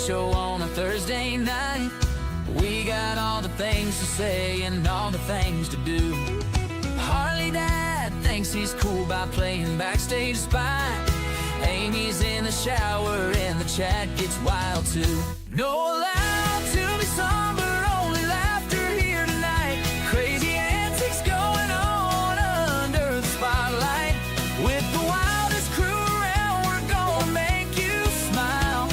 show on a Thursday night. We got all the things to say and all the things to do. Harley Dad thinks he's cool by playing backstage spy. Amy's in the shower and the chat gets wild too. No allowed to be somber, only laughter here tonight. Crazy antics going on under the spotlight. With the wildest crew around, we're gonna make you smile.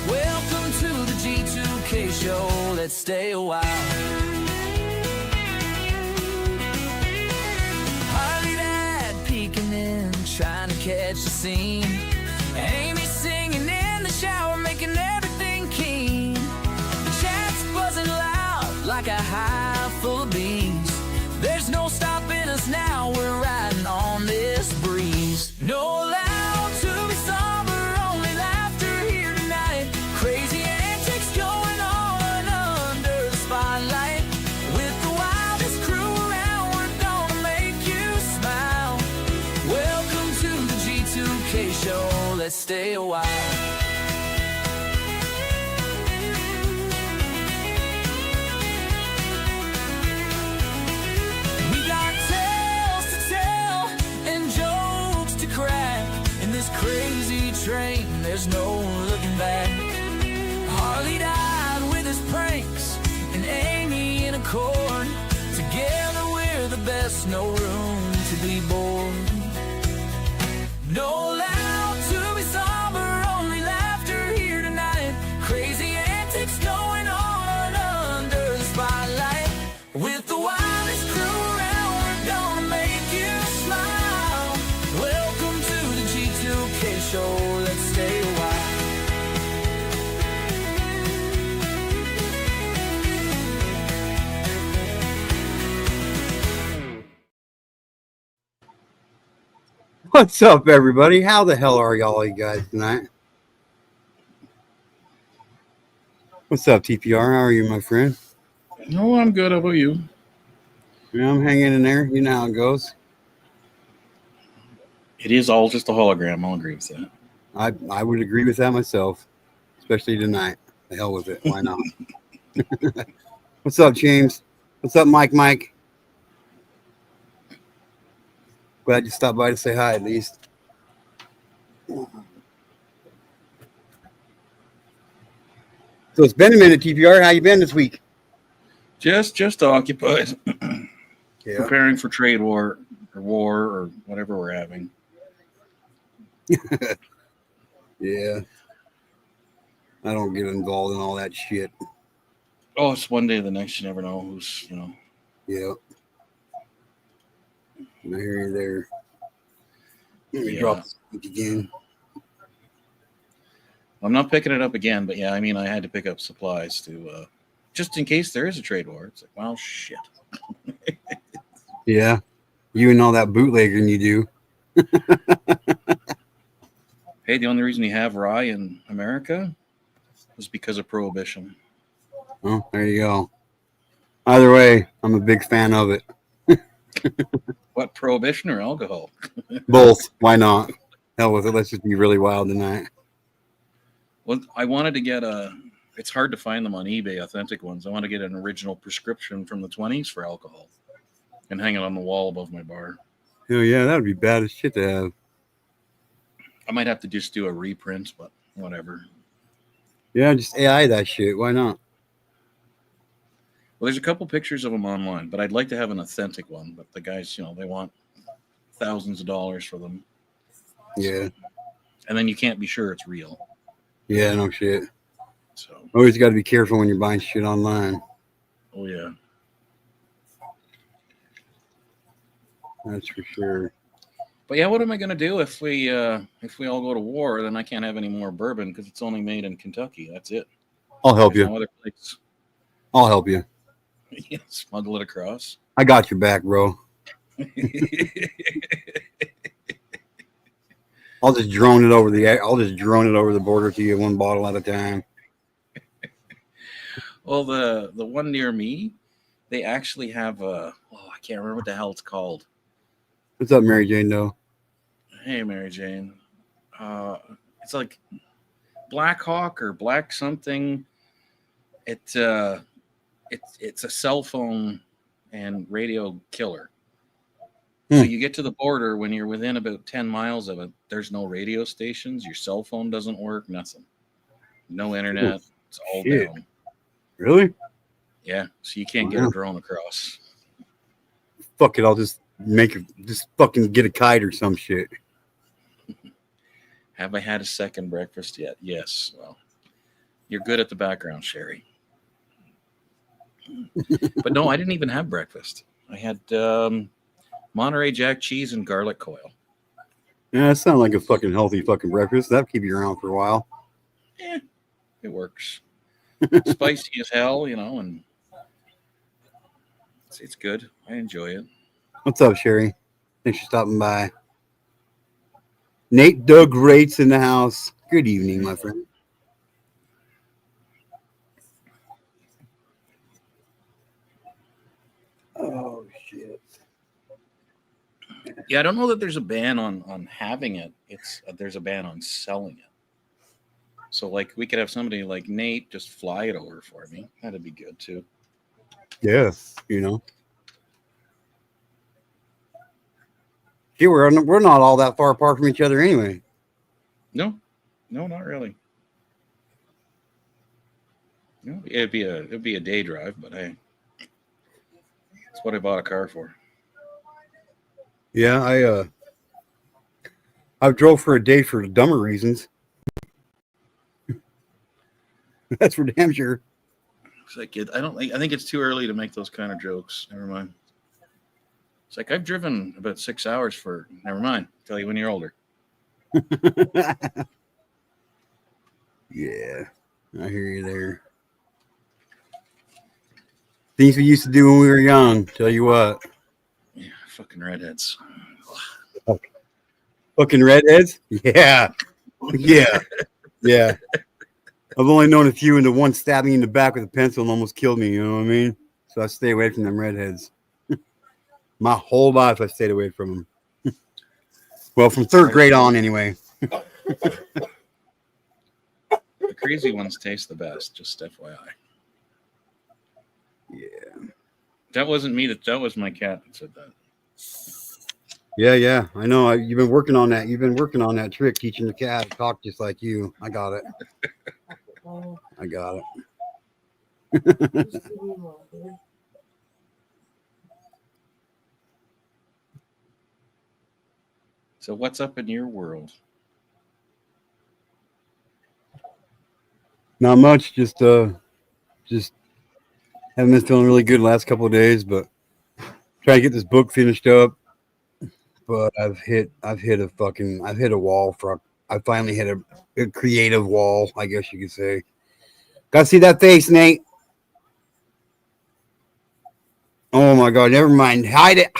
Welcome to the G2K show, let's stay a while. Harley Dad peeking in, trying to catch the scene. Amy singing in the shower, making everything keen. The chat's buzzing loud like a hive full of bees. There's no stopping us now, we're riding on this breeze. No allowed to be somber, only laughter here tonight. Crazy antics going on under the spotlight. With the wildest crew around, we're gonna make you smile. Welcome to the G2K show, let's stay a while. We got tales to tell and jokes to crack. In this crazy train, there's no looking back. Harley died with his pranks and Amy in accord. Together we're the best, no room to be bored. No allowed to be somber, only laughter here tonight. Crazy antics going on under the spotlight. With the wildest crew around, we're gonna make you smile. Welcome to the G2K show, let's stay a while. What's up, everybody? How the hell are y'all guys tonight? What's up, TPR? How are you, my friend? No, I'm good. How about you? Yeah, I'm hanging in there. You know how it goes. It is all just a hologram. I'll agree with that. I would agree with that myself, especially tonight. The hell with it. Why not? What's up, James? What's up, Mike? Glad you stopped by to say hi, at least. So it's been a minute, TPR. How you been this week? Just occupied. Yeah. Preparing for trade war or whatever we're having. Yeah. I don't get involved in all that shit. Oh, it's one day or the next. You never know who's, Yeah. I hear you there. Let me Yeah. drop this again. I'm not picking it up again, but yeah, I mean, I had to pick up supplies to just in case there is a trade war. It's like, well, shit. Yeah. You and all that bootlegging you do. Hey, the only reason you have rye in America was because of prohibition. Oh, there you go. Either way, I'm a big fan of it. What, prohibition or alcohol? Both. Why not? Hell with it. Let's just be really wild tonight. Well, I wanted to get it's hard to find them on eBay, authentic ones. I want to get an original prescription from the 20s for alcohol and hang it on the wall above my bar. Hell yeah, that would be bad as shit to have. I might have to just do a reprint, but whatever. Yeah, just AI that shit. Why not? Well, there's a couple pictures of them online, but I'd like to have an authentic one. But the guys, they want thousands of dollars for them. Yeah. And then you can't be sure it's real. Yeah, no shit. So. Always got to be careful when you're buying shit online. Oh, yeah. That's for sure. But yeah, what am I going to do if we all go to war? Then I can't have any more bourbon because it's only made in Kentucky. That's it. I'll help There's you. no other place. I'll help you. Yeah, smuggle it across. I got your back, bro. I'll just drone it over the border to you one bottle at a time. Well, the one near me, they actually have I can't remember what the hell it's called. What's up, Mary Jane? Though. Hey, Mary Jane. It's like Black Hawk or Black something. It's a cell phone and radio killer. So you get to the border when you're within about 10 miles of it. There's no radio stations. Your cell phone doesn't work. Nothing. No internet. It's all down. Really? Yeah. So you can't get a drone across. Fuck it. I'll just fucking get a kite or some shit. Have I had a second breakfast yet? Yes. Well, you're good at the background, Sherry. But no, I didn't even have breakfast. I had Monterey Jack cheese and garlic coil. Yeah, that sounds like a fucking healthy fucking breakfast. That'll keep you around for a while. Yeah, it works. Spicy as hell, and it's good. I enjoy it. What's up, Sherry? Thanks for stopping by. Nate Doug Rates in the house. Good evening, my friend. Oh, shit. Yeah, I don't know that there's a ban on having it. There's a ban on selling it. So, like, we could have somebody like Nate just fly it over for me. That'd be good, too. Yeah, See, we're not all that far apart from each other anyway. No, not really. No, it'd be a day drive, but hey, that's what I bought a car for. Yeah, I drove for a day for dumber reasons. That's for damn sure. It's like I think it's too early to make those kind of jokes. Never mind. It's like I've driven about 6 hours for. Never mind. Tell you when you're older. Yeah, I hear you there. Things we used to do when we were young. Tell you what. Yeah, fucking redheads. Fucking redheads? Yeah. Yeah. I've only known a few, and the one stabbed me in the back with a pencil and almost killed me. You know what I mean? So I stay away from them redheads. My whole life, I stayed away from them. Well, from third grade on, anyway. The crazy ones taste the best. Just FYI. Yeah. That wasn't me. That was my cat that said that. Yeah. I know. You've been working on that. You've been working on that trick, teaching the cat to talk just like you. I got it. I got it. So what's up in your world? Not much. Just haven't been feeling really good the last couple of days, but trying to get this book finished up. But I've hit a wall. I finally hit a creative wall, I guess you could say. Gotta see that face, Nate. Oh my God! Never mind. Hide it.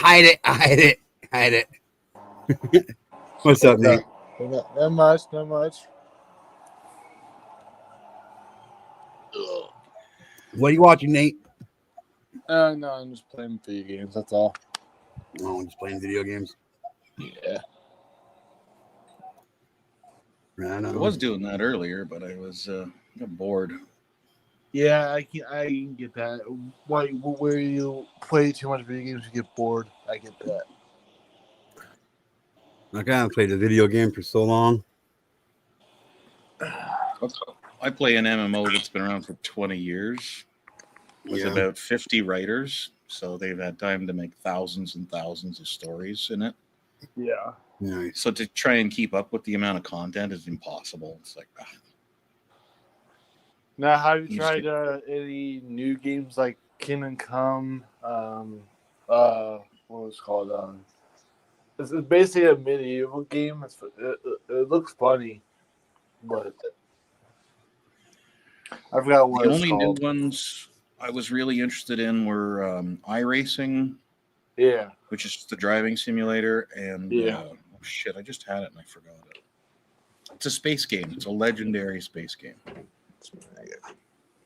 What's up, Nate? Not much. What are you watching, Nate? No, I'm just playing video games. That's all. Oh, I'm just playing video games. Yeah. Right I was doing that earlier, but I was got bored. Yeah, I can get that. Where you play too much video games, you get bored. I get that. I kind of played a video game for so long. I play an MMO that's been around for 20 years with about 50 writers. So they've had time to make thousands and thousands of stories in it. Yeah. Nice. So to try and keep up with the amount of content is impossible. It's like, Now, have you tried any new games like Kingdom Come? What was it called? It's basically a medieval game. It looks funny, but I forgot what the it's only called. new ones I was really interested in were iRacing. Yeah. Which is just a driving simulator. And Yeah. shit, I just had it and I forgot it. It's a space game. It's a legendary space game.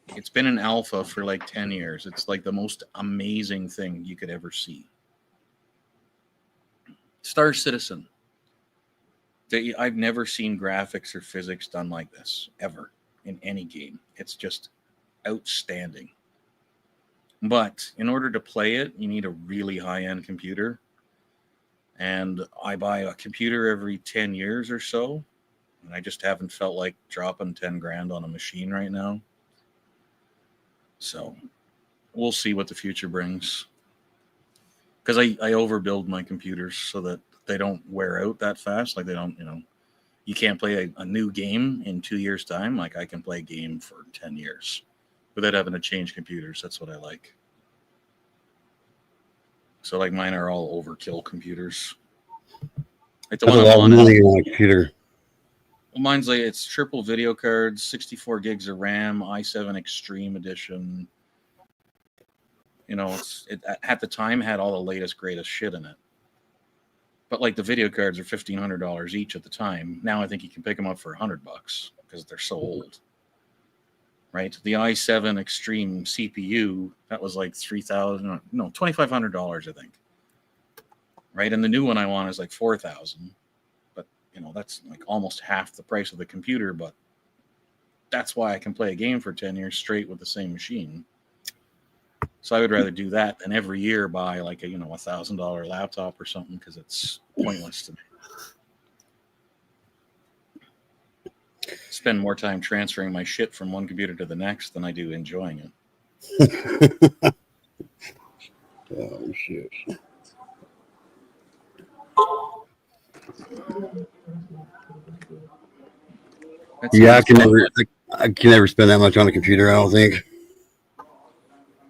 It's been in alpha for like 10 years. It's like the most amazing thing you could ever see. Star Citizen. I've never seen graphics or physics done like this ever in any game. It's just outstanding. But in order to play it, you need a really high-end computer. And I buy a computer every 10 years or so. And I just haven't felt like dropping 10 grand on a machine right now. So we'll see what the future brings. Because I overbuild my computers so that they don't wear out that fast. Like they don't, you can't play a new game in 2 years' time. Like I can play a game for 10 years without having to change computers. That's what I like. So like mine are all overkill computers. Like the That's one a I'm lot of on money is, on a computer. well, mine's like it's triple video cards, 64 gigs of RAM, i7 Extreme Edition. It at the time had all the latest greatest shit in it. But like the video cards are $1,500 each at the time. Now I think you can pick them up for $100 because they're so old. Right? The i7 Extreme CPU that was like $2,500 I think. Right? And the new one I want is like $4,000. But that's like almost half the price of the computer. But that's why I can play a game for 10 years straight with the same machine. So I would rather do that than every year buy like a $1,000 laptop or something because it's pointless to me. Spend more time transferring my shit from one computer to the next than I do enjoying it. Oh shit! Yeah, I can never spend that much on a computer. I don't think.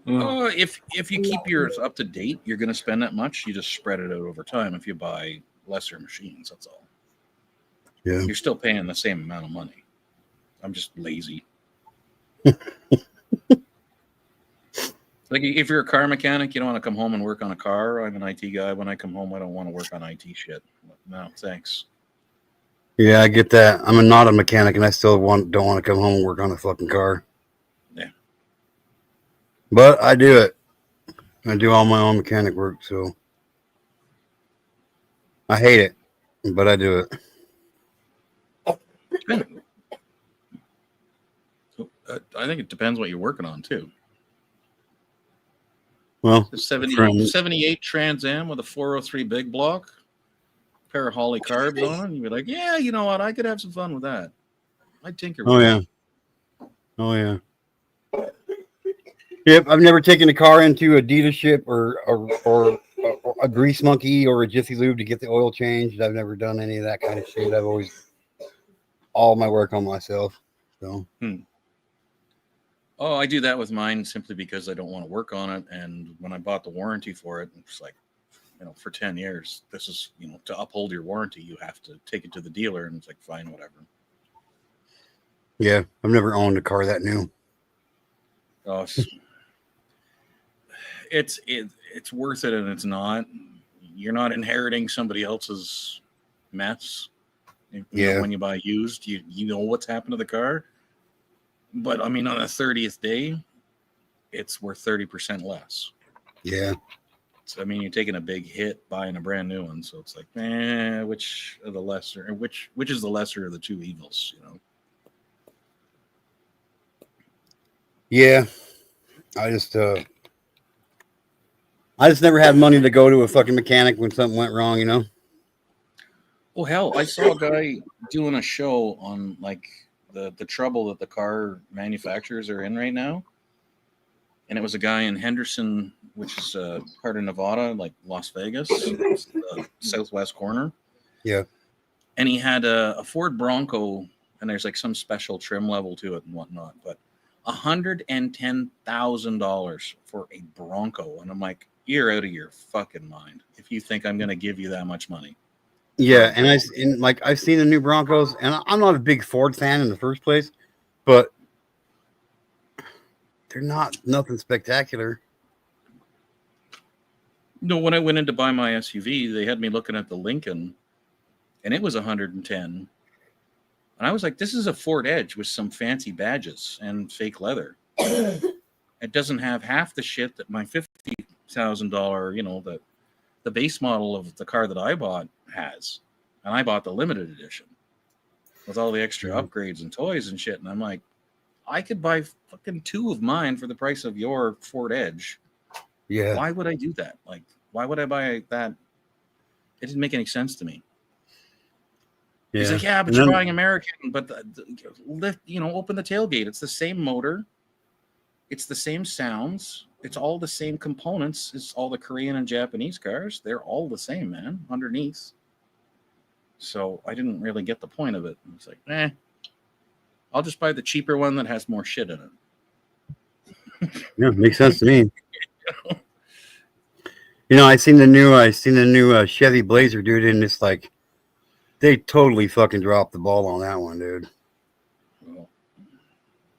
If you keep yours up to date, you're going to spend that much. You just spread it out over time. If you buy lesser machines, that's all. Yeah, you're still paying the same amount of money. I'm just lazy. Like if you're a car mechanic, you don't want to come home and work on a car. I'm an IT guy. When I come home, I don't want to work on IT shit. No, thanks. yeah, I get that. I'm not a mechanic, and I still don't want to come home and work on a fucking car. Yeah, but I do it. I do all my own mechanic work, so I hate it, but I do it. I think it depends what you're working on too. Well, 78 Trans Am with a 403 big block, pair of Holly carbs on it, and you'd be like, yeah, you know what? I could have some fun with that. I'd tinker with it. Oh yeah. Yep, I've never taken a car into a dealership or a grease monkey or a Jiffy Lube to get the oil changed. I've never done any of that kind of shit. I've always all my work on myself. So. Oh, I do that with mine simply because I don't want to work on it. And when I bought the warranty for it, it's like, for 10 years, this is, to uphold your warranty, you have to take it to the dealer. And it's like, fine, whatever. Yeah, I've never owned a car that new. Oh, it's worth it, and it's not. You're not inheriting somebody else's mess. When you buy used, you know what's happened to the car. But I mean, on the 30th day, it's worth 30% less. Yeah. So I mean, you're taking a big hit buying a brand new one. So it's like, which is the lesser of the two evils, Yeah. I just never had money to go to a fucking mechanic when something went wrong, Oh hell, I saw a guy doing a show on like the trouble that the car manufacturers are in right now. And it was a guy in Henderson, which is part of Nevada, like Las Vegas, the southwest corner. Yeah. And he had a Ford Bronco, and there's like some special trim level to it and whatnot, but $110,000 for a Bronco. And I'm like, you're out of your fucking mind if you think I'm going to give you that much money. Yeah, and I've seen the new Broncos, and I'm not a big Ford fan in the first place, but they're nothing spectacular. No, when I went in to buy my SUV, they had me looking at the Lincoln, and it was 110. And I was like, this is a Ford Edge with some fancy badges and fake leather. It doesn't have half the shit that my $50,000, the base model of the car that I bought has. and I bought the limited edition with all the extra Mhm. upgrades and toys and shit. And I'm like, I could buy fucking 2 of mine for the price of your Ford Edge. Yeah. Why would I do that? Like, why would I buy that? It didn't make any sense to me. Yeah. He's like, yeah, but And you're then- buying American, but lift, open the tailgate. It's the same motor. It's the same sounds. It's all the same components. It's all the Korean and Japanese cars. They're all the same, man, underneath. So I didn't really get the point of it. It's like, I'll just buy the cheaper one that has more shit in it. Yeah, makes sense to me. I seen the new Chevy Blazer, dude, and it's like they totally fucking dropped the ball on that one, dude. Well,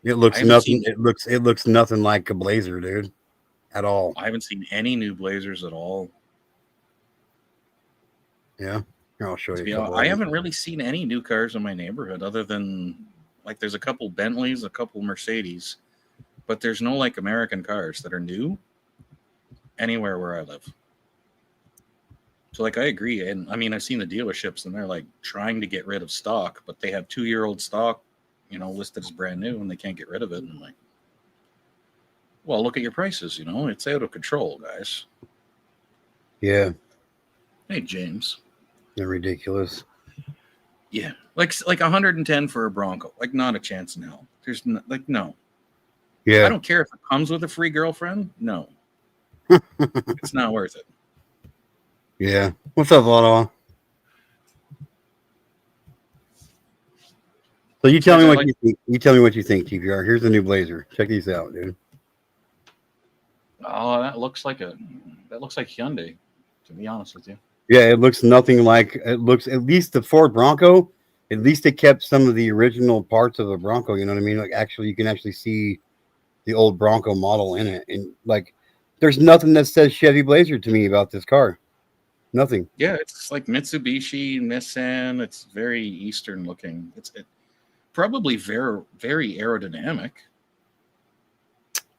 It looks I haven't nothing. seen- It looks nothing like a Blazer, dude, at all. I haven't seen any new Blazers at all. Yeah, here, I'll show you. A couple I of them. haven't really seen any new cars in my neighborhood other than like there's a couple Bentleys, a couple Mercedes, but there's no like American cars that are new anywhere where I live. So like I agree, and I mean I've seen the dealerships and they're like trying to get rid of stock, but they have 2-year-old stock, listed as brand new, and they can't get rid of it. And I'm like, well, look at your prices. It's out of control, guys. Yeah, Hey, James. they're ridiculous. Yeah, like 110 for a Bronco, like not a chance in hell. There's no. Yeah, I don't care if it comes with a free girlfriend. No, it's not worth it. yeah. What's up, Otto? So you tell me what you think. You tell me what you think, TPR. Here's the new Blazer. Check these out, dude. Oh, that looks like Hyundai. To be honest with you. Yeah, it looks nothing like it looks. At least the Ford Bronco. At least it kept some of the original parts of the Bronco. You know what I mean? Like you can actually see the old Bronco model in it, and like, there's nothing that says Chevy Blazer to me about this car. Nothing. Yeah, it's like Mitsubishi, Nissan. It's very Eastern looking. It's probably very, very aerodynamic.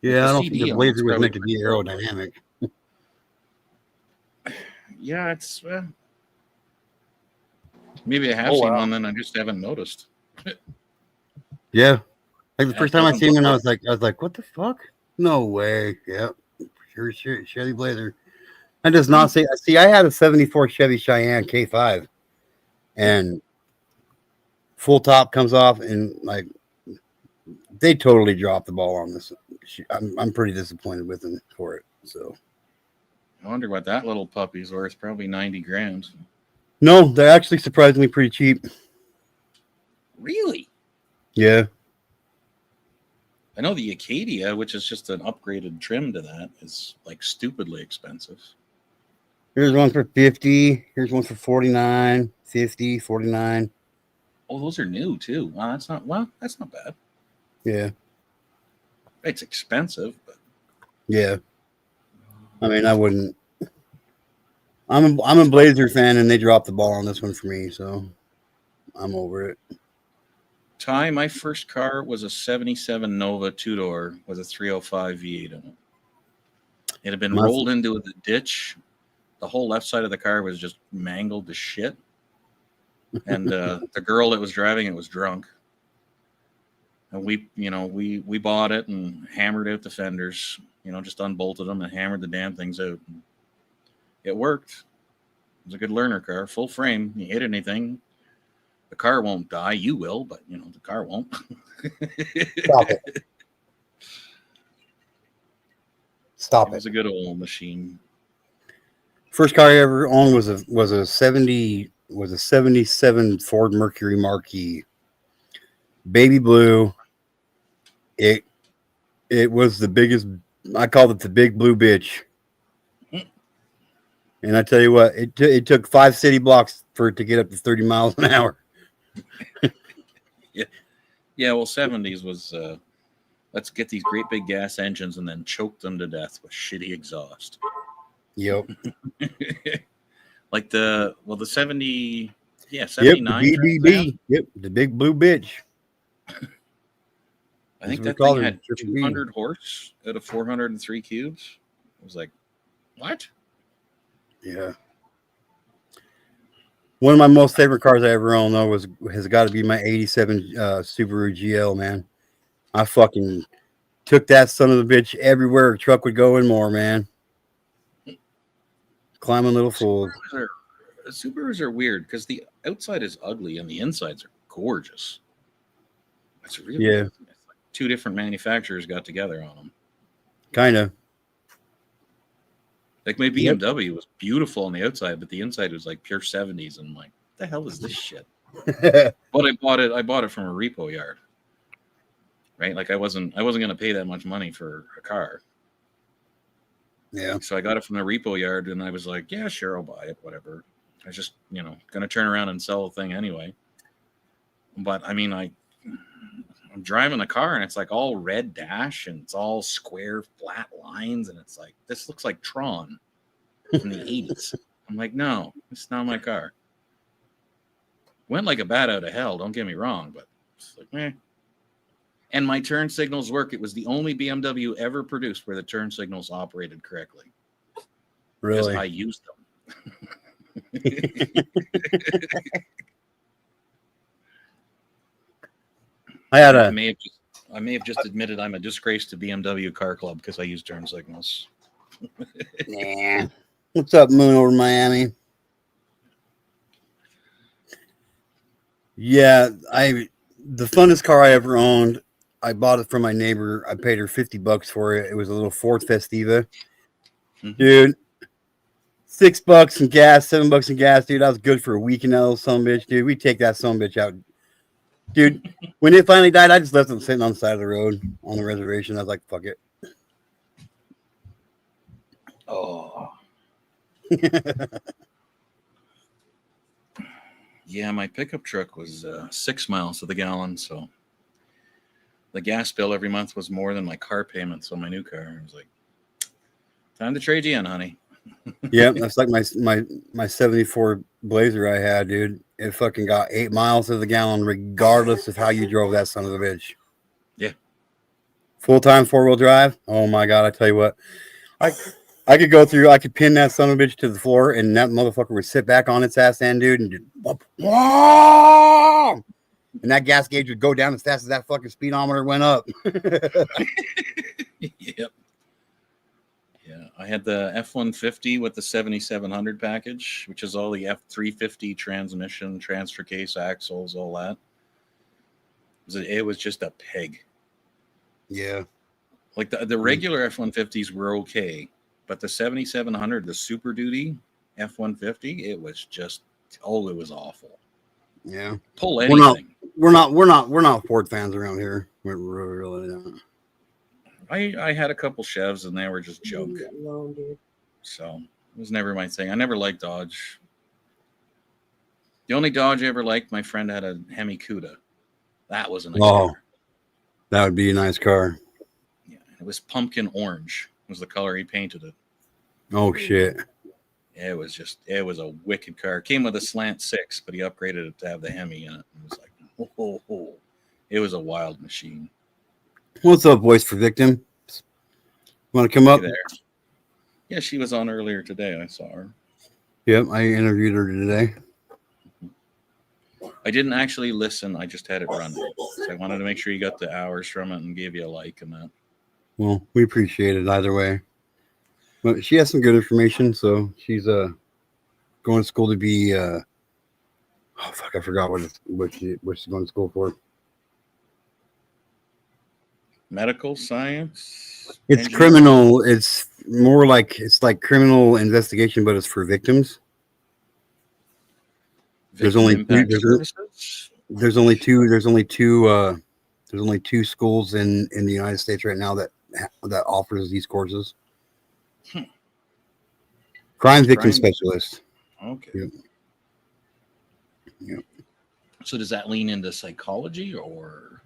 Yeah, The I don't CD think the on Blazer it's was probably meant to be pretty cool. aerodynamic. Yeah, it's maybe I have Oh, seen wow. one, then I just haven't noticed. Yeah, like the Yeah, first it time I doesn't seen look one, I like- was like, what the fuck? No way. Yep, sure, Chevy Blazer. That does not say. See, I had a '74 Chevy Cheyenne K5, and full top comes off, and like they totally dropped the ball on this. I'm pretty disappointed with them for it. So I wonder what that little puppy's worth. Probably 90 grand. no, they're actually surprisingly pretty cheap. Really? Yeah, I know the Acadia, which is just an upgraded trim to that, is like stupidly expensive. here's one for 50. Here's one for 49, 50, 49. Oh, those are new too. Wow, that's not bad. Yeah, It's expensive, but yeah. I mean, I wouldn't. I'm a Blazer fan, and they dropped the ball on this one for me, so I'm over it. Ty, my first car was a 77 Nova 2-door with a 305 V8 in it. It had been My- rolled into the ditch. The whole left side of the car was just mangled to shit. And the girl that was driving it was drunk. And we bought it and hammered out the fenders, just unbolted them and hammered the damn things out. It worked. It was a good learner car, full frame. You hit anything, the car won't die. You will, but the car won't. Stop it. Stop It it. was a good old machine. First car I ever owned was a 77 Ford Mercury Marquis, baby blue. It was the biggest. I called it the big blue bitch. And I tell you what, it took 5 city blocks for it to get up to 30 miles an hour. Yeah, well, 70s was let's get these great big gas engines and then choke them to death with shitty exhaust. Yep. Like the 70, yeah, Yep. 79. The Trans Am. BBB. Yep. The big blue bitch. I think That's what we that call thing her, had Triple B. 200 horse out of 403 cubes. I was like, what? Yeah. One of my most favorite cars I ever owned though has got to be my '87 Subaru GL. Man, I fucking took that son of a bitch everywhere a truck would go and more. Man, climbing little fools. Subarus are weird because the outside is ugly and the insides are gorgeous. It's really Yeah, it's like two different manufacturers got together on them. kind of. Like my Yep. BMW was beautiful on the outside, but the inside was like pure 70s. And I'm like, what the hell is this shit? But I bought it from a repo yard. Right? Like I wasn't gonna pay that much money for a car. Yeah. So I got it from the repo yard and I was like, yeah, sure, I'll buy it, whatever. I was just, gonna turn around and sell the thing anyway. But I mean, I'm driving the car and it's like all red dash and it's all square flat lines and it's like this looks like Tron from the 80s. I'm like, no, it's not my car. Went like a bat out of hell, don't get me wrong, but it's like, meh. And my turn signals work. It was the only BMW ever produced where the turn signals operated correctly. Because Really? I used them. I may have just admitted I'm a disgrace to BMW Car Club because I use turn signals. Nah. What's up, Moon over Miami? Yeah, the funnest car I ever owned. I bought it from my neighbor. I paid her $50 for it. It was a little Ford Festiva, dude. $6 in gas, $7 in gas, dude. I was good for a week in that little son of a bitch, dude. We take that son of a bitch out, dude. When it finally died, I just left it sitting on the side of the road on the reservation. I was like, fuck it. Oh. Yeah, my pickup truck was 6 miles to the gallon, so the gas bill every month was more than my car payments on my new car. I was like, time to trade you in, honey. Yeah, that's like my 74 Blazer I had, dude. It fucking got 8 miles to the gallon, regardless of how you drove that son of a bitch. Yeah. Full-time 4-wheel drive. Oh my god, I tell you what. I could go through, I could pin that son of a bitch to the floor, and that motherfucker would sit back on its ass end, dude, and just, and that gas gauge would go down as fast as that fucking speedometer went up. Yep. Yeah, I had the F-150 with the 7700 package, which is all the F-350 transmission, transfer case, axles, all that. It was just a pig. Yeah. Like the regular F-150s were okay, but the 7700, the Super Duty F-150, it was just, it was awful. Yeah. Pull anything. We're not Ford fans around here. We're really not. I had a couple Chevs and they were just junk. So it was never my thing. I never liked Dodge. The only Dodge I ever liked, my friend had a Hemi Cuda. That was a nice car. That would be a nice car. Yeah, it was pumpkin orange was the color he painted it. Oh shit. It was a wicked car. It came with a slant 6, but he upgraded it to have the Hemi in it. It was like, it was a wild machine. What's up, Voice for Victim? Want to come up? There. Yeah, she was on earlier today. I saw her. Yep, I interviewed her today. I didn't actually listen. I just had it run. So I wanted to make sure you got the hours from it and gave you a like and that. Well, we appreciate it either way. But she has some good information, so she's going to school to be oh fuck, I forgot what she's going to school for. Medical science. It's criminal. It's more like criminal investigation, but it's for victims. There's only two schools in the United States right now that offers these courses. Crime victim specialist. Okay. Yep. Yep. So does that lean into psychology or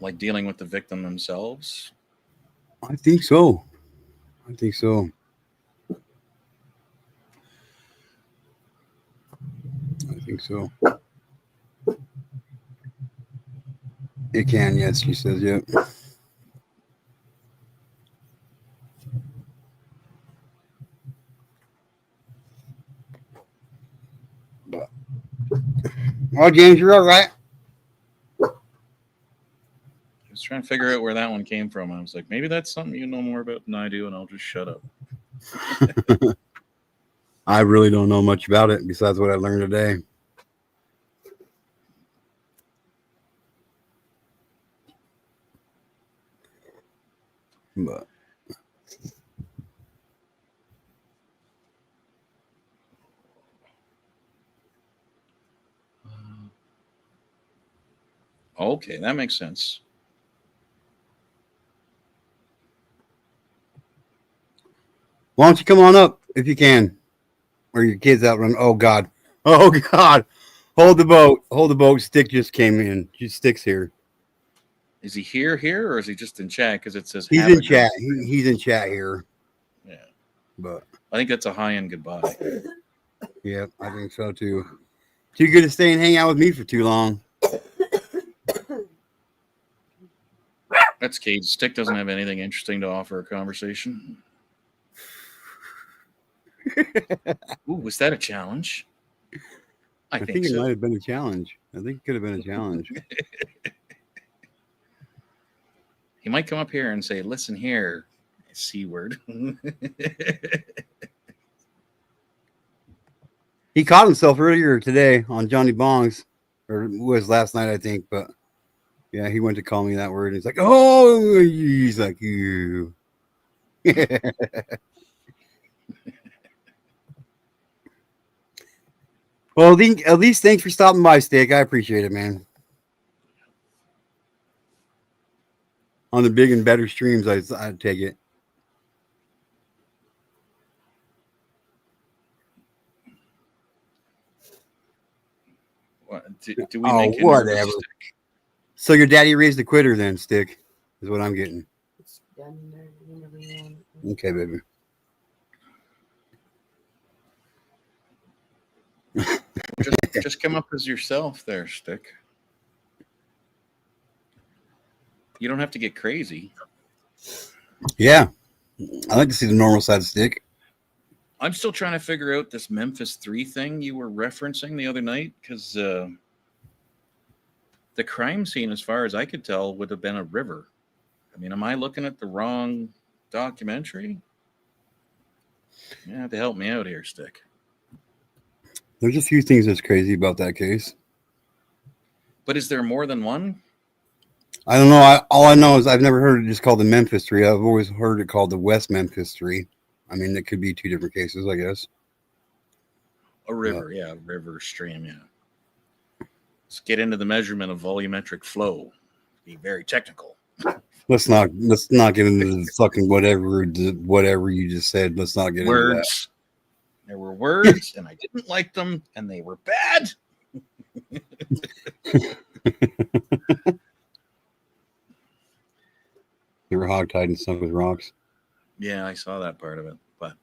like dealing with the victim themselves? I think so. It can, yes, she says, yep. But, well, James, you're all right. I was trying to figure out where that one came from. I was like, maybe that's something you know more about than I do, and I'll just shut up. I really don't know much about it besides what I learned today. But Okay, that makes sense. why don't you come on up if you can? Or your kids out running. Oh God. Oh God. Hold the boat. Hold the boat. Stick just came in. Stick's here. Is he here, or is he just in chat? Because it says He's have in a good. chat. He's in chat here. Yeah, But I think that's a high-end goodbye. yeah, I think so too. Too good to stay and hang out with me for too long. That's Cade. Stick doesn't have anything interesting to offer a conversation. Ooh, was that a challenge? I I think think it so. might have been a challenge. I think it could have been a challenge. He might come up here and say, "Listen here, C word." He caught himself earlier today on Johnny Bong's, or it was last night, I think. But yeah, he went to call me that word. And he's like, "Oh," he's like, "You." Well, at least thanks for stopping by, Stick. I appreciate it, man. On the big and better streams, I take it. What, do we Oh, make you nervous? whatever. So your daddy raised a quitter, then, Stick, is what I'm getting. Okay, baby. Just come up as yourself, there, Stick. You don't have to get crazy. Yeah, I like to see the normal side of Stick. I'm still trying to figure out this Memphis 3 thing you were referencing the other night because the crime scene, as far as I could tell, would have been a river. I mean, am I looking at the wrong documentary? You have to help me out here, Stick. There's a few things that's crazy about that case. But is there more than one? I don't know. All I know is I've never heard it just called the Memphis 3. I've always heard it called the West Memphis 3. I mean, it could be two different cases, I guess. A river, yeah, river, stream, yeah. Let's get into the measurement of volumetric flow. Be very technical. Let's not get into the fucking whatever you just said. Let's not get into that. Words. There were words, and I didn't like them, and they were bad. They were hogtied and sunk with rocks. Yeah, I saw that part of it, but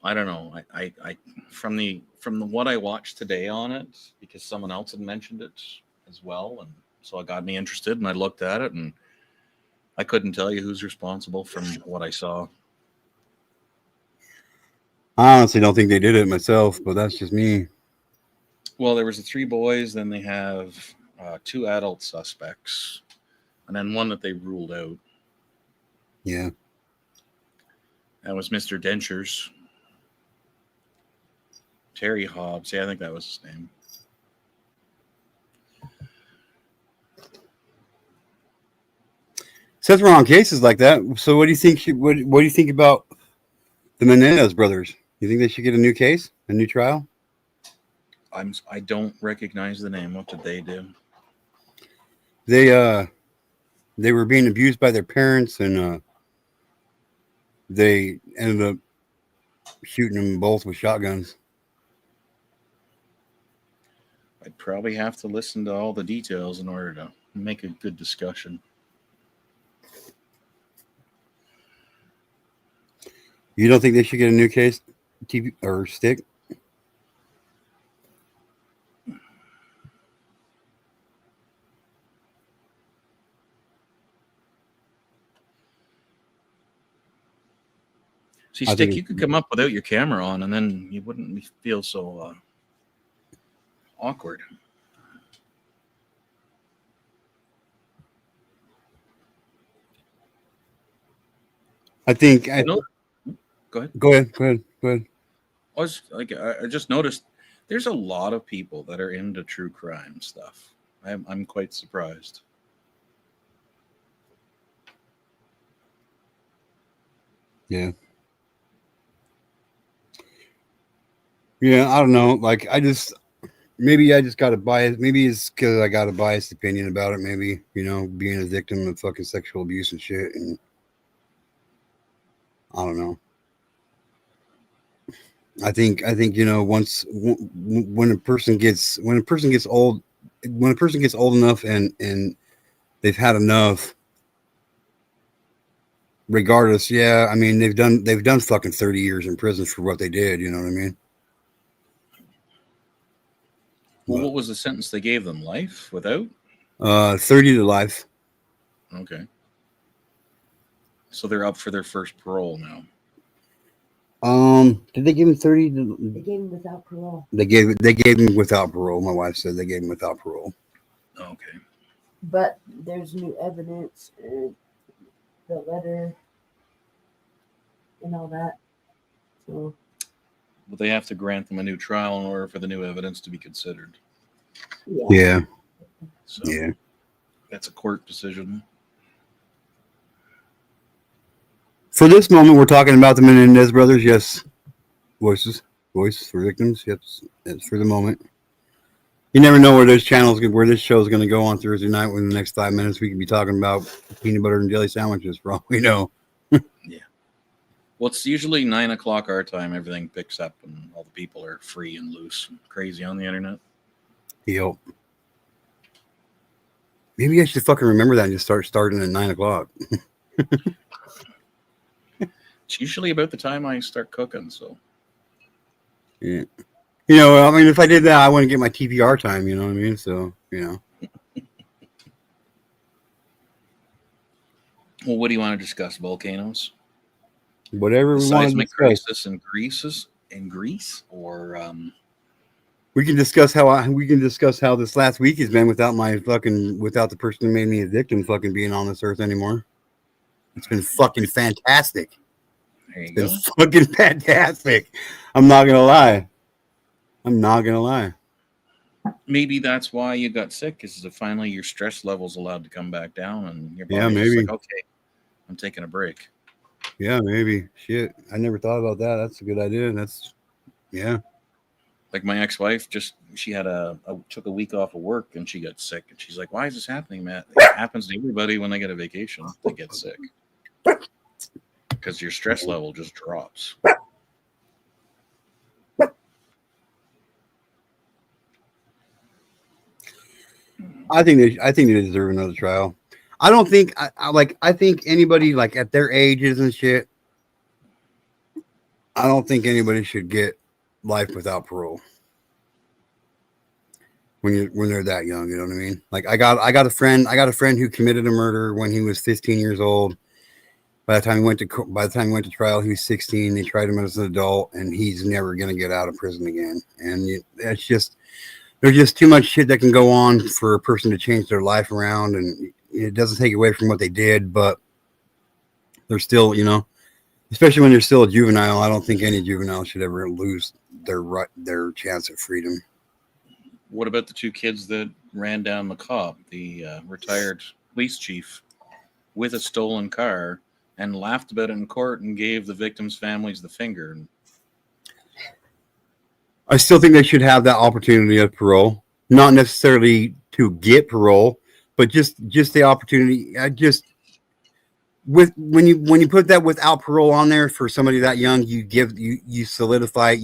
I don't know. I from the what I watched today on it, because someone else had mentioned it as well, and so it got me interested, and I looked at it, and I couldn't tell you who's responsible from what I saw. I honestly don't think they did it myself, but that's just me. Well, there was the 3 boys, then they have 2 adult suspects, and then one that they ruled out. Yeah. That was Mr. Dentures. Terry Hobbs. Yeah, I think that was his name. Says we're on cases like that. So what do you think? What do you think about the Menendez brothers? You think they should get a new case, a new trial? I don't recognize the name. What did they do? They were being abused by their parents, and they ended up shooting them both with shotguns. I'd probably have to listen to all the details in order to make a good discussion. You don't think they should get a new case, TV or Stick? See, I Stick, think you could come up without your camera on, and then you wouldn't feel so awkward. I think You know, go ahead. go ahead. Go ahead. Go ahead. I just noticed there's a lot of people that are into true crime stuff. I'm quite surprised. Yeah. Yeah, I don't know. Like maybe I just got a bias. Maybe it's because I got a biased opinion about it. Maybe, being a victim of fucking sexual abuse and shit. And I don't know. I think when a person gets old, enough and they've had enough. Regardless, yeah. I mean, they've done fucking 30 years in prison for what they did. You know what I mean? Well, But, what was the sentence they gave them? Life without? 30 to life. Okay. So they're up for their first parole now. Did they give him 30? They gave him without parole. They gave him without parole. My wife said they gave him without parole. Okay. But there's new evidence and the letter and all that. So But they have to grant them a new trial in order for the new evidence to be considered. Yeah. So Yeah. that's a court decision. For this moment, we're talking about the Menendez brothers. Yes. Voice for victims. Yes. It's for the moment. You never know where this show is going to go on Thursday night. Within the next 5 minutes, we could be talking about peanut butter and jelly sandwiches, for all we know. Yeah. Well, it's usually 9 o'clock our time. Everything picks up and all the people are free and loose and crazy on the internet. Yep. Maybe I should fucking remember that and just starting at 9 o'clock. It's usually about the time I start cooking. So Yeah. I mean, if I did that, I wouldn't get my TPR time. You know what I mean? So, well, what do you want to discuss? Volcanoes? whatever The we want to seismic discuss. crisis in Greece, or We can discuss how this last week has been without the person who made me a victim fucking being on this earth anymore. It's been fucking fantastic. there you It's go. been fucking fantastic. I'm not gonna lie. Maybe that's why you got sick, is that finally your stress level's allowed to come back down, and your Yeah, body's just maybe. like, okay, I'm taking a break. Yeah, maybe. Shit, I never thought about that. That's a good idea. Yeah. Like my ex-wife, she had took a week off of work and she got sick, and she's like, "Why is this happening, Matt? It happens to everybody when they get a vacation. They get sick because your stress level just drops." I think they deserve another trial. I don't think I think anybody like at their ages and shit. I don't think anybody should get life without parole when they're that young. You know what I mean? Like I got a friend who committed a murder when he was 15 years old. By the time he went to trial, he was 16. They tried him as an adult, and he's never gonna get out of prison again. And that's just there's just too much shit that can go on for a person to change their life around, and it doesn't take away from what they did, but they're still, especially when they're still a juvenile. I don't think any juvenile should ever lose their chance at freedom. What about the two kids that ran down the cop, the retired police chief, with a stolen car, and laughed about it in court and gave the victims' families the finger? I still think they should have that opportunity of parole, not necessarily to get parole, but just the opportunity. When you put that without parole on there for somebody that young, you solidify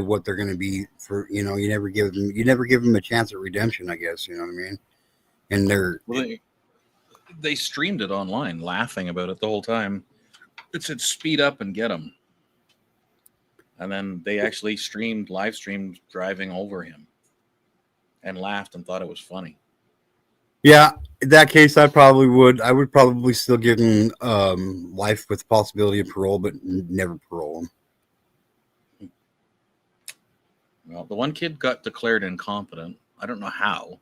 what they're going to be for. You never give them a chance at redemption. I guess you know what I mean. And they streamed it online, laughing about it the whole time. It said "speed up and get them," and then they actually live streamed driving over him, and laughed and thought it was funny. Yeah, in that case, I probably would. I would probably still give him life with the possibility of parole, but never parole him. Well, the one kid got declared incompetent. I don't know how.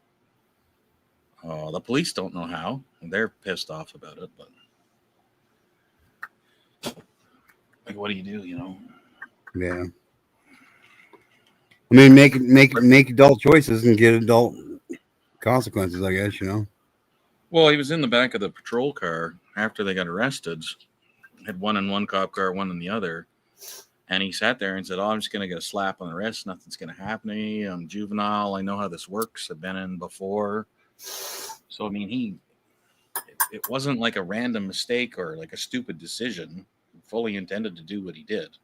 The police don't know how. They're pissed off about it, but like, what do? You know? Yeah. I mean, make adult choices and get adult consequences. I guess you know. Well, he was in the back of the patrol car after they got arrested. Had one in one cop car, one in the other, and he sat there and said, "Oh, I'm just gonna get a slap on the wrist. Nothing's gonna happen to me. I'm juvenile. I know how this works. I've been in before." So I mean, it wasn't like a random mistake or like a stupid decision. He fully intended to do what he did,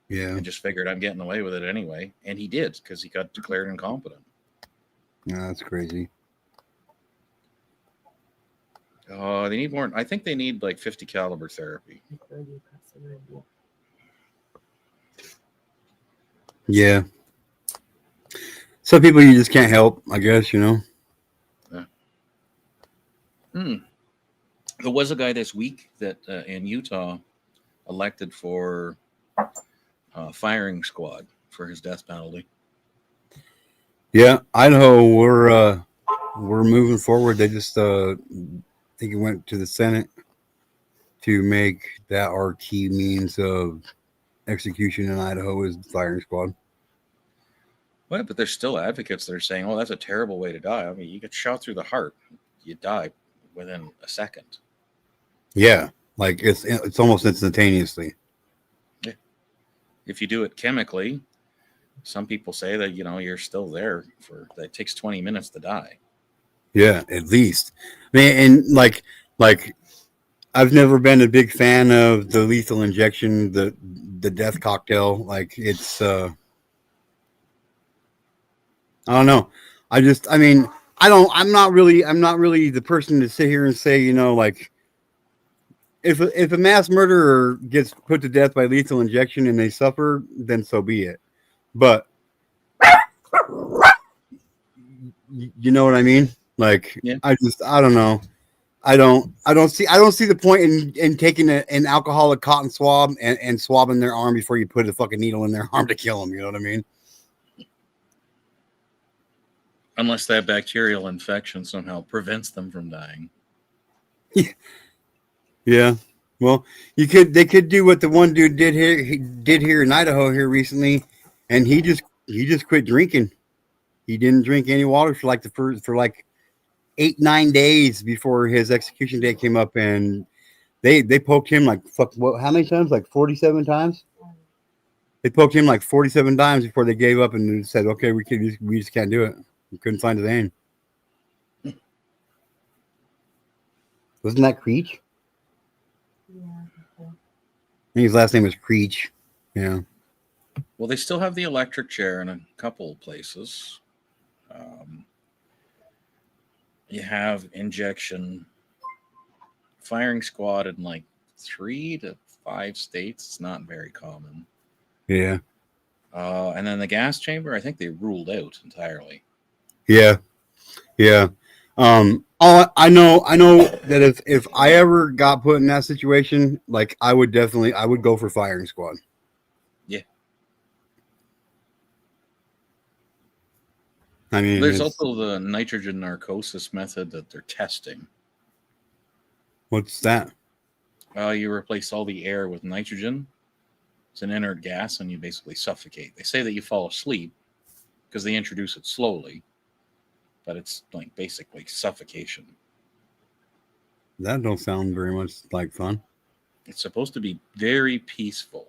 Yeah. and just figured I'm getting away with it anyway, and he did because he got declared incompetent. Yeah, that's crazy. They need more. I think they need like 50 caliber therapy. Yeah. Some people you just can't help. I guess you know. Yeah. There was a guy this week that in Utah elected for firing squad for his death penalty. Yeah, Idaho, we're moving forward. They just think it went to the Senate to make that our key means of execution in Idaho is the firing squad. Well, but there's still advocates that are saying, "Oh, that's a terrible way to die." I mean, you get shot through the heart, you die within a second. Yeah, like it's almost instantaneously. Yeah. If you do it chemically, some people say that you're still there for that. It takes 20 minutes to die. Yeah, at least. I mean, and like I've never been a big fan of the lethal injection, the death cocktail. Like it's I don't know. I mean, I'm not really the person to sit here and say, like if a mass murderer gets put to death by lethal injection and they suffer, then so be it. But you know what I mean? Like Yeah. I don't know. I don't see the point in taking an alcoholic cotton swab and swabbing their arm before you put a fucking needle in their arm to kill them. You know what I mean? Unless that bacterial infection somehow prevents them from dying. Yeah. Well, they could do what the one dude did here in Idaho here recently, and he just quit drinking. He didn't drink any water for like for like 8-9 days before his execution date came up, and they poked him like how many times? Like 47 times. They poked him like 47 times before they gave up and said, "Okay, we just can't do it." We couldn't find his name. Wasn't that Creech? Yeah. I think his last name was Creech. Yeah. Well, they still have the electric chair in a couple of places. You have injection firing squad in like 3 to 5 states. It's not very common. Yeah. And then the gas chamber, I think they ruled out entirely. Yeah. Yeah. I know that if I ever got put in that situation, like I would go for firing squad. Yeah. I mean, there's also the nitrogen narcosis method that they're testing. What's that? You replace all the air with nitrogen. It's an inert gas, and you basically suffocate. They say that you fall asleep because they introduce it slowly, but it's like basically suffocation. That don't sound very much like fun. It's supposed to be very peaceful.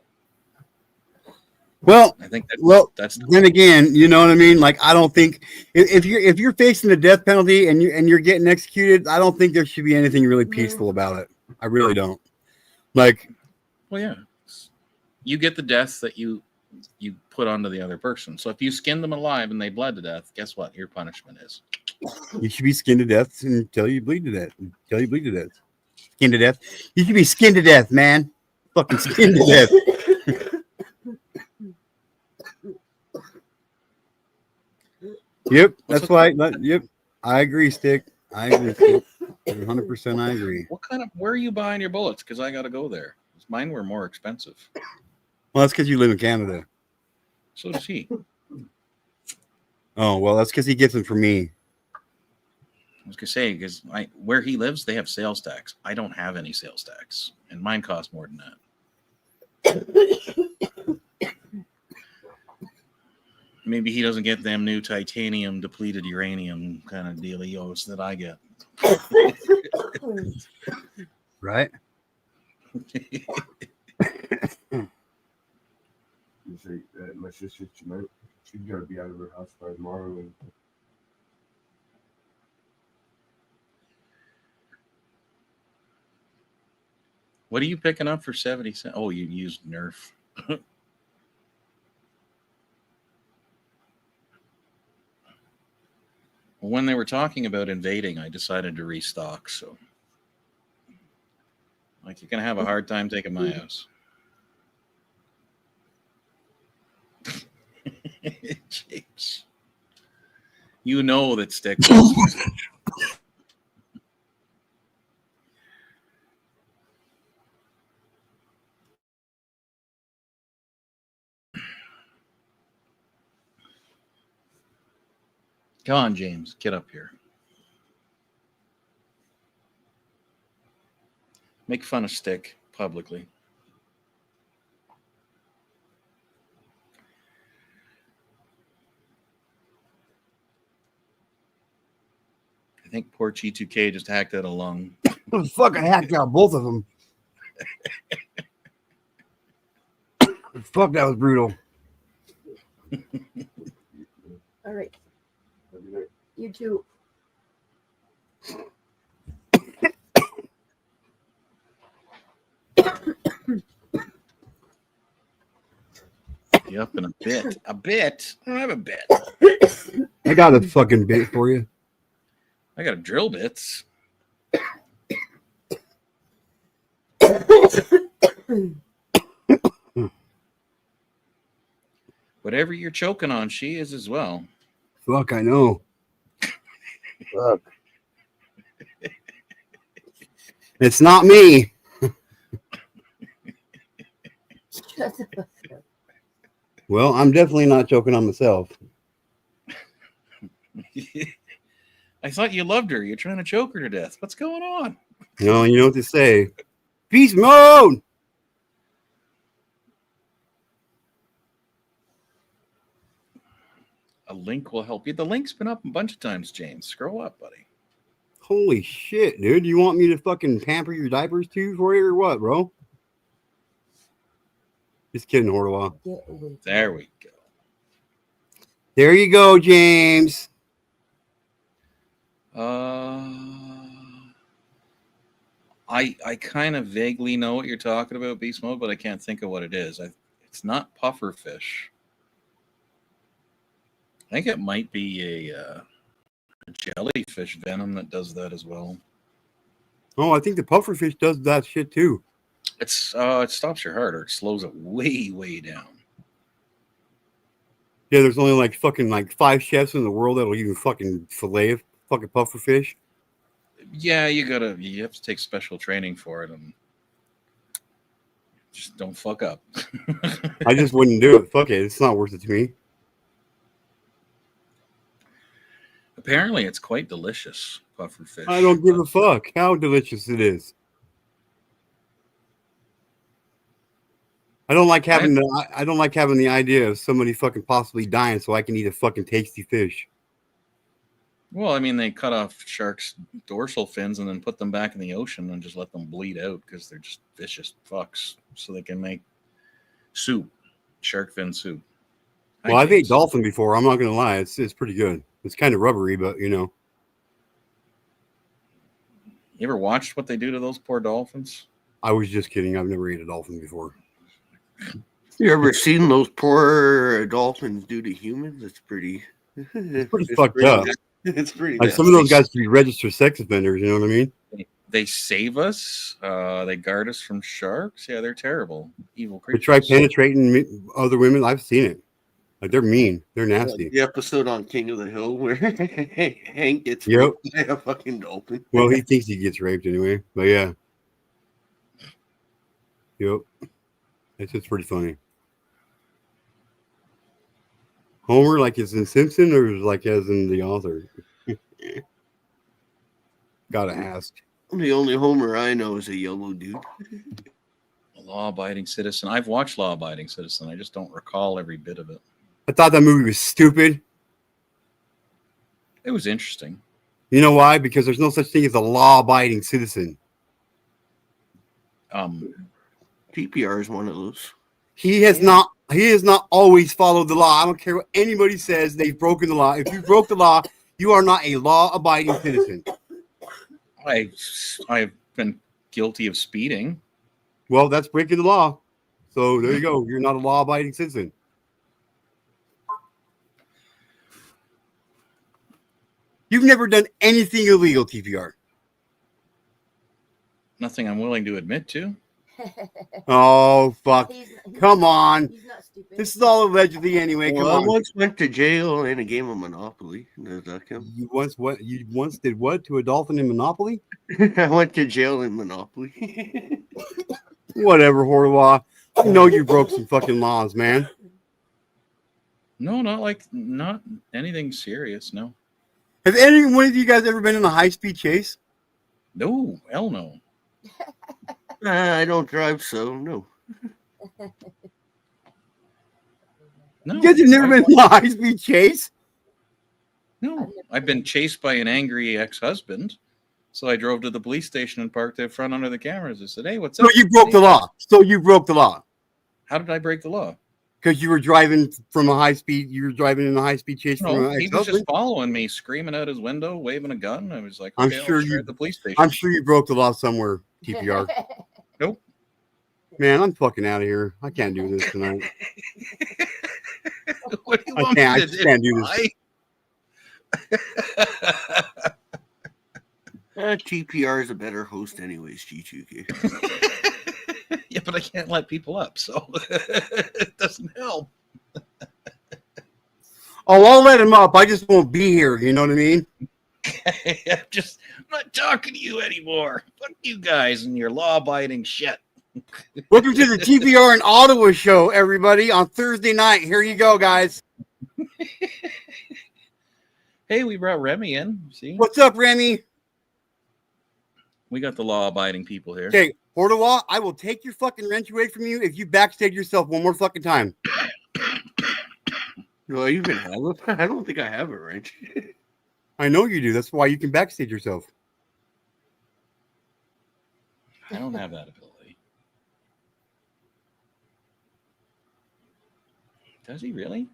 Well, I think that's then again, you know what I mean? Like, I don't think if you're facing the death penalty and you're getting executed, I don't think there should be anything really peaceful about it. I really don't. Like, well, yeah, you get the death that you put onto the other person. So if you skin them alive and they bled to death, guess what? Your punishment is you should be skinned to death until you bleed to death. Until you bleed to death. Skinned to death. You should be skinned to death, man. Fucking skinned to death. Yep, that's why. Yep, I agree, Stick. I agree. 100%. I agree. Where are you buying your bullets? Because I got to go there. Mine were more expensive. Well, that's because you live in Canada. So does he. Oh, well, that's because he gets them from me. I was gonna say because where he lives, they have sales tax. I don't have any sales tax, and mine cost more than that. Maybe he doesn't get them new titanium depleted uranium kind of dealios that I get. Right? You say my sister tonight, she's gotta be out of her house by tomorrow. And What are you picking up for 70 cents? Oh, you used Nerf. When they were talking about invading, I decided to restock. So, like, you're gonna have a hard time taking my house. Jeez. You know that stick. Come on, James, get up here. Make fun of Stick publicly. I think poor G2K just hacked out a lung. Fuck, I hacked out both of them. Fuck, that was brutal. All right. You too. Yep, in a bit. A bit? I don't have a bit. I got a fucking bit for you. I got a drill bits. Whatever you're choking on, she is as well. Fuck, I know. Fuck. It's not me. Well, I'm definitely not choking on myself. I thought you loved her. You're trying to choke her to death. What's going on? No, you know what to say. Beast mode! A link will help you. The link's been up a bunch of times, James. Scroll up, buddy. Holy shit, dude. You want me to fucking pamper your diapers too for you or what, bro? Just kidding, Hortowa. There we go. There you go, James. I kind of vaguely know what you're talking about, Beast Mode, but I can't think of what it is. It's not puffer fish. I think it might be a jellyfish venom that does that as well. Oh, I think the pufferfish does that shit too. It stops your heart, or it slows it way, way down. Yeah, there's only like 5 chefs in the world that'll even fucking fillet a fucking pufferfish. Yeah, you have to take special training for it, and just don't fuck up. I just wouldn't do it. Fuck it. It's not worth it to me. Apparently, it's quite delicious, pufferfish. I don't give a fuck how delicious it is. I don't like having the idea of somebody fucking possibly dying so I can eat a fucking tasty fish. Well, I mean, they cut off sharks' dorsal fins and then put them back in the ocean and just let them bleed out because they're just vicious fucks, so they can make soup, shark fin soup. Well, I've ate dolphin before. I'm not gonna lie, it's pretty good. It's kind of rubbery, but you know. You ever watched what they do to those poor dolphins? I was just kidding. I've never ate a dolphin before. You ever seen those poor dolphins do to humans? It's pretty fucked up. It's pretty. Like, some of those guys could be registered sex offenders. You know what I mean? They save us. They guard us from sharks. Yeah, they're terrible, evil They creatures. try penetrating other women. I've seen it. Like they're mean. They're Like nasty. the episode on King of the Hill where Hank gets Yep. raped by a fucking dolphin. Well, he thinks he gets raped anyway. But yeah. Yep. It's just pretty funny. Homer, like as in Simpson, or like as in the author? Gotta ask. The only Homer I know is a yellow dude. A law-abiding citizen. I've watched Law-Abiding Citizen. I just don't recall every bit of it. I thought that movie was stupid. It was interesting. You know why? Because there's no such thing as a law-abiding citizen. TPR is one of those. He has not always followed the law. I don't care what anybody says. They've broken the law. If you broke the law, you are not a law-abiding citizen. I've been guilty of speeding. Well, that's breaking the law. So there you go. You're not a law-abiding citizen. You've never done anything illegal, TPR. Nothing I'm willing to admit to. Oh, fuck. Come on. He's not stupid. This is all allegedly anyway. Come Well, I on. once went to jail in a game of Monopoly. Does that count? You once what? You once did what to a dolphin in Monopoly? I went to jail in Monopoly. Whatever, Horlow. I know you broke some fucking laws, man. No, not anything serious. No. Have any one of you guys ever been in a high-speed chase? No, hell no. I don't drive, so no. No. You guys have never been in a high-speed chase? No. I've been chased by an angry ex-husband. So I drove to the police station and parked out front under the cameras. I said, "Hey, what's So up?" you broke the law. So you broke the law. How did I break the law? Because you were driving from a high-speed, you were driving in a high-speed chase from No, an he was just ex-husband? following me, screaming out his window, waving a gun. I was like, I'm okay, sure I'll you- at the police station. I'm sure you broke the law somewhere, TPR. Nope. Man, I'm fucking out of here. I can't do this tonight. What do you I want can't. me I to just can't do this. TPR is a better host anyways, G2K. Yeah, but I can't let people up, so it doesn't help. Oh, I'll let him up. I just won't be here. You know what I mean? I'm not talking to you anymore. Fuck you guys and your law-abiding shit. Welcome to the TPR in Ottawa show, everybody, on Thursday night. Here you go, guys. Hey, we brought Remy in. See, What's up, Remy? we got the law-abiding people here. Okay, Hordowa, I will take your fucking wrench away from you if you backstage yourself one more fucking time. Do I even have a? I don't think I have a wrench. I know you do. That's why you can backstage yourself. I don't have that ability. Does he really?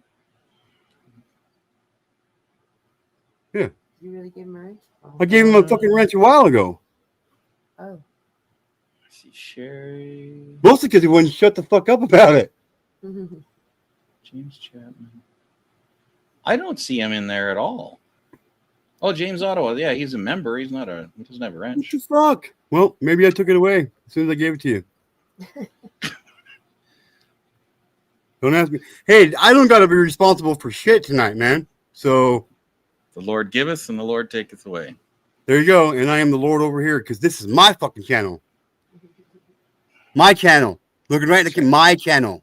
Yeah. You really give him a wrench? Oh. I gave him a fucking wrench a while ago. Oh. I see Sherry, Mostly because he wouldn't shut the fuck up about it. James Chapman. I don't see him in there at all. Oh, James Ottawa. Yeah, he's a member. He doesn't have a What wrench. the fuck? Well, maybe I took it away as soon as I gave it to you. Don't ask me. Hey, I don't got to be responsible for shit tonight, man. So The Lord giveth and the Lord taketh away. there you go. And I am the Lord over here because this is my fucking channel. My channel. Looking right at my channel.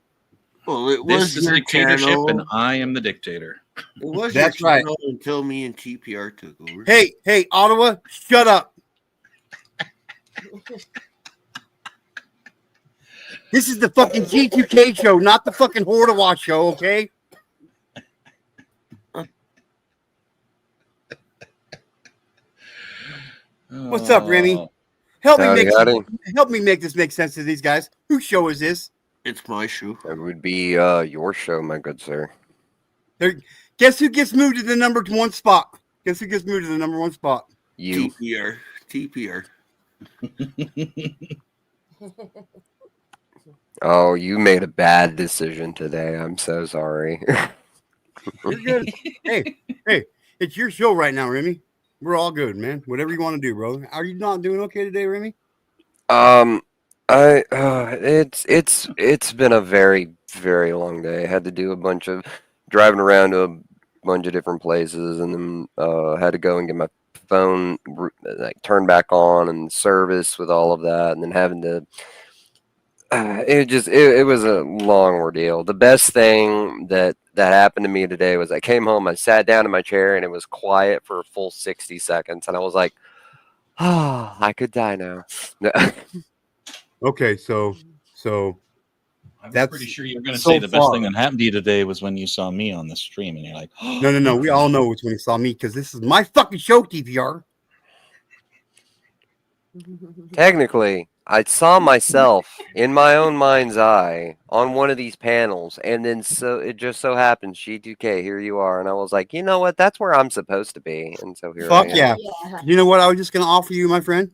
Well, it This was is your dictatorship, channel. and I am the dictator. It was That's your right. channel until me and TPR took over. Hey, Ottawa, shut up. This is the fucking G2K show, not the fucking Hordowa show, okay? What's up, Remy? Help me make this make sense to these guys. Whose show is this? It's my shoe. It would be your show, my good sir. Guess who gets moved to the number one spot? Guess who gets moved to the number one spot? You. TPR. Oh, you made a bad decision today. I'm so sorry. You're good. hey, it's your show right now, Remy. We're all good, man. Whatever you want to do, bro. Are you not doing okay today, Remy? It's been a very, very long day. I had to do a bunch of driving around to a bunch of different places, and then had to go and get my phone like turned back on and service with all of that, and then having to. It was a long ordeal. The best thing that happened to me today was I came home, I sat down in my chair, and it was quiet for a full 60 seconds, and I was like, "Ah, I could die now." Okay, so I was that's pretty sure you were going to so say the best thing far. that happened to you today was when you saw me on the stream, and you're like, No. We all know which one he saw me because this is my fucking show, TPR. Technically, I saw myself in my own mind's eye on one of these panels, and then so it just so happens, G2K, here you are, and I was like, you know what? That's where I'm supposed to be, and so here I Fuck am. yeah. Yeah. You know what I was just gonna offer you, my friend?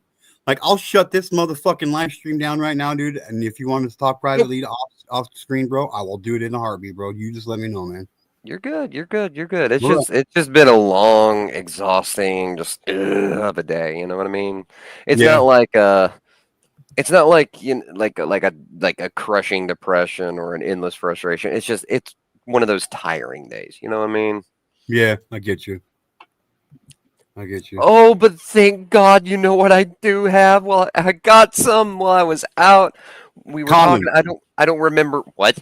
Like, I'll shut this motherfucking live stream down right now, dude. And if you want to talk privately off screen, bro, I will do it in a heartbeat, bro. You just let me know, man. You're good. You're good. You're good. It's All right. just been a long, exhausting, just of a day. You know what I mean? It's Yeah. not like it's not like like a crushing depression or an endless frustration. It's one of those tiring days. You know what I mean? Yeah, I get you. I get you. Oh, but thank God, you know what I do have? Well, I got some while I was out. We were talking. Condoms. I don't remember what.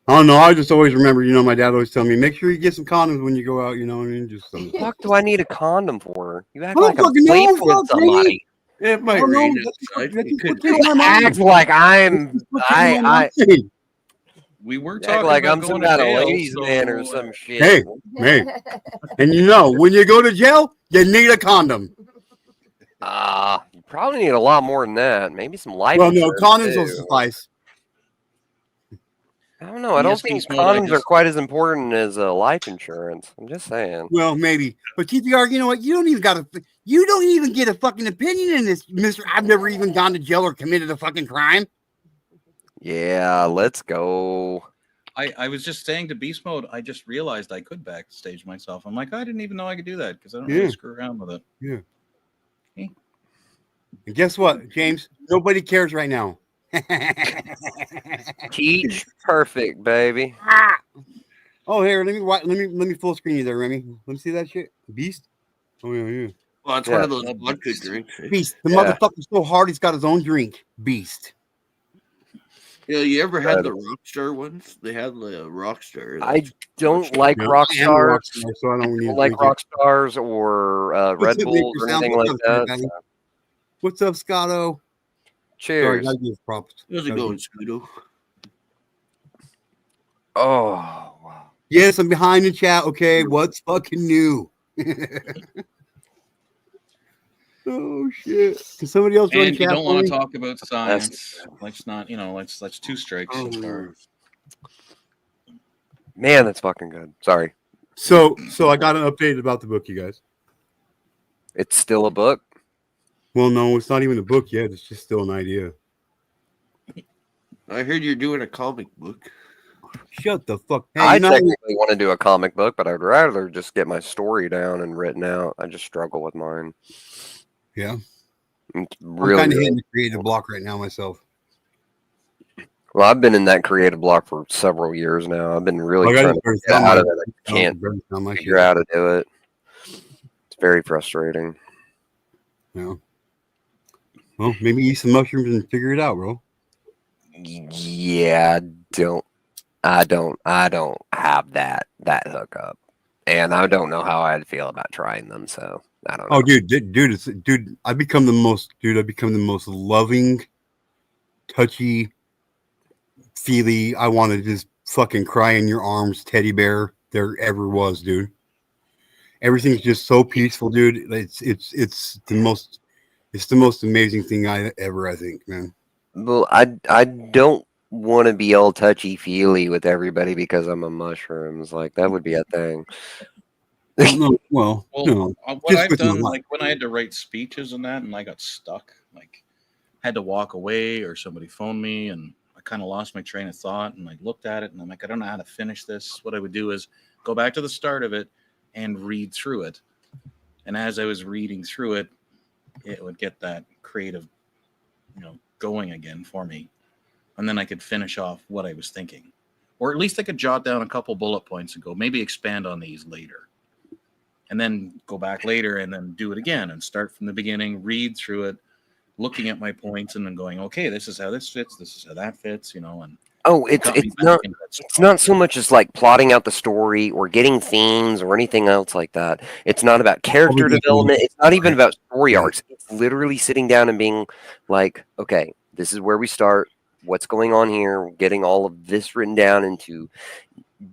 I don't know. I just always remember, my dad always telling me, make sure you get some condoms when you go out, you know what I mean? Just The fuck do I need a condom for? You I act don't like I'm fucking know. sleeping with Fuck, Brady. somebody. It I might don't know. rain That's outside. just It what could came You to my mind. act like I'm That's what came to my I mind. we were act talking like about I'm some going to kind of jail. ladies' man or So some shit. Hey, and when you go to jail, you need a condom. You probably need a lot more than that. Maybe some life Well, no, insurance condoms will too. suffice. I don't know. I don't yes, think Beast Mode. I condoms are just quite as important as life insurance. I'm just saying. Well, maybe. But TPR, you know what? You don't even get a fucking opinion in this, Mister. I've never even gone to jail or committed a fucking crime. Yeah, let's go. I was just saying to Beast Mode, I just realized I could backstage myself. I'm like, I didn't even know I could do that because I don't really Yeah. screw around with it. Yeah. Okay. And guess what, James? Nobody cares right now. Teach perfect, baby. Oh, here, let me full screen you there, Remy. Let me see that shit. Beast. Oh yeah. Well, it's Yeah. one of those Oh, vodka beast. drinks. Eh? Beast. The Yeah. motherfucker's so hard he's got his own drink. Beast. Yeah, you ever had the Incredible. Rockstar ones? They had the Rockstar. I That's don't like Yeah, rock I am a rock stars. star, so I don't need Don't to like drink it. rock stars or What's Red up, Bulls Maker or Sound? anything What's like up, that. Daddy? So, What's up, Scotto? Sorry, cheers. gotta give props. how's it going, Scudo? Oh, wow. Yes, I'm behind the chat. Okay, what's fucking new? Oh shit! Can somebody else run And chat you don't for want me? to talk about That's science. Let's not, let's two strikes so Oh. far. Man, that's fucking good. Sorry. So I got an update about the book, you guys. It's still a book. Well, no, it's not even a book yet. It's just still an idea. I heard you're doing a comic book. Shut the fuck. Hey, I technically want to do a comic book, but I'd rather just get my story down and written out. I just struggle with mine. Yeah, It's I'm really, kind of really hitting the creative block right now myself. well. I've been in that creative block for several years now. I've been really Like, I trying just to better get sell out my, of it. I can't sell my figure shit. out how to do it. It's very frustrating. Yeah. Well, maybe eat some mushrooms and figure it out, bro. Yeah, I don't have that hookup, and I don't know how I'd feel about trying them. So I don't know. Oh, dude, I become the most loving, touchy, feely. I want to just fucking cry in your arms, teddy bear there ever was, dude. Everything's just so peaceful, dude. It's the most amazing thing I think, man. Well, I don't want to be all touchy feely with everybody because I'm a mushrooms. Like that would be a thing. Well, Well, no, what just I've with my done, life. like when I had to write speeches and that, and I got stuck, like had to walk away, or somebody phoned me, and I kind of lost my train of thought, and I looked at it, and I'm like, I don't know how to finish this. What I would do is go back to the start of it and read through it, and as I was reading through it, it would get that creative, going again for me, and then I could finish off what I was thinking. or at least I could jot down a couple bullet points and go, maybe expand on these later. And then go back later and then do it again and start from the beginning, read through it, looking at my points and then going, okay, this is how this fits, this is how that fits, you know, and Oh, it got me back into that it's spot. not so much as like plotting out the story or getting themes or anything else like that. It's not about character development. It's not even about story arcs. It's literally sitting down and being like, okay, this is where we start. What's going on here? Getting all of this written down into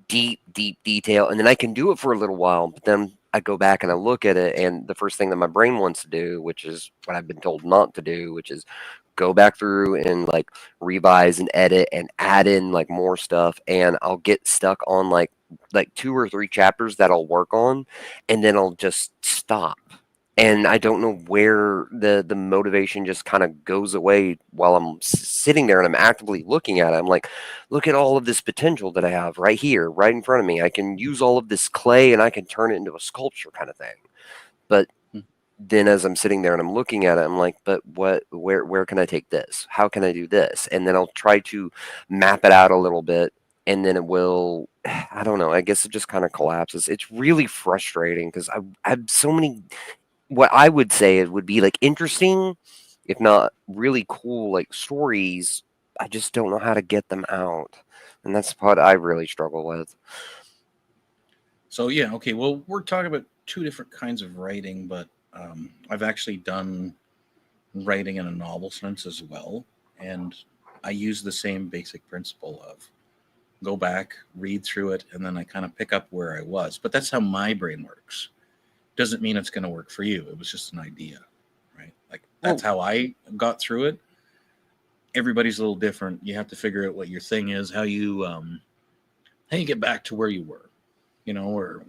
deep, deep detail. And then I can do it for a little while, but then I go back and I look at it. And the first thing that my brain wants to do, which is what I've been told not to do, which is go back through and like revise and edit and add in like more stuff. And I'll get stuck on like 2 or 3 chapters that I'll work on, and then I'll just stop. And I don't know where the motivation just kind of goes away while I'm sitting there and I'm actively looking at it. I'm like, look at all of this potential that I have right here, right in front of me. I can use all of this clay and I can turn it into a sculpture kind of thing. But then as I'm sitting there and I'm looking at it, I'm like, but where can I take this? How can I do this? And then I'll try to map it out a little bit, and then it will, I don't know, I guess it just kind of collapses. It's really frustrating because I have so many, what I would say it would be like interesting, if not really cool, like stories. I just don't know how to get them out. And that's what I really struggle with. So yeah, okay. Well, we're talking about 2 different kinds of writing, but I've actually done writing in a novel sense as well, and I use the same basic principle of go back, read through it, and then I kind of pick up where I was. But that's how my brain works. Doesn't mean it's going to work for you. It was just an idea, right? Like that's how I got through it. Everybody's a little different. You have to figure out what your thing is, how you get back to where you were, you know, or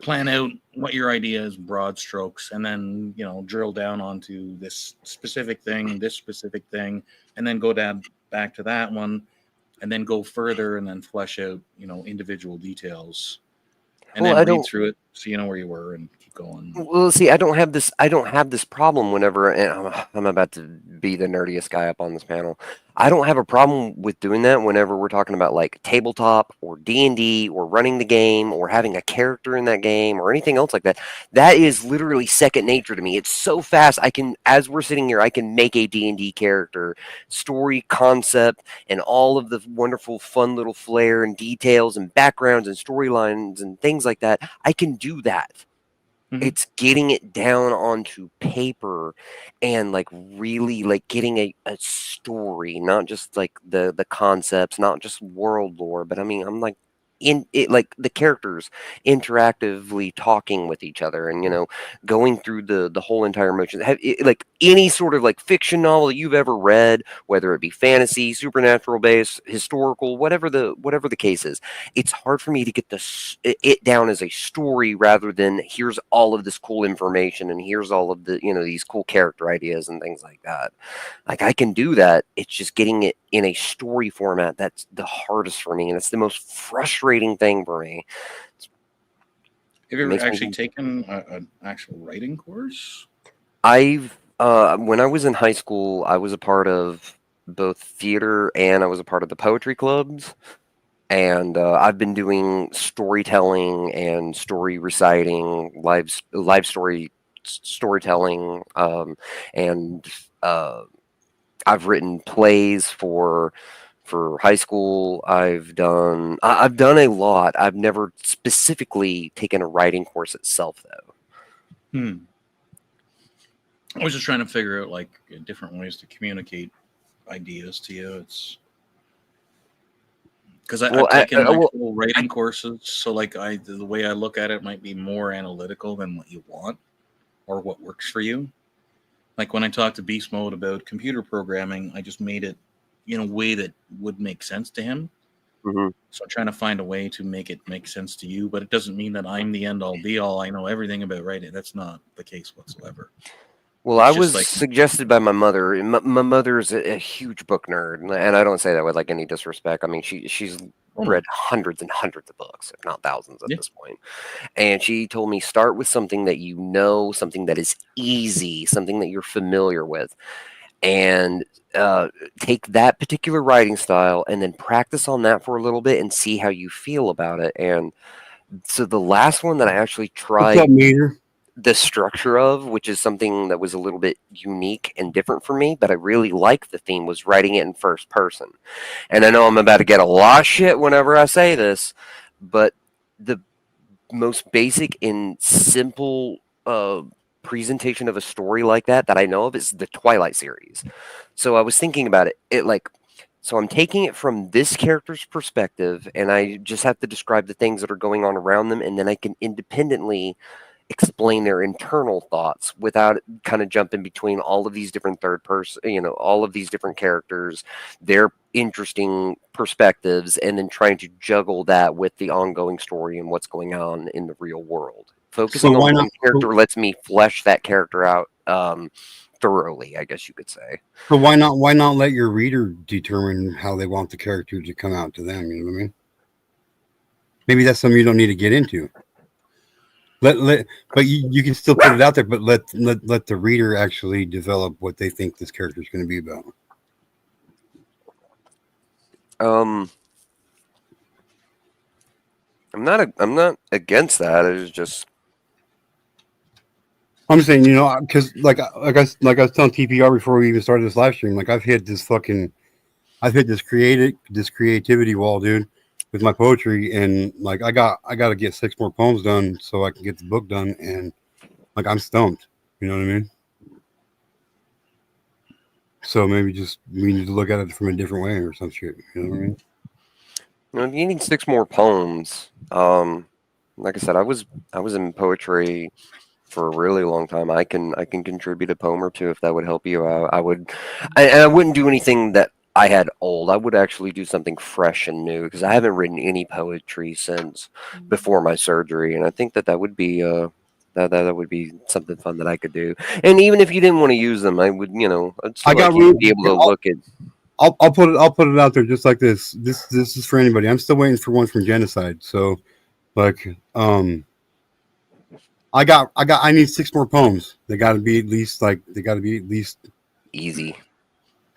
plan out what your idea is, broad strokes, and then, you know, drill down onto this specific thing, and then go down back to that one, and then go further and then flesh out, you know, individual details, and Well, then I read don't. through it so you know where you were and keep going. Well, see, I don't have this. I don't have this problem whenever, and I'm about to be the nerdiest guy up on this panel. I don't have a problem with doing that whenever we're talking about like tabletop or D&D or running the game or having a character in that game or anything else like that. That is literally second nature to me. It's so fast. I can, as we're sitting here, I can make a D&D character, story, concept, and all of the wonderful, fun little flair and details and backgrounds and storylines and things like that. I can do that. It's getting it down onto paper and like really like getting a story, not just like the concepts, not just world lore, but I mean I'm like in it, like the characters interactively talking with each other and, you know, going through the whole entire motion. Like any sort of like fiction novel that you've ever read, whether it be fantasy, supernatural based, historical, whatever the case is, it's hard for me to get it down as a story rather than here's all of this cool information and here's all of the, you know, these cool character ideas and things like that. Like I can do that. It's just getting it in a story format that's the hardest for me, and it's the most frustrating thing for me. Have you ever actually taken an actual writing course? I've when I was in high school, I was a part of both theater and I was a part of the poetry clubs. And I've been doing storytelling and story reciting, live storytelling, and I've written plays for high school. I've done a lot. I've never specifically taken a writing course itself, though. I was just trying to figure out like different ways to communicate ideas to you. It's because I've taken actual writing courses, so like the way I look at it might be more analytical than what you want or what works for you. Like when I talked to Beast Mode about computer programming, I just made it in a way that would make sense to him. So I'm trying to find a way to make it make sense to you, but it doesn't mean that I'm the end all be all. I know everything about writing. That's not the case whatsoever. Well, I was suggested by my mother. My mother's a huge book nerd, and I don't say that with like any disrespect. I mean, she's read hundreds and hundreds of books, if not thousands at this point. And she told me start with something that you know, something that is easy, something that you're familiar with. and take that particular writing style and then practice on that for a little bit and see how you feel about it. And so the last one that I actually What's tried up, Meter? the structure of, which is something that was a little bit unique and different for me, but I really liked the theme, was writing it in first person. And I know I'm about to get a lot of shit whenever I say this, but the most basic and simple presentation of a story like that I know of is the Twilight series. So I was thinking about it, so I'm taking it from this character's perspective, and I just have to describe the things that are going on around them, and then I can independently explain their internal thoughts without kind of jumping between all of these different third person, all of these different characters, their interesting perspectives, and then trying to juggle that with the ongoing story and what's going on in the real world. So Focusing on why not? one character lets me flesh that character out thoroughly, I guess you could say. So why not let your reader determine how they want the character to come out to them? You know what I mean? Maybe that's something you don't need to get into. But you can still put it out there, but let the reader actually develop what they think this character is going to be about. I'm not against that. It's just I'm saying, because like I was telling TPR before we even started this live stream, like I've hit this creativity wall, dude, with my poetry, and like I got to get 6 more poems done so I can get the book done, and like I'm stumped. You know what I mean? So maybe just we need to look at it from a different way or some shit. You know what I mean? if you need 6 more poems, like I said, I was in poetry for a really long time. I can contribute a poem or two if that would help you out. And I wouldn't do anything that I had old. I would actually do something fresh and new because I haven't written any poetry since before my surgery, and I think that would be that would be something fun that I could do. And even if you didn't want to use them, I would, I'd still like you to be able to look at. I'll put it out there just like this. This is for anybody. I'm still waiting for one from Genocide. So, like, I need 6 more poems. They got to be at least Easy.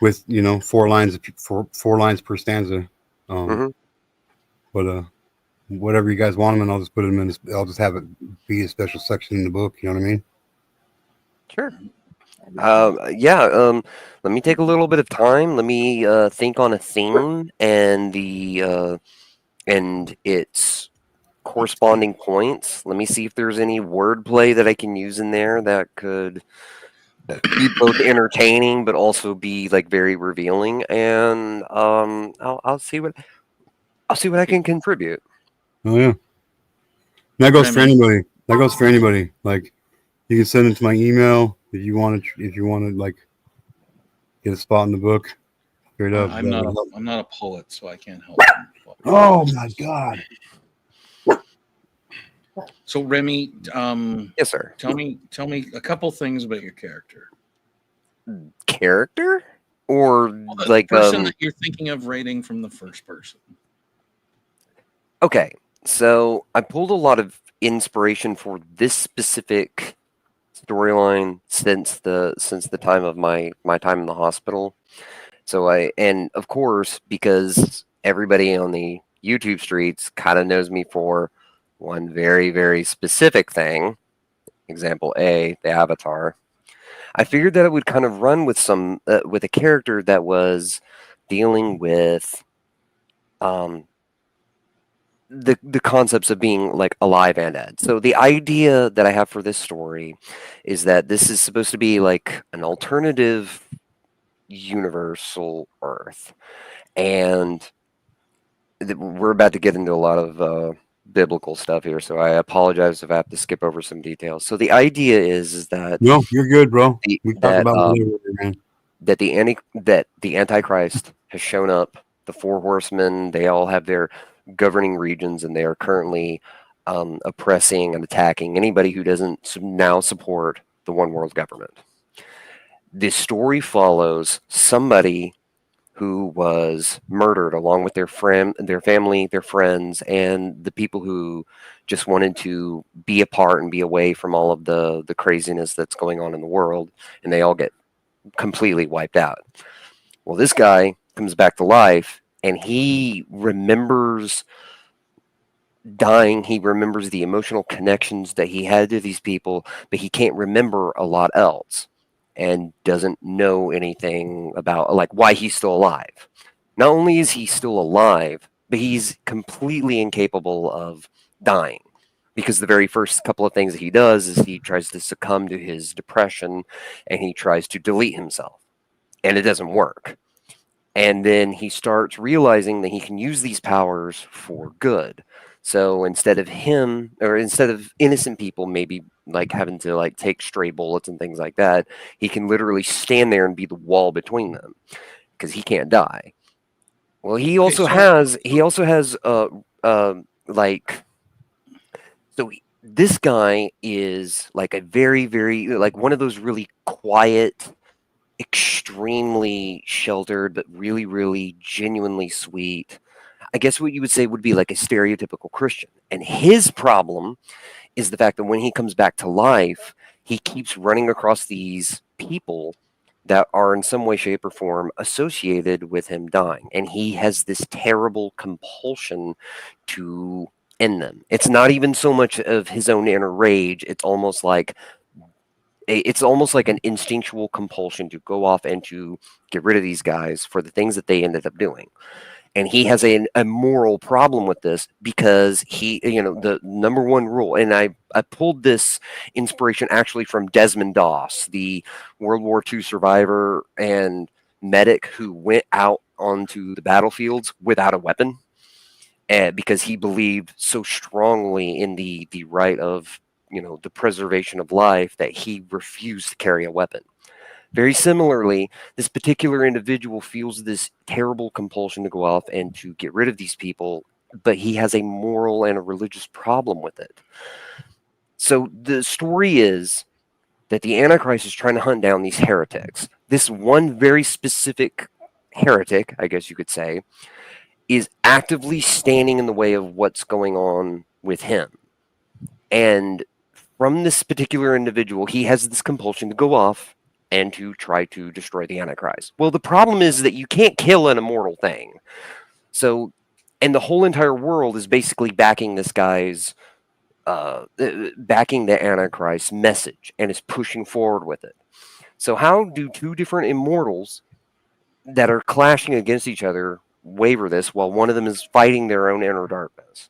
with 4 lines four lines per stanza. But whatever you guys want them, and I'll just put them in. I'll just have it be a special section in the book. You know what I mean? Sure. Let me take a little bit of time. Let me think on a theme and its corresponding points. Let me see if there's any wordplay that I can use in there that could be both entertaining but also be like very revealing. And I'll see what I can contribute. Oh yeah. That goes for anybody. That goes for anybody. Like, you can send it to my email if you want to. If you want to, like, get a spot in the book. Straight up. I'm not a poet, so I can't help. Oh my god. So Remy, Yes, sir. Tell me a couple things about your character. Character, or the person that you're thinking of writing from the first person. Okay, so I pulled a lot of inspiration for this specific storyline since the time of my time in the hospital. So and of course, because everybody on the YouTube streets kind of knows me for one very, very specific thing, example A, the avatar, I figured that it would kind of run with with a character that was dealing with the concepts of being like alive and dead. So the idea that I have for this story is that this is supposed to be like an alternative universal Earth, and we're about to get into a lot of biblical stuff here, so I apologize if I have to skip over some details. So the idea is that no, you're good, bro. We talk about it later, man. That the Antichrist has shown up. The 4 horsemen, they all have their governing regions, and they are currently oppressing and attacking anybody who doesn't now support the one world government. This story follows somebody who was murdered along with their family, their friends, and the people who just wanted to be apart and be away from all of the craziness that's going on in the world, and they all get completely wiped out. Well, this guy comes back to life and he remembers dying. He remembers the emotional connections that he had to these people, but he can't remember a lot else and doesn't know anything about like why he's still alive. Not only is he still alive, but he's completely incapable of dying because the very first couple of things that he does is he tries to succumb to his depression and he tries to delete himself, and it doesn't work. And then he starts realizing that he can use these powers for good. So instead of him, or instead of innocent people maybe like having to like take stray bullets and things like that, he can literally stand there and be the wall between them because he can't die. Well, Okay, so he also has like this guy is like a very like one of those really quiet, extremely sheltered, but really genuinely sweet. I guess what you would say would be like a stereotypical Christian. And his problem is the fact that when he comes back to life, he keeps running across these people that are in some way, shape, or form associated with him dying. And he has this terrible compulsion to end them. It's not even so much of his own inner rage, it's almost like an instinctual compulsion to go off and to get rid of these guys for the things that they ended up doing. And he has a moral problem with this because the number one rule, and I pulled this inspiration actually from Desmond Doss, the World War II survivor and medic who went out onto the battlefields without a weapon, because he believed so strongly in the right of the preservation of life that he refused to carry a weapon. Very similarly, this particular individual feels this terrible compulsion to go off and to get rid of these people, but he has a moral and a religious problem with it. So the story is that the Antichrist is trying to hunt down these heretics. This one very specific heretic, I guess you could say, is actively standing in the way of what's going on with him. And from this particular individual, he has this compulsion to go off and to try to destroy the Antichrist. Well, the problem is that you can't kill an immortal thing. So, and the whole entire world is basically backing this guy's, backing the Antichrist message and is pushing forward with it. So, how do two different immortals that are clashing against each other waver this while one of them is fighting their own inner darkness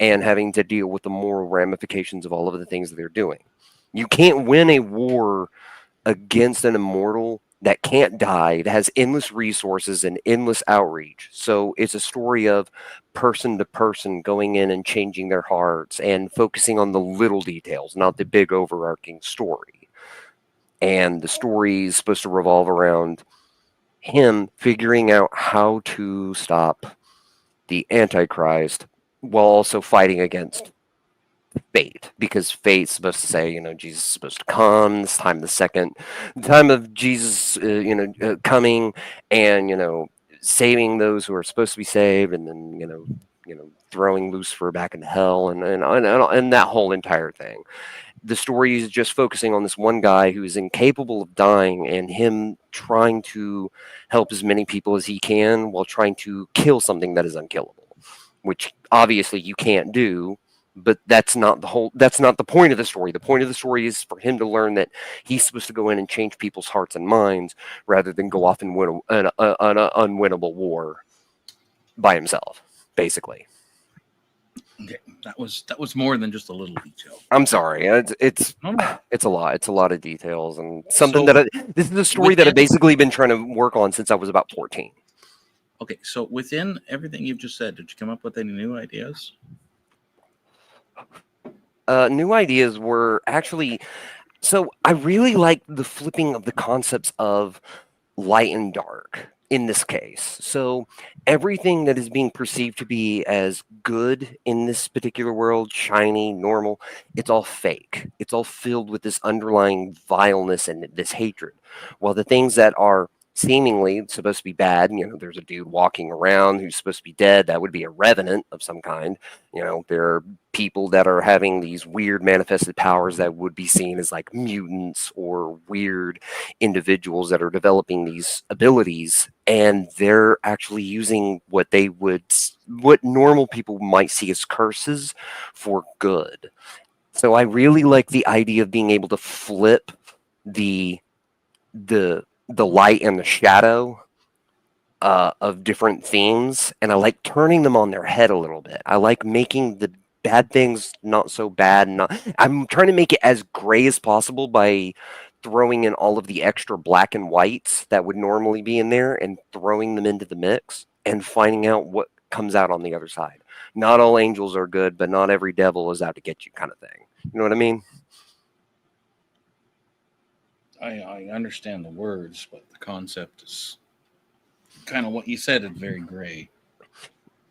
and having to deal with the moral ramifications of all of the things that they're doing? You can't win a war against an immortal that can't die, that has endless resources and endless outreach. So it's a story of person to person going in and changing their hearts and focusing on the little details, not the big overarching story. And the story is supposed to revolve around him figuring out how to stop the Antichrist while also fighting against fate, because fate's supposed to say, Jesus is supposed to come, this time the time of Jesus, coming and, saving those who are supposed to be saved, and then, throwing Lucifer back into hell and that whole entire thing. The story is just focusing on this one guy who is incapable of dying and him trying to help as many people as he can while trying to kill something that is unkillable, which obviously you can't do. But that's not the point of the story. The point of the story is for him to learn that he's supposed to go in and change people's hearts and minds rather than go off and win an unwinnable war by himself, basically. okay, that was more than just a little detail. I'm sorry. It's No. it's a lot. It's a lot of details and something So this is a story that I've basically been trying to work on since I was about 14. okay, so within everything you've just said, did you come up with any new ideas? New ideas were actually, so I really like the flipping of the concepts of light and dark in this case. So everything that is being perceived to be as good in this particular world, shiny, normal, it's all fake. It's all filled with this underlying vileness and this hatred. While the things that are seemingly supposed to be bad. There's a dude walking around who's supposed to be dead. That would be a revenant of some kind. There are people that are having these weird manifested powers that would be seen as like mutants or weird individuals that are developing these abilities, and they're actually using what normal people might see as curses for good. So I really like the idea of being able to flip the the light and the shadow of different themes, and I like turning them on their head a little bit. I like making the bad things not so bad. I'm trying to make it as gray as possible by throwing in all of the extra black and whites that would normally be in there and throwing them into the mix and finding out what comes out on the other side. Not all angels are good, but not every devil is out to get you, kind of thing. You know what I mean? I understand the words, but the concept is kind of what you said. It's very gray.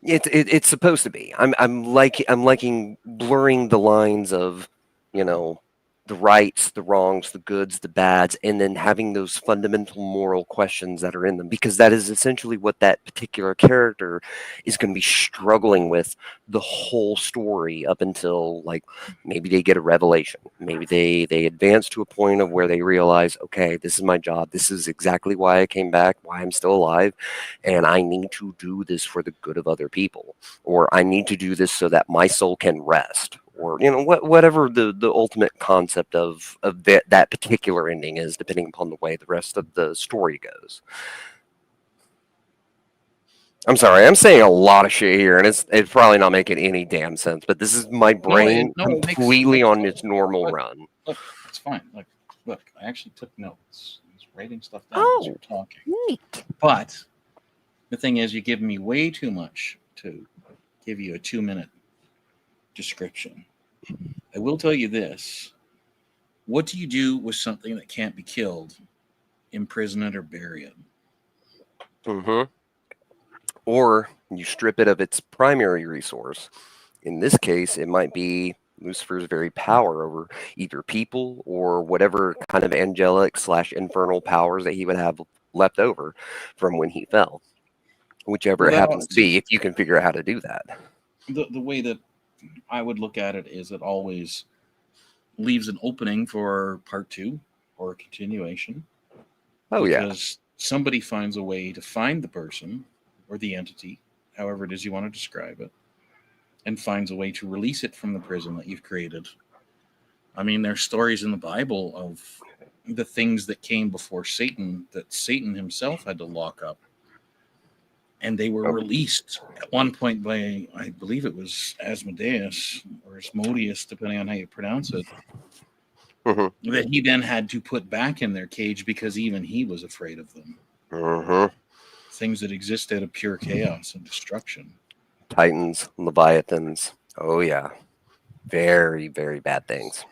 It's supposed to be. I'm liking blurring the lines of, you know, the rights, the wrongs, the goods, the bads, and then having those fundamental moral questions that are in them, because that is essentially what that particular character is going to be struggling with the whole story up until, like, maybe they get a revelation, maybe they advance to a point of where they realize, okay, this is my job, this is exactly why I came back, why I'm still alive, and I need to do this for the good of other people, or I need to do this so that my soul can rest, or whatever the ultimate concept of that particular ending is, depending upon the way the rest of the story goes. I'm sorry, I'm saying a lot of shit here, and it's probably not making any damn sense, but this is my brain It completely makes on its normal look, run. look, it's fine. Look, I actually took notes. I was writing stuff down as Oh, you're talking. neat. But the thing is, you give me way too much to give you a 2-minute description. I will tell you this. What do you do with something that can't be killed? Imprison it or bury it? Mm-hmm. Or you strip it of its primary resource. In this case, it might be Lucifer's very power over either people or whatever kind of angelic / infernal powers that he would have left over from when he fell. Whichever Well, it that happens to be, if you can figure out how to do that. the way that I would look at it is it always leaves an opening for part 2 or a continuation, Oh, yeah. because somebody finds a way to find the person or the entity, however it is you want to describe it, and finds a way to release it from the prison that you've created. I mean, there's stories in the Bible of the things that came before Satan that Satan himself had to lock up, and they were released at one point by, I believe it was Asmodeus or Asmodeus, depending on how you pronounce it, Mm-hmm. that he then had to put back in their cage because even he was afraid of them. Mm-hmm. Things that exist out of pure chaos and destruction. Titans, Leviathans. Oh, yeah. Very, very bad things.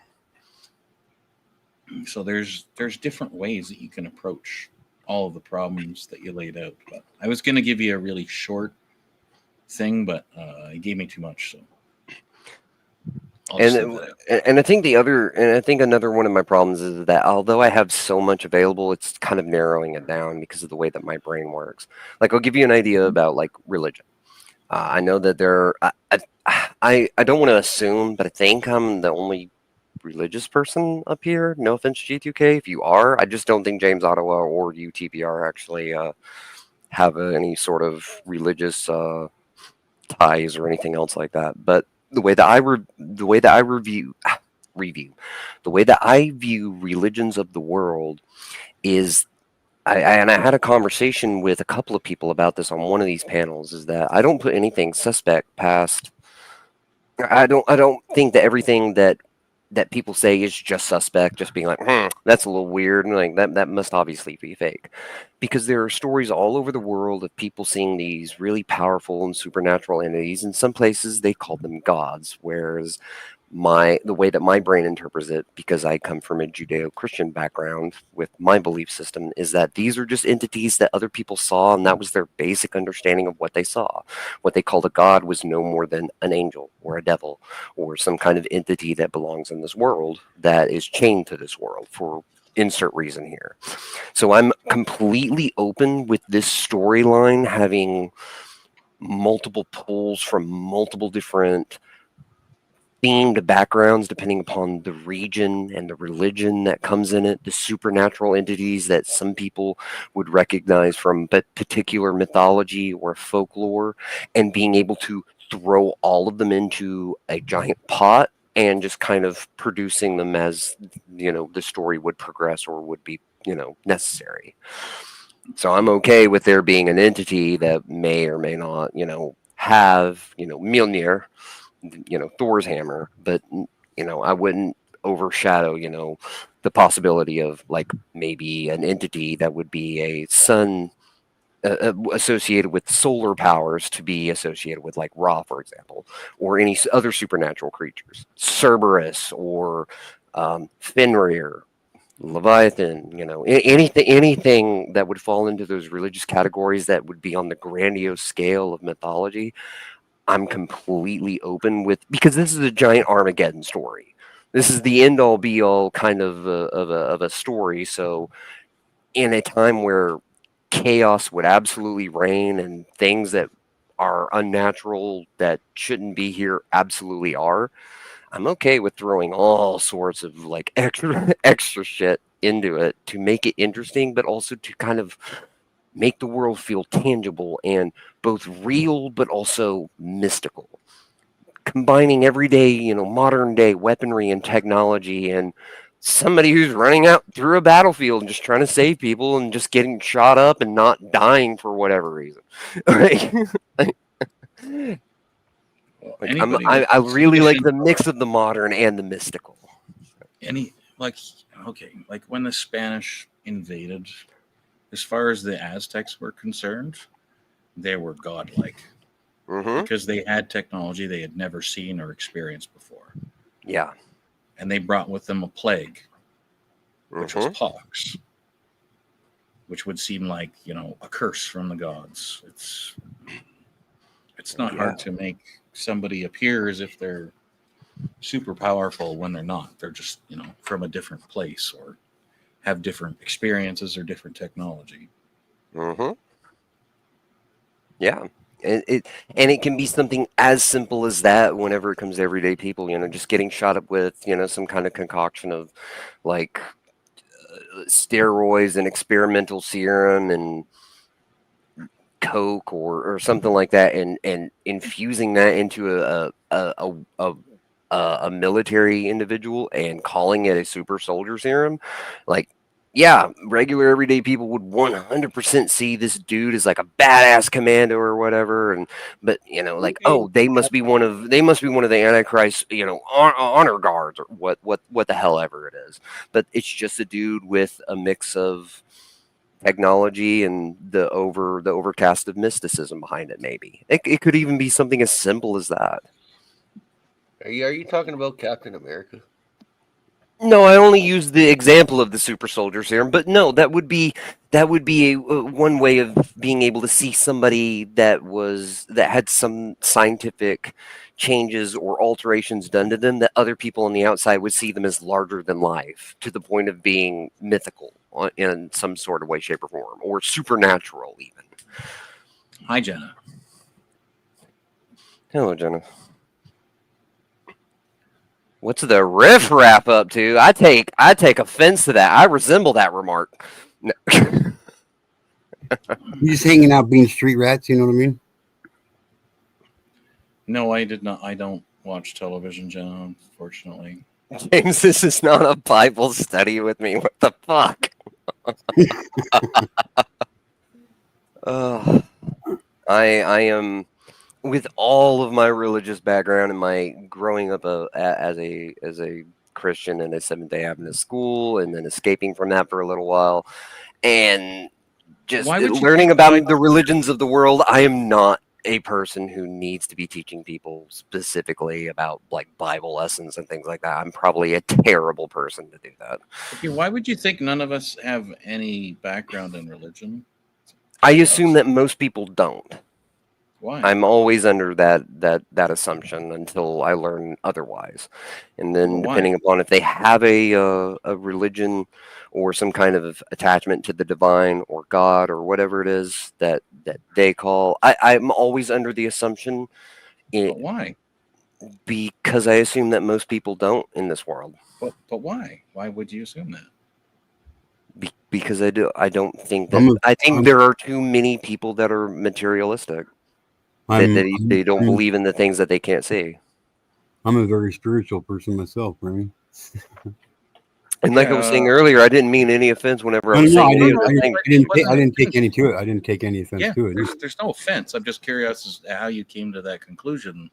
So there's different ways that you can approach all of the problems that you laid out. But I was going to give you a really short thing, but it gave me too much, so I'll just leave that out. And I think another one of my problems is that although I have so much available, it's kind of narrowing it down because of the way that my brain works. Like, I'll give you an idea about, like, religion. I know that I don't want to assume, but I think I'm the only religious person up here. No offense, G2K, if you are. I just don't think James Ottawa or UTBR actually have any sort of religious ties or anything else like that. But the way that I view religions of the world is, and I had a conversation with a couple of people about this on one of these panels, is that I don't put anything suspect past. I don't think that everything that people say is just suspect, just being like, that's a little weird, and like that must obviously be fake, because there are stories all over the world of people seeing these really powerful and supernatural entities. In some places, they call them gods, whereas the way that my brain interprets it, because I come from a Judeo-Christian background with my belief system, is that these are just entities that other people saw, and that was their basic understanding of what they saw. What they called a god was no more than an angel or a devil or some kind of entity that belongs in this world that is chained to this world for insert reason here. So I'm completely open with this storyline having multiple pulls from multiple different themed backgrounds depending upon the region and the religion that comes in it, the supernatural entities that some people would recognize from particular mythology or folklore, and being able to throw all of them into a giant pot and just kind of producing them as the story would progress or would be necessary. So I'm okay with there being an entity that may or may not have Mjolnir, Thor's hammer, but I wouldn't overshadow the possibility of like maybe an entity that would be a sun associated with solar powers to be associated with like Ra, for example, or any other supernatural creatures, Cerberus or Fenrir, Leviathan, anything that would fall into those religious categories that would be on the grandiose scale of mythology. I'm completely open with, because this is a giant Armageddon story. This is the end all be all kind of a story. So in a time where chaos would absolutely reign and things that are unnatural that shouldn't be here absolutely are, I'm okay with throwing all sorts of like extra shit into it to make it interesting, but also to kind of make the world feel tangible and both real but also mystical. Combining everyday, modern day weaponry and technology, and somebody who's running out through a battlefield and just trying to save people and just getting shot up and not dying for whatever reason. Well, Like anybody I with really like sufficient the mix of the modern and the mystical. like when the Spanish invaded, as far as the Aztecs were concerned, they were godlike Hmm. because they had technology they had never seen or experienced before. Yeah. And they brought with them a plague, which was Hmm. pox, which would seem like, a curse from the gods. It's not hard to make somebody appear as if they're super powerful when they're not. They're just, from a different place or have different experiences or different technology. Hmm. Yeah. And it can be something as simple as that whenever it comes to everyday people, just getting shot up with, some kind of concoction of like steroids and experimental serum and coke or something like that, and infusing that into a military individual and calling it a super soldier serum. Like, yeah, regular everyday people would 100% see this dude as like a badass commando or whatever, but like, oh, they must be one of the Antichrist, honor guards or what the hell ever it is. But it's just a dude with a mix of technology and the overcast of mysticism behind it. Maybe it could even be something as simple as that. Are you talking about Captain America? No, I only use the example of the super soldier serum, but no, that would be one way of being able to see somebody that had some scientific changes or alterations done to them that other people on the outside would see them as larger than life to the point of being mythical in some sort of way, shape, or form, or supernatural even. Hi, Jenna. Hello, Jenna. What's the riff wrap up to? I take offense to that. I resemble that remark. No. You just hanging out being street rats, you know what I mean? No, I did not. I don't watch television, Jenna, unfortunately. James, this is not a Bible study with me. What the fuck? uh, I am, with all of my religious background and my growing up as a Christian in a Seventh-day Adventist school, and then escaping from that for a little while, and just Why would you learning think about the religions of the world. I am not a person who needs to be teaching people specifically about like Bible lessons and things like that. I'm probably a terrible person to do that. Okay, why would you think none of us have any background in religion? I assume that most people don't. Why? I'm always under that assumption until I learn otherwise, and then But why? depending upon if they have a religion or some kind of attachment to the divine or God or whatever it is that they call, I'm always under the assumption, But why? because I assume that most people don't in this world. But why? Why would you assume that? Because I don't think I'm that a, I think I'm, there are too many people that are materialistic. That they don't believe in the things that they can't see. I'm a very spiritual person myself, Remy. And like I was saying earlier, I didn't mean any offense whenever I was No, saying any of I those things. didn't take any to it. I didn't take any offense Yeah, to it. there's no offense. I'm just curious as to how you came to that conclusion.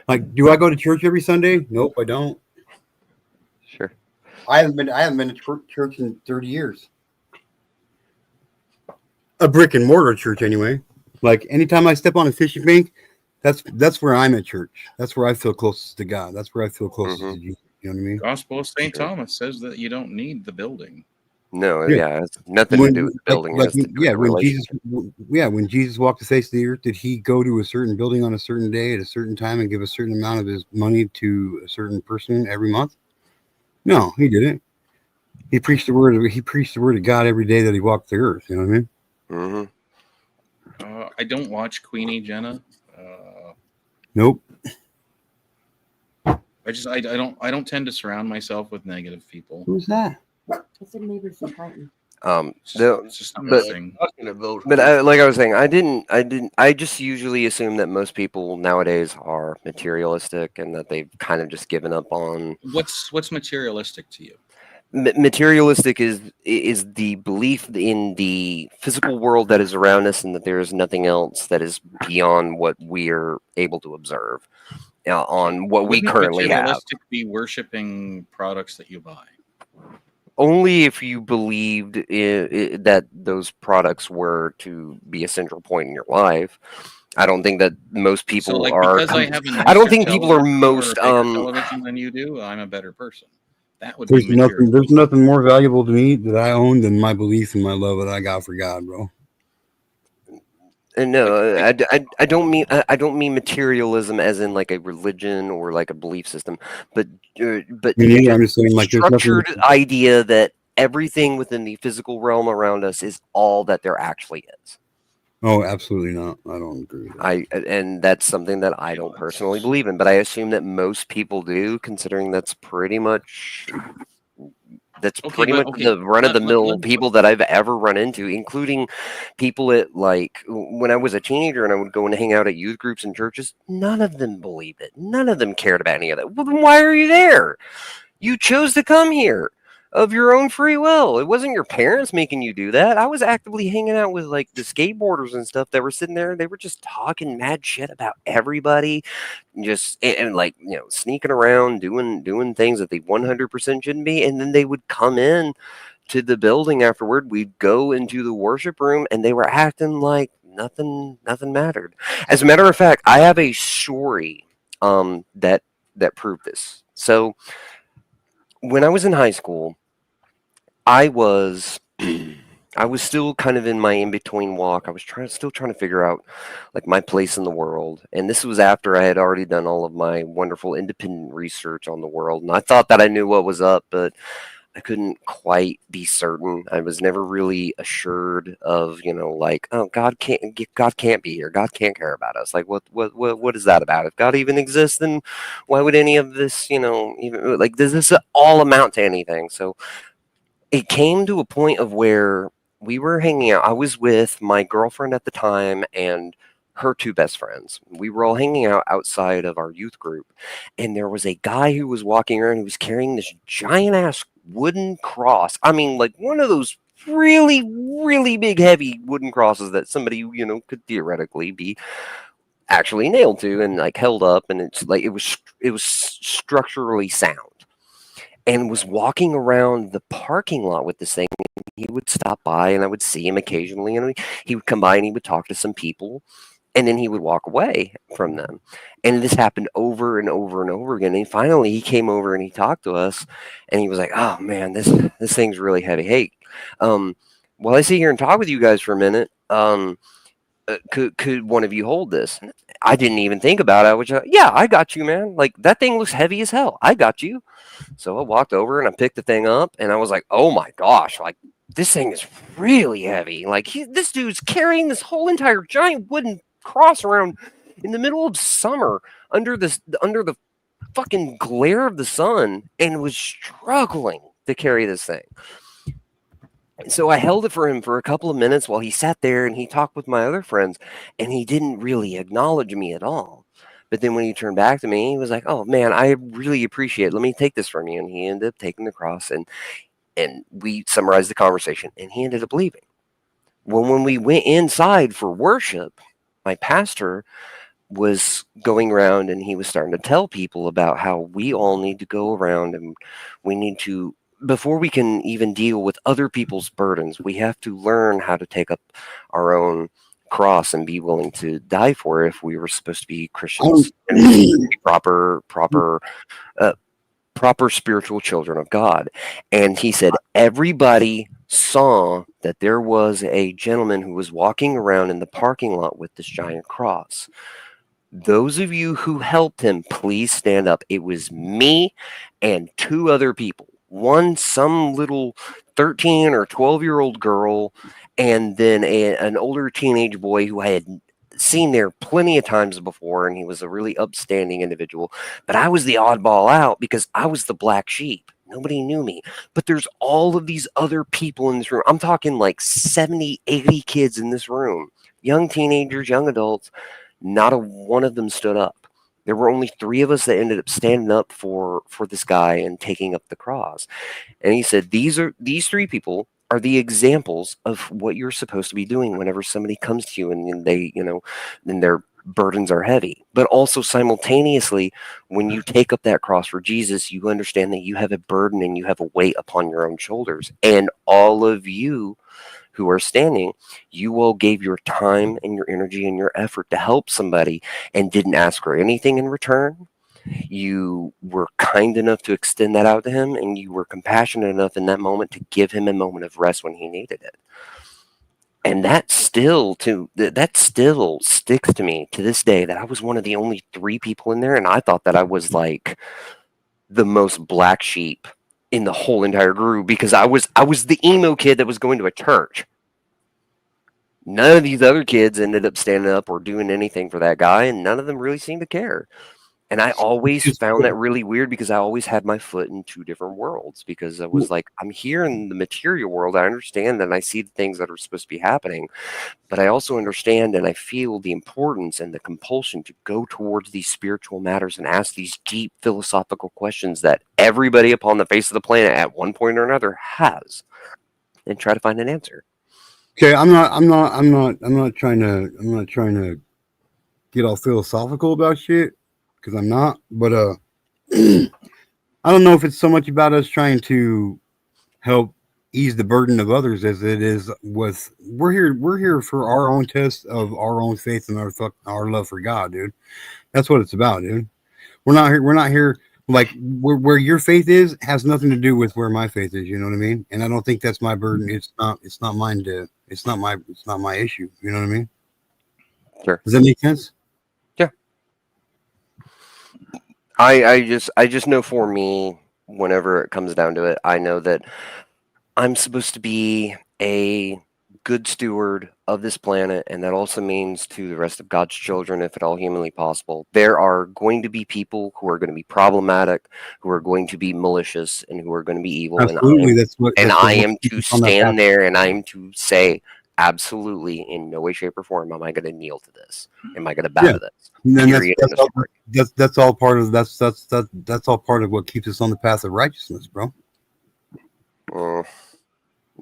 Like, do I go to church every Sunday? Nope, I don't. Sure. I haven't been to church in 30 years. A brick and mortar church, anyway. Like, anytime I step on a fishing bank, that's where I'm at church. That's where I feel closest to God. That's where I feel closest to Jesus. You know what I mean? Gospel of St. Thomas says that you don't need the building. No, Yeah. it's nothing to do with the building. It has to do with the when relationship. when Jesus walked the face of the earth, did he go to a certain building on a certain day at a certain time and give a certain amount of his money to a certain person every month? No, he didn't. He preached the word. He preached the word of God every day that he walked the earth. You know what I mean? I don't watch Queenie Jenna. Nope. I don't tend to surround myself with negative people. Who's that? It's a neighbor from Titan. It's just not my thing. But like I was saying, I just usually assume that most people nowadays are materialistic and that they've kind of just given up on. What's materialistic to you? Materialistic is the belief in the physical world that is around us, and that there is nothing else that is beyond what we're able to observe on what we currently have. Materialistic be worshiping products that you buy. Only if you believed that those products were to be a central point in your life. I don't think that most people So, like, are. because I have a nicer I don't think people are most television than you do. I'm a better person. That would There's be material. there's nothing more valuable to me that I own than my belief and my love that I got for God, bro. And no, I don't mean materialism as in like a religion or like a belief system, but I'm just saying, like, there's structured nothing. idea that everything within the physical realm around us is all that there actually is. Oh, absolutely not. I don't agree with that. And that's something that I don't personally believe in, but I assume that most people do, considering that's pretty much the run of the mill people that I've ever run into, including people at, like, when I was a teenager and I would go and hang out at youth groups and churches. None of them believed it. None of them cared about any of that. Well, then why are you there? You chose to come here of your own free will. It wasn't your parents making you do that. I was actively hanging out with, like, the skateboarders and stuff that were sitting there. They were just talking mad shit about everybody, just and like, sneaking around, doing things that they 100% shouldn't be. And then they would come in to the building afterward. We'd go into the worship room, and they were acting like nothing mattered. As a matter of fact, I have a story that proved this. So when I was in high school, I was still kind of in my in-between walk. I was still trying to figure out, like, my place in the world. And this was after I had already done all of my wonderful independent research on the world. And I thought that I knew what was up, but I couldn't quite be certain. I was never really assured of, like, oh, God can't be here. God can't care about us. Like, what is that about? If God even exists, then why would any of this, even, like, does this all amount to anything? So it came to a point of where we were hanging out. I was with my girlfriend at the time and her two best friends. We were all hanging out outside of our youth group, and there was a guy who was walking around who was carrying this giant ass wooden cross. I mean, like one of those really, really big, heavy wooden crosses that somebody, could theoretically be actually nailed to and, like, held up, and it's like it was structurally sound. And was walking around the parking lot with this thing. He would stop by, and I would see him occasionally, and he would come by and he would talk to some people, and then he would walk away from them. And this happened over and over and over again. And finally, he came over and he talked to us, and he was like, "Oh man, this thing's really heavy. Hey, while I sit here and talk with you guys for a minute, could one of you hold this? I didn't even think about it. I was just, yeah, I got you, man. Like, that thing looks heavy as hell. I got you. So I walked over and I picked the thing up, and I was like, oh my gosh, like, this thing is really heavy. Like, this dude's carrying this whole entire giant wooden cross around in the middle of summer under the fucking glare of the sun, and was struggling to carry this thing. So I held it for him for a couple of minutes while he sat there and he talked with my other friends, and he didn't really acknowledge me at all. But then when he turned back to me, he was like, "Oh man, I really appreciate it. Let me take this from you." And he ended up taking the cross, and we summarized the conversation, and he ended up leaving. Well, when we went inside for worship, my pastor was going around and he was starting to tell people about how we all need to go around and we need to, before we can even deal with other people's burdens, we have to learn how to take up our own cross and be willing to die for it if we were supposed to be Christians and proper spiritual children of God. And he said everybody saw that there was a gentleman who was walking around in the parking lot with this giant cross. Those of you who helped him, please stand up. It was me and two other people. One, some little 13 or 12-year-old girl, and then an older teenage boy who I had seen there plenty of times before, and he was a really upstanding individual. But I was the oddball out because I was the black sheep. Nobody knew me. But there's all of these other people in this room. I'm talking like 70, 80 kids in this room. Young teenagers, young adults. Not a one of them stood up. There were only 3 of us that ended up standing up for this guy and taking up the cross. And he said, these 3 people are the examples of what you're supposed to be doing whenever somebody comes to you and they, then their burdens are heavy. But also simultaneously, when you take up that cross for Jesus, you understand that you have a burden and you have a weight upon your own shoulders. And all of you who are standing, you all gave your time and your energy and your effort to help somebody and didn't ask for anything in return. You were kind enough to extend that out to him, and you were compassionate enough in that moment to give him a moment of rest when he needed it. And that still sticks to me to this day, that I was one of the only 3 people in there, and I thought that I was like the most black sheep in the whole entire group because I was the emo kid that was going to a church. None of these other kids ended up standing up or doing anything for that guy, and none of them really seemed to care. And I always found that really weird because I always had my foot in 2 different worlds, because I was like, I'm here in the material world. I understand and I see the things that are supposed to be happening, but I also understand and I feel the importance and the compulsion to go towards these spiritual matters and ask these deep philosophical questions that everybody upon the face of the planet at one point or another has, and try to find an answer. Okay, I'm not trying to get all philosophical about shit, because I'm not. But I don't know if it's so much about us trying to help ease the burden of others as it is with we're here for our own test of our own faith and our love for God, dude. That's what it's about, dude. We're not here like where your faith is has nothing to do with where my faith is. You know what I mean? And I don't think that's my burden. It's not mine to. It's not my issue. You know what I mean? Sure. Does that make sense? Yeah. I just know for me, whenever it comes down to it, I know that I'm supposed to be a good steward of this planet, and that also means to the rest of God's children, if at all humanly possible. There are going to be people who are going to be problematic, who are going to be malicious, and who are going to be evil. Absolutely, I am to stand there and I am to say, absolutely, in no way, shape, or form am I going to kneel to this. Am I going to bow to this? And that's all part of that's all part of what keeps us on the path of righteousness, bro.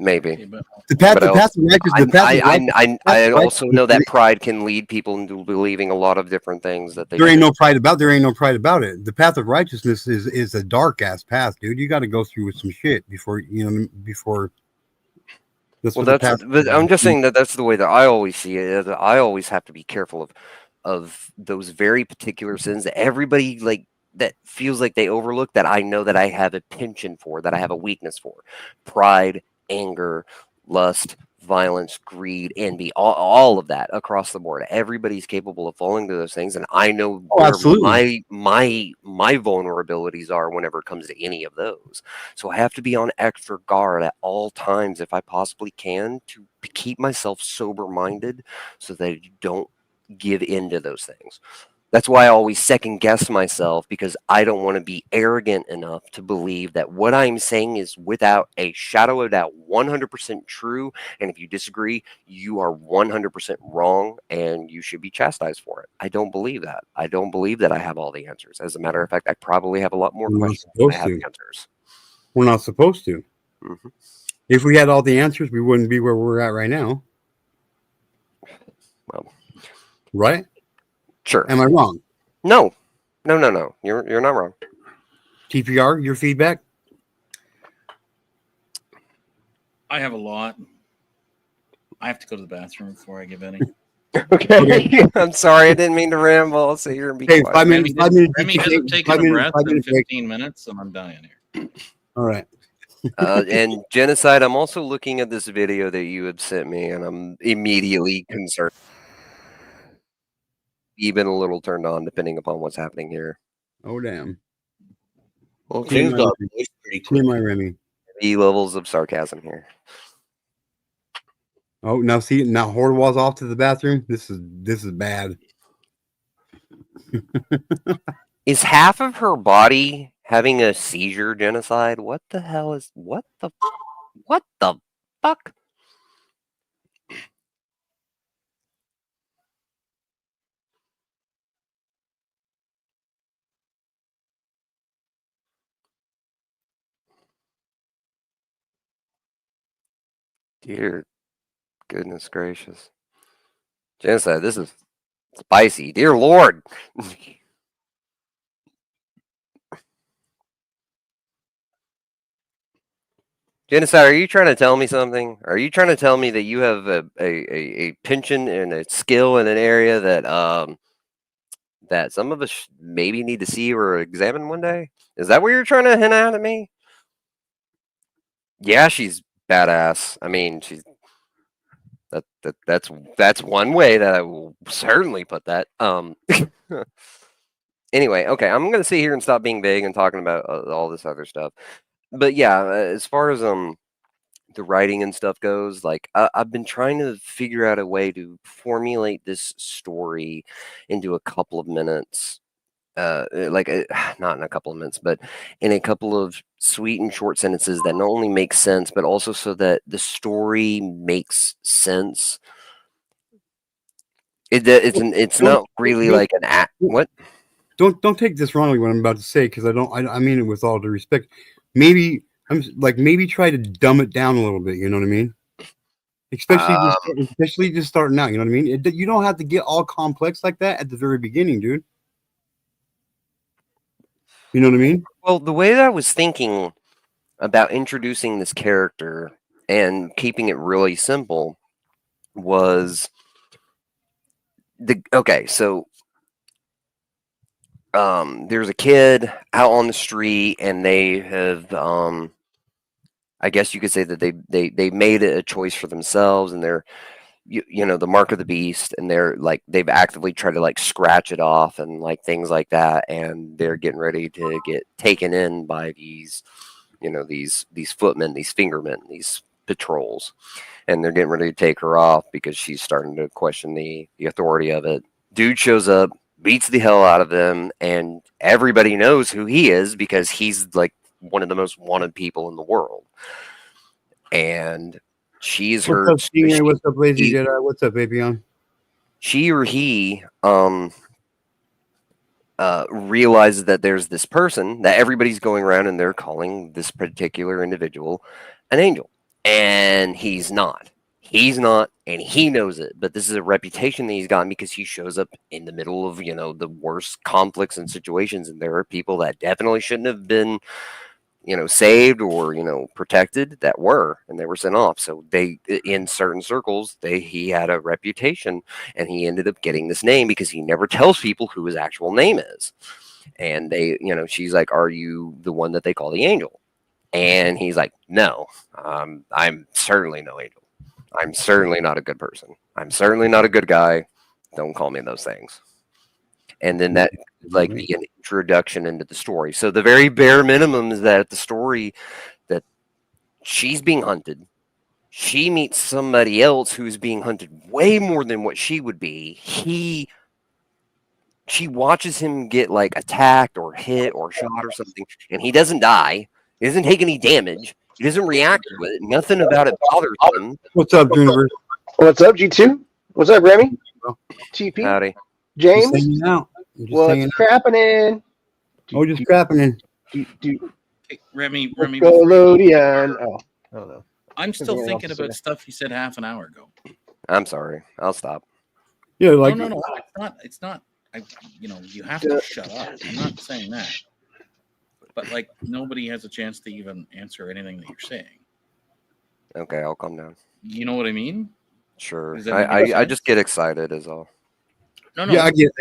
Maybe. The path of righteousness. I also know that pride can lead people into believing a lot of different things that there ain't no pride about it. The path of righteousness is a dark ass path, dude. You got to go through with some shit before. But I'm just saying that's the way that I always see it. I always have to be careful of those very particular sins that everybody that feels like they overlook, that I know that I have a penchant for, that I have a weakness for. Pride, anger, lust, violence, greed, envy, all of that across the board. Everybody's capable of falling to those things, and I know Oh, where absolutely. my vulnerabilities are whenever it comes to any of those. So I have to be on extra guard at all times if I possibly can to keep myself sober minded so that I don't give in to those things. That's why I always second guess myself, because I don't want to be arrogant enough to believe that what I'm saying is without a shadow of doubt 100% true. And if you disagree, you are 100% wrong and you should be chastised for it. I don't believe that. I don't believe that I have all the answers. As a matter of fact, I probably have a lot more We're not questions than I supposed have to. answers. We're not supposed to. Mhm. If we had all the answers, we wouldn't be where we're at right now. Well, Right? sure. Am I wrong? No. No. You're not wrong. TPR, your feedback? I have a lot. I have to go to the bathroom before I give any. Okay. I'm sorry. I didn't mean to ramble. I'll sit here and be Hey, quiet. 5 minutes, 5 minutes. Remy DQ, hasn't taken a breath 5 in minute break. 15 minutes, and I'm dying here. All right. And Genocide, I'm also looking at this video that you had sent me, and I'm immediately concerned, even a little turned on, depending upon what's happening here. Oh, damn. Well, TMI James got Remy. voiced pretty quick. TMI Remy. E levels of sarcasm here. Oh, now see, now Hordwall's off to the bathroom. This is bad. Is half of her body having a seizure, Genocide? What the fuck? Dear goodness gracious. Genocide, this is spicy. Dear Lord. Genocide, are you trying to tell me something? Are you trying to tell me that you have a penchant and a skill in an area that some of us maybe need to see or examine one day? Is that what you're trying to hint at me? Yeah, she's badass. I mean, that's one way that I will certainly put that. Anyway, okay, I'm gonna sit here and stop being vague and talking about all this other stuff. But yeah, as far as the writing and stuff goes, like I've been trying to figure out a way to formulate this story into a couple of minutes. Not in a couple of minutes, but in a couple of sweet and short sentences that not only make sense, but also so that the story makes sense. It's Don't not really don't like an act. What? don't take this wrongly what I'm about to say, because I mean it with all due respect. Maybe maybe try to dumb it down a little bit. You know what I mean? Especially just starting out. You know what I mean? You don't have to get all complex like that at the very beginning, dude. You know what I mean? Well, the way that I was thinking about introducing this character and keeping it really simple was so there's a kid out on the street and they have I guess you could say that they made a choice for themselves, and they're you know, the mark of the beast, and they're like they've actively tried to like scratch it off and like things like that, and they're getting ready to get taken in by these, you know, these footmen, these fingermen, these patrols, and they're getting ready to take her off because she's starting to question the authority of it. Dude shows up, beats the hell out of them, and everybody knows who he is because he's like one of the most wanted people in the world. And she's What's heard up, Stingray? What's up, Lazy Jedi? What's up, Apion? she or he realizes that there's this person that everybody's going around and they're calling this particular individual an angel, and he's not. He's not, and he knows it. But this is a reputation that he's gotten because he shows up in the middle of, you know, the worst conflicts and situations, and there are people that definitely shouldn't have been, you know, saved or, you know, protected that were, and they were sent off. So they, in certain circles, he had a reputation, and he ended up getting this name because he never tells people who his actual name is. And they, you know, she's like, "Are you the one that they call the angel?" And he's like, "No, I'm certainly no angel." I'm certainly not a good person. I'm certainly not a good guy. Don't call me those things. And then that, like, the introduction into the story. So the very bare minimum is that the story that she's being hunted. She meets somebody else who's being hunted way more than what she would be. She watches him get like attacked or hit or shot or something, and he doesn't die. He doesn't take any damage. He doesn't react to it. Nothing about it bothers him. What's up, Universe? What's up, G2? What's up, Remy? Bro. TP? Howdy. Just James? hanging out. Just What's hanging out. crappening? Oh, just crapping in. Hey, Remy, Nickelodeon. Oh, I don't know. I'm still Anything thinking else to about stuff you said half an hour ago. I'm sorry. I'll stop. Yeah, like No, it's not. You have to shut up. I'm not saying that. But like, nobody has a chance to even answer anything that you're saying. Okay, I'll calm down. You know what I mean? Sure. Does that make I sense? just get excited is all. No. yeah, I get.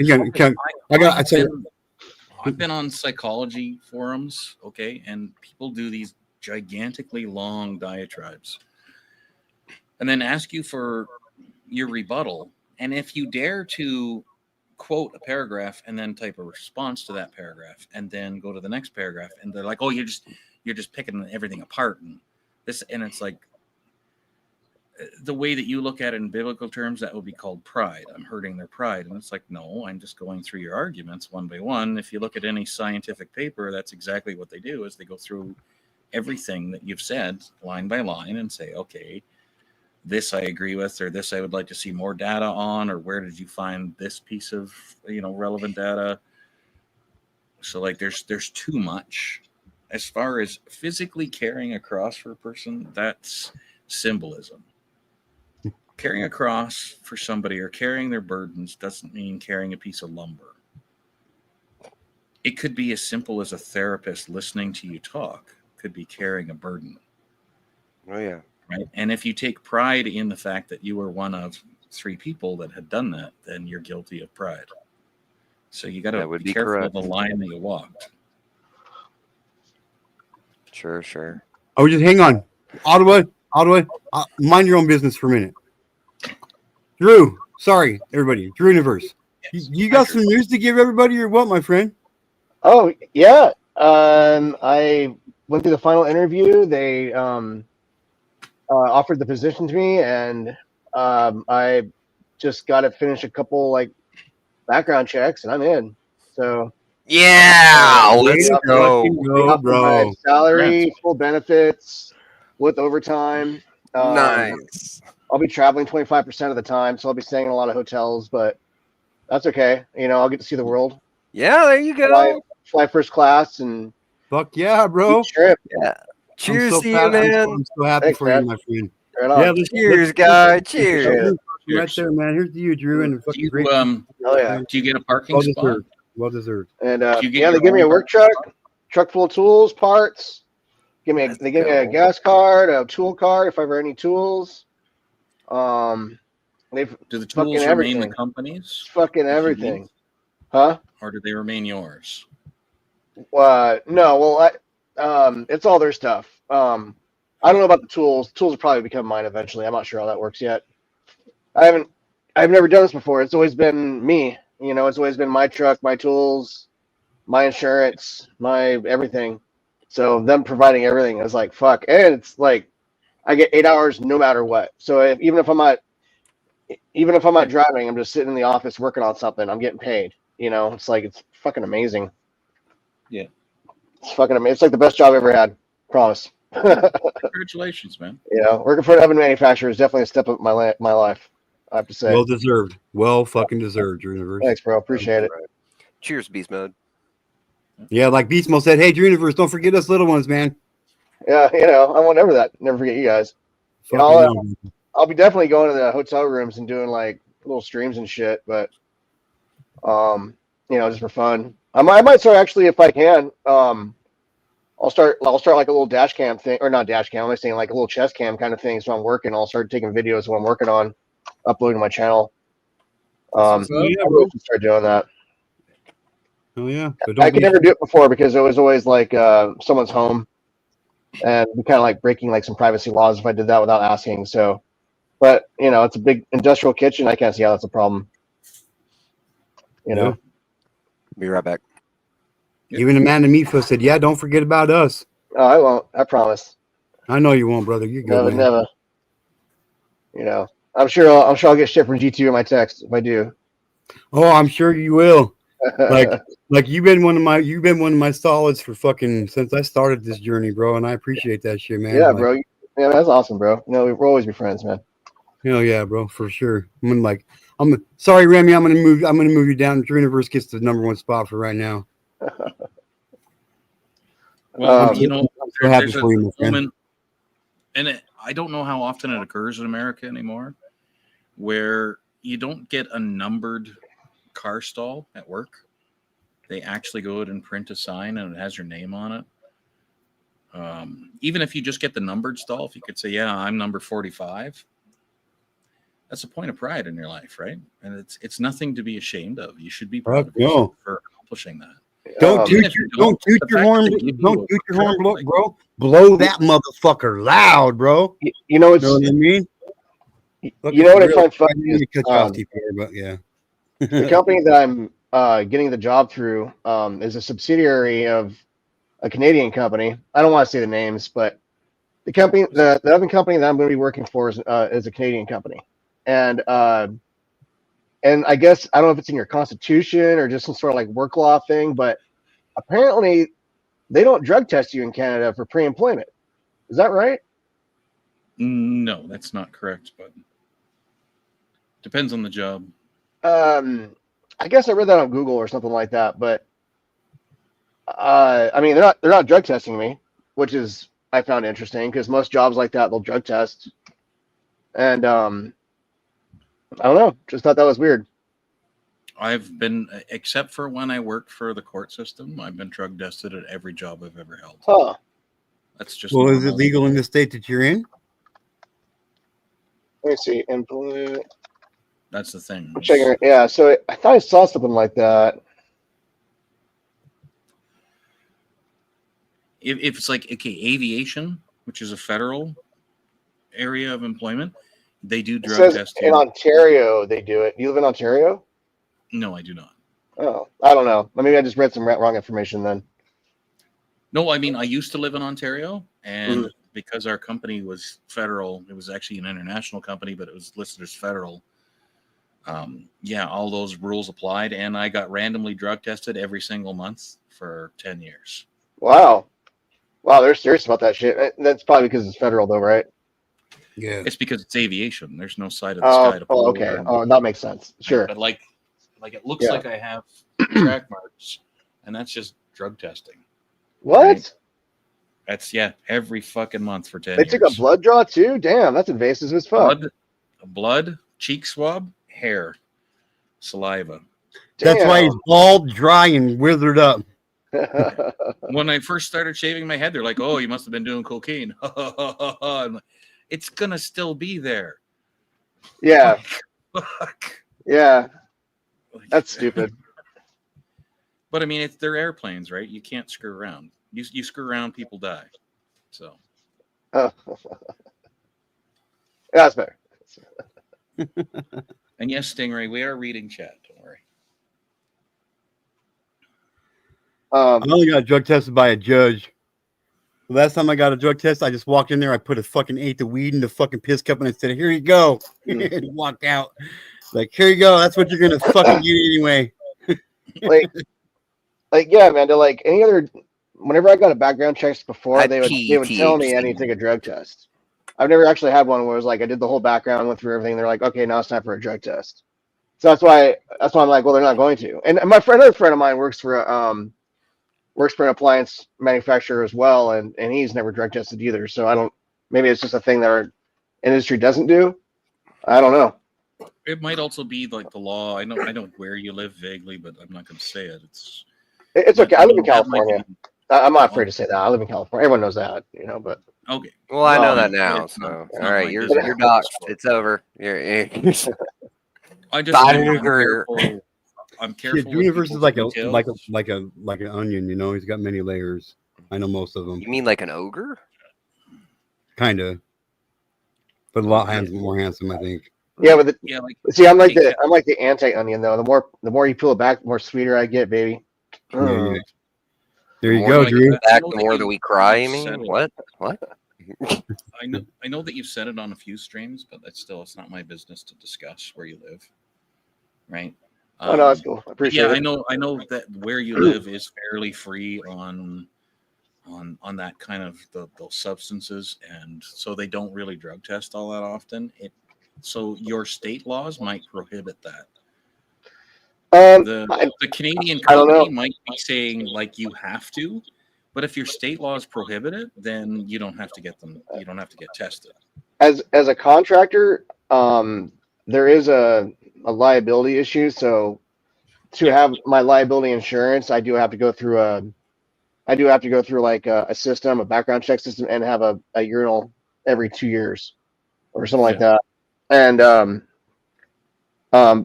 I've been on psychology forums, okay, and people do these gigantically long diatribes, and then ask you for your rebuttal. And if you dare to quote a paragraph and then type a response to that paragraph, and then go to the next paragraph, and they're like, "Oh, you're just picking everything apart," and it's like, the way that you look at it in biblical terms, that would be called pride. I'm hurting their pride. And it's like, no, I'm just going through your arguments one by one. If you look at any scientific paper, that's exactly what they do, is they go through everything that you've said line by line and say, okay, this I agree with, or this I would like to see more data on, or where did you find this piece of, relevant data? So like there's too much. As far as physically carrying a cross for a person, that's symbolism. Carrying a cross for somebody or carrying their burdens doesn't mean carrying a piece of lumber. It could be as simple as a therapist listening to you talk could be carrying a burden. Oh yeah. Right. And if you take pride in the fact that you were one of 3 people that had done that, then you're guilty of pride. So you got to be careful of the line that you walked. Sure. Oh, just hang on. Ottawa, mind your own business for a minute. Drew, sorry, everybody. Drew Universe. You got some news to give everybody or what, my friend? Oh, yeah. I went through the final interview. They offered the position to me, and I just got to finish a couple background checks, and I'm in. So yeah, let's go, bro. My salary, full benefits, with overtime. Nice. I'll be traveling 25% of the time, so I'll be staying in a lot of hotels, but that's okay. I'll get to see the world. Yeah, there you go. Fly first class and fuck yeah, bro. Trip. Yeah. Cheers to you, man. I'm so happy Thanks, for man. you, my friend. Right on. Yeah, cheers, guy. Cheers. Right there, man. Here's to you, Drew, and fucking great. Oh yeah. Do you get a parking spot? Well deserved. And they give me a work truck full of tools, parts. They give me a gas card, a tool card if I ever need tools. Do the tools remain the company's? Fucking everything. Huh? Or do they remain yours? No. Well, it's all their stuff. I don't know about the tools. Tools will probably become mine eventually. I'm not sure how that works yet. I've never done this before. It's always been me. It's always been my truck, my tools, my insurance, my everything. So them providing everything is like fuck, and it's like I get 8 hours no matter what. So even if I'm not driving, I'm just sitting in the office working on something. I'm getting paid. It's fucking amazing. Yeah, it's fucking amazing. It's like the best job I ever had. Promise. Congratulations, man. Working for an oven manufacturer is definitely a step up my life. I have to say. Well deserved. Well fucking deserved, Drew Universe. Thanks, bro. Appreciate it. Cheers, Beast Mode. Yeah, like Beast Mode said, hey, Drew Universe, don't forget us little ones, man. Yeah, I won't never forget you guys. I'll be definitely going to the hotel rooms and doing little streams and shit, but just for fun. I might start actually, if I can. I'll start like a little dash cam thing, or not dash cam. I'm saying like a little chest cam kind of thing. So I'm working. I'll start taking videos of what I'm working on, uploading to my channel. I'll start doing that. Oh yeah, I could never do it before because it was always like someone's home, and kind of like breaking some privacy laws if I did that without asking. So But it's a big industrial kitchen. I can't see how that's a problem. Yeah. Be right back. Even Amanda Meatfoot said, "Yeah, don't forget about us." Oh, I won't. I promise. I know you won't, brother. You're good, Never, man. never. I'm sure I'll get shit from G2 in my text if I do. Oh, I'm sure you will. Like you've been one of my solids for fucking since I started this journey, bro. And I appreciate that shit, man. Yeah, Like, bro. Yeah, that's awesome, bro. We'll always be friends, man. hell yeah, bro, for sure. I'm sorry, Remy. I'm gonna move you down. Your universe gets the number one spot for right now. Well, Um, I'm so happy there's a for you, my friend. moment, and I don't know how often it occurs in America anymore, where you don't get a numbered car stall at work. They actually go out and print a sign, and it has your name on it. Even if you just get the numbered stall, if you could say, "Yeah, I'm number 45," that's a point of pride in your life, right? And it's nothing to be ashamed of. You should be proud of yourself for accomplishing that. Don't Even toot if you don't toot the your fact horn. that they give you Don't a toot your horn, truck, like- bro. Blow that motherfucker loud, bro. You know what's Know what I mean? you know what I find funny is, cut you off, TPR, but yeah. the company that I'm getting the job through is a subsidiary of a Canadian company. I don't want to say the names, but the company, the other company that I'm going to be working for is a Canadian company, and I guess I don't know if it's in your constitution or just some sort of like work law thing, but apparently they don't drug test you in Canada for pre-employment. Is that right? No, that's not correct, but depends on the job. I guess I read that on Google or something like that, but I mean they're not drug testing me, which is I found interesting because most jobs like that they'll drug test, and I don't know, just thought that was weird. I've been, except for when I worked for the court system, I've been drug tested at every job I've ever held. Huh. That's just Well, is it normal. legal in the state that you're in? Let me see. Employment. That's the thing. I'm checking it. Yeah, so I thought I saw something like that. If it's like, okay, aviation, which is a federal area of employment, they do It drug says test in you. Ontario they do it. You live in Ontario? No, I do not. Oh, I don't know. Maybe I just read some wrong information then. No, I mean, I used to live in Ontario, and because our company was federal, it was actually an international company, but it was listed as federal. Yeah, all those rules applied, and I got randomly drug tested every single month for 10 years. Wow. Wow, they're serious about that shit. That's probably because it's federal though, right? Yeah. It's because it's aviation. There's no side of the sky to pull okay. over. Oh, that makes sense. Sure. But like it looks Yeah. like I have track marks, and that's just drug testing. What? Right? That's every fucking month for 10 They years. took a blood draw too? Damn, that's invasive as fuck. Blood, cheek swab, hair, saliva. That's why he's bald, dry, and withered up. When I first started shaving my head, they're like, "Oh, you must have been doing cocaine." I'm like, it's gonna still be there. Yeah. Fuck. Yeah. That's stupid. But I mean, they're airplanes, right? You can't screw around. You screw around, people die. So. Oh. That's better. And yes, Stingray, we are reading chat. Don't worry. I only got drug tested by a judge. The last time I got a drug test, I just walked in there. I put a fucking eighth of weed in the fucking piss cup and I said, "Here you go," and walked out. Like, here you go. That's what you're gonna fucking get anyway. like yeah, man. Like any other, whenever I got a background checks before, they would tell me I need to take a drug test. I've never actually had one where it was like I did the whole background, went through everything. They're like, okay, now it's time for a drug test. So that's why I'm like, well, they're not going to. And another friend of mine works for an appliance manufacturer as well, and he's never drug tested either. So I don't. Maybe it's just a thing that our industry doesn't do. I don't know. It might also be like the law. I know where you live vaguely, but I'm not going to say it. It's okay. I live in California. I'm not afraid to say that. I live in California. Everyone knows that, but okay. Well, I know that now. So all right, you're doxed. It's over. I just I'm careful. Yeah, Universe is like an onion. You know, he's got many layers. I know most of them. You mean like an ogre? Kind of. but a lot more handsome, I think. Yeah, but Yeah, like see, I'm like the anti-onion though. The more you peel it back, the more sweeter I get, baby. Yeah, yeah. There The you more go, that Drew. you back, the more that we cry. You mean what? What? I know that you've said it on a few streams, but it's not my business to discuss where you live, right? Oh no, that's cool. I appreciate Yeah, it. I know that where you live is fairly free on that kind of those substances, and so they don't really drug test all that often. So your state laws might prohibit that. The Canadian I don't company know. might be saying like you have to, but if your state laws prohibit it, then you don't have to get them. You don't have to get tested. As a contractor, there is a liability issue. So to have my liability insurance, I do have to go through like a system, a background check system, and have a urinal every 2 years or something like that. And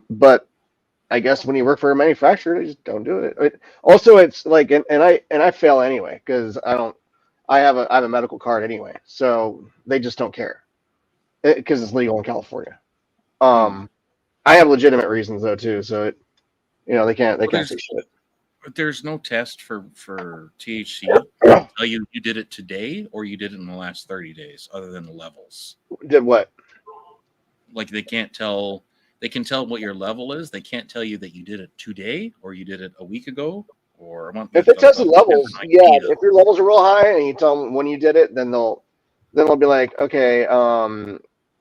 but I guess when you work for a manufacturer, they just don't do it. Also, it's like, and I fail anyway because I have a medical card anyway, so they just don't care because it's legal in California. I have legitimate reasons though too, so they can't say shit. There's no test for THC to tell you did it today or you did it in the last 30 days, other than the levels. Did what? Like they can tell what your level is. They can't tell you that you did it today or you did it a week ago or a month. If it tests the levels, if your levels are real high and you tell them when you did it, then they'll be like, okay,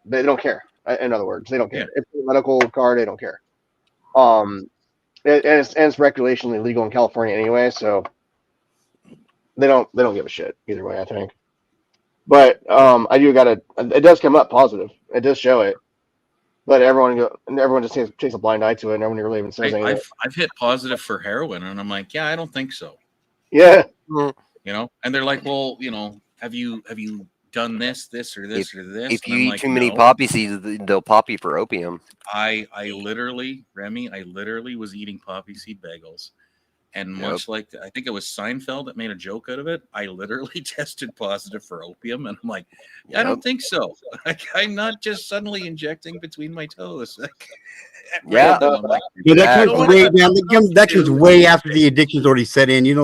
they don't care. In other words, they don't care. Yeah. If it's a medical card, they don't care. And it's recreationally legal in California anyway, so they don't give a shit either way, I think. But I do it does come up positive. It does show it, but everyone just takes a blind eye to it, and nobody really even says anything. I've hit positive for heroin, and I'm like, yeah, I don't think so. Yeah, and they're like, well, have you done this or this or this? If And you I'm eat like, too many no. poppy seeds, they'll pop you for opium. I literally was eating poppy seed bagels, and much like I think it was Seinfeld that made a joke out of it, I literally tested positive for opium, and I'm like, I don't think so. I'm not just suddenly injecting between my toes. Yeah, that comes way down. That comes way after the addiction's already set in. You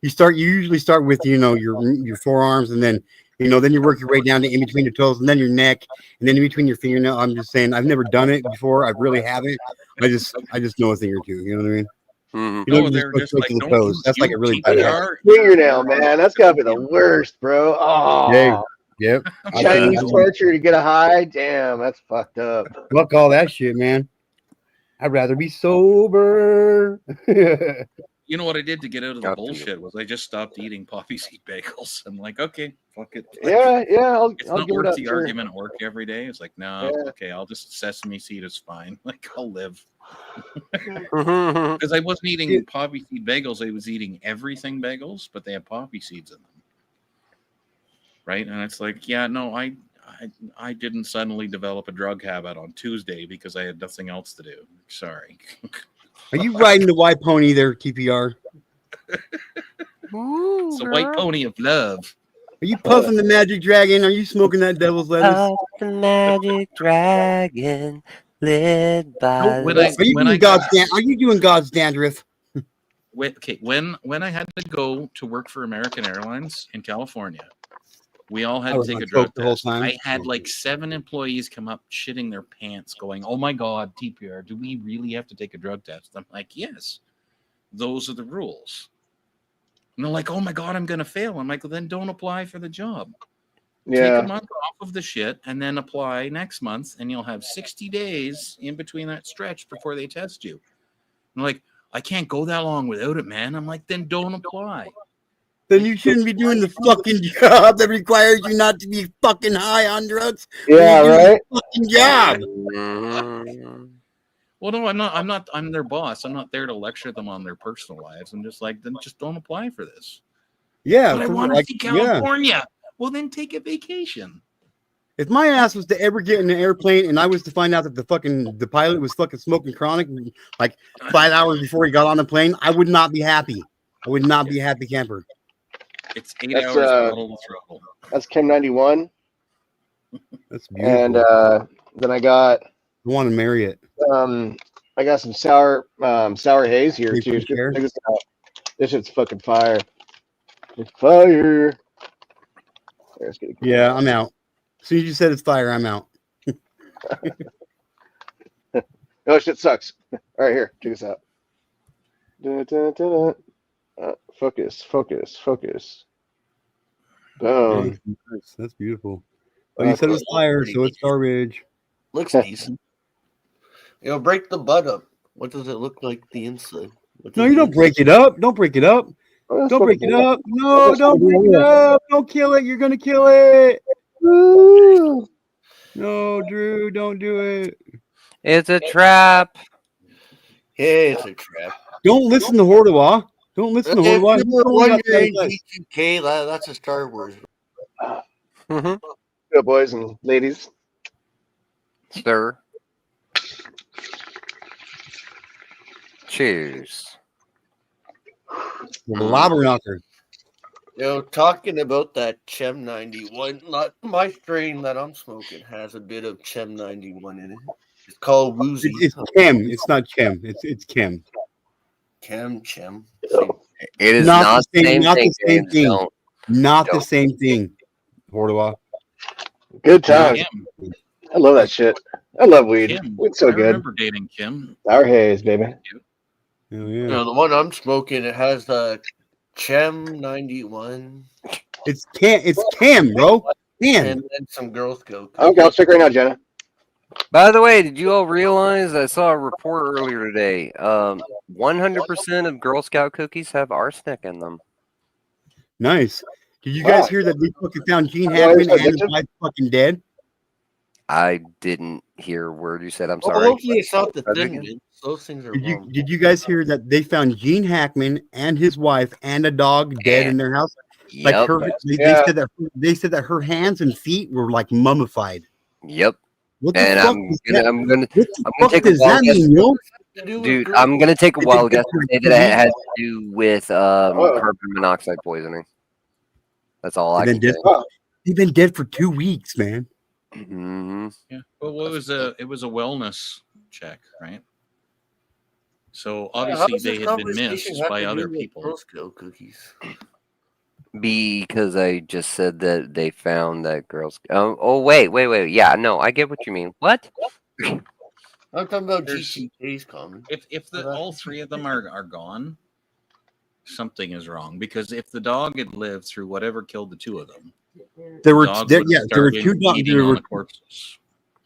usually start with your forearms, and then then you work your way down to in between your toes, and then your neck, and then in between your fingernail. I'm just saying, I've never done it before. I really haven't. I just know a thing or two. You know what I mean? Mm-hmm. You don't just go straight to the toes. That's like a really bad habit. Fingernail, man. That's gotta be the worst, bro. Oh, yep. Chinese torture to get a high. Damn, that's fucked up. Fuck all that shit, man. I'd rather be sober. You know what I did to get out of the bullshit was I just stopped eating poppy seed bagels. I'm like, okay, fuck it. Like, I'll not give it worth up. the argument at work every day. It's like, no, okay, I'll just sesame seed is fine. Like, I'll live. Because I wasn't eating poppy seed bagels. I was eating everything bagels, but they have poppy seeds in them. Right? And it's like, yeah, no, I didn't suddenly develop a drug habit on Tuesday because I had nothing else to do. Sorry. Are you riding the white pony there, TPR? It's a white pony of love. Are you puffing the magic dragon? Are you smoking that devil's lettuce? Puff the magic dragon, led by. Are you doing God's dandruff? When I had to go to work for American Airlines in California, we all had to take a drug test. I had like 7 employees come up shitting their pants going, oh my God, TPR, do we really have to take a drug test? I'm like, yes, those are the rules. And they're like, oh my God, I'm going to fail. I'm like, well, then don't apply for the job. Yeah. Take a month off of the shit and then apply next month, and you'll have 60 days in between that stretch before they test you. I'm like, I can't go that long without it, man. I'm like, then don't apply. Then you shouldn't be doing the fucking job that requires you not to be fucking high on drugs. Yeah, right. Fucking job. Well, no, I'm not. I'm their boss. I'm not there to lecture them on their personal lives. I'm just like, then just don't apply for this. Yeah, but I want to see California. Yeah. Well, then take a vacation. If my ass was to ever get in an airplane and I was to find out that the pilot was fucking smoking chronic like 5 hours before he got on the plane, I would not be happy. I would not be a happy camper. It's 8 hours bottle of trouble. That's Chem 91. That's beautiful. And then I got I want to marry it. I got some sour haze here Hey, too. can you share? Check this out. This shit's fucking fire. It's fire. Let's get it. Yeah, I'm out. As soon as you said it's fire, I'm out. Oh, shit sucks. All right, here. Check this out. Da, da, da, da. Focus. Boom. Nice. That's beautiful. Oh, you said it was Okay. fire, so it's garbage. Looks decent. Break the butt up. What does it look like the inside? No, you don't break it up. Don't break it up. Don't break it up. No, don't break it up. Don't kill it. You're gonna kill it. Woo! No, Drew, don't do it. It's a trap. Hey, it's a trap. Don't listen to Hordawa. Don't listen to If Hordawa. you He's were only got wondering, 10 guys. G2K, that's a Star Wars. Mhm. Good boys and ladies. Sir. Cheers. Lobber knocker. Talking about that Chem 91, not my strain that I'm smoking has a bit of Chem 91 in it. It's called Woozy. It's Chem. It's not Chem. It's Chem. Chem. It is Not not the the same- same not the thing. same James. thing. Don't. Not the Don't. same thing. Hordawa. Good times. Kim. I love that shit. I love weed. Kim. Weed's so I good. remember dating Kim. Sour haze, baby. Hell yeah. The one I'm smoking, it has the Chem 91 It's Chem, bro. Chem. and then some Girl Scout. Okay, I'll check right now, Jenna. By the way, did you all realize I saw a report earlier today? 100% of Girl Scout cookies have arsenic in them. Nice. Did you guys hear that they fucking found Gene Hackman and his wife fucking dead? I didn't hear a word you said. I'm Well, sorry. hopefully it's not the Start thin again? mint. Those things are Did you wrong. did you guys hear that they found Gene Hackman and his wife and a dog dead in their house? Like Yep. they said that her hands and feet were like mummified. Yep. What the And fuck? I'm is gonna, that? I'm gonna, What the I'm gonna fuck take a does wild that guess. mean, yo? Dude, I'm gonna take a wild guess and say that it has to do with Oh. carbon monoxide poisoning. That's all I They've can been say. dead- they've been dead for 2 weeks, man. Mm-hmm. Yeah. Well, it was a wellness check, right? So obviously they had been missed by other people. Girl Scout cookies. Because I just said that they found that girls. Oh, wait. Yeah, no, I get what you mean. What? I'm talking about There's- G2K's common. If all three of them are gone, something is wrong. Because if the dog had lived through whatever killed the two of them, There were dog there, would yeah, have there were started two dogs. eating There on were the corpses.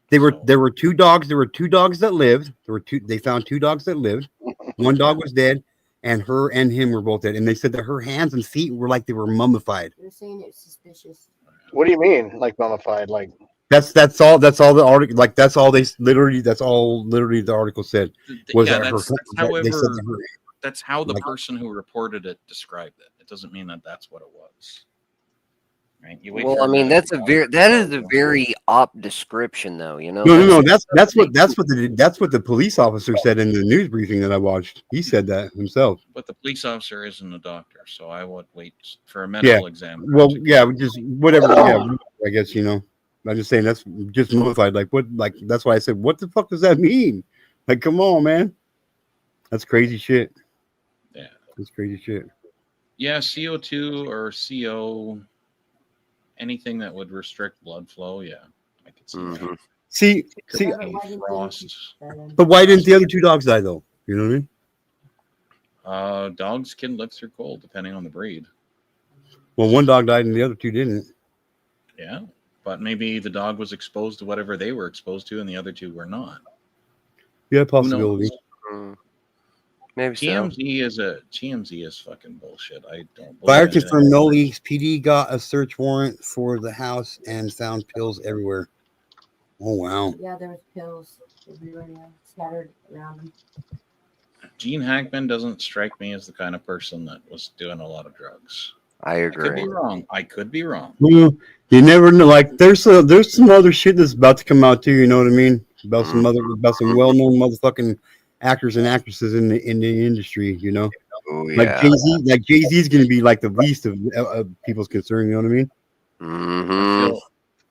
there were two dogs. There were two dogs that lived. There were two. They found two dogs that lived. One dog was dead, and her and him were both dead. And they said that her hands and feet were like they were mummified. They're saying it's suspicious. What do you mean, like mummified? Like That's all the article. Like that's all literally the article said was Yeah, that that's her. however They said that her, that's how the like- person who reported it described it. It doesn't mean that that's what it was. Right? You wait Well, for I mean, the- that is a very op description, though. You know. no. That's what the police officer said in the news briefing that I watched. He said that himself. But the police officer isn't a doctor, so I would wait for a medical exam. Well, yeah, just whatever. Yeah, I guess I'm just saying that's just mummified. Like what? Like that's why I said, what the fuck does that mean? Like, come on, man. That's crazy shit. Yeah. That's crazy shit. Yeah, CO2 or CO, anything that would restrict blood flow. Yeah, I could see that. Mhm. See, Yeah, but why didn't they Frost. that in? but why didn't the other two dogs die though? You know what I mean? Dogs can live through cold depending on the breed. Well, one dog died and the other two didn't. Yeah, but maybe the dog was exposed to whatever they were exposed to, and the other two were not. Yeah, Who possibility. knows? Mm. Maybe so. TMZ is fucking bullshit. I don't. believe Fire anything. confirmed no leaks. PD got a search warrant for the house and found pills everywhere. Oh wow. Yeah, there was pills everywhere, scattered around them. Gene Hackman doesn't strike me as the kind of person that was doing a lot of drugs. I I could be agree. wrong. I could be wrong. Well, you never know. Like there's some other shit that's about to come out too. You know what I mean? About some well-known motherfucking actors and actresses in the industry. You know, Oh like yeah. Jay-Z is going to be like the least of people's concern. You know what I mean? Mm-hmm.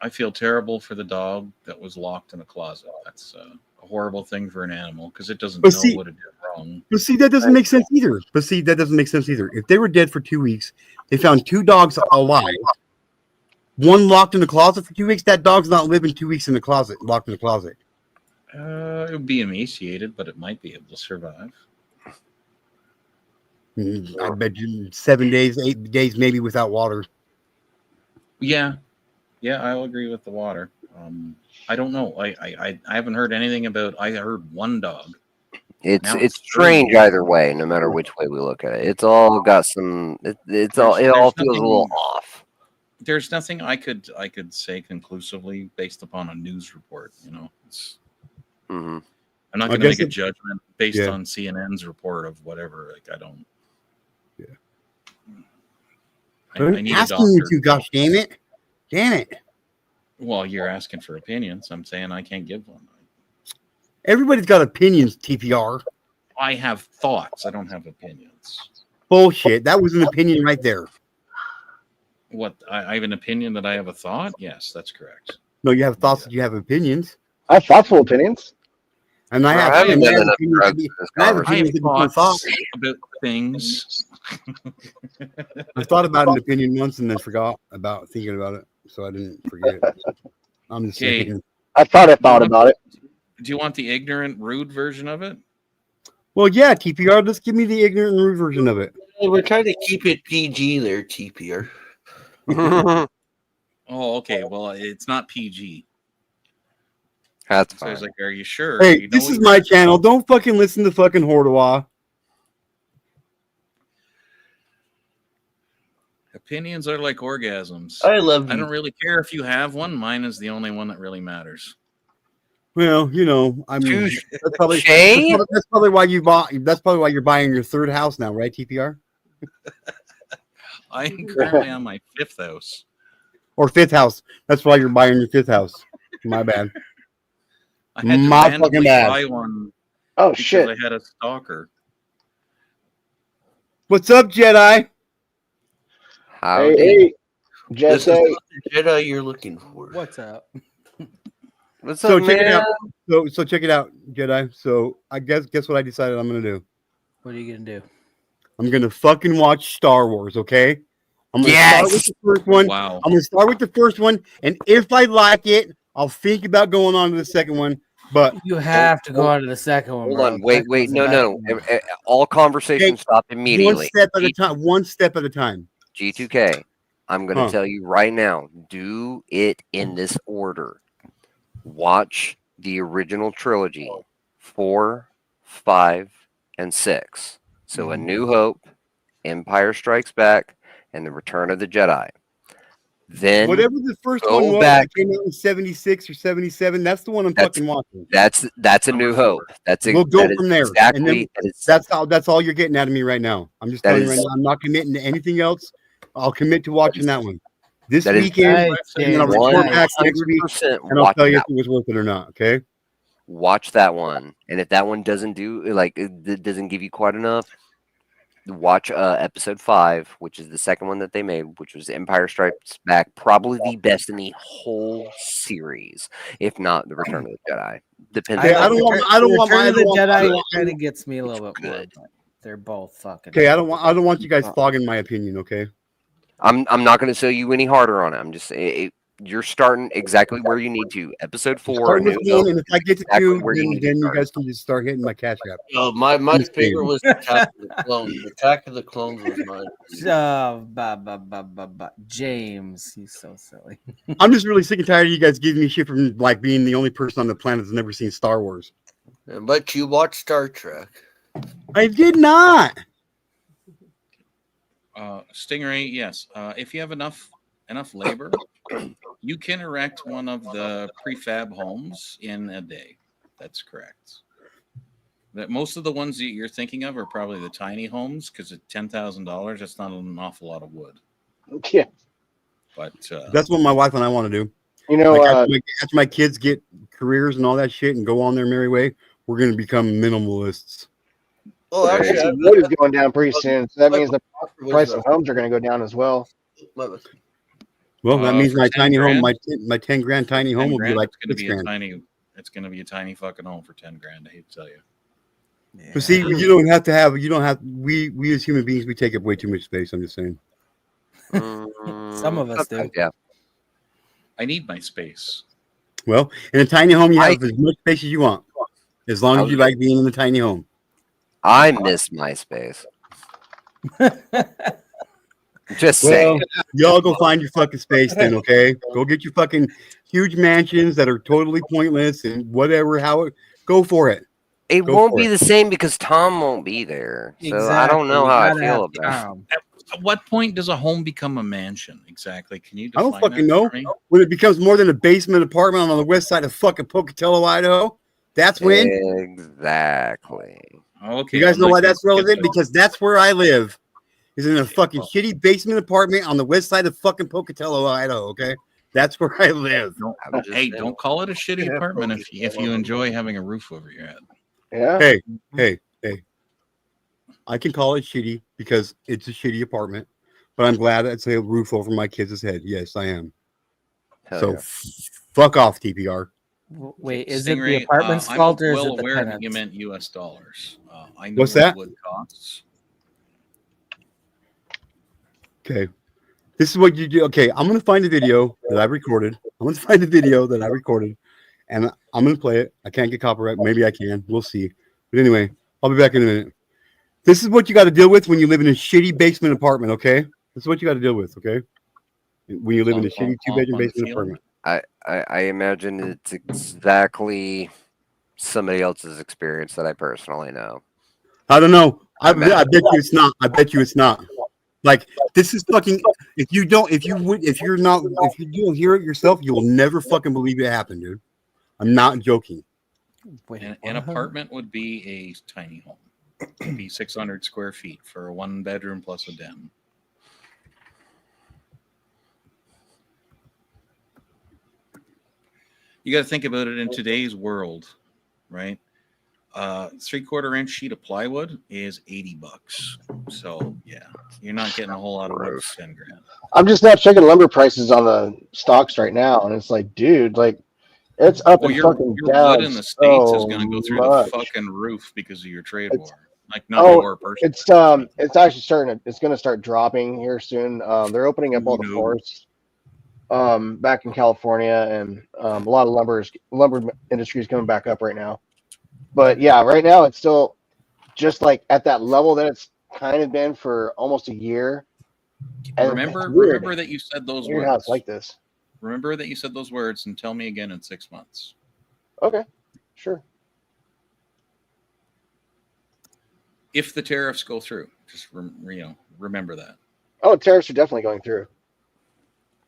I feel terrible for the dog that was locked in a closet. That's a horrible thing for an animal because it doesn't But know see- what it did wrong. But see, that doesn't make sense either. If they were dead for 2 weeks, they found 2 dogs alive, one locked in the closet for 2 weeks. That dog's not living 2 weeks in the closet, locked in the closet. It would be emaciated, but it might be able to survive. I bet you 7 days, 8 days, maybe without water. Yeah, I'll agree with the water. I don't know. I haven't heard anything about. I heard one dog. It's Now it's it's strange 30. either way, no matter which way we look at it. It's all got some. It all There's feels a nothing- little off. There's nothing I could say conclusively based upon a news report. Hmm. I'm not I going to guess make a judgment based yeah. on CNN's report of whatever. Like I don't. Yeah. I need a asking you doctor. to, gosh damn it. Well, you're asking for opinions. I'm saying I can't give one. Everybody's got opinions, TPR. I have thoughts. I don't have opinions. Bullshit. That was an opinion right there. What? I have an opinion that I have a thought? Yes, that's correct. No, you have thoughts that you have opinions. I have thoughtful opinions. And I have, haven't and I done have enough opinions drugs that be- for this I have I opinions have that become thoughts thoughts. about things. I thought about an opinion once and then forgot about thinking about it, so I didn't forget. I'm just Okay. saying. I thought about it. Do you want the ignorant, rude version of it? Well, yeah, TPR, just give me the ignorant and rude version of it. We're trying to keep it PG there, TPR. Oh, okay. Well, it's not PG. That's So I was fine. like, "Are you sure?" Hey, You know this what is you- my channel. Don't fucking listen to fucking Hordawa. Opinions are like orgasms. I love I you. don't really care if you have one. Mine is the only one that really matters. Well, you know, I mean, Touche. that's probably, Shay? that's probably why you bought. That's probably why you're buying your third house now, right, TPR? I'm currently on my 5th house. Or fifth house. That's why you're buying your fifth house. My bad. I had to My randomly fucking bad. buy one Oh because shit! I had a stalker. What's up, Jedi? Howdy. Hey, This is Jesse. not the Jedi you're looking for. What's up? What's So up, check it man? out. So check it out, Jedi. So I guess what I decided I'm gonna do. What are you gonna do? I'm gonna fucking watch Star Wars. Okay. I'm gonna start with Yes! the first one. Wow. I'm gonna start with the first one, and if I like it, I'll think about going on to the second one. But You have to go on to the second one. Hold bro. on. Wait. Second one's the No. best one. All conversation stop one immediately. step at a time. One step at a time. G2K. I'm going to Huh. tell you right now. Do it in this order. Watch the original trilogy 4, 5, and 6. So A New Hope, Empire Strikes Back, and The Return of the Jedi. Then Whatever the first go one was, back. that came out in 76 or 77. That's the one I'm That's- fucking watching. That's A New Hope. We'll go that is from there, and Exactly. then That's all you're getting out of me right now. I'm just That telling you right is- now. I'm not committing to anything else. I'll commit to watching that one this that is weekend, Nice, and then I'll James. report back next week, 100% and I'll watch tell you that if it was worth it or not. Okay. watch that one, and if that one doesn't doesn't give you quite enough, watch episode 5, which is the second one that they made, which was Empire Strikes Back, probably the best in the whole series, if not The Return of the Jedi. Depends. Okay, I don't want the Jedi my- kind of gets me a little bit more. Good. But they're both fucking. Okay, I don't want you guys flogging my opinion. Okay. I'm not going to sell you any harder on it. I'm just you're starting exactly where you need to. Episode 4. Starting with one, and if I get to exactly 2, where you need to then you start. guys can just start hitting my cash app. My Just favorite was Attack of the Clones. Attack of the Clones was mine. James, he's so silly. I'm just really sick and tired of you guys giving me shit from like being the only person on the planet that's never seen Star Wars. But you watch Star Trek. I did not. Stingray, yes. If you have enough labor, you can erect one of the prefab homes in a day. That's correct. That most of the ones that you're thinking of are probably the tiny homes because at $10,000, that's not an awful lot of wood. Yeah. But That's what my wife and I want to do. You know, Like after my kids get careers and all that shit and go on their merry way, we're going to become minimalists. Oh, actually, wood is going down pretty soon, so that means the price of homes are going to go down as well. Well, that means For my 10 tiny home, grand, my 10 grand tiny home 10 will be grand, like it's gonna 6 be grand. it's gonna be a tiny fucking home for 10 grand. I hate to tell you. But see, you don't have to have. You don't have. We as human beings, we take up way too much space. I'm just saying. Some of us do. Sometimes, yeah. I need my space. Well, in a tiny home, you I- have as much space as you want, as long as you like being in the tiny home. I miss MySpace. Just Well, saying. y'all go find your fucking space then, okay? Go get your fucking huge mansions that are totally pointless and whatever. Go for it. It Go won't for be it. the same because Tom won't be there. So I don't know You how I gotta feel have about it. Tom. At what point does a home become a mansion? Exactly. Can you I define don't fucking that know. for me? When it becomes more than a basement apartment on the west side of fucking Pocatello, Idaho, that's when. Exactly. Okay. You guys well, know my why kids that's relevant? get Because that's where I live. Is in a fucking shitty basement apartment on the west side of fucking Pocatello, Idaho. Okay, that's where I live. Hey, don't call it a shitty apartment if you enjoy having a roof over your head. Yeah. Hey. I can call it shitty because it's a shitty apartment, but I'm glad it's a roof over my kids' head. Yes, I am. Hell So yeah. fuck off, TPR. Wait, is it the Stingray, apartment's I'm fault or is well it the aware that you tenants? meant US dollars. I know What's what that? wood costs. Okay. This is what you do. Okay, I'm gonna find the video that I recorded. And I'm gonna play it. I can't get copyright. Maybe I can. We'll see. But anyway, I'll be back in a minute. This is what you got to deal with when you live in a shitty basement apartment. Okay, this is what you got to deal with. Okay, when you live in a shitty 2-bedroom basement apartment. I imagine it's exactly somebody else's experience that I personally know. I don't know. I I'm bet you it's not. I bet you it's not. Like this is fucking. If you don't hear it yourself, you will never fucking believe it happened, dude. I'm not joking. Wait, An apartment would be a tiny home. It'd be 600 square feet for a 1-bedroom plus a den. You got to think about it in today's world, right? 3/4 inch sheet of plywood is $80. So yeah, you're not getting a whole lot of wood for 10 grand. I'm just now checking lumber prices on the stocks right now, and it's like, dude, like it's up Well, and your fucking wood down in the States is so going to go through much. the fucking roof because of your trade It's- war. Like not war personally. It's actually it's going to start dropping here soon. They're opening up all the forests back in California, and a lot of lumber industry is coming back up right now. But yeah, right now it's still just like at that level that it's kind of been for almost a year. And Remember that you said those weird how words. it's like this. Remember that you said those words and tell me again in 6 months. Okay, sure. If the tariffs go through, just remember that. Oh, tariffs are definitely going through.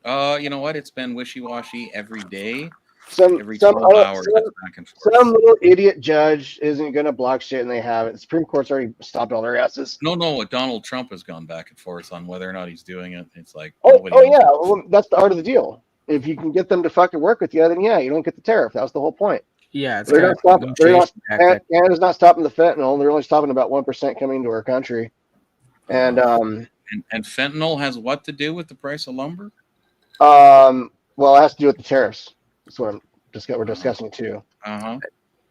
You know what? It's been wishy-washy every day. Every Some 12 hours, it's back and forth. Some little idiot judge isn't going to block shit, and they have it. The Supreme Court's already stopped all their asses. No. Donald Trump has gone back and forth on whether or not he's doing it. It's like Oh nobody knows. yeah, well, that's the art of the deal. If you can get them to fucking work with you, then yeah, you don't get the tariff. That was the whole point. Yeah, it's they're kind not of stopping. tactic. Canada's not stopping the fentanyl. They're only stopping about 1% coming into our country. And and fentanyl has what to do with the price of lumber? well, it has to do with the tariffs. That's what we're discussing too. Uh-huh.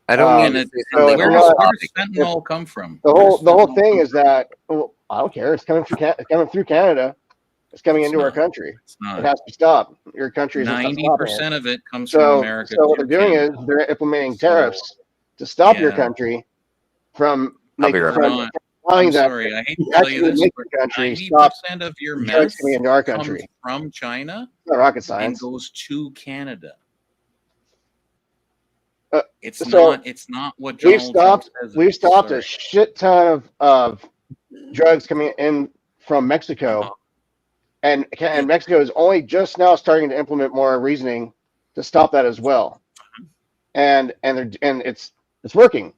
I don't need to say something. Where does fentanyl come from? The whole thing is that I don't care. It's coming through Canada. It's coming into our country. It has to stop. Your country is 90% of it comes from America. So what they're doing is they're implementing tariffs to stop your country from making. I'm sorry, I hate to tell you this, but 90% of your meth coming into our country comes from China. Not rocket science. And goes to Canada. It's not what Donald Trump says. We've stopped a shit ton of drugs coming in from Mexico, and Mexico is only just now starting to implement more reasoning to stop that as well. And it's working.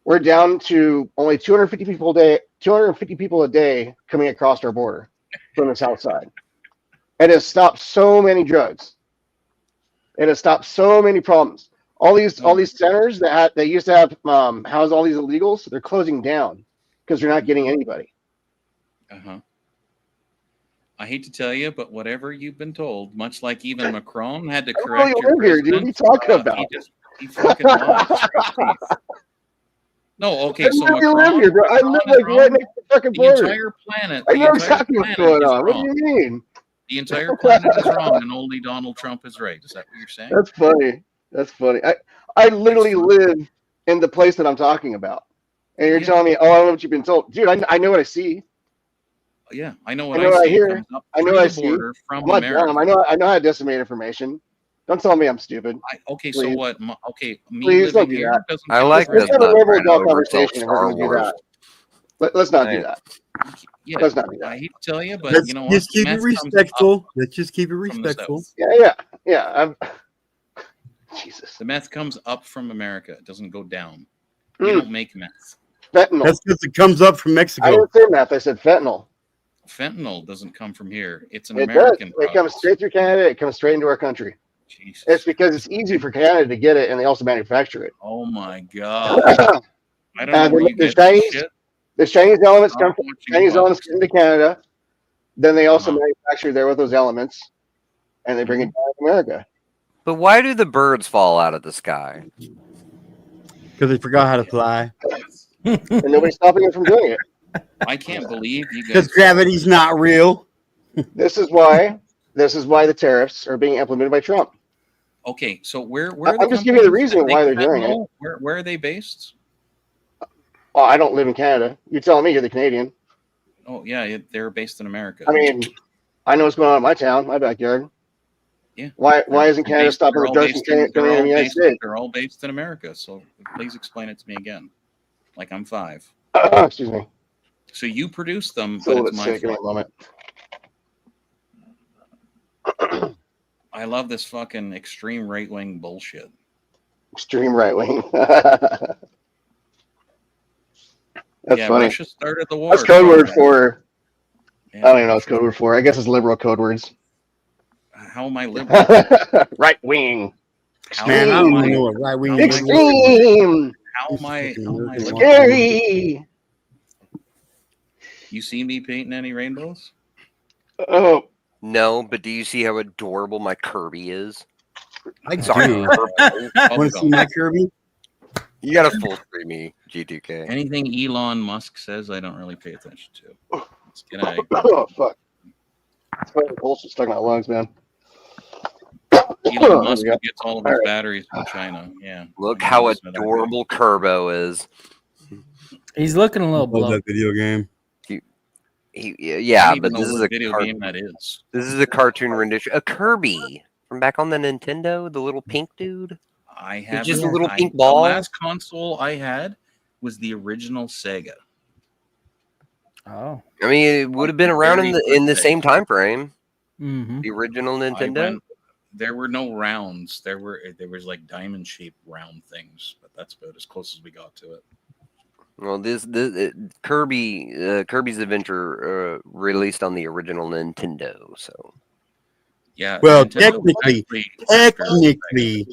We're down to only 250 people a day. 250 people a day coming across our border from the south side. It has stopped so many drugs. It has stopped so many problems. All these centers that used to have house all these illegals, they're closing down because they're not getting anybody. I hate to tell you, but whatever you've been told, much like even Macron had to I don't correct really your live here, dude. What are you president, talking about? he fucking lied straight teeth. No, okay, I so literally live Macron, here, bro. I live Macron is like right wrong. next to the fucking The border. entire planet, I the know entire exactly what's planet going is on. What do wrong. you mean? The entire planet is wrong, and only Donald Trump is right. Is that what you're saying? That's funny. That's funny. I literally live in the place that I'm talking about, and you're Yeah. telling me, oh, I don't know what you've been told, dude. I know what I see. Yeah, I know I what know I what I see. It hear. comes up I know through what I the see. border from I'm not America. dumb. I know how to disseminate information. Don't tell me I'm stupid. Okay, so Please. what? Okay, me Please don't living do here that. doesn't I count like for Let's this have a anything. not normal trying to adult oversell conversation if we're Star going to do Wars. that. Let's not do Right. that. Yeah, Let's not do I that. hate to tell you, but Let's you know what? just keep it Meth comes up respectful. Let's just keep it from the respectful. south. Yeah. I'm. Jesus. The meth comes up from America. It doesn't go down. Mm. We don't make meth. Fentanyl. That's because it comes up from I Mexico. didn't say meth. I said fentanyl. Fentanyl doesn't come from here. It's an It American does. It comes product. straight through Canada. It comes straight into our country. Jesus. It's because it's easy for Canada to get it, and they also manufacture it. Oh my god. I don't know where you the get this shit. Chinese elements come Stop from watching Chinese elements Fox. into Canada. Then they also Uh-huh. manufacture there with those elements, and they bring it down to America. But why do the birds fall out of the sky? Because they forgot how to fly. And nobody's stopping it from doing it. I can't believe you Because guys. gravity's not real. This is why the tariffs are being implemented by Trump. Okay, so where are I'm the just giving you the companies that reason why make they're doing it. fentanyl? Where are they based? Oh, I don't live in Canada. You're telling me you're the Canadian. Oh yeah, they're based in America. I mean, I know what's going on in my town, my backyard. Yeah. Why isn't Canada stopping They're the all drugs from based in- coming in the United States? They're all based in America. So please explain it to me again. Like I'm 5. Excuse me. So you produce them, It's a little but bit it's my sick in that fault. moment. I love this fucking extreme right wing bullshit. Extreme right wing. That's funny. Russia started the war. That's code word for. Yeah. I don't even know what it's code word for. I guess it's liberal code words. How am I liberal? Right wing. Man, I don't Extreme. know what right wing is. Extreme. How am I liberal? Scary. You see me painting any rainbows? Oh. No, but do you see how adorable my Kirby is? I Sorry. do. Want to see my Kirby? You got to full screen me, G2K. Anything Elon Musk says, I don't really pay attention to. Let's get out. Oh, fuck. It's fucking bullshit stuck in my lungs, man. Elon Musk gets all of his batteries from China. Yeah. Look how adorable Kerbo is. He's looking a little Love blown. that video game. Yeah, but this is a video game that is. This is a cartoon rendition. A Kirby from back on the Nintendo, the little pink dude. I have just a little pink ball. The last console I had was the original Sega. Oh, I mean, it would have been around in the same time frame. Mm-hmm. The original Nintendo. There were no rounds. There was like diamond shaped round things, but that's about as close as we got to it. Well, Kirby's Adventure released on the original Nintendo, so. Yeah. Well, Nintendo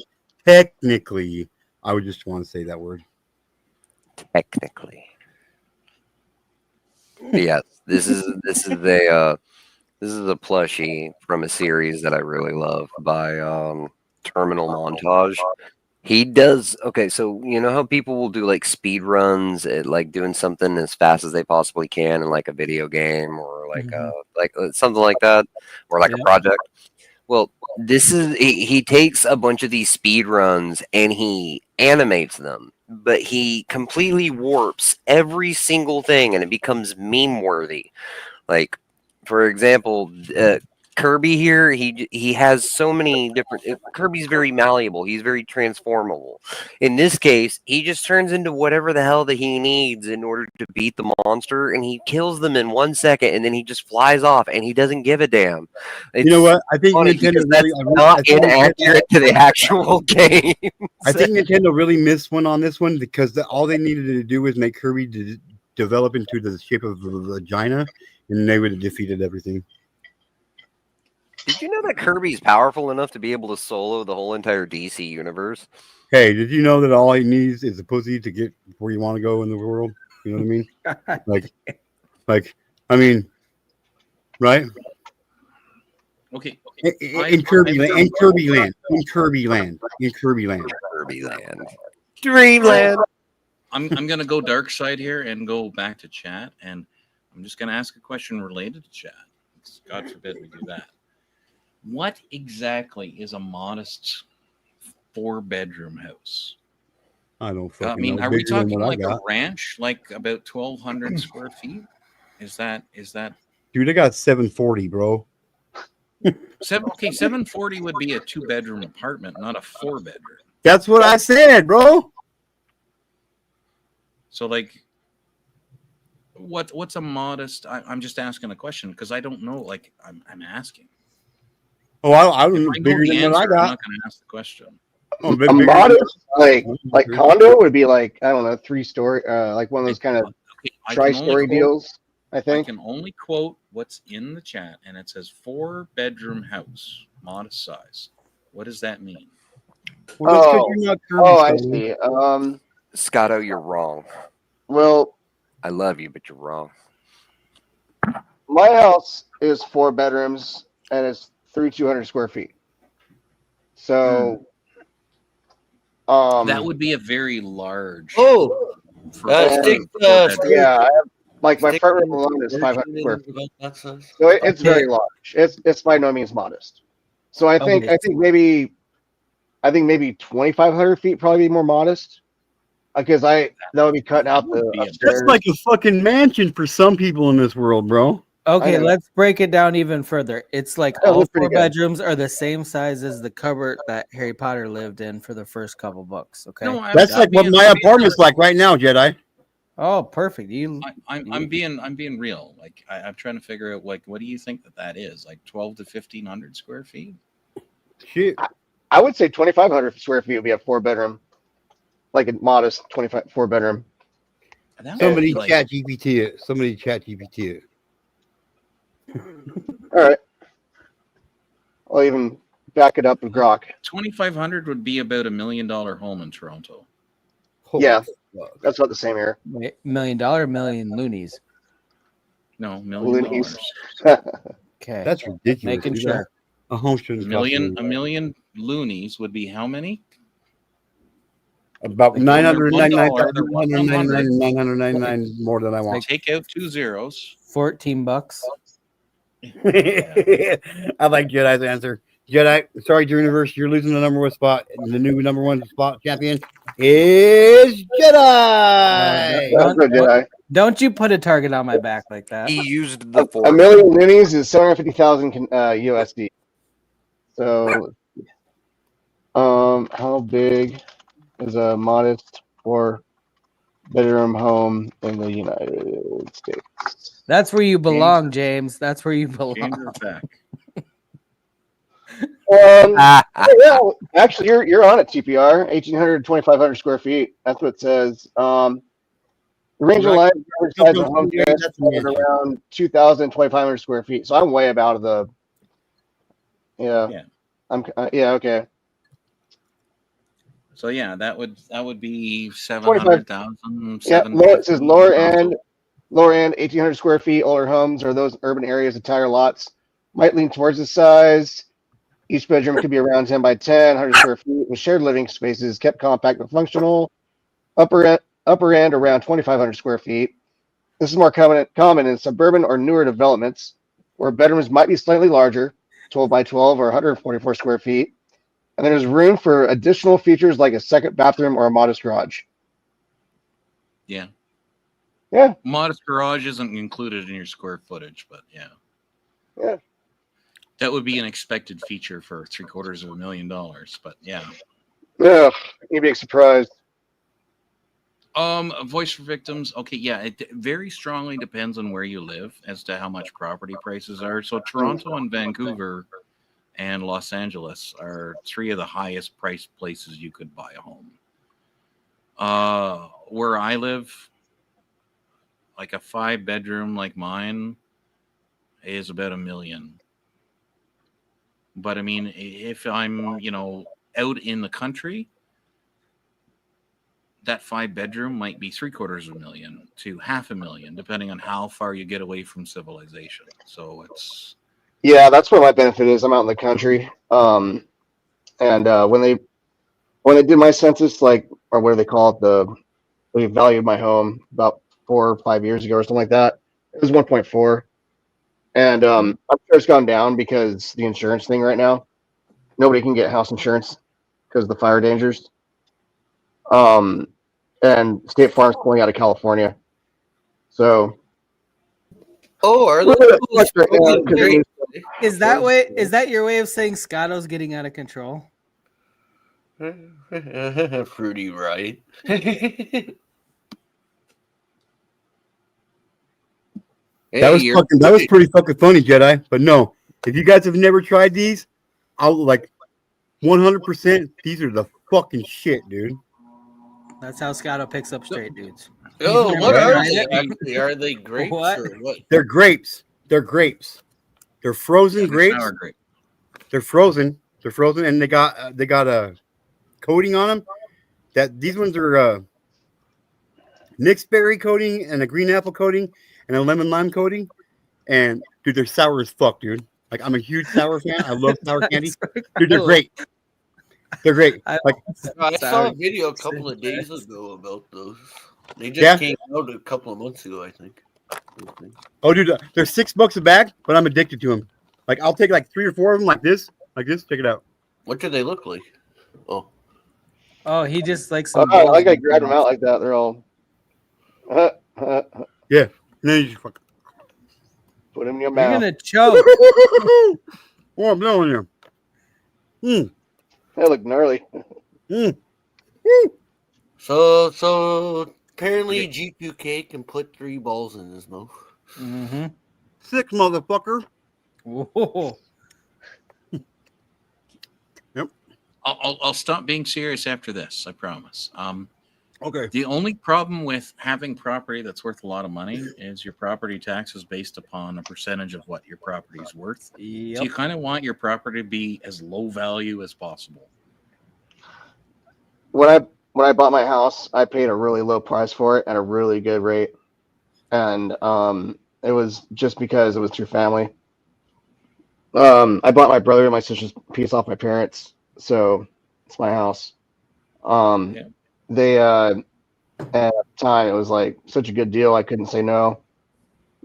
technically, I would just want to say that word. Technically. Yes, this is a plushie from a series that I really love by Terminal Montage. He does okay. So you know how people will do like speed runs at like doing something as fast as they possibly can in like a video game or like something like that, or like a project. Well, this is he takes a bunch of these speed runs and he animates them, but he completely warps every single thing and it becomes meme worthy. Like, for example, Kirby here, he has so many different. Kirby's very malleable. He's very transformable. In this case, he just turns into whatever the hell that he needs in order to beat the monster, and he kills them in 1 second, and then he just flies off, and he doesn't give a damn. You know what? I think Nintendo that's not inaccurate to the actual game. I think Nintendo really missed one on this one because all they needed to do was make Kirby develop into the shape of a vagina, and they would have defeated everything. Did you know that Kirby's powerful enough to be able to solo the whole entire DC universe? Hey, did you know that all he needs is a pussy to get where you want to go in the world? You know what I mean? like, I mean, right? Okay. In Kirby Land. In Kirby Land. In Kirby Land. In Kirby Land. Kirby Land. Dreamland. I'm gonna go dark side here and go back to chat, and I'm just gonna ask a question related to chat. God forbid we do that. What exactly is a modest 4-bedroom house? I don't I fucking mean, know. are we Bigger than talking what I like a got. ranch, like about 1,200 square feet? Is that Dude, I got 740, bro. okay? 740 would be a 2-bedroom apartment, not a 4-bedroom. That's what I said, bro. So like, what's a modest? I'm just asking a question because I don't know. Like, I'm asking. Oh, I If don't know. I know Bigger the than what I answer, I'm got. not going to ask the question. Oh, A bigger than modest like what condo would be like, I don't know, 3-story, like one of those kind of Okay, I can only tri-story quote. deals. I I think. can only quote what's in the chat, and it says 4-bedroom house, modest size. What does that mean? Well, that's because you're not Kirby. Oh, I Scotty. see. Scotto, you're wrong. Well, I love you, but you're wrong. my house is 4 bedrooms and it's 3,200 square feet. So, That would be a very large. Oh, for and, stick. yeah, I have, like my stick front to room alone is 500 square feet. about that size. So it's Okay. very large. It's by no means modest. So I think Okay. maybe 2,500 feet probably be more modest because that would be cutting out the be a- upstairs. That's like a fucking mansion for some people in this world, bro. Okay, know. let's break it down even further. It's like That all looks pretty 4 good. bedrooms are the same size as the cupboard that Harry Potter lived in for the first couple books. Okay. No, That's like what my apartment's like right now, Jedi. Oh, perfect. I'm being real. Like I'm trying to figure out like what do you think that is? Like 12 to 1,500 square feet? Shit. I would say 2,500 square feet would be a 4-bedroom, like a modest 4-bedroom. That would Somebody be like chat GPT it. Somebody chat GPT it. All right. I'll even back it up with Grok. 2,500 would be about $1 million home in Toronto. Holy Yeah, fuck. that's about the same here. $1 million, million loonies. No, $1 million. Loonies. Okay. That's ridiculous. Making dude. sure. A home shouldn't cost A million loonies would be how many? about Like, $999 more than I want. Take out 2 zeros. $14. I like Jedi's answer. Jedi, sorry, Universe, you're losing the number 1 spot. The new number 1 spot champion is Jedi. Don't you put a target on my back like that. He used the A force. million loonies is 750,000 USD. So, how big is a modest 4-bedroom home in the United States? That's where you belong, James. That's where you belong. James is back. Yeah, actually, you're on it. TPR 1,800 2,500 square feet. That's what it says. The range of life average size of home is around 2,000 2,500 square feet. So I'm way about of the. Yeah. I'm. Yeah. Okay. So yeah, that would be 700,000. Yeah. It says lower end 1,800 square feet. Older homes or those urban areas of tire lots might lean towards the size. Each bedroom could be around 10 by 10, 100 square feet, with shared living spaces kept compact but functional. Upper end around 2,500 square feet. This is more common in suburban or newer developments, where bedrooms might be slightly larger, 12 by 12 or 144 square feet, and there's room for additional features like a second bathroom or a modest garage. Yeah. Yeah. Modest garage isn't included in your square footage, but yeah. Yeah. That would be an expected feature for $750,000, but yeah. Yeah, you'd be surprised. Voice for victims. Okay, yeah, it very strongly depends on where you live as to how much property prices are. So Toronto and Vancouver and Los Angeles are 3 of the highest priced places you could buy a home. Where I live, like a 5-bedroom like mine is about $1 million. But I mean, if I'm, out in the country, that 5-bedroom might be $750,000 to $500,000, depending on how far you get away from civilization. So it's Yeah, that's where my benefit is. I'm out in the country. And when they did my census, like, or what do they call it? They valued my home about 4 or 5 years ago or something like that. It was 1.4, and I'm sure it's gone down because the insurance thing right now. Nobody can get house insurance because of the fire dangers. Um, and State Farm's pulling out of California, so Oh, are we're those gonna those right now fucking 'cause of great? this- Is that way? Is that your way of saying Scotto's getting out of control? Fruity, right? That Hey, was you're fucking. That was pretty fucking funny, Jedi. But no, if you guys have never tried these, I'll like 100%. These are the fucking shit, dude. That's how Scotto picks up straight dudes. Oh, You've what never are tried they it? actually? Are they grapes What? or what? They're grapes. They're grapes. They're frozen Sugar grapes. sour grape. They're frozen. They're frozen, and they got a coating on them. That these ones are mixed berry coating and a green apple coating and a lemon lime coating. And dude, they're sour as fuck, dude. Like I'm a huge sour fan. I love sour candy. Dude, they're great. They're great. I Like I saw Sour a video a couple of days ago about those. They just came out a couple of months ago, I think. oh, dude, they're $6 a bag, but I'm addicted to them. Like I'll take like 3 or 4 of them, like this. Check it out. What do they look like? Oh, Oh, he just likes Oh, some. I balls like I in his grabbed them mouth. out like that. They're all Yeah. And then you just fuck. put them in your You're mouth. gonna choke. Oh, I'm blowing you. They look gnarly. so apparently G2K can put 3 balls in his mouth. Mm-hmm. 6, motherfucker. Whoa. I'll stop being serious after this. I promise. Okay. The only problem with having property that's worth a lot of money is your property tax is based upon a percentage of what your property is worth. Yep. So you kind of want your property to be as low value as possible. When I bought my house, I paid a really low price for it at a really good rate, and it was just because it was through family. I bought my brother and my sister's piece off my parents, so it's my house. Yeah. They at the time it was like such a good deal, I couldn't say no.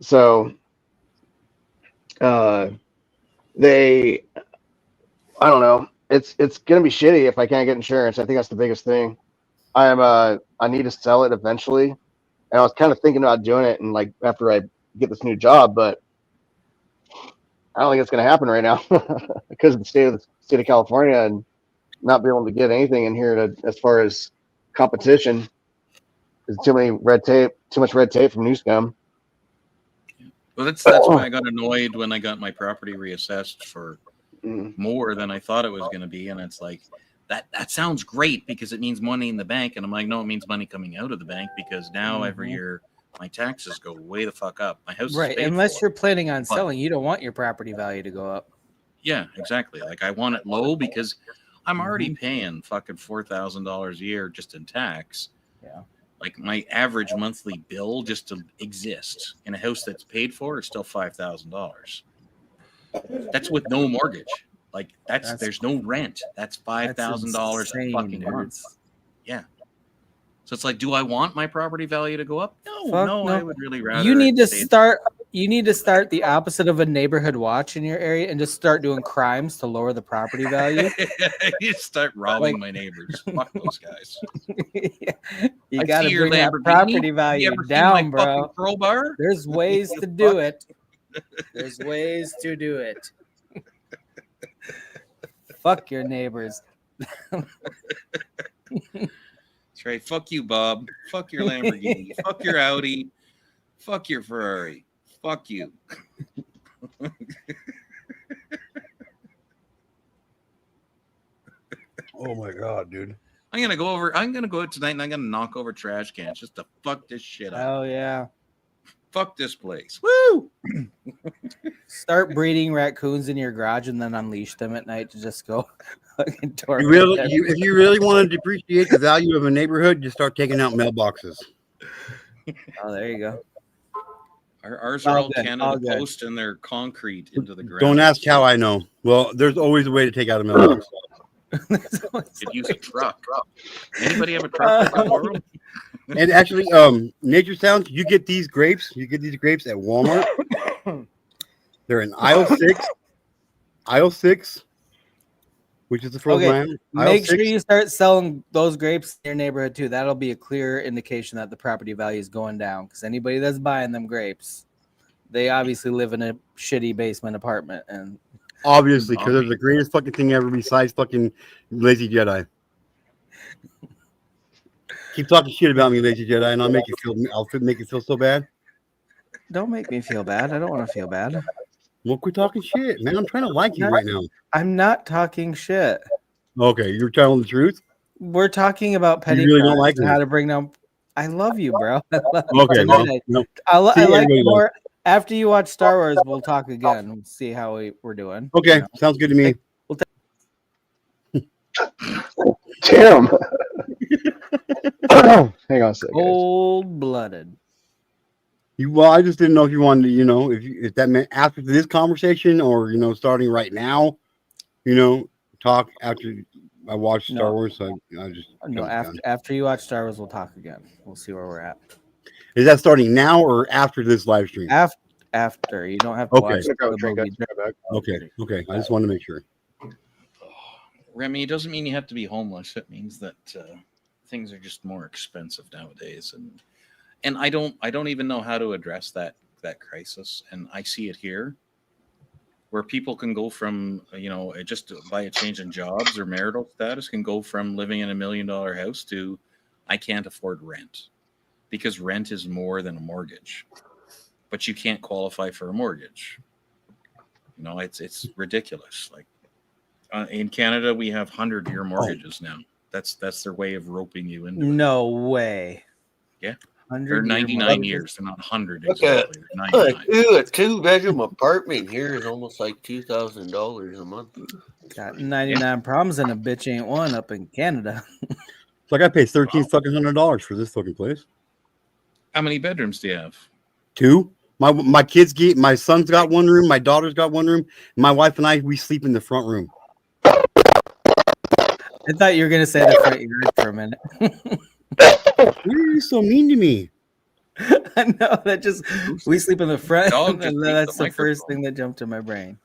So they, I don't know. It's gonna be shitty if I can't get insurance. I think that's the biggest thing. I need to sell it eventually, and I was kind of thinking about doing it, and like after I get this new job, but I don't think it's gonna happen right now because of the state of California and not being able to get anything in here as far as competition. There's too much red tape from New Scum. Well, that's why I got annoyed when I got my property reassessed for more than I thought it was going to be, and it's like that sounds great because it means money in the bank, and I'm like, no, it means money coming out of the bank because now every year my taxes go way the fuck up. My house Right. is paid Unless for, you're planning on but- selling, you don't want your property value to go up. Yeah, exactly. Like I want it low because I'm already paying fucking $4,000 a year just in tax. Yeah. Like my average monthly bill just to exist in a house that's paid for is still $5,000. That's with no mortgage. Like there's no rent. That's $5,000 a fucking month. Yeah. So it's like, do I want my property value to go up? No, no. I would really rather. You need to stay- start. You need to start the opposite of a neighborhood watch in your area and just start doing crimes to lower the property value. You start robbing my neighbors. Fuck those guys. You I got to see your bring that Lamborghini. property You value ever seen my down, bro. fucking crowbar? There's ways to do it. There's ways to do it. Fuck your neighbors. That's right. Fuck you, Bob. Fuck your Lamborghini. Fuck your Audi. Fuck your Ferrari. Fuck you. Oh my god, dude. I'm gonna go out tonight and I'm gonna knock over trash cans just to fuck this shit up. Oh yeah. Fuck this place. Woo! Start breeding raccoons in your garage and then unleash them at night to just go fucking torment them. If you really want to depreciate the value of a neighborhood, just start taking out mailboxes. Oh, there you go. Ours are All all good, Canada all good. Post, and they're concrete into the ground. Don't ask how I know. Well, there's always a way to take out a mailbox. Could use a truck. Anybody have a truck I can borrow? And actually, Nature Sounds, you get these grapes. You get these grapes at Walmart. They're in aisle six, which is the frozen Okay, line. make sure you start selling those grapes in your neighborhood too. That'll be a clear indication that the property value is going down. Because anybody that's buying them grapes, they obviously live in a shitty basement apartment. And Obviously, because they're the greatest fucking thing ever besides fucking Lazy Jedi. Keep talking shit about me, Lazy Jedi, and I'll make you feel so bad. don't make me feel bad. I don't want to feel bad. Well, quit talking shit, man. I'm trying to like you right now. I'm not talking shit. Okay, you're telling the truth. We're talking about petty You really don't crimes like and me. how to bring down. I love you, bro. I love you. Okay, well, Tonight, no. I See, like everybody more. After you watch Star Wars, we'll talk again. We'll see how we're doing. Okay, You know? sounds good to me. Tim. Hang on a second. Cold blooded. Well, I just didn't know if you wanted to, if that meant after this conversation or starting right now, talk after I watched Star Wars. So I just After you watch Star Wars, we'll talk again. We'll see where we're at. Is that starting now or after this live stream? After you don't have to watch. Okay. I just wanted to make sure. Remy, it doesn't mean you have to be homeless. It means that things are just more expensive nowadays, and I don't even know how to address that crisis. And I see it here, where people can go from just by a change in jobs or marital status, can go from living in $1 million house to I can't afford rent, because rent is more than a mortgage, but you can't qualify for a mortgage. It's ridiculous. Like in Canada, we have 100-year mortgages now. That's their way of roping you into it. No way. Yeah. They're 99 years. They're not 100 Okay. exactly. They're 99. A two-bedroom apartment here is almost like $2,000 a month. Got 99 problems and a bitch ain't one up in Canada. It's like I paid $1,300 for this fucking place. How many bedrooms do you have? 2. My son's got one room. My daughter's got one room. My wife and I, we sleep in the front room. I thought you were gonna say the front yard for a minute. Why are you so mean to me? I know we sleep in the front. And that's the first microphone. thing that jumped in my brain.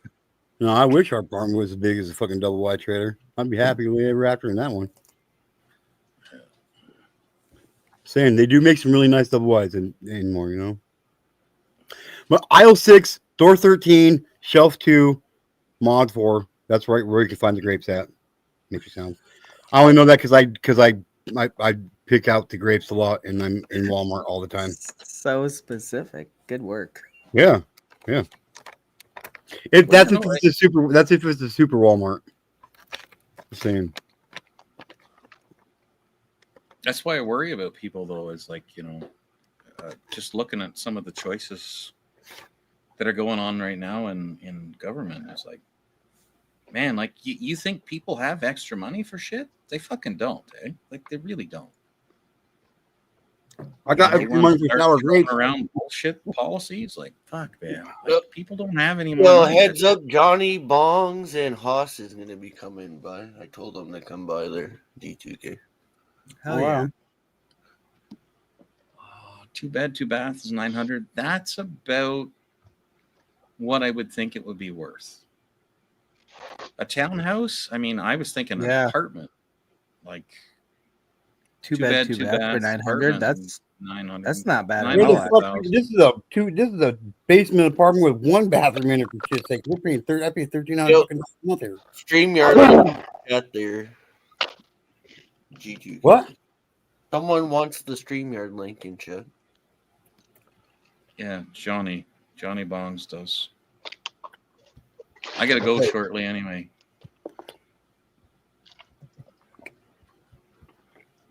No, I wish our apartment was as big as a fucking double wide trailer. I'd be happy with ever after in that one. Saying they do make some really nice double wides anymore, But aisle 6, door 13, shelf 2, mod 4. That's right where you can find the grapes at. Nature Sounds. I only know that because I pick out the grapes a lot, and I'm in Walmart all the time. So specific. Good work. Yeah. That's if it's a super Walmart. Same. That's why I worry about people, though, is like, just looking at some of the choices that are going on right now in government. It's like, man, like you think people have extra money for shit? They fucking don't, eh? Like they really don't. I got extra money for sour grapes. Around bullshit policies, like fuck, man. Like, people don't have any more. Well, money. heads up, Johnny Bongs and Haas is going to be coming by. I told them to come by their D2K. Hell yeah. Oh, 2 bed, 2 bath is 900. That's about what I would think it would be worth. A townhouse? I mean, I was thinking an apartment. Like 2 bed, 2 bath for 900. That's 900. That's not bad at all. This is a basement apartment with 1 bathroom in it. For shit's sake, we're paying $1,300 a month here. StreamYard got there. G2. What? Someone wants the StreamYard link in chat. Yeah, Johnny Bongs does. I gotta go shortly anyway.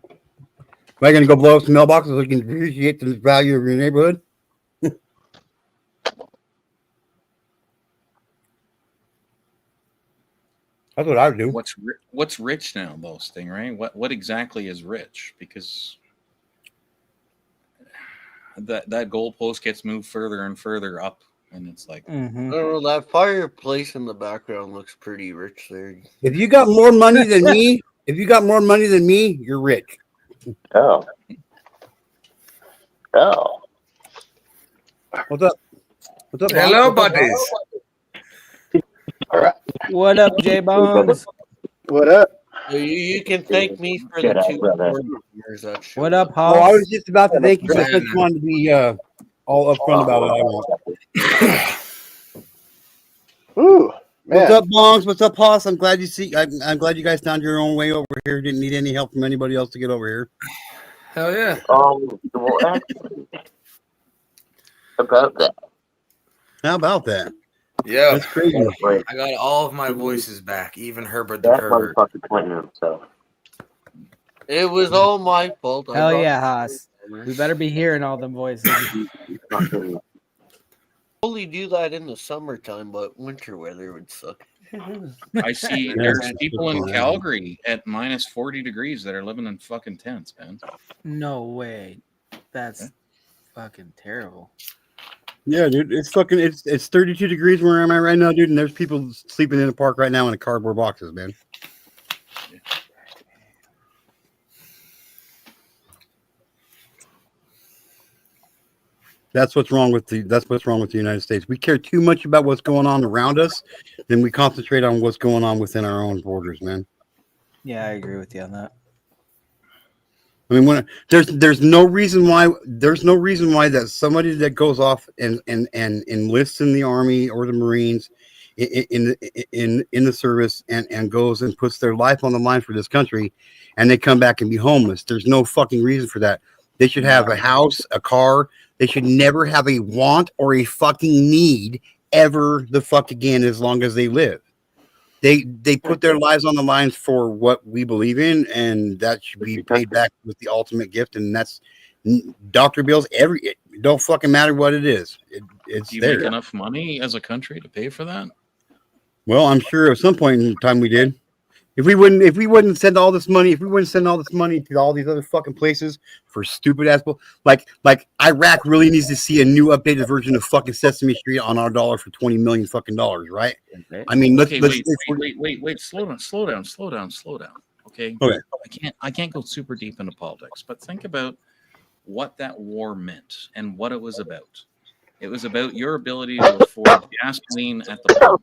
Am I gonna go blow up some mailboxes so you can appreciate the value of your neighborhood? That's what I would do. What's rich now, though, Stingray? What exactly is rich? Because that goalpost gets moved further and further up, and it's like, Mhm. Oh, that fireplace in the background looks pretty rich there. If you got more money than me, you're rich. Oh. Oh. What's up? What's up, Hello, Bonk? What's up, Bonk? buddies. All right. What up, J Bones? What up? You can thank me for the Get out, 2 brother. board members that showed What up, Oh, I Hoss? was just about to thank you, but Trying since you wanted to be all upfront about it, I won't. Ooh, What's man. up, Bongs? What's up, Hoss? I'm glad I'm glad you guys found your own way over here. Didn't need any help from anybody else to get over here. Hell yeah. Well, actually, about that. How about that? Yeah. That's crazy. Like, I got all of my voices back, even Herbert the that pervert. motherfucker pointing at himself. It was all my fault. I Hell brought yeah, the Haas. cameras. We better be hearing all them voices. Fucking only do that in the summertime, but winter weather would suck. I see Yeah, there's that's people in fucking Calgary at minus 40 degrees that are living in fucking tents, man. No way. That's fucking terrible. Yeah, dude, it's 32 degrees where I'm at right now, dude, and there's people sleeping in the park right now in cardboard boxes, man. That's what's wrong with the United States. We care too much about what's going on around us, then we concentrate on what's going on within our own borders, man. Yeah, I agree with you on that. I mean, when there's no reason why that somebody that goes off and enlists in the army or the Marines in the service and goes and puts their life on the line for this country, and they come back and be homeless. There's no fucking reason for that. They should have a house, a car. They should never have a want or a fucking need ever the fuck again as long as they live. They put their lives on the line for what we believe in, and that should be paid back with the ultimate gift, and that's doctor bills. It don't fucking matter what it is. It's Do you there. make enough money as a country to pay for that? Well, I'm sure at some point in time we did. If we wouldn't send all this money to all these other fucking places for stupid ass like Iraq really needs to see a new updated version of fucking Sesame Street on our dollar for $20 million fucking dollars, right? I mean, let's wait. Slow down. Okay. I can't go super deep into politics, but think about what that war meant and what it was about. It was about your ability to afford gasoline at the pump.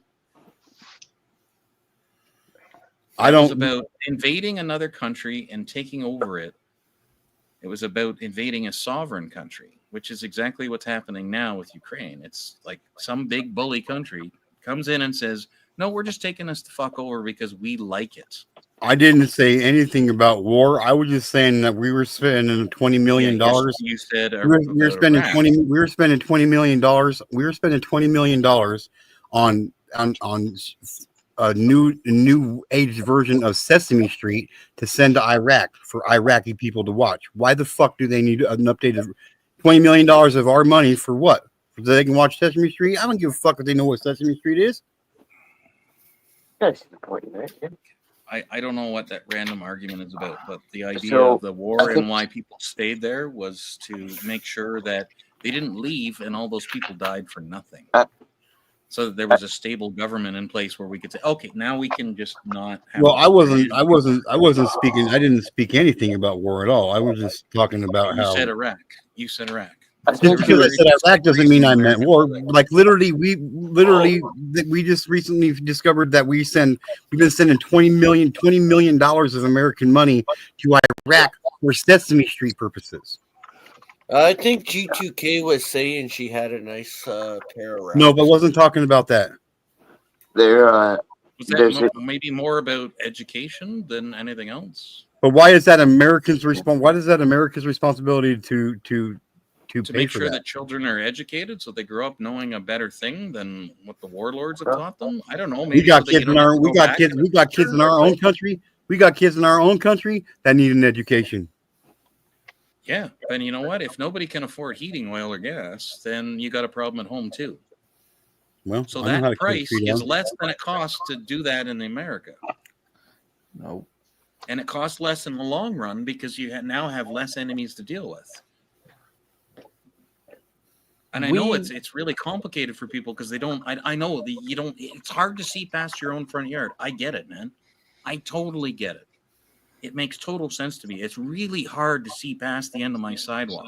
It was about invading another country and taking over it. It was about invading a sovereign country, which is exactly what's happening now with Ukraine. It's like some big bully country comes in and says, no, we're just taking this the fuck over because we like it. I didn't say anything about war. I was just saying that we were spending $20 million. You said we were spending Iraq. $20 million. We were spending $20 million on a new age version of Sesame Street to send to Iraq for Iraqi people to watch. Why the fuck do they need an updated $20 million of our money for what? So they can watch Sesame Street? I don't give a fuck if they know what Sesame Street is. That's the point, right? I don't know what that random argument is about, but the idea of the war and why people stayed there was to make sure that they didn't leave and all those people died for nothing. So that there was a stable government in place where we could say, okay, now we can just not have. Well, I wasn't speaking. I didn't speak anything about war at all. I was just talking about You how. said Iraq. Just because I said Iraq doesn't mean I meant war. Like literally, we just recently discovered that we've been sending $20 million of American money to Iraq for Sesame Street purposes. I think G2K was saying she had a nice pair of No, but wasn't talking about that. Was that maybe more about education than anything else? But why is that Americans' responsibility to make sure that children are educated so they grow up knowing a better thing than what the warlords have taught them? I don't know. Maybe we got kids in our own country. We got kids in our own country that need an education. Yeah, and you know what? If nobody can afford heating oil or gas, then you got a problem at home too. Well, so that price is less than it costs to do that in America. No. And it costs less in the long run because you now have less enemies to deal with. And I know it's really complicated for people because they don't. I know that you don't. It's hard to see past your own front yard. I get it, man. I totally get it. It makes total sense to me. It's really hard to see past the end of my sidewalk.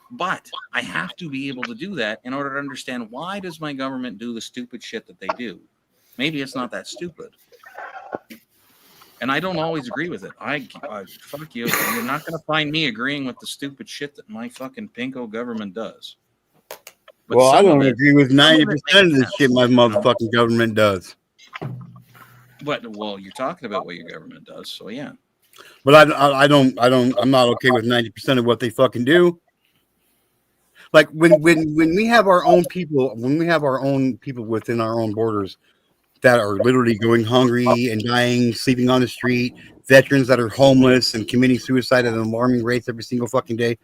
But I have to be able to do that in order to understand why does my government do the stupid shit that they do. Maybe it's not that stupid. And I don't always agree with it. Fuck you. You're not going to find me agreeing with the stupid shit that my fucking pinko government does. But well, I some of don't it- agree with some of 90% it makes of the sense, shit my you know? motherfucking government does. But well, you're talking about what your government does, so yeah. But I'm not okay with 90% of what they fucking do. Like when we have our own people, within our own borders that are literally going hungry and dying, sleeping on the street, veterans that are homeless and committing suicide at alarming rates every single fucking day.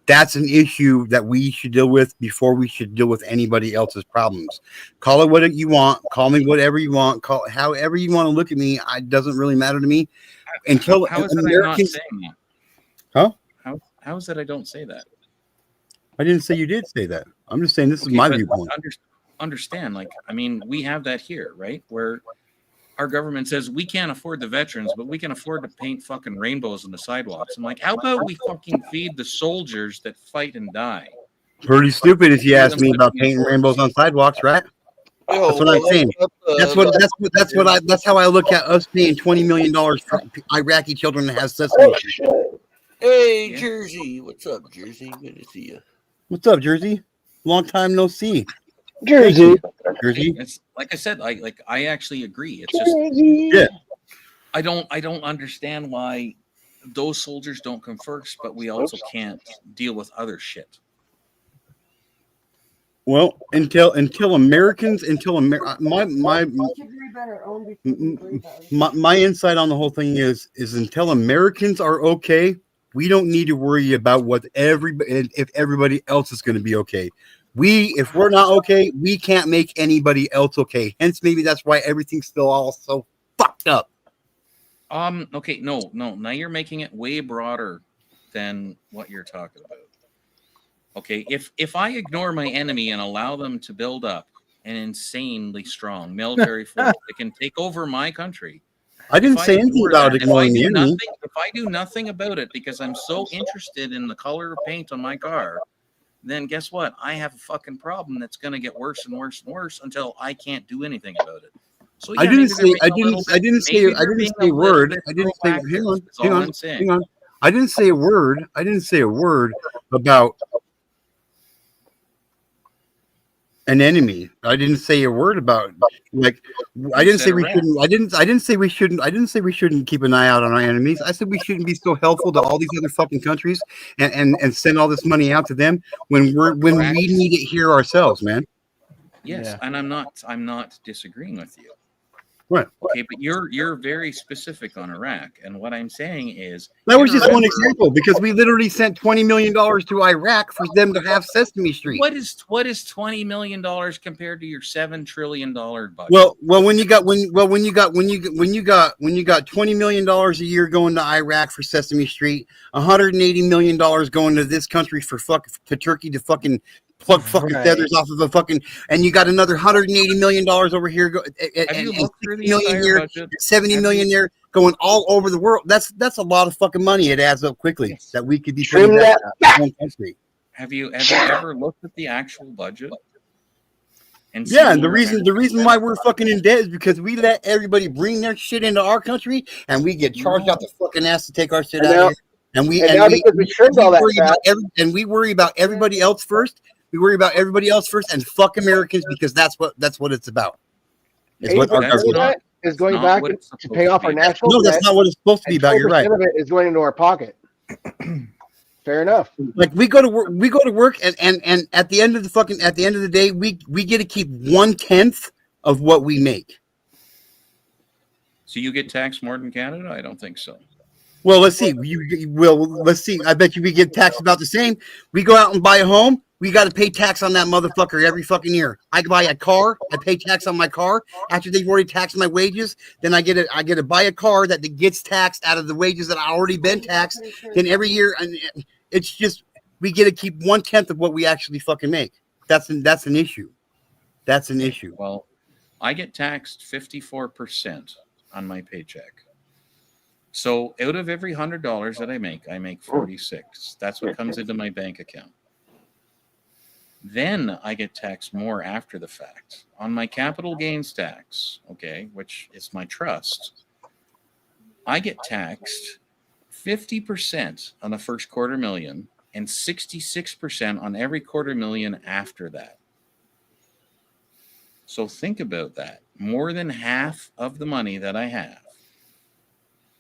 That's an issue that we should deal with before we should deal with anybody else's problems. Call it what you want. Call me whatever you want. Call it however you want to look at me. It doesn't really matter to me. Until How is it I'm not saying that? Huh? How is it I don't say that? I didn't say you did say that. I'm just saying this is my viewpoint. Understand, like, I mean, we have that here, right? Where our government says we can't afford the veterans, but we can afford to paint fucking rainbows on the sidewalks. I'm like, how about we fucking feed the soldiers that fight and die? Pretty stupid if you ask me about painting rainbows on sidewalks, right? That's what I'm saying. That's how I look at us paying $20 million for Iraqi children to have Sesame Street. Hey, Jersey. What's up, Jersey? Good to see you. What's up, Jersey? Long time no see. Jersey. Jersey. It's like I said, I actually agree. It's just yeah. I don't understand why those soldiers don't come first, but we also can't deal with other shit. Well, until Americans, my insight on the whole thing is until Americans are okay, we don't need to worry about if everybody else is going to be okay. If we're not okay, we can't make anybody else okay. Hence, maybe that's why everything's still all so fucked up. Okay, no. Now you're making it way broader than what you're talking about. Okay, if I ignore my enemy and allow them to build up an insanely strong military force that can take over my country, I didn't say anything about ignoring the enemy. If I do nothing about it because I'm so interested in the color of paint on my car, then guess what? I have a fucking problem that's going to get worse and worse and worse until I can't do anything about it. So yeah, I didn't say a word. I didn't say a word about an enemy. I didn't say a word about I didn't say we shouldn't keep an eye out on our enemies. I said we shouldn't be so helpful to all these other fucking countries and send all this money out to them when we need it here ourselves, man. Yes, yeah. And I'm not disagreeing with you. Right. Okay, but you're very specific on Iraq, and what I'm saying is that was just one example because we literally sent $20 million to Iraq for them to have Sesame Street. What is $20 million compared to your $7 trillion budget? Well, when you got $20 million a year going to Iraq for Sesame Street, $180 million going to this country to Turkey to fucking plug fucking feathers off of a fucking, and you got another $180 million over here, and 60 million here, 70 million there, going all over the world. That's a lot of fucking money. It adds up quickly that we could be putting that in our own country. Have you ever looked at the actual budget? And the reason why we're fucking in debt is because we let everybody bring their shit into our country, and we get charged out the fucking ass to take our shit out of here. And we worry about everybody else first. We worry about everybody else first and fuck Americans because that's what it's about. Is what our government is going back to pay off our national. No, that's not what it's supposed to be about. You're right. Of it is going into our pocket. Fair enough. Like we go to work, and at the end of the day, we get to keep 1/10 of what we make. So you get taxed more than Canada? I don't think so. Well, let's see. Let's see. I bet you we get taxed about the same. We go out and buy a home. We got to pay tax on that motherfucker every fucking year. I buy a car. I pay tax on my car. After they've already taxed my wages, then I get to buy a car that gets taxed out of the wages that I already been taxed. Then every year, and it's just we get to keep 1/10 of what we actually fucking make. that's an issue. That's an issue. Well, I get taxed 54% on my paycheck. So out of every $100 that I make 46. That's what comes into my bank account. Then I get taxed more after the fact on my capital gains tax, okay, which is my trust. I get taxed 50% on the first $250,000 and 66% on every $250,000 after that. So think about that. More than half of the money that I have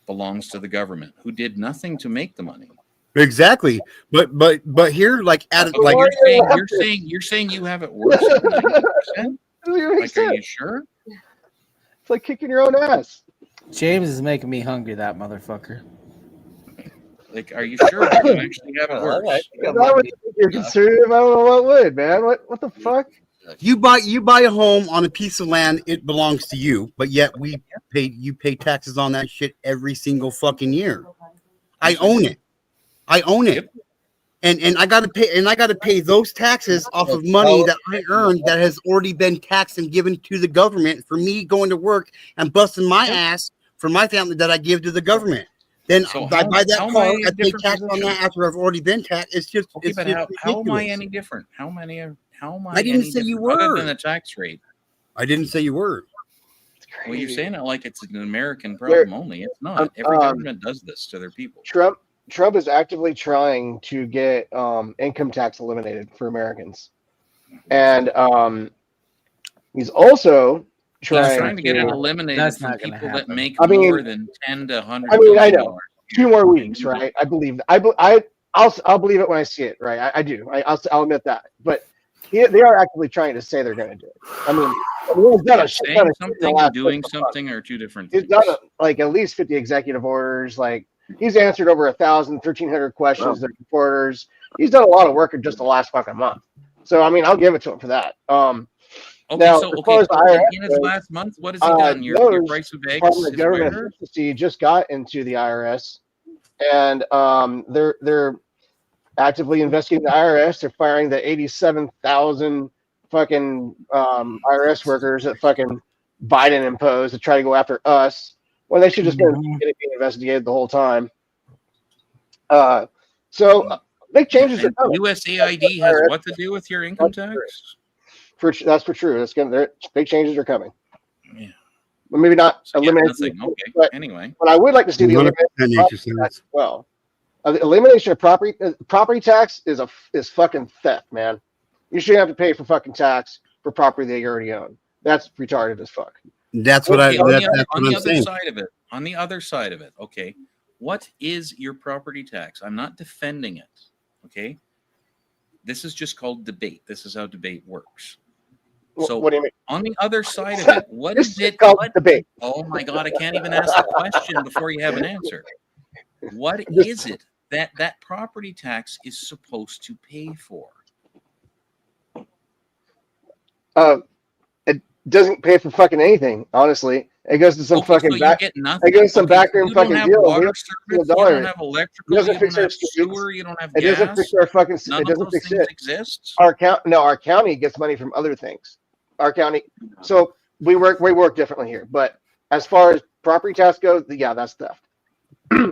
belongs to the government, who did nothing to make the money. Exactly. But here, like, like you're saying you have it worse than 90%? Like, are you sure? It's like kicking your own ass. James is making me hungry, that motherfucker. Like, are you sure that you actually have it worse? If that was you're conservative, I don't know what would, man. What the fuck? You buy a home on a piece of land, it belongs to you, but yet you pay taxes on that shit every single fucking year. I own it. And I gotta pay those taxes off of money that I earned that has already been taxed and given to the government for me going to work and busting my ass for my family that I give to the government. Then I buy that car, I pay tax on that after I've already been taxed. It's just okay, but how am I any different? How am I? I didn't say you were. Other than the tax rate. I didn't say you were. Well, you're saying it like it's an American problem only. It's not. Every government does this to their people. Trump is actively trying to get income tax eliminated for Americans, and he's also trying to get it eliminated from people that make more than 10 to 100. I mean, I know. 2 more weeks, right? I believe. I'll believe it when I see it, right? I do. I'll admit that. But they are actively trying to say they're going to do it. I mean, he's done saying something and doing something are two different things. He's done like at least 50 executive orders. Like he's answered over 1,300 questions to reporters. He's done a lot of work in just the last fucking month. So I mean, I'll give it to him for that. Okay, now, so in his last month, what has he done? Your price of eggs the government just got into the IRS, and they're actively investigating the IRS. They're firing the 87,000 fucking IRS workers that fucking Biden imposed to try to go after us when they should just been being investigated the whole time. So big changes are coming. USAID has what to do with your income tax? That's for true. Big changes are coming. Yeah. Well, maybe not elimination. Okay. But anyway, I would like to see the elimination as well. The elimination of property tax is fucking theft, man. You shouldn't have to pay for fucking tax for property that you already own. That's retarded as fuck. That's what I'm saying. On the other side of it, okay, what is your property tax? I'm not defending it, okay? This is just called debate. This is how debate works. So what do you mean? On the other side of it, what is it called debate? Oh my God, I can't even ask a question before you have an answer. What is it that property tax is supposed to pay for? It doesn't pay for fucking anything, honestly. It goes to some fucking so back. It goes to some backroom fucking deal. Water service, you don't have electrical. You don't have sewer. You don't have gas. It doesn't fix our fucking. None it doesn't of those fix things it. Exist. Our county gets money from other things. Our county. So we work differently here. But as far as property tax goes, yeah, that's theft.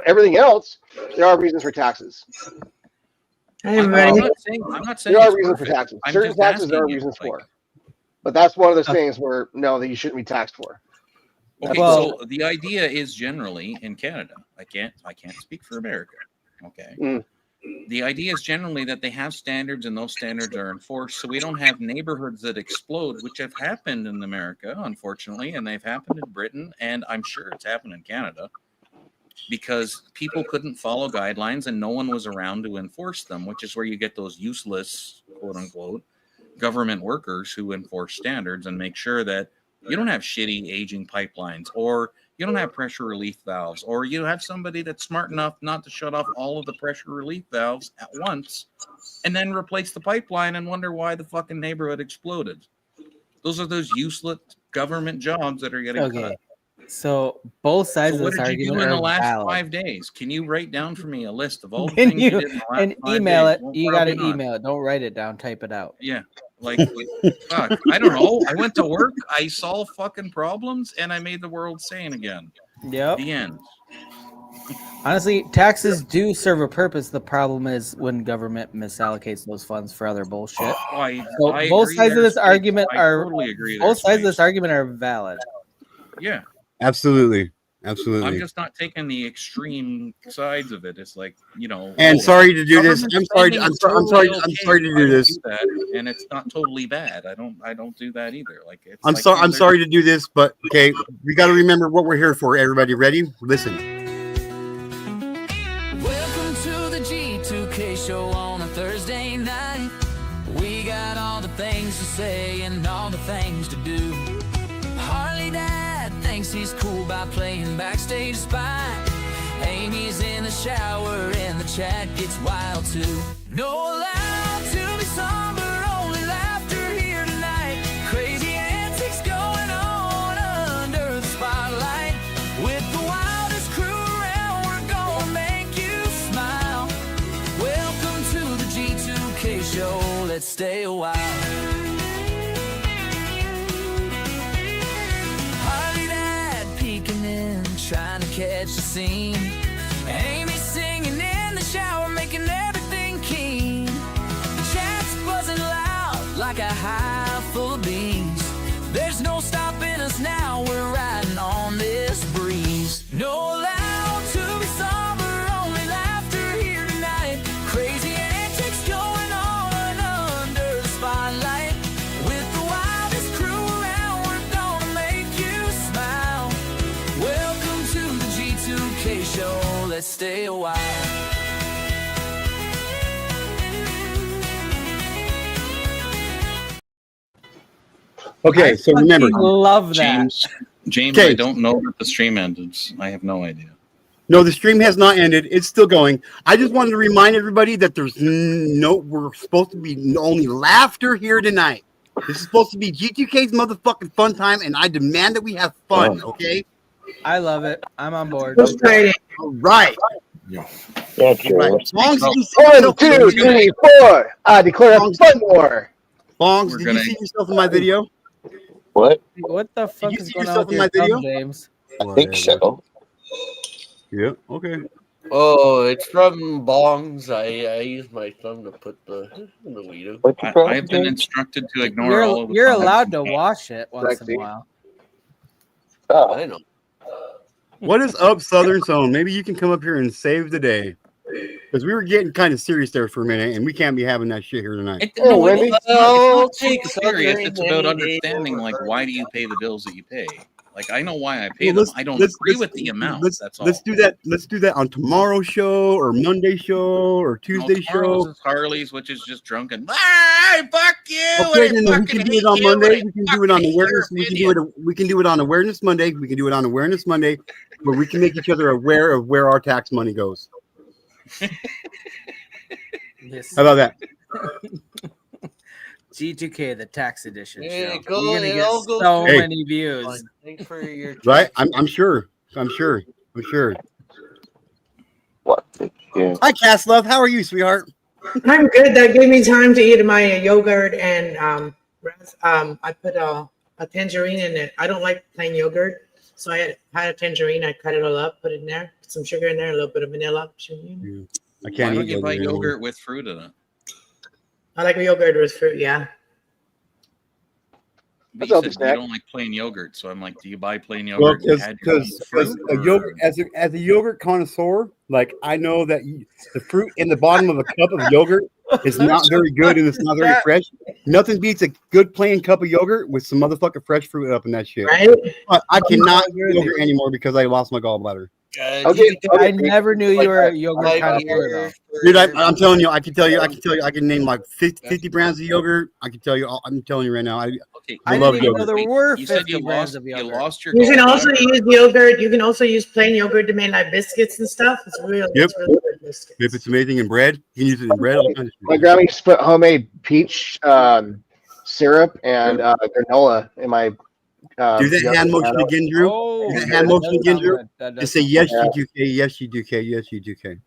Everything else, there are reasons for taxes. Hey, everybody. I'm not saying there are reasons for taxes. Certain taxes there are reasons for. But that's one of those things where that you shouldn't be taxed for. Okay, so the idea is generally in Canada. I can't speak for America. Okay. The idea is generally that they have standards and those standards are enforced, so we don't have neighborhoods that explode, which have happened in America, unfortunately, and they've happened in Britain, and I'm sure it's happened in Canada, because people couldn't follow guidelines and no one was around to enforce them, which is where you get those useless, quote unquote, government workers who enforce standards and make sure that you don't have shitty aging pipelines, or you don't have pressure relief valves, or you have somebody that's smart enough not to shut off all of the pressure relief valves at once and then replace the pipeline and wonder why the fucking neighborhood exploded. Those are those useless government jobs that are getting cut. So both sides of this argument. What did you do in the last valid. 5 days? Can you write down for me a list of all the things you did in the last 5 email days? it. You got to email it. Don't write it down. Type it out. Yeah. Like, fuck, I don't know. I went to work, I solved fucking problems, and I made the world sane again. Yep. The end. Honestly, taxes do serve a purpose. The problem is when government misallocates those funds for other bullshit. I Both agree sides of there's this argument I are totally agree both there's sides of this space. argument are valid. Yeah. Absolutely. Absolutely. I'm just not taking the extreme sides of it. It's like, And sorry to do this. government I'm sorry. spending I'm is sorry. I'm totally sorry. I'm okay. sorry to I do don't this. do that, and it's not totally bad. I don't do that either. Like, it's I'm like, sorry. hey, I'm there's- sorry to do this, but okay, we got to remember what we're here for. Everybody, ready? Listen. Welcome to the G2K show on a Thursday night. We got all the things to say and all the things to do. Harley Dad thinks he's cool by playing backstage spy. Amy's in the shower and the chat gets wild too. No allowed to be somber, only laughter here tonight. Crazy antics going on under the spotlight. With the wildest crew around, we're gonna make you smile. Welcome to the G2K show, let's stay a while. Harley Dad peeking in, trying to catch the scene. Amy singing in the shower, making everything keen. The chat's buzzing loud like a hive full of bees. There's no stopping us now, we're riding on this breeze. No allowed to be somber, only laughter here tonight. Crazy antics going on under the spotlight. With the wildest crew around, we're gonna make you smile. Welcome to the G2K show, let's stay a while. Okay, so remember, love that. James, Okay. I don't know that the stream ended. I have no idea. no, the stream has not ended. It's still going. I just wanted to remind everybody that we're supposed to be only laughter here tonight. This is supposed to be G2K's motherfucking fun time, and I demand that we have fun, okay? I love it. I'm on board. Frustrating. All right. Yeah, All sure. right. Bongs, did you see 1, yourself in 2, my video? 3, 4. I declare a fun war. Bongs, We're did gonna- you see yourself in my video? What? What the fuck you is see going on yourself with in your my video? thumb, James? I think so. Yeah, okay. Oh, it's from Bongs. I use my thumb to put the weed out. What's your problem, I've been James? instructed to ignore all of the You're comments allowed and to chat. wash it once in a Lexi. while. Oh, I know. What is up, Southern Zone? Maybe you can come up here and save the day. Because we were getting kind of serious there for a minute, and we can't be having that shit here tonight. Oh, Wendy. It's I'll not take super serious. Southern It's about any day understanding, over like, her. why do you pay the bills that you pay? Like, I know why I pay Well, them. I don't agree with the amount. That's all. Let's do that. Let's do that on tomorrow's show or Monday show or Tuesday Tomorrow's show. is Harley's, which is just drunken. Hey, fuck you! Okay, I then we fucking can do hate it on you, and Monday. I We can do it on fucking hate your awareness. We can do opinion. it. We can do it on Awareness Monday. We can do it on Awareness Monday, where we can make each other aware of where our tax money goes. Yes. How about that? G2K, the tax edition There show. you go. You're gonna It get all goes so Hey. many views. Thanks for your Right? I'm sure. I'm sure. I'm sure. what the shit? Hi, Cass Love. How are you, sweetheart? I'm good. That gave me time to eat my yogurt and I put a tangerine in it. I don't like plain yogurt, so I had a tangerine. I cut it all up, put it in there, put some sugar in there, a little bit of vanilla. I Why can't don't eat you buy anymore. yogurt with fruit in it? I like yogurt with fruit. Yeah. But That's you healthy said snack. you don't like plain yogurt, so I'm like, do you buy plain Well, yogurt? and add your own because fruit, a or- yogurt as a yogurt connoisseur, like I know that the fruit in the bottom of a cup of yogurt is not very good and it's not very fresh. Nothing beats a good plain cup of yogurt with some motherfucking fresh fruit up in that shit. Right? But I cannot I agree eat with yogurt anymore because I lost my gallbladder. I never knew you were a yogurt connoisseur, though. Dude, I'm telling you, I can name like 50 brands of yogurt. I can tell you, I'm telling you right now, I I love didn't even know yogurt. there were You said 50 you brands lost, of you yogurt. lost your You can also gallbladder? use yogurt. You can also use plain yogurt to make like biscuits and stuff. It's Yep. really good biscuits. If it's amazing in bread, you can use it in bread. All kinds of My shit. grandma used to put homemade peach syrup and granola in my. Do that hand motion again, Drew. Oh, Do that hand motion again, Drew. That does Just say sound yes, Yeah. G2K, yes, G2K, yes, G2K.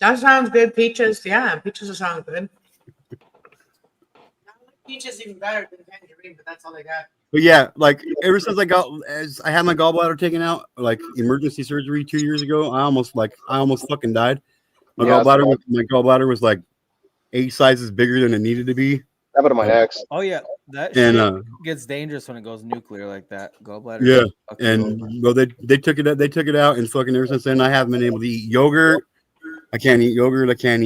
That sounds good. Peaches. Yeah, peaches sound good. Peach is even better than tangerine, but that's all I got. But yeah, like ever since I had my gallbladder taken out, like emergency surgery 2 years ago, I almost fucking died. My Yeah, that's gallbladder was like 8 sizes bigger than it needed to be. happened to my ex. Oh yeah, that And shit gets dangerous when it goes nuclear like that. Gallbladder. yeah, fuck you over. and well, they took it out, and fucking ever since then, I haven't been able to eat yogurt. I can't eat yogurt. I can't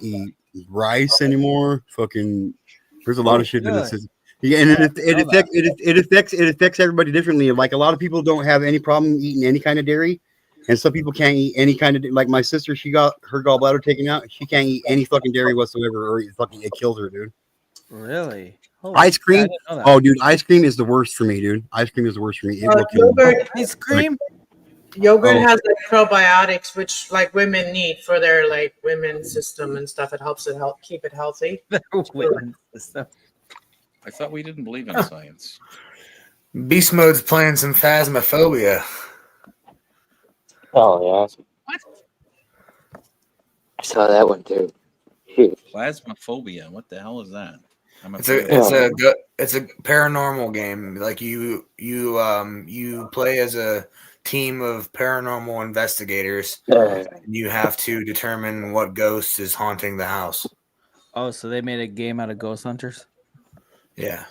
eat rice anymore. Fucking, there's a lot of shit that Really? it's. Yeah, and it affects everybody differently. Like a lot of people don't have any problem eating any kind of dairy, and some people can't eat any kind of like my sister. She got her gallbladder taken out. She can't eat any fucking dairy whatsoever, or it kills her, dude. Really? Holy Ice shit, I cream? didn't know that. Oh, dude, ice cream is the worst for me, dude. Ice cream is the worst for me. It will kill me. Yogurt, Ice cream? yogurt Oh. has like probiotics, which like women need for their like women's system and stuff. It helps keep it healthy. Women's system. I thought we didn't believe in science. Beast Mode's playing some Phasmophobia. Oh yeah. What? I saw that one too. Shoot. Plasmophobia. What the hell is that? It's a paranormal game. Like you play as a team of paranormal investigators. And you have to determine what ghost is haunting the house. Oh, so they made a game out of Ghost Hunters? Yeah.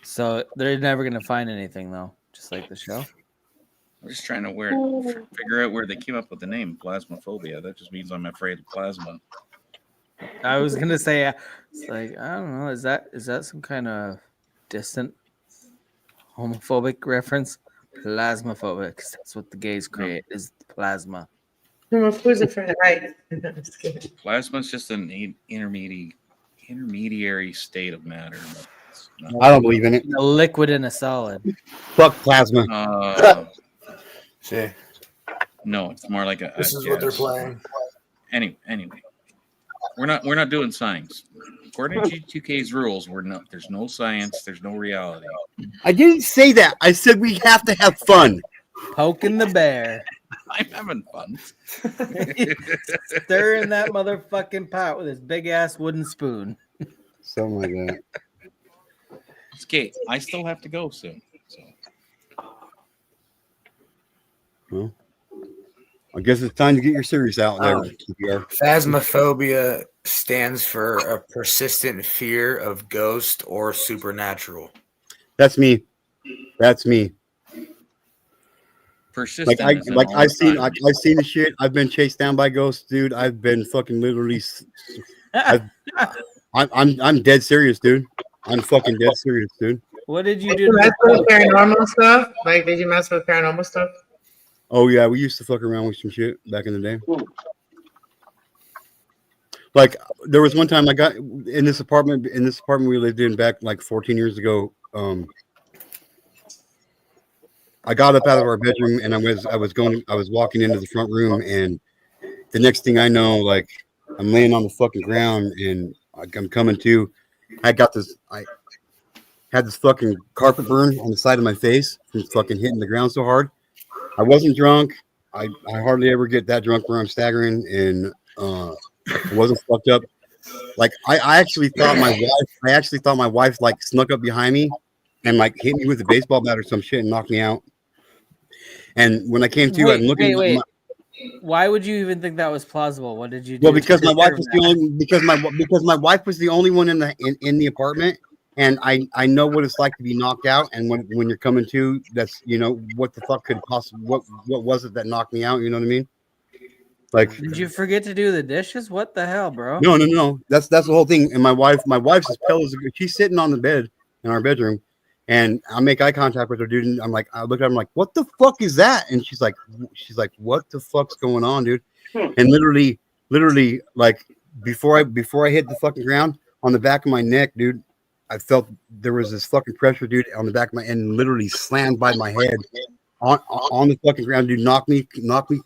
So they're never gonna find anything though, just like the show. I'm just trying to figure out where they came up with the name Plasmophobia. That just means I'm afraid of plasma. I was gonna say, it's like I don't know. Is that some kind of distant homophobic reference? Plasmophobic. 'Cause that's what the gays create is plasma. Who's afraid of height? I'm just kidding. Plasma is just an intermediary state of matter. I don't believe in it. A liquid in a solid. Fuck plasma. See, no, it's more like a. this is what they're playing. Anyway, we're not doing science. According to G2K's rules, there's no science, there's no reality. I didn't say that. I said we have to have fun. Poking the bear. I'm having fun. Stirring that motherfucking pot with his big ass wooden spoon. Something like that. Okay, I still have to go soon. So. Well, I guess it's time to get your series out there. Phasmophobia stands for a persistent fear of ghost or supernatural. That's me. That's me. Persistent. I've seen the shit. I've been chased down by ghosts, dude. I've been fucking literally. I'm dead serious, dude. I'm fucking dead serious, dude. What did you Did do? you mess with paranormal stuff? Like, did you mess with paranormal stuff? Oh yeah, we used to fuck around with some shit back in the day. Like there was one time I got in this apartment we lived in back like 14 years ago. I got up out of our bedroom and I was walking into the front room, and the next thing I know, like I'm laying on the fucking ground and I'm coming to. I had this fucking carpet burn on the side of my face from fucking hitting the ground so hard. I wasn't drunk. I hardly ever get that drunk where I'm staggering, and I wasn't fucked up. Like I actually thought my wife like snuck up behind me and like hit me with a baseball bat or some shit and knocked me out. And when I came to, I'm looking. Wait. Why would you even think that was plausible? What did you do? Well, because my wife was my wife was the only one in the apartment, and I know what it's like to be knocked out. And when you're coming to, that's what the fuck could possibly what was it that knocked me out? You know what I mean? Like, did you forget to do the dishes? What the hell, bro? No. That's the whole thing. And my wife's as pale as she's sitting on the bed in our bedroom. And I make eye contact with her, dude, and I look at her, I'm like, what the fuck is that? And she's like, what the fuck's going on, dude? And literally, like before I hit the fucking ground, on the back of my neck, dude, I felt there was this fucking pressure, dude, on the back of my and literally slammed by my head on the fucking ground, dude. Knocked me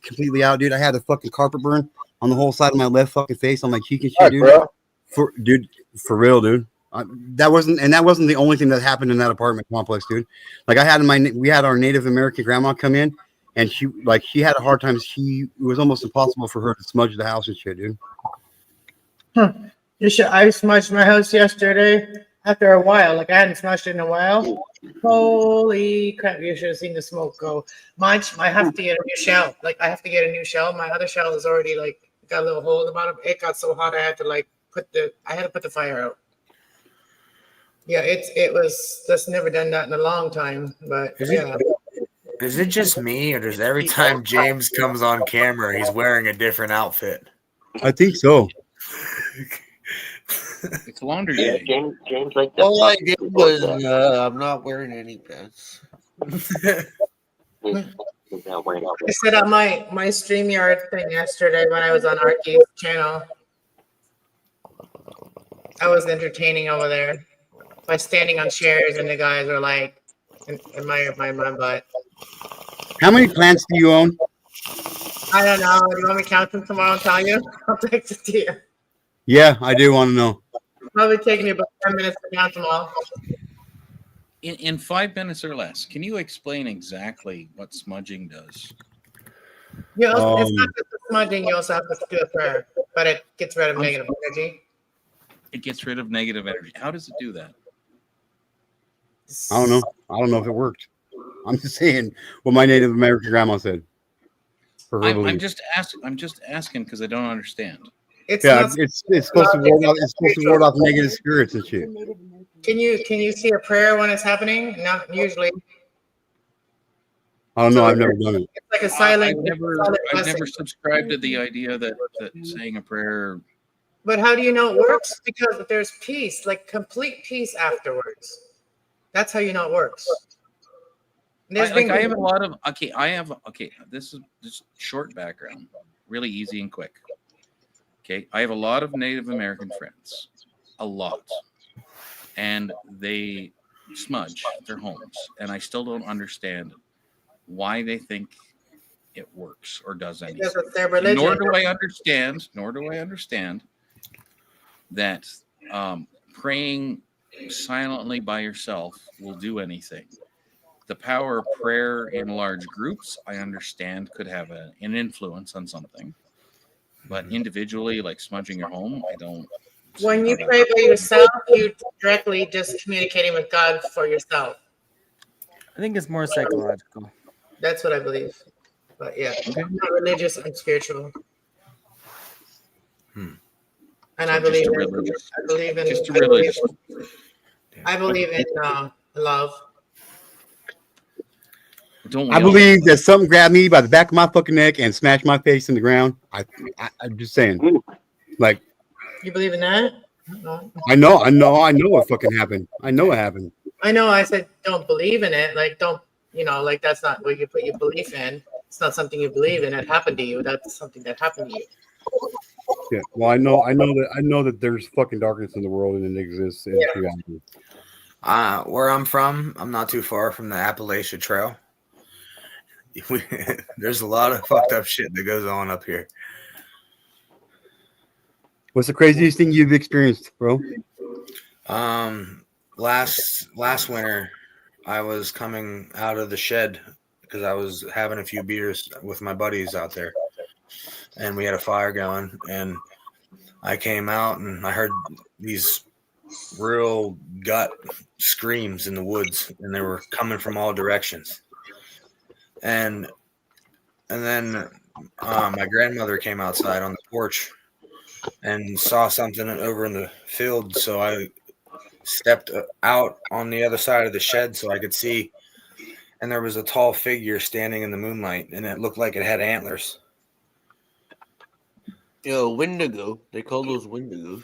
completely out, dude. I had a fucking carpet burn on the whole side of my left fucking face, on my cheek and shit, dude. For real, dude. That wasn't the only thing that happened in that apartment complex, dude. Like we had our Native American grandma come in, and she had a hard time. It was almost impossible for her to smudge the house and shit, dude. I smudged my house yesterday after a while. Like I hadn't smudged it in a while. Holy crap! You should have seen the smoke go. I have to get a new shell. Like I have to get a new shell. My other shell is already like got a little hole in the bottom. It got so hot I had to put the fire out. Yeah, it was just never done that in a long time. But yeah. Is it just me, or does every time James comes on camera, he's wearing a different outfit? I think so. It's laundry day. James like that. All I did was I'm not wearing any pants. He's not wearing I set up my StreamYard thing yesterday when I was on Arky's channel. I was entertaining over there by standing on chairs, and the guys were like, admire my butt. How many plants do you own? I don't know. Do you want me to count them tomorrow and tell you? I'll text it to you. Yeah, I do want to know. Probably take me about 10 minutes to count them all. In 5 minutes or less, can you explain exactly what smudging does? Yeah, it's not just the smudging. You also have to do a prayer, but it gets rid of negative energy. It gets rid of negative energy. How does it do that? I don't know. I don't know if it worked. I'm just saying what my Native American grandma said. I'm just asking because I don't understand. It's supposed to ward off. It's supposed to ward off negative spirits and shit. Can you see a prayer when it's happening? Not usually. I don't know. I've never done it. It's like a silent. I've never subscribed to the idea that saying a prayer. But how do you know it works? Because there's peace, like complete peace afterwards. That's how you know it works. I have a lot of this is just short background, really easy and quick. Okay, I have a lot of Native American friends, a lot, and they smudge their homes, and I still don't understand why they think it works or does anything. Because it's their religion. Nor do I understand that praying silently by yourself will do anything. The power of prayer in large groups, I understand, could have an influence on something. But individually, like smudging your home, I don't. When you pray by yourself, you're directly just communicating with God for yourself. I think it's more psychological. That's what I believe. But yeah, I'm not religious, I'm spiritual. And I believe in love. I believe that something grabbed me by the back of my fucking neck and smashed my face in the ground. I'm just saying, like. You believe in that? I know what fucking happened. I know what happened. I know. I said don't believe in it. Like don't, like that's not what you put your belief in. It's not something you believe in. It happened to you. That's something that happened to you. Yeah. Well, I know that there's fucking darkness in the world and it exists. Where I'm from, I'm not too far from the Appalachia Trail. There's a lot of fucked up shit that goes on up here. What's the craziest thing you've experienced, bro? Last winter, I was coming out of the shed because I was having a few beers with my buddies out there, and we had a fire going. And I came out and I heard these real gut screams in the woods, and they were coming from all directions. And then my grandmother came outside on the porch and saw something over in the field. So I stepped out on the other side of the shed so I could see. And there was a tall figure standing in the moonlight, and it looked like it had antlers. Wendigo. They call those Wendigos.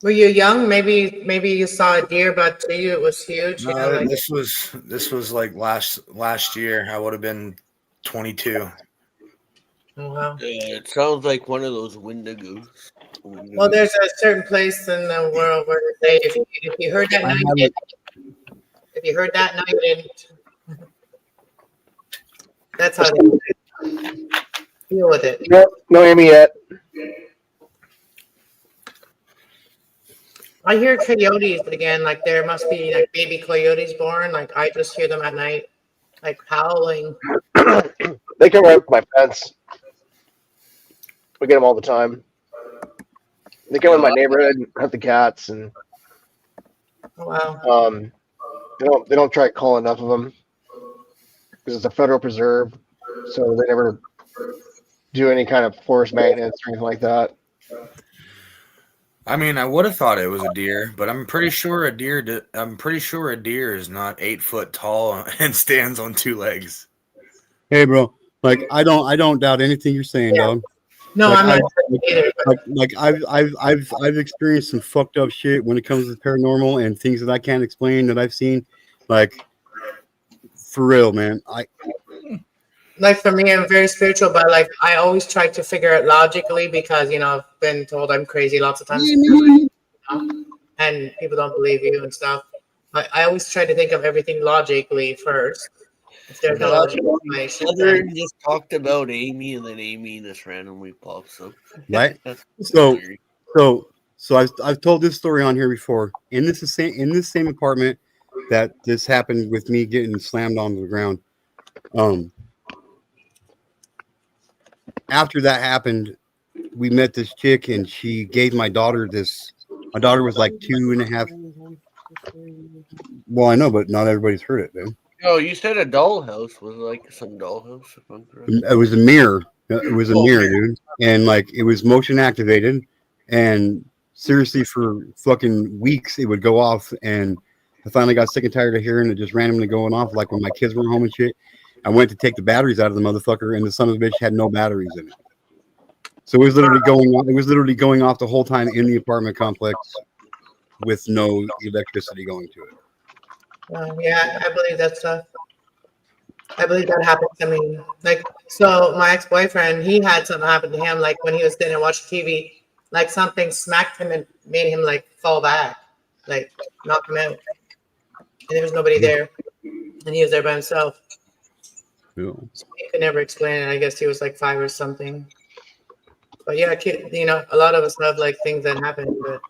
Were you young? Maybe you saw a deer, but to you it was huge. No, this was like last year. I would have been 22. Oh, wow. It sounds like one of those Wendigos. Well, there's a certain place in the world where they say if you heard that now you didn't. If you heard that now you didn't. That's how they deal with it. No Amy yet. I hear coyotes again. Like there must be like baby coyotes born. Like I just hear them at night, like howling. They come right up my fence. We get them all the time. They come in my neighborhood and hunt the cats, and Oh, wow. they don't try to call enough of them because it's a federal preserve, so they never do any kind of forest maintenance or anything like that. I mean, I would have thought it was a deer, but I'm pretty sure a deer. I'm pretty sure a deer is not 8 foot tall and stands on 2 legs. Hey, bro. Like I don't doubt anything you're saying, Yeah. dog. No, Like I'm not I, either. I've experienced some fucked up shit when it comes to paranormal and things that I can't explain that I've seen. Like for real, man. Like for me, I'm very spiritual, but like I always try to figure it logically because I've been told I'm crazy lots of times, and people don't believe you and stuff. I always try to think of everything logically first. If there's no logical explanation, then Just talked about Amy, and then Amy just randomly pops up. Right. That's So hilarious. I've told this story on here before. In this same apartment that this happened with me getting slammed onto the ground. After that happened, we met this chick and she gave my daughter this. My daughter was like 2.5. Well, I know, but not everybody's heard it, man. Oh, you said a dollhouse. Was it like some dollhouse, if I'm correct? It was a mirror. It was a mirror, dude. And like it was motion activated. And seriously, for fucking weeks, it would go off. And I finally got sick and tired of hearing it just randomly going off. Like when my kids were home and shit, I went to take the batteries out of the motherfucker, and the son of a bitch had no batteries in it. So it was literally going on. It was literally going off the whole time in the apartment complex with no electricity going to it. yeah, I believe that stuff. I believe that happened to me. Like, so my ex-boyfriend, he had something happen to him, like when he was sitting and watching TV, like something smacked him and made him like fall back, like knock him out. And there was nobody there. And he was there by himself. Yeah. So he could never explain it. I guess he was like 5 or something. But yeah, a lot of us have like things that happen, but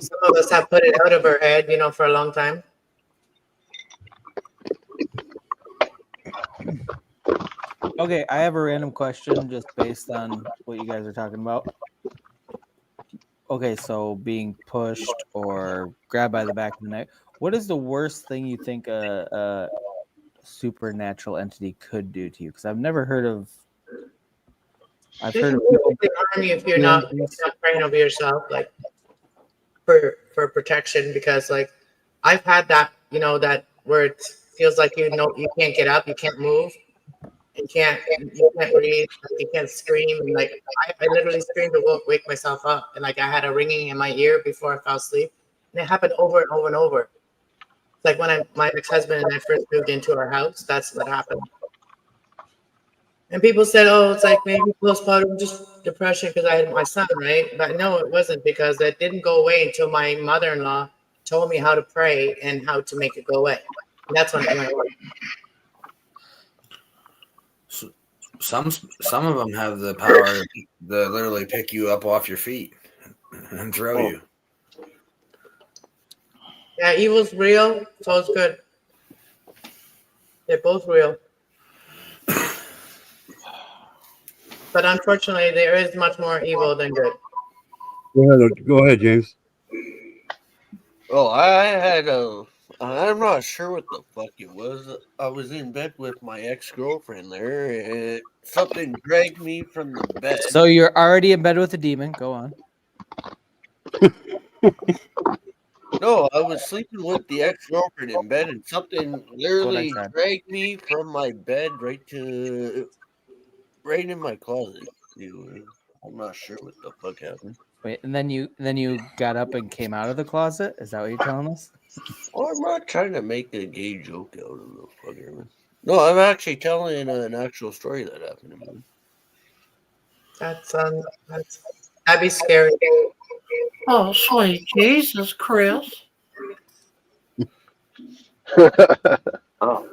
some of us have put it out of our head, for a long time. Okay, I have a random question just based on what you guys are talking about. Okay, so being pushed or grabbed by the back of the neck. What is the worst thing you think a supernatural entity could do to you? Because I've never heard of. I've They heard can of people really harm you if you're not praying over yourself, like for protection. Because like I've had that, that where it feels like you can't get up, you can't move, you can't breathe, like, you can't scream, and like I literally screamed to wake myself up, and like I had a ringing in my ear before I fell asleep, and it happened over and over and over. It's like when my ex-husband and I first moved into our house, that's what happened. And people said, "Oh, it's like maybe postpartum, just depression because I had my son, right?" But no, it wasn't, because that didn't go away until my mother-in-law told me how to pray and how to make it go away. And that's when it went away. Some of them have the power to literally pick you up off your feet and throw you. Yeah, evil's real, so it's good. They're both real. But unfortunately, there is much more evil than good. Go ahead, James. Oh, I had I'm not sure what the fuck it was. I was in bed with my ex-girlfriend there, and something dragged me from the bed. So you're already in bed with a demon. Go on. No, I was sleeping with the ex-girlfriend in bed, and something literally dragged me from my bed right in my closet. I'm not sure what the fuck happened. Wait, and then you got up and came out of the closet? Is that what you're telling us? Well, I'm not trying to make a gay joke out of the fucker, man. No, I'm actually telling an actual story that happened to me. That'd be scary. Oh, sweet Jesus, Chris. Oh.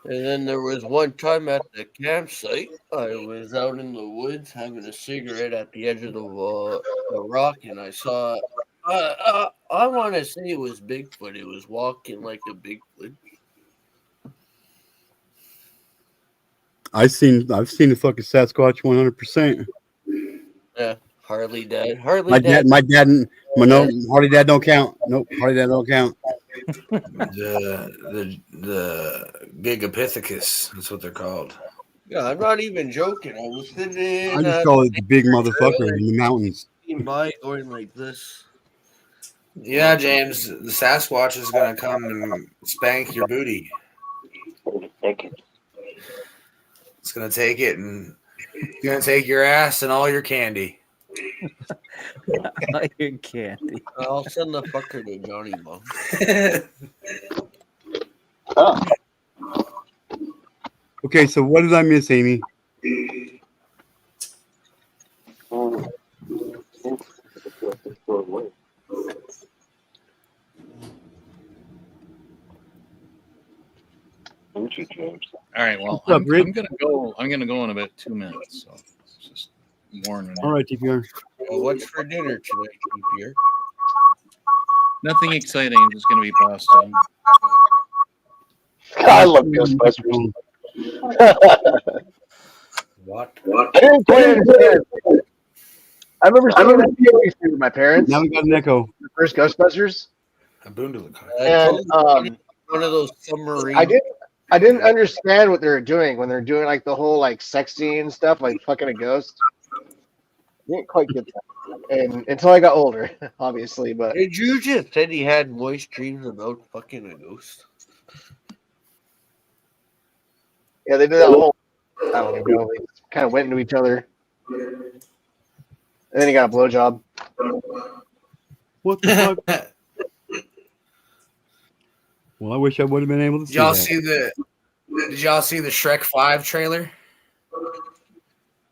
And then there was one time at the campsite, I was out in the woods having a cigarette at the edge of the rock, and I saw, I want to say it was Bigfoot. It was walking like a Bigfoot. I've seen the fucking Sasquatch 100%. Yeah. Harley Dad. My dad, no, Harley Dad don't count. Nope, Harley Dad don't count. The Gigapithecus. That's what they're called. Yeah, I'm not even joking. I was sitting I in just call it the big motherfucker in the mountains. by going like this. Yeah, James, the Sasquatch is gonna come and spank your booty. It's gonna take it and it's gonna take your ass and all your candy. All your candy. I'll send the fucker to Johnny Mom. Okay, so what did I miss, Amy? All right. Well, What's up, I'm Rick? gonna go. I'm gonna go in about 2 minutes. So just warning. All right, TPR. What's for dinner tonight, TPR? Nothing exciting. Just gonna be pasta. I love Ghostbusters. What? I didn't quite understand. I remember seeing that movie with my parents. Now we got an echo. The first Ghostbusters. And one of those submarines. I didn't understand what they were doing when they're doing like the whole like sex scene stuff, like fucking a ghost. Didn't quite get that, and until I got older, obviously. But Did you just said he had moist dreams about fucking a ghost? yeah, they did that whole. I don't even know. They kind of went into each other, and then he got a blowjob. What the fuck? Well, I wish I would have been able to see that. Did y'all see the Shrek 5 trailer?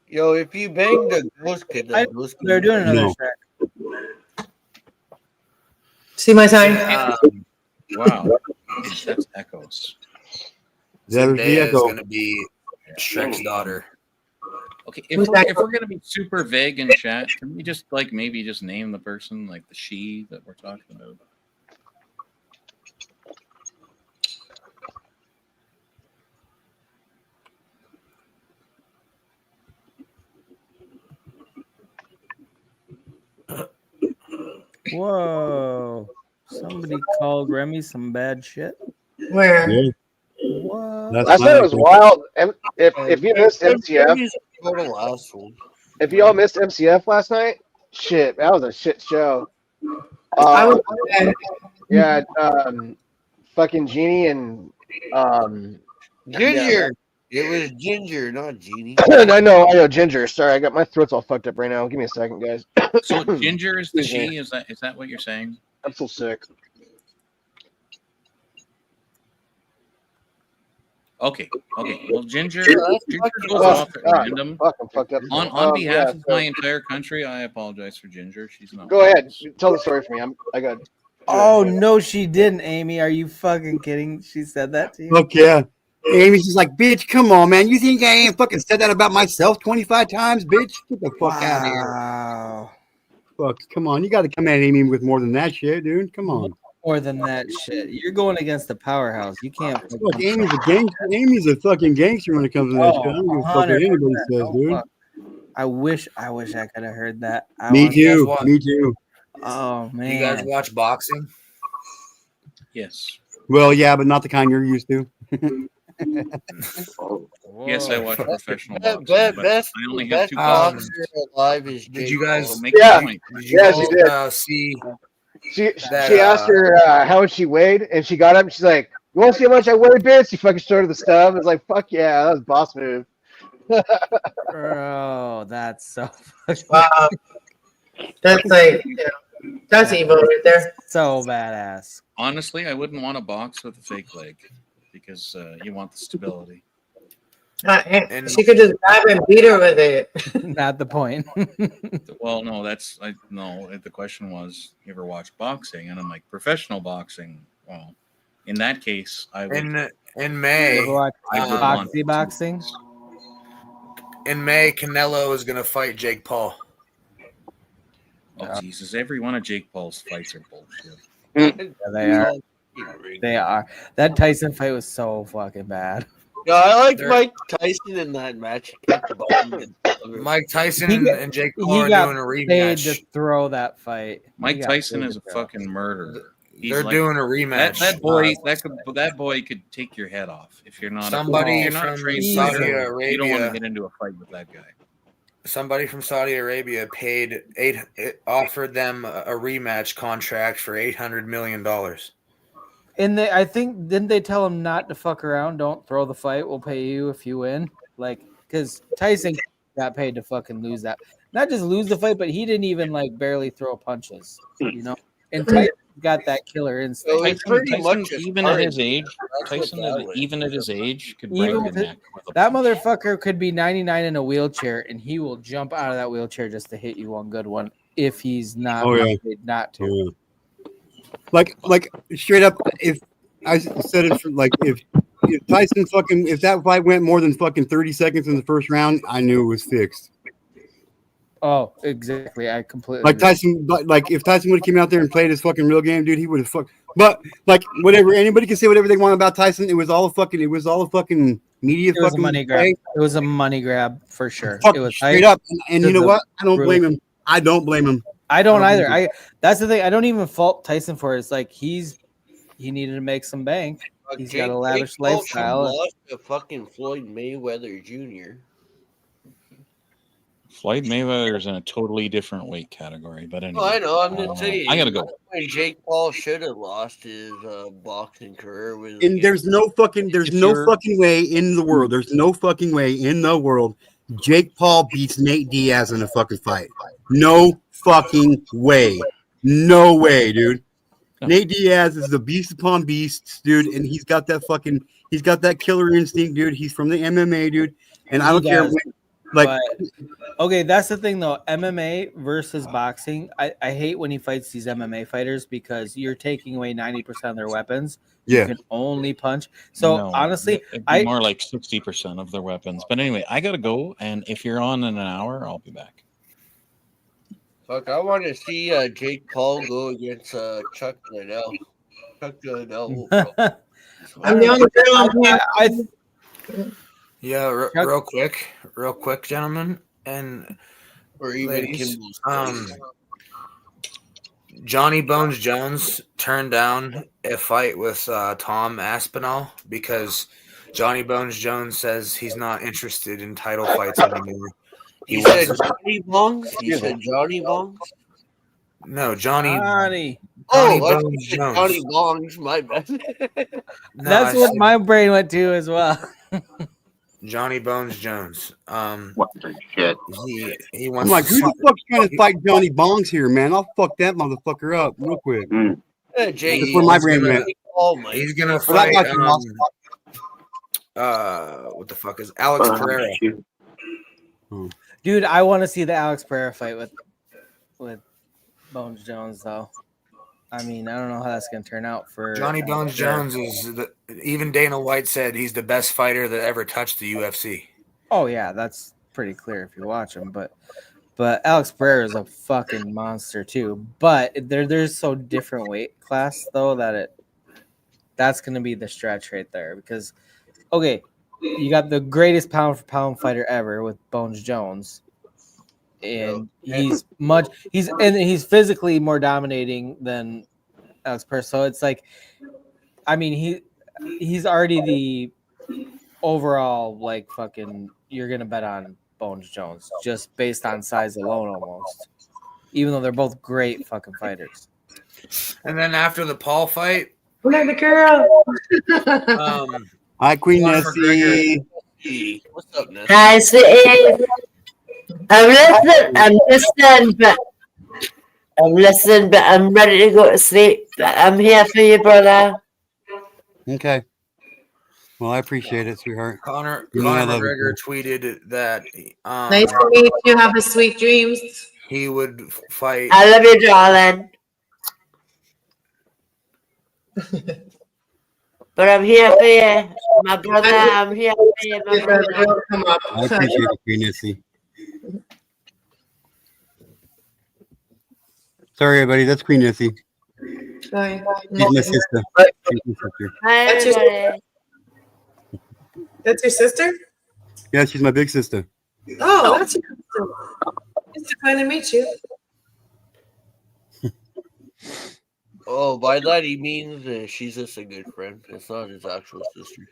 Yo, if you bang the ghost kid, they're doing another No. Shrek. See my sign? Wow, that's echoes. There's the Zendaya is echo. going to be Shrek's daughter. Okay, if we're gonna be super vague in chat, can we just like maybe just name the person, like the she that we're talking about? Whoa. Somebody called Remy some bad shit. Where? Yeah. What? That's Last my night was echo. wild. If you missed MCF, Go to last one. if y'all missed MCF last night, shit, that was a shit show. I was Yeah, fucking Genie and Ginger. It was Ginger, not Genie. I know, Ginger. Sorry, I got my throat's all fucked up right now. Give me a second, guys. So Ginger is the Excuse me. she? Is that what you're saying? I'm so sick. Okay. Well, Ginger Yeah, goes off at random. Fuck, I'm fucked up. On behalf yeah, of my entire country, I apologize for Ginger. She's not. Go ahead, tell the story for me. I got. Oh no, she didn't, Amy. Are you fucking kidding? She said that to you? Fuck yeah. Amy's just like, bitch, come on, man. You think I ain't fucking said that about myself 25 times, bitch? Get the fuck out of here. Wow. Fuck, come on. You got to come at Amy with more than that shit, dude. Come on. More than that shit. You're going against the powerhouse. You can't. Fuck, Amy's a gangster. Amy's a fucking gangster when it comes to that shit. I don't give a fuck what anybody says, dude. I wish I could have heard that. Me too. Me too. Oh man. You guys watch boxing? Yes. Well, yeah, but not the kind you're used to. Yes, I watch professional boxing. Best I only have 2 boxer cousins. alive is Did you guys Make a point. Did you Yeah, all, she did. see? She asked her how much she weighed, and she got up. And she's like, "You want to see how much I weigh, bitch?" She fucking showed her the stuff. It's like, "Fuck yeah, that was boss move." Bro, that's so wow. That's like, that's evil right there. So badass. Honestly, I wouldn't want to box with a fake leg because you want the stability. She could just grab and beat her with it. Not the point. Well, no, the question was, you ever watch boxing? And I'm like, professional boxing. Well, in that case, I would. In May, You ever watch Foxy boxing? In May, Canelo is gonna fight Jake Paul. Oh Jesus! Every one of Jake Paul's fights are bullshit. Yeah, they are. They are. That Tyson fight was so fucking bad. Yeah, I liked They're- Mike Tyson in that match. He kept the button and- Mike Tyson He got- and Jake Paul He are got doing a paid to rematch. throw that fight. Mike He got Tyson paid is to a throw. fucking murderer. He's They're like, doing a rematch. that boy could take your head off if you're not Somebody if you're not a from trained Saudi fighter. You don't want to Arabia. get into a fight with that guy. Somebody from Saudi Arabia offered them a rematch contract for $800 million. And I think didn't they tell him not to fuck around? Don't throw the fight. We'll pay you if you win. Like, because Tyson got paid to fucking lose that. Not just lose the fight, but he didn't even like barely throw punches. You know, and Tyson got that killer instinct. So it's pretty much a even at his sparring. age, That's what that was. even at his age, could break Even your with it, neck with a that punch. motherfucker could be 99 in a wheelchair, and he will jump out of that wheelchair just to hit you one good one if he's not motivated not to. Oh, yeah. Like straight up, if I said it for like if Tyson fucking if that fight went more than fucking 30 seconds in the first round, I knew it was fixed. Oh, exactly. I completely Like agree. Tyson, but like if Tyson would have came out there and played his fucking real game, dude, he would have fucked. But like whatever, anybody can say whatever they want about Tyson. It was all a fucking media. It was a fucking money grab. play. It was a money grab for sure. Fuck, It was straight hype up. And to you know the what? I don't roof. blame him. I don't blame him. I don't I don't either. blame That's the thing. I don't even fault Tyson for it. It's like he needed to make some bank. He's got a lavish Paul should have lifestyle. lost to fucking Floyd Mayweather Jr. Floyd Mayweather's in a totally different weight category. But anyway, Oh, I know. I'm just saying. I gotta go. When Jake Paul should have lost his boxing career was. And there's no fucking way in the world. There's no fucking way in the world Jake Paul beats Nate Diaz in a fucking fight. No fucking way. No way, dude. No. Nate Diaz is the beast upon beasts, dude, and he's got that killer instinct, dude. He's from the MMA, dude. And I don't care But okay, that's the thing though. MMA versus boxing. I hate when he fights these MMA fighters because you're taking away 90% of their weapons. Yeah. You can only punch. So No, honestly, it'd be more like 60% of their weapons. But anyway, I gotta go, and if you're on in an hour, I'll be back. Fuck, I want to see Jake Paul go against Chuck Liddell. Chuck Liddell. I'm the only girl on here. Yeah, real quick, gentlemen and or even ladies. Kimball's Johnny Bones Jones turned down a fight with Tom Aspinall because Johnny Bones Jones says he's not interested in title fights anymore. He said Johnny Bongs? He said Johnny Bongs? No, Johnny Johnny. Oh, I Bones thought you said Jones. Johnny Bongs. My bad. No, That's I what said my brain went to as well. Johnny Bones Jones. What the shit? He I'm wants like, to who the fuck's trying to fight Johnny Bongs here, man? I'll fuck that motherfucker up real quick. Yeah, Jake That's where my brain gonna- went. Paul, Mike. He's gonna But I fight got you, what the fuck is Alex Pereira? Dude, I want to see the Alex Pereira fight with Bones Jones though. I mean, I don't know how that's gonna turn out for Johnny Alex Bones Pereira. Jones is even Dana White said he's the best fighter that ever touched the UFC. Oh yeah, that's pretty clear if you watch him. But Alex Pereira is a fucking monster too. But there's so different weight class though that's gonna be the stretch right there because okay, you got the greatest pound for pound fighter ever with Bones Jones. And he's physically more dominating than Alex Pereira. So it's like, I mean, he's already the overall like fucking. You're gonna bet on Bones Jones just based on size alone, almost. Even though they're both great fucking fighters. And then after the Paul fight, Look at the girl. Hi, Queen Conor Nessie. What's up, Ness? Hi, sweetie. I'm listening, but I'm ready to go to sleep. But I'm here for you, brother. Okay. Well, I appreciate it, sweetheart. Conor You know I love McGregor you. tweeted that Nice to meet you. Have a sweet dreams. he would fight. I love you, darling. But I'm here for you, my brother. I'm here for you, my brother. Come up. I appreciate it, Queen Nessie. Sorry, everybody. That's Queen Nessie. Sorry. She's my sister. She's my sister. Hi, That's your- everybody. That's your sister? Yeah, she's my big sister. Oh, that's your sister. It's to finally meet you. Oh, by that he means she's just a good friend. It's not his actual sister.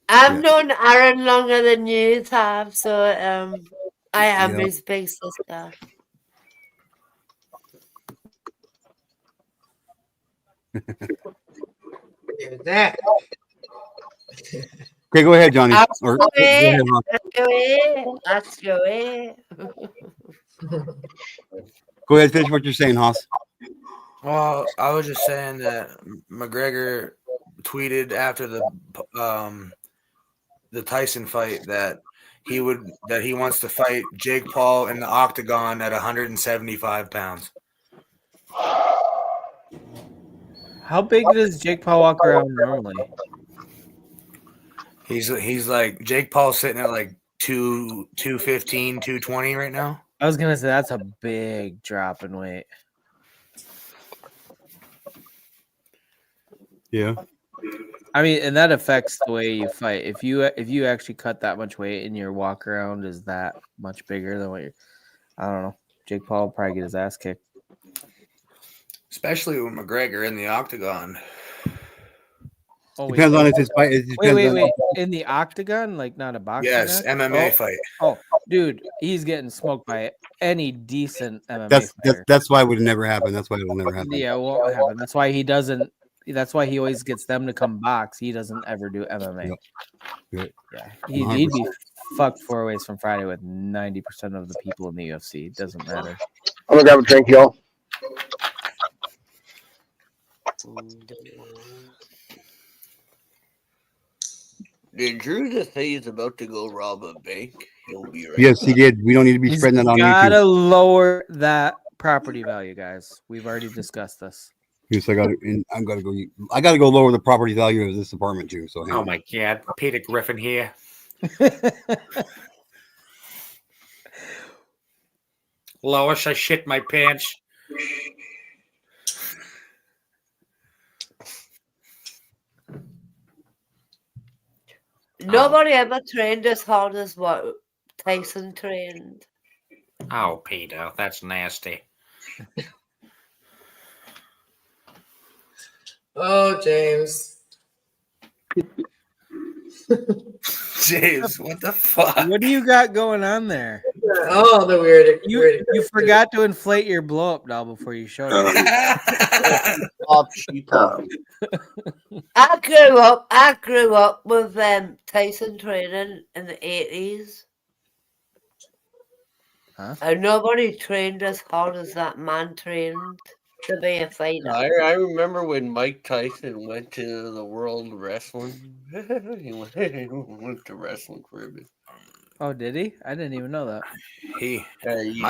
I've known Aaron longer than you have, so I am his big sister. Hear that? Okay, go ahead, Johnny. That's Or, the go ahead, way. Hawk. That's the way. Go ahead, finish what you're saying, Hoss. Well, I was just saying that McGregor tweeted after the Tyson fight that he wants to fight Jake Paul in the octagon at 175 pounds. How big does Jake Paul walk around normally? He's like Jake Paul's sitting at like 215, 220 right now. I was gonna say that's a big drop in weight. Yeah. I mean, and that affects the way you fight. If you actually cut that much weight and your walk around is that much bigger than what you're, I don't know. Jake Paul will probably get his ass kicked. Especially with McGregor in the octagon. Oh, Depends on if his fight. It depends wait. on. In the octagon, like not a boxing Yes, match? MMA fight. Oh, dude, he's getting smoked by any decent MMA That's fighter. that's why it would never happen. That's why it will never happen. Yeah, it won't happen. That's why he doesn't. That's why he always gets them to come box. He doesn't ever do MMA. Yep. Yeah, he'd be fucked 4 ways from Friday with 90% of the people in the UFC. It doesn't matter. I'm gonna grab a drink, y'all. Did Drew just say he's about to go rob a bank? He'll be right Yes, he back. did. We don't need to be spreading that on Gotta YouTube. lower that property value, guys. We've already discussed this. Yes, I got to. I got to go lower the property value of this apartment too. So. Oh my God, Peter Griffin here. Lois, I shit my pants. Nobody ever trained as hard as what Tyson trained. Oh, Peter, that's nasty. Oh, James. James, what the fuck? What do you got going on there? Oh, the weird. You forgot to inflate your blow up doll before you showed it. I grew up with Tyson training in the 80s. Huh? And nobody trained as hard as that man trained to be a fighter. I remember when Mike Tyson went to the World Wrestling. he went to wrestling for a bit. Oh, did he? I didn't even know that. My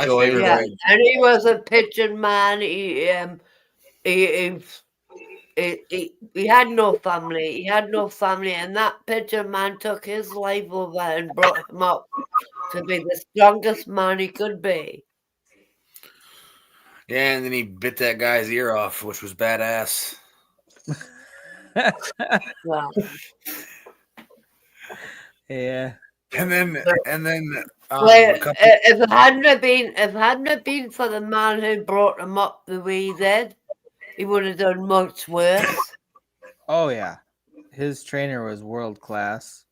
favorite. Yeah, and he was a pitching man. He had no family. He had no family, and that pitcher man took his life over and brought him up to be the strongest man he could be. Yeah, and then he bit that guy's ear off, which was badass. Wow. Yeah. And then if it hadn't been for the man who brought him up the way he did, he would have done much worse. Oh yeah, his trainer was world class.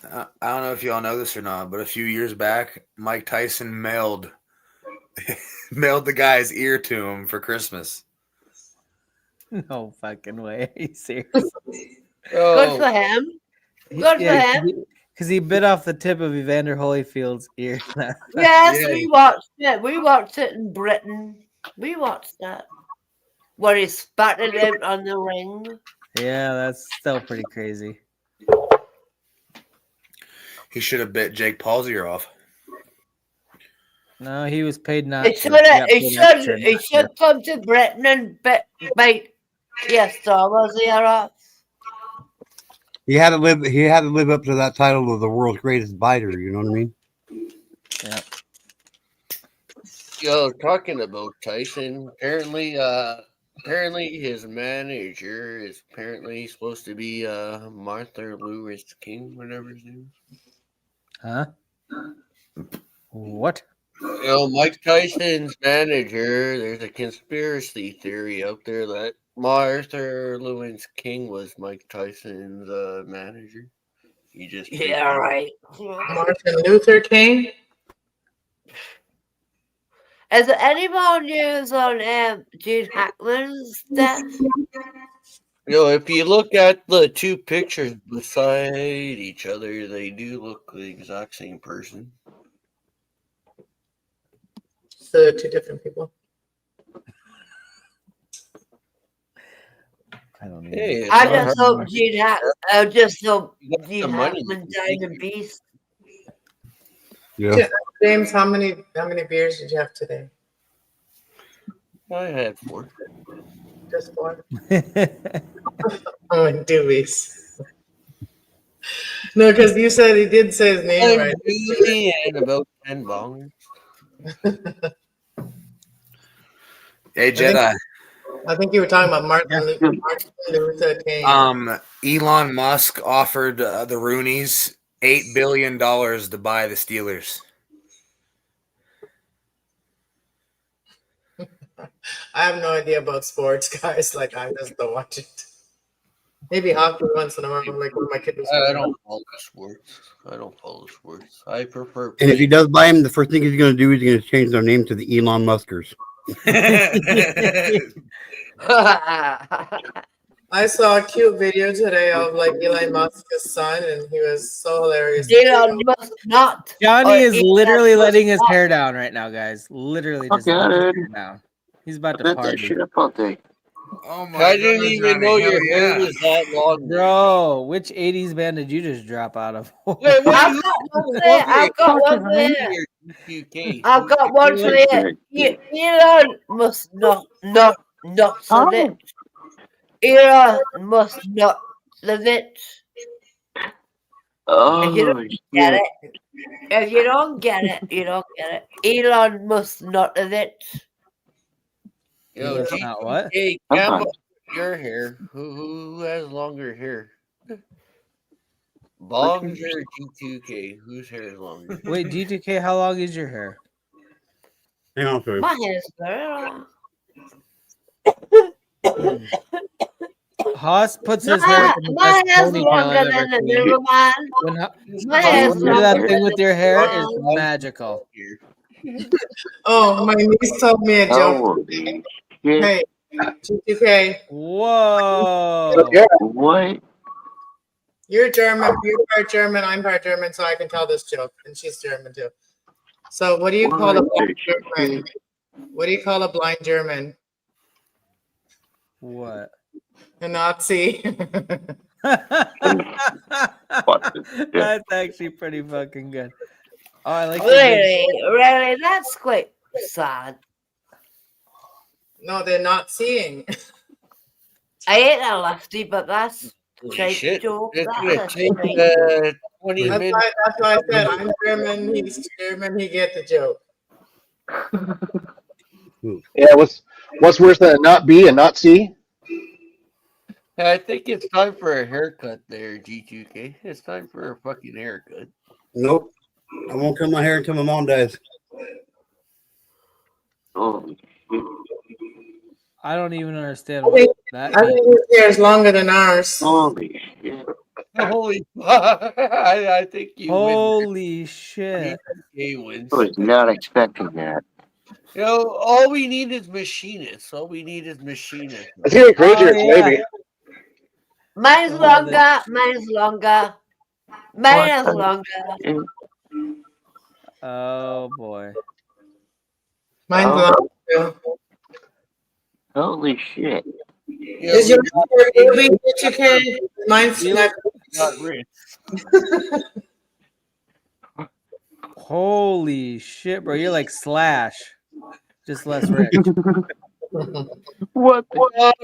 I don't know if y'all know this or not, but a few years back, Mike Tyson mailed the guy's ear to him for Christmas. No fucking way. Are you serious? Good for him. Good for him. Because he bit off the tip of Evander Holyfield's ear. Yes, we watched it. We watched it in Britain. We watched that. Where he spat it out on the ring. Yeah, that's still pretty crazy. He should have bit Jake Paul's ear off. No, he was paid not He to. should come to Britain and bite Star Wars ear off. He had to live. He had to live up to that title of the world's greatest biter. You know what I mean? Yeah. Yo, talking about Tyson, apparently Apparently, his manager is apparently supposed to be Martha Lewis King, whatever his name is. Huh? What? You know, Mike Tyson's manager. There's a conspiracy theory out there that Martha Lewis King was Mike Tyson's manager. He just Yeah, right. Martin Luther King. Is there any more news on Gene Hackman's death? You know, if you look at the two pictures beside each other, they do look the exact same person. So they're two different people. I don't even. Hey, it's I not just hard. hope Gene Hackman money. died in peace. Yeah. James, how many beers did you have today? I had 4. Just 4. Oh, and doobies. No, because you said he did say his name right. And about 10 bongers. Hey, Jedi. I think you were talking about Martin Luther King. Elon Musk offered the Roonies $8 billion to buy the Steelers. I have no idea about sports, guys. Like, I just don't watch it. Maybe hockey once in a while, like when my kid was. I don't follow sports. I prefer. And if he does buy him, the first thing he's going to do is he's going to change their name to the Elon Muskers. I saw a cute video today of like Elon Musk's son, and he was so hilarious. Elon Musk not. Johnny is Elon literally Musk letting his not. hair down right now, guys. Literally just Okay, letting his dude. hair down. He's about to Let that party. shit up all day. Oh my I didn't even know your hair was that long. Bro, which 80s band did you just drop out of? Wait, what? I've got one there. I've got one there. I've got one for you. Elon must not of it. Elon must not of it. If you don't get it, if you don't get it, you don't get it. Elon must not of it. Yo, That's not what? Hey, Campbell, your hair. Who has longer hair? Bongs or G2K? Whose hair is longer? Wait, G2K, how long is your hair? Hang on, sorry. My hair's very long. Haas puts his hair up in the My best hair's ponytail longer I've ever than the seen. river man. When My Haas hair's does that longer thing with your hair is than magical. Oh, my niece told me a joke. Hey, G2K. Whoa. What? You're German. You're part German. I'm part German, so I can tell this joke, and she's German too. So, what do you call a blind German? What do you call a blind German? What? A Nazi. That's actually pretty fucking good. Oh, I like Really, that's quite sad. No, they're not seeing. I ain't a lefty, but that's Holy shit. joke. It's That's gonna a take straight 20 That's minutes. why I said I'm German. He's German. He get the joke. Yeah, what's worse than a not B and not C? I think it's time for a haircut there, G2K. It's time for a fucking haircut. Nope. I won't cut my hair until my mom dies. Oh, I don't even understand I what think, that I think his hair is longer than ours. holy shit. Holy fuck. I think you win. Holy shit. G2K wins. I was not expecting that. You know, all we need is machinists. All we need is machinists. It's getting crazier, Oh, yeah. maybe. Mine's Oh, longer. Mine's longer. Mine is longer. Oh boy. Mine's Oh. longer too. Holy shit. Is your baby G2K? Mine's not. Not rich. Holy shit, bro. You're like Slash. Just less rich. What?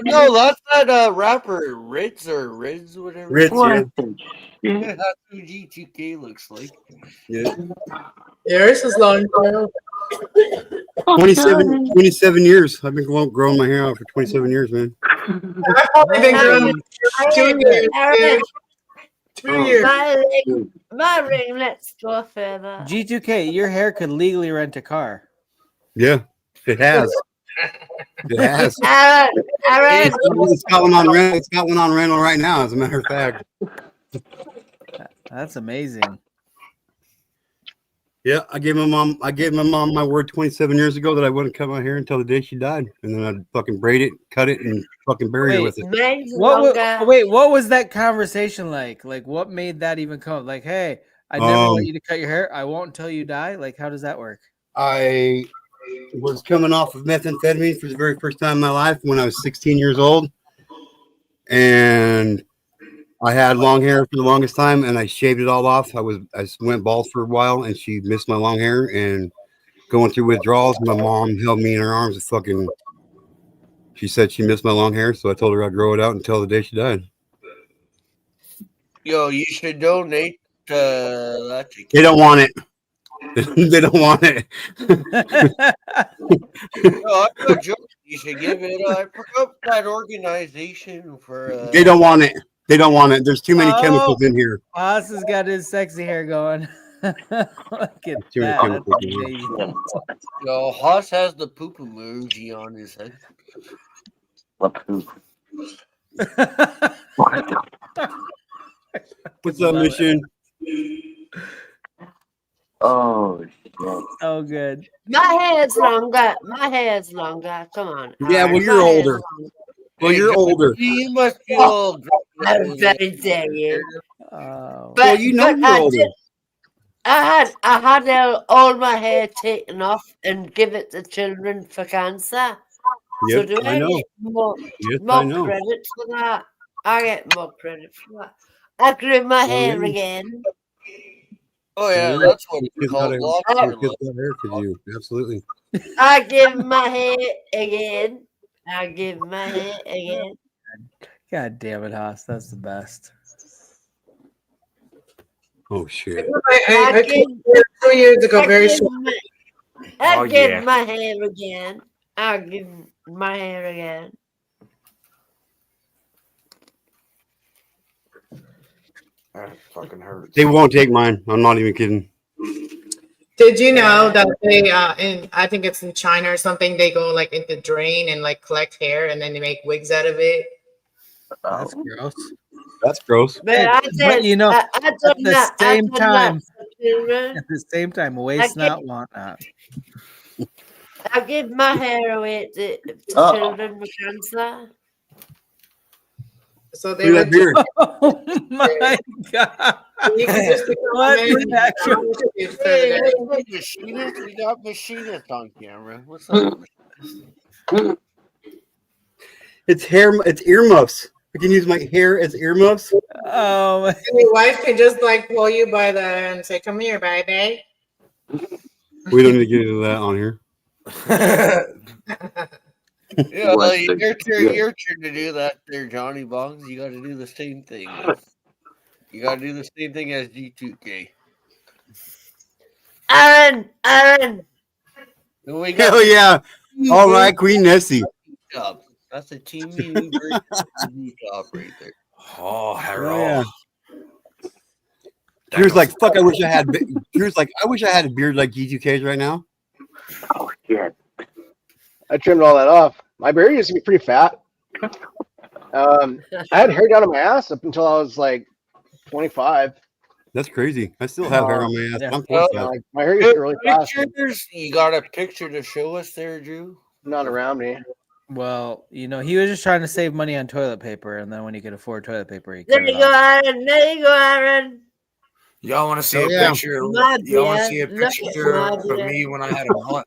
No, that's not rapper Ritz or Riz, whatever. Ritz, yeah. That's who G2K looks like. Yeah. Yours is long too. 27 years. I've been growing my hair out for 27 years, man. I've probably been growing 2 years, dude. 2 years. My ringlets go further. G2K, your hair could legally rent a car. Yeah, it has. It has. Aaron. It's got one on rental. It's got one on rental right now, as a matter of fact. That's amazing. Yeah, I gave my mom my word 27 years ago that I wouldn't cut my hair until the day she died, and then I'd fucking braid it, cut it, and fucking bury her with it. What was that conversation like? Like, what made that even come up? Like, hey, I never want you to cut your hair. I won't until you die. Like, how does that work? I was coming off of methamphetamine for the very first time in my life when I was 16 years old, and I had long hair for the longest time, and I shaved it all off. I went bald for a while, and she missed my long hair and going through withdrawals. My mom held me in her arms and fucking. She said she missed my long hair, so I told her I'd grow it out until the day she died. Yo, you should donate to that. They don't want it. They don't want it. No, I'm not joking. You should give it. I forgot that organization for. They don't want it. They don't want it. There's too many chemicals in here. Haas has got his sexy hair going. Look at Too many that. chemicals That's in here. amazing. Yo, Haas has the poop emoji on his head. What poop? What's up, Mission? Oh shit! Oh, good. My hair's longer. My hair's longer. Come on. Yeah, well, you're older. Well, you're older. You must be old. I'm very daring. Oh. Well, you know you're older. I had all my hair taken off and give it to children for cancer. So Yep, do I know. get more I know. credit for that? I get more credit for that. I grew my hair yeah. again. Oh yeah, Yeah. that's what Kids it's got called. hair- Lock kids hair. got hair for you. Absolutely. I give my hair again. I give my hair again. God damn it, Haas. That's the best. Oh shit. I came here 2 years ago, very short. I Oh, give yeah. my hair again. I give my hair again. That fucking hurts. They won't take mine. I'm not even kidding. Did you know that they I think it's in China or something, they go like in the drain and like collect hair and then they make wigs out of it? That's gross. That's gross. But I But said, you know, I at done the that. I same done time, that for children. at the same time, waste I not, want not. I give my hair away to children with cancer. So they Look at that beard. Oh my god! You can just What is that? Hey, what's up, machinist? We got machinist on camera. What's up? It's hair. It's earmuffs. I can use my hair as earmuffs. Oh, And your wife can just like pull you by the and say, "Come here, baby." We don't need to get into that on here. Yeah, What's like, the- your turn to do that there, Johnny Bongs. You got to do the same thing. You got to do the same thing as G2K. Aaron. We got Hell yeah! All right, Queen Nessie. job. That's a team meeting job right there. Oh, Harold. Oh, yeah. Drew's like, fuck. I wish I had. Drew's like, I wish I had a beard like G2K's right now. Oh shit! I trimmed all that off. My beard used to be pretty fat. I had hair down on my ass up until I was like 25. That's crazy. I still have hair on my ass. Yeah. I'm 45. My hair used to really fast. Pictures? You got a picture to show us there, Drew? Not around me. well, you know, he was just trying to save money on toilet paper, and then when he could afford toilet paper, he There cut you it go, off. Aaron. There you go, Aaron. Y'all want to see Oh, a yeah. picture? My Y'all want to beard. see a Look at picture my of beard. me when I had a mullet?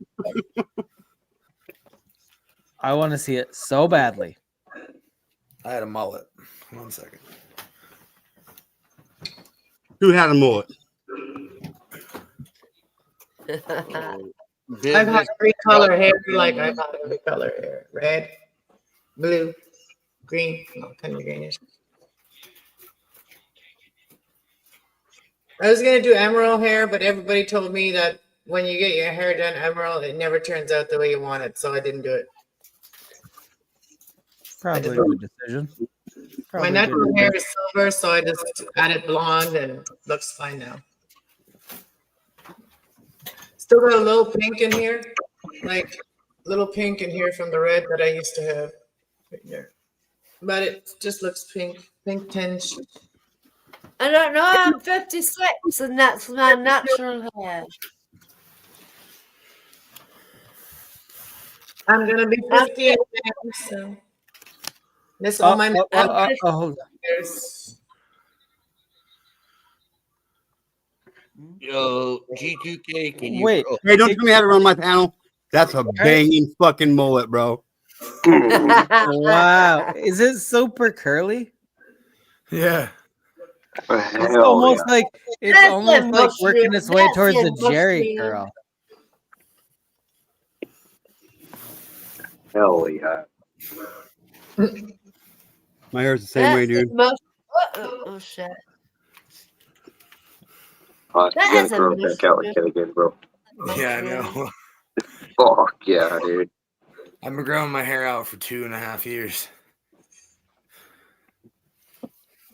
I want to see it so badly. I had a mullet. 1 second. Who had a mullet? I've had every color hair, like I've had every color hair: red, blue, green, kind of greenish. I was gonna do emerald hair, but everybody told me that when you get your hair done, Emerald, it never turns out the way you want it. So I didn't do it. Probably a good decision. My natural hair is silver, so I just added blonde and looks fine now. Still got a little pink in here, like little pink in here from the red that I used to have right there. But it just looks pink tinge. I don't know. I'm 56, and that's my natural hair. I'm gonna be 50 in May, so this all my Yo, G2K, can you? Wait. Hey, don't tell me how to run my panel. That's a banging fucking mullet, bro. Wow. Is it super curly? Yeah. It's almost like working its way towards a Jerry curl. Hell yeah. My hair's the same way, dude. Oh shit. You That gotta is a grow it back out like that again, bro. Yeah, I know. Fuck yeah, dude. I've been growing my hair out for 2.5 years.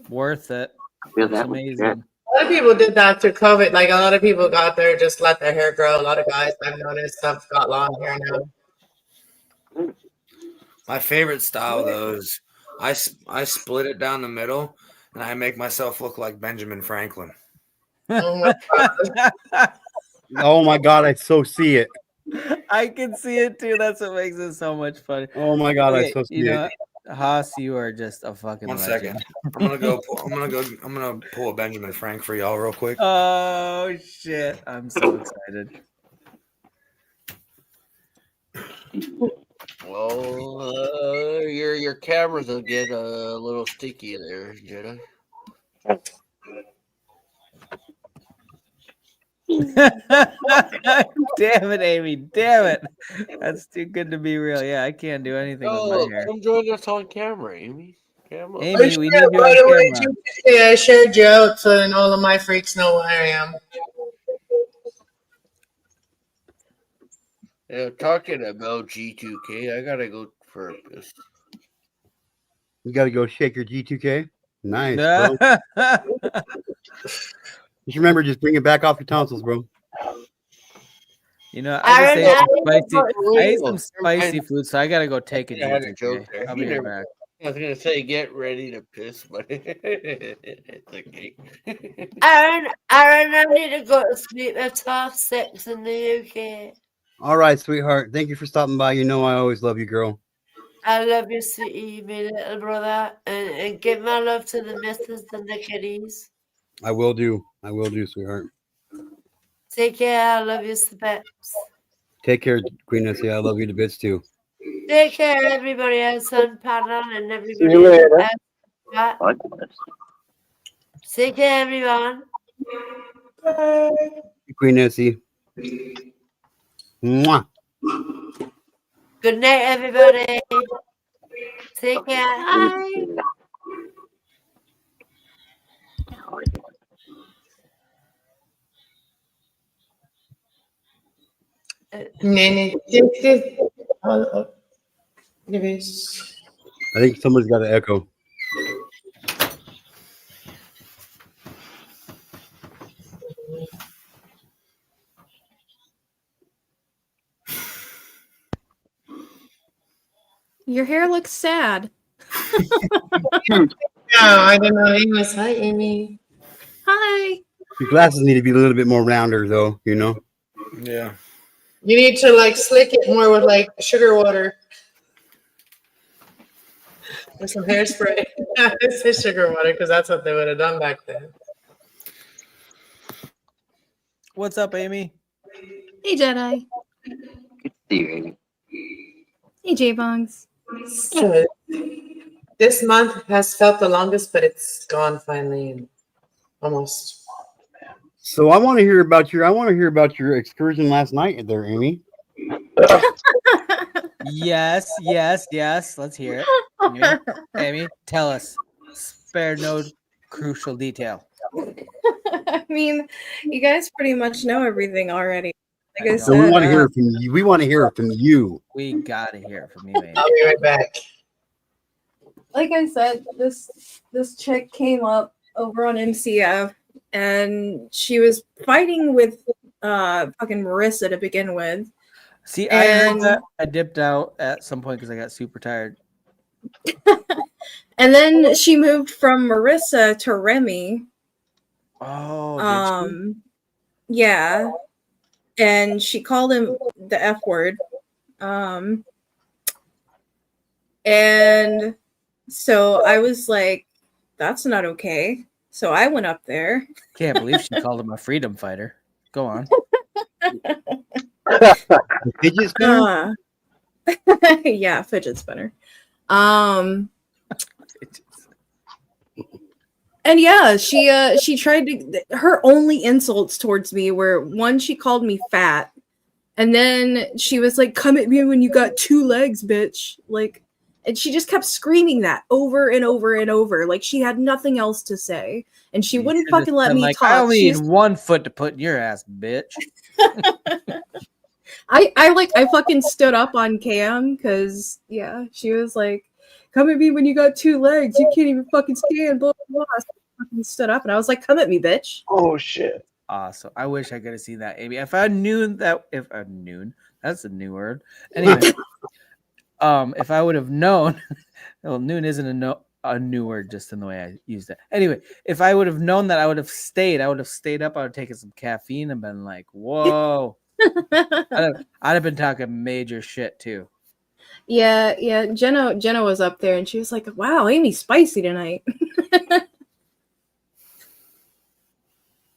Worth it. Yeah, It's amazing. A lot of people did that through COVID. Like a lot of people got there, just let their hair grow. A lot of guys I've noticed have got long hair now. My favorite style, though, is I split it down the middle, and I make myself look like Benjamin Franklin. Oh my god! Oh my god, I so see it. I can see it too. That's what makes it so much fun. Oh my god, I so see you know, it. Haas, you are just a fucking One legend. second. I'm gonna pull a Benjamin Frank for y'all real quick. Oh shit! I'm so excited. Well, your cameras will get a little sticky there, Jedi. Damn it, Amy! Damn it! That's too good to be real. Yeah, I can't do anything with my hair. Come join us on camera, Amy. Camera. Amy, we need you on camera. Yeah, I shared you out so then all of my freaks know where I am. Yeah, talking about G2K, I gotta go for a piss. You gotta go shake your G2K. Nice, bro. Just remember, just bring it back off your tonsils, bro. You know, I ate some spicy food, so I gotta go take a G2K. I'll be right back. I was gonna say get ready to piss, but it's okay. Aaron, I need to go to sleep at 6:30 in the UK. All right, sweetheart. Thank you for stopping by. You know I always love you, girl. I love you, sweetie, my little brother, and give my love to the missus and the kiddies. I will do. I will do, sweetheart. Take care. I love you, Specs. Take care, Queen Nessie. I love you to bits too. Take care, everybody else on panel and everybody you later. else. Take care, everyone. Queen Nessie. Mwah. Good night, everybody. Take care. Bye. I think somebody's got an echo. Your hair looks sad. No, I didn't know Amy was. Hi, Amy. Hi. Your glasses need to be a little bit more rounder, though. You know. Yeah. You need to like slick it more with like sugar water. With some hairspray. This is sugar water because that's what they would have done back then. What's up, Amy? Hey, Jedi. Hey, J-Bongs. So, this month has felt the longest, but it's gone finally. Almost. So I want to hear about your excursion last night there, Amy. Yes. Let's hear it. Amy, tell us. Spare no crucial detail. I mean, you guys pretty much know everything already. Like I So we said, want to hear it from you. We want to hear it from you. We gotta hear it from you, Amy. I'll be right back. like I said, this chick came up over on MCF and she was fighting with fucking Marissa to begin with. See, I heard that. I dipped out at some point because I got super tired. And then she moved from Marissa to Remy. Oh, did she? Yeah. And she called him the F word. And so I was like, that's not okay. So I went up there. Can't believe she called him a freedom fighter. Go on. Fidget spinner? Yeah, fidget spinner. And yeah, she tried to. Her only insults towards me were one, she called me fat, and then she was like, "Come at me when you got 2 legs, bitch!" Like, and she just kept screaming that over and over and over. Like she had nothing else to say, and she wouldn't fucking let me talk. I only need 1 foot to put in your ass, bitch. I fucking stood up on Cam because yeah, she was like, "Come at me when you got 2 legs. You can't even fucking stand." Blah blah. So I fucking stood up and I was like, "Come at me, bitch." Oh shit! Awesome. I wish I could have seen that, Amy. If I knew that, that's a new word. Anyway, if I would have known, well, noon isn't a new word just in the way I used it. Anyway, if I would have known that, I would have stayed. I would have stayed up. I would have taken some caffeine and been like, "Whoa." I'd have been talking major shit too. Yeah. Jenna was up there and she was like, "Wow, Amy's spicy tonight."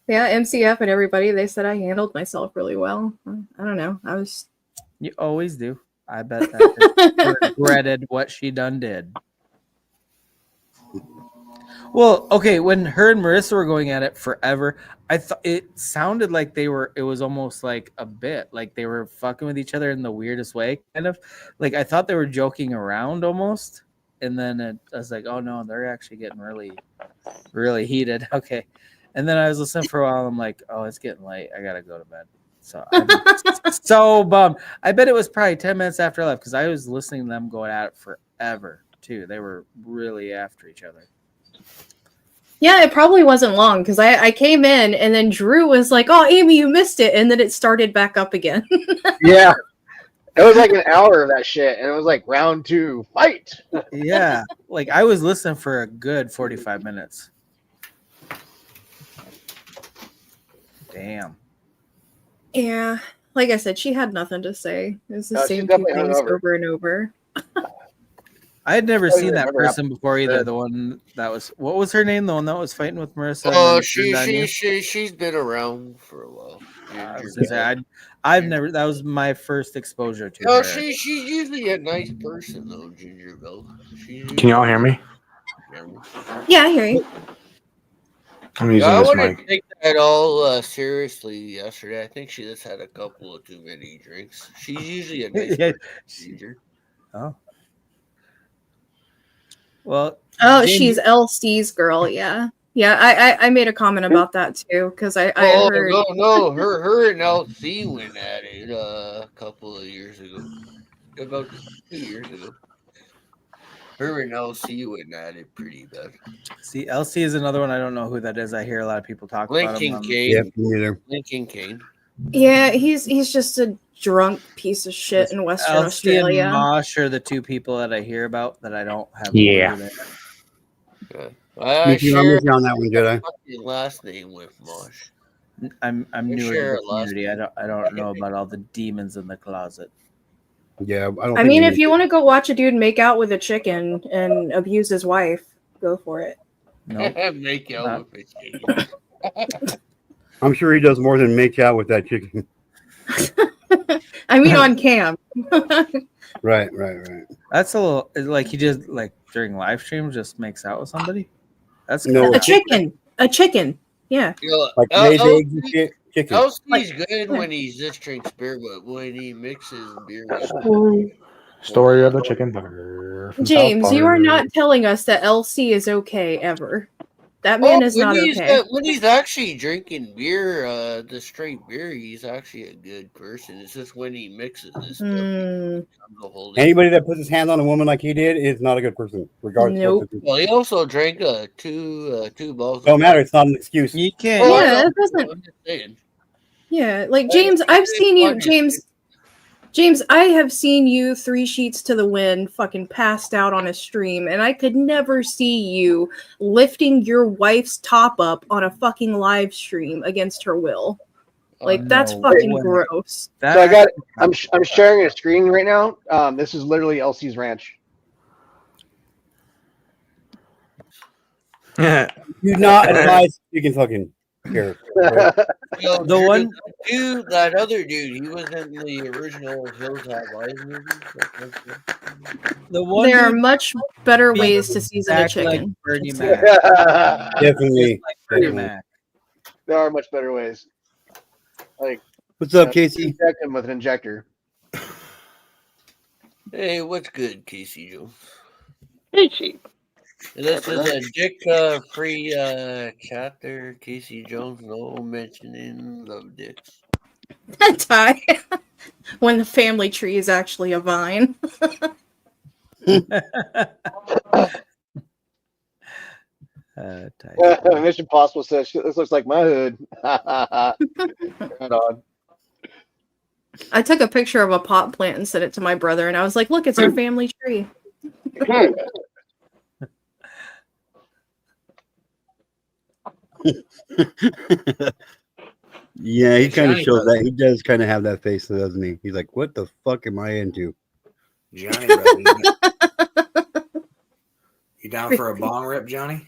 Yeah, MCF and everybody, they said I handled myself really well. I don't know. You always do. I bet that regretted what she done did. Well, okay, when her and Marissa were going at it forever, I thought it sounded like it was almost like a bit, like they were fucking with each other in the weirdest way, kind of. Like I thought they were joking around almost, and then I was like, oh no, they're actually getting really, really heated. Okay. And then I was listening for a while, and I'm like, oh, it's getting late. I gotta go to bed. So I'm so bummed. I bet it was probably 10 minutes after I left because I was listening to them going at it forever too. They were really after each other. Yeah, it probably wasn't long because I came in and then Drew was like, "Oh, Amy, you missed it," and then it started back up again. Yeah, it was like an hour of that shit, and it was like round 2, fight. Yeah, like I was listening for a good 45 minutes. Damn. Yeah, like I said, she had nothing to say. It was the No, same she's two definitely things hungover. over and over. I had never I don't seen that remember person before either. that. The one that was, what was her name? The one that was fighting with Marissa. And then She's been around for a while. I was gonna say, I've never. That was my first exposure to her. Oh, she's usually a nice person though, Ginger Bell. Can y'all hear me? Yeah, I hear you. I'm using I this wouldn't mic. take that all seriously yesterday. I think she just had a couple of too many drinks. She's usually a nice person, Ginger. Oh. Well. Oh, she's LC's girl. Yeah. Yeah, I made a comment about that too because I heard. No, her and LC went at it a couple of years ago, about 2 years ago. Her and LC went at it pretty bad. See, LC is another one. I don't know who that is. I hear a lot of people talk about him. Kane. me neither. Lincoln Kane. Yeah, he's just a drunk piece of shit in Western LC Australia. and Mosh are the two people that I hear about that I don't have. Yeah. I I'm share with you on that one, Jedi. your last name with Mosh. I'm newer to share the a last community. I don't know about all the demons in the closet. Yeah, I don't. I mean, if you want to go watch a dude make out with a chicken and abuse his wife, go for it. No, make out with a chicken. I'm sure he does more than make out with that chicken. I mean, on cam. Right. That's a little like he just like during live streams just makes out with somebody. That's No. A chicken. Yeah. Like lays eggs and shit. Chicken. LC's good when he just drinks beer, but when he mixes beer with Story of the chicken burger. from James, South you are Park. not telling us that LC is okay ever. That man is not when he's okay. when he's actually drinking beer, the straight beer, he's actually a good person. It's just when he mixes this stuff, Mm, the whole Anybody that puts his hand on a woman like he did is not a good person, regardless of what nope. they do. Well, he also drank two bottles. Don't matter. It's not an excuse. You can't. Oh, I Yeah, know. it doesn't. I'm just saying. Yeah, like James, I've seen you, James. James, I have seen you 3 sheets to the wind, fucking passed out on a stream, and I could never see you lifting your wife's top up on a fucking live stream against her will. Like that's No fucking way. gross. So I got. I'm sharing a screen right now. This is literally LC's ranch. Do not advise you can fucking here. Yo, The one- that other dude, he was in the original Hills Have Eyes movie. The one There are dude much better being ways to season a exactly chicken. like Bernie Mac. Definitely. Just like Bernie Mac. There are much better ways. Like, What's up, Casey? Inject him with an injector. Hey, what's good, Casey Joe? Hey, cheap. This is a dick-free chat there, Casey Jones. No mentioning of dicks. Ty. When the family tree is actually a vine. Mission Impossible says, "Shit, this looks like my hood." Right on. I took a picture of a pot plant and sent it to my brother, and I was like, "Look, it's our family tree." Yeah, he kind of Johnny shows Brother. that. He does kind of have that face, doesn't he? He's like, "What the fuck am I into?" Johnny, brother, you down for a bong rip, Johnny?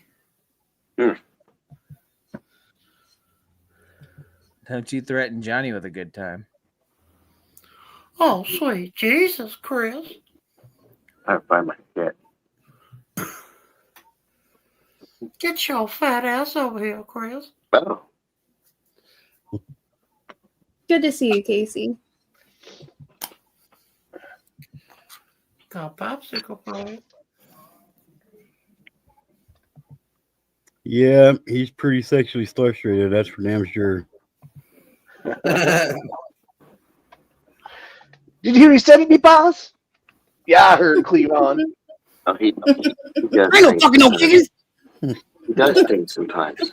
Don't you threaten Johnny with a good time. Oh, sweet Jesus, Chris. I find my shit. Get your fat ass over here, Chris. Oh. Good to see you, Casey. Got popsicle for you. Yeah, he's pretty sexually frustrated. That's for damn sure. Did you hear he said it, me boss? Yeah, I heard Cleavon. Oh, he does I don't fucking know, chickens. He does things sometimes.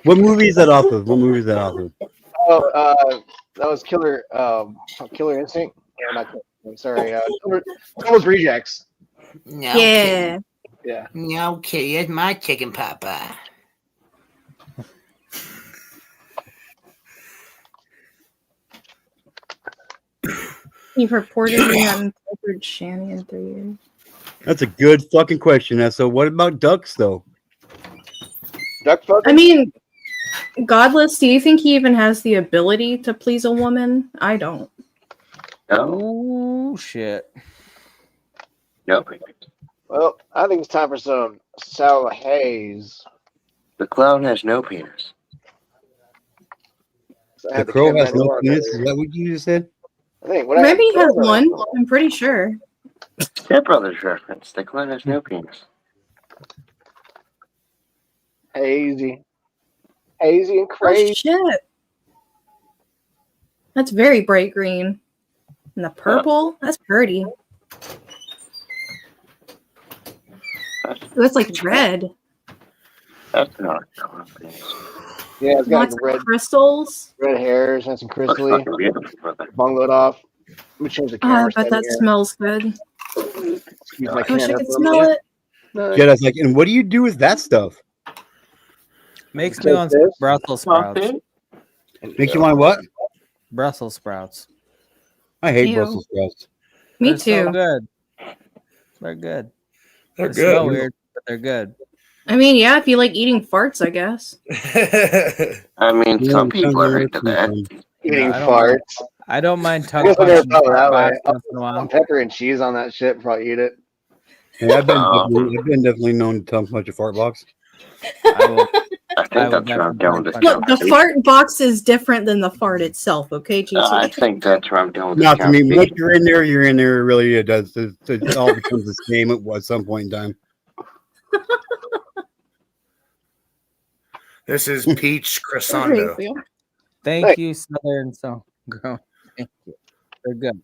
What movie is that off of? What movie is that off of? Oh, that was Killer Instinct. Or not, I'm sorry, Total's Rejects. No Yeah. Yeah. No kitty, it's my chicken papa. You've reported me on Clifford Shanny in 3 years. That's a good fucking question. So, what about ducks, though? Duck fucking? I mean, Godless, do you think he even has the ability to please a woman? I don't. Oh shit. No. Well, I think it's time for some sour haze. The clown has no penis. So I The had to crow carry has my no alarm penis. earlier. Is that what you just said? I think. Maybe he has one. I'm pretty sure. Step Brothers reference. The clown has no penis. Hazy and Oh crazy. shit. That's very bright green. And the purple, that's pretty. That's like red. That's not a clown penis. Yeah, it's got Lots like red of crystals. hairs, and some Looks crystally. fucking beautiful, brother. Bung load off. Let me change the Oh, I camera. bet that setting here. smells good. Excuse my I wish I camera could for a smell minute. it. Yeah, that's like, and what do you do with that stuff? Makes me want some Brussels sprouts. Makes you want what? Brussels sprouts. I hate Ew. Brussels sprouts. Me They're too. so good. They're good. They're They good. smell weird, but they're good. I mean, yeah, if you like eating farts, I guess. I mean, Yeah, some it people sounds are like into it's that. fun. Eating I don't mind. farts. I don't mind I tongue guess I never punching thought of it the that fart way. box once in a while. Pepper and cheese on that shit. Probably eat it. Yeah, I've been definitely known to tongue punch a fart box. I will. I I think would that's where I'm going with this Look, the conversation. fart box is different than the fart itself, okay, GT? I think that's where I'm going with this Not to me. conversation. Once you're in there, you're in there. It really it does. It all becomes the same at some point in time. This is peach crescendo. Thank you, Southern So Grown. Thank you. They're good.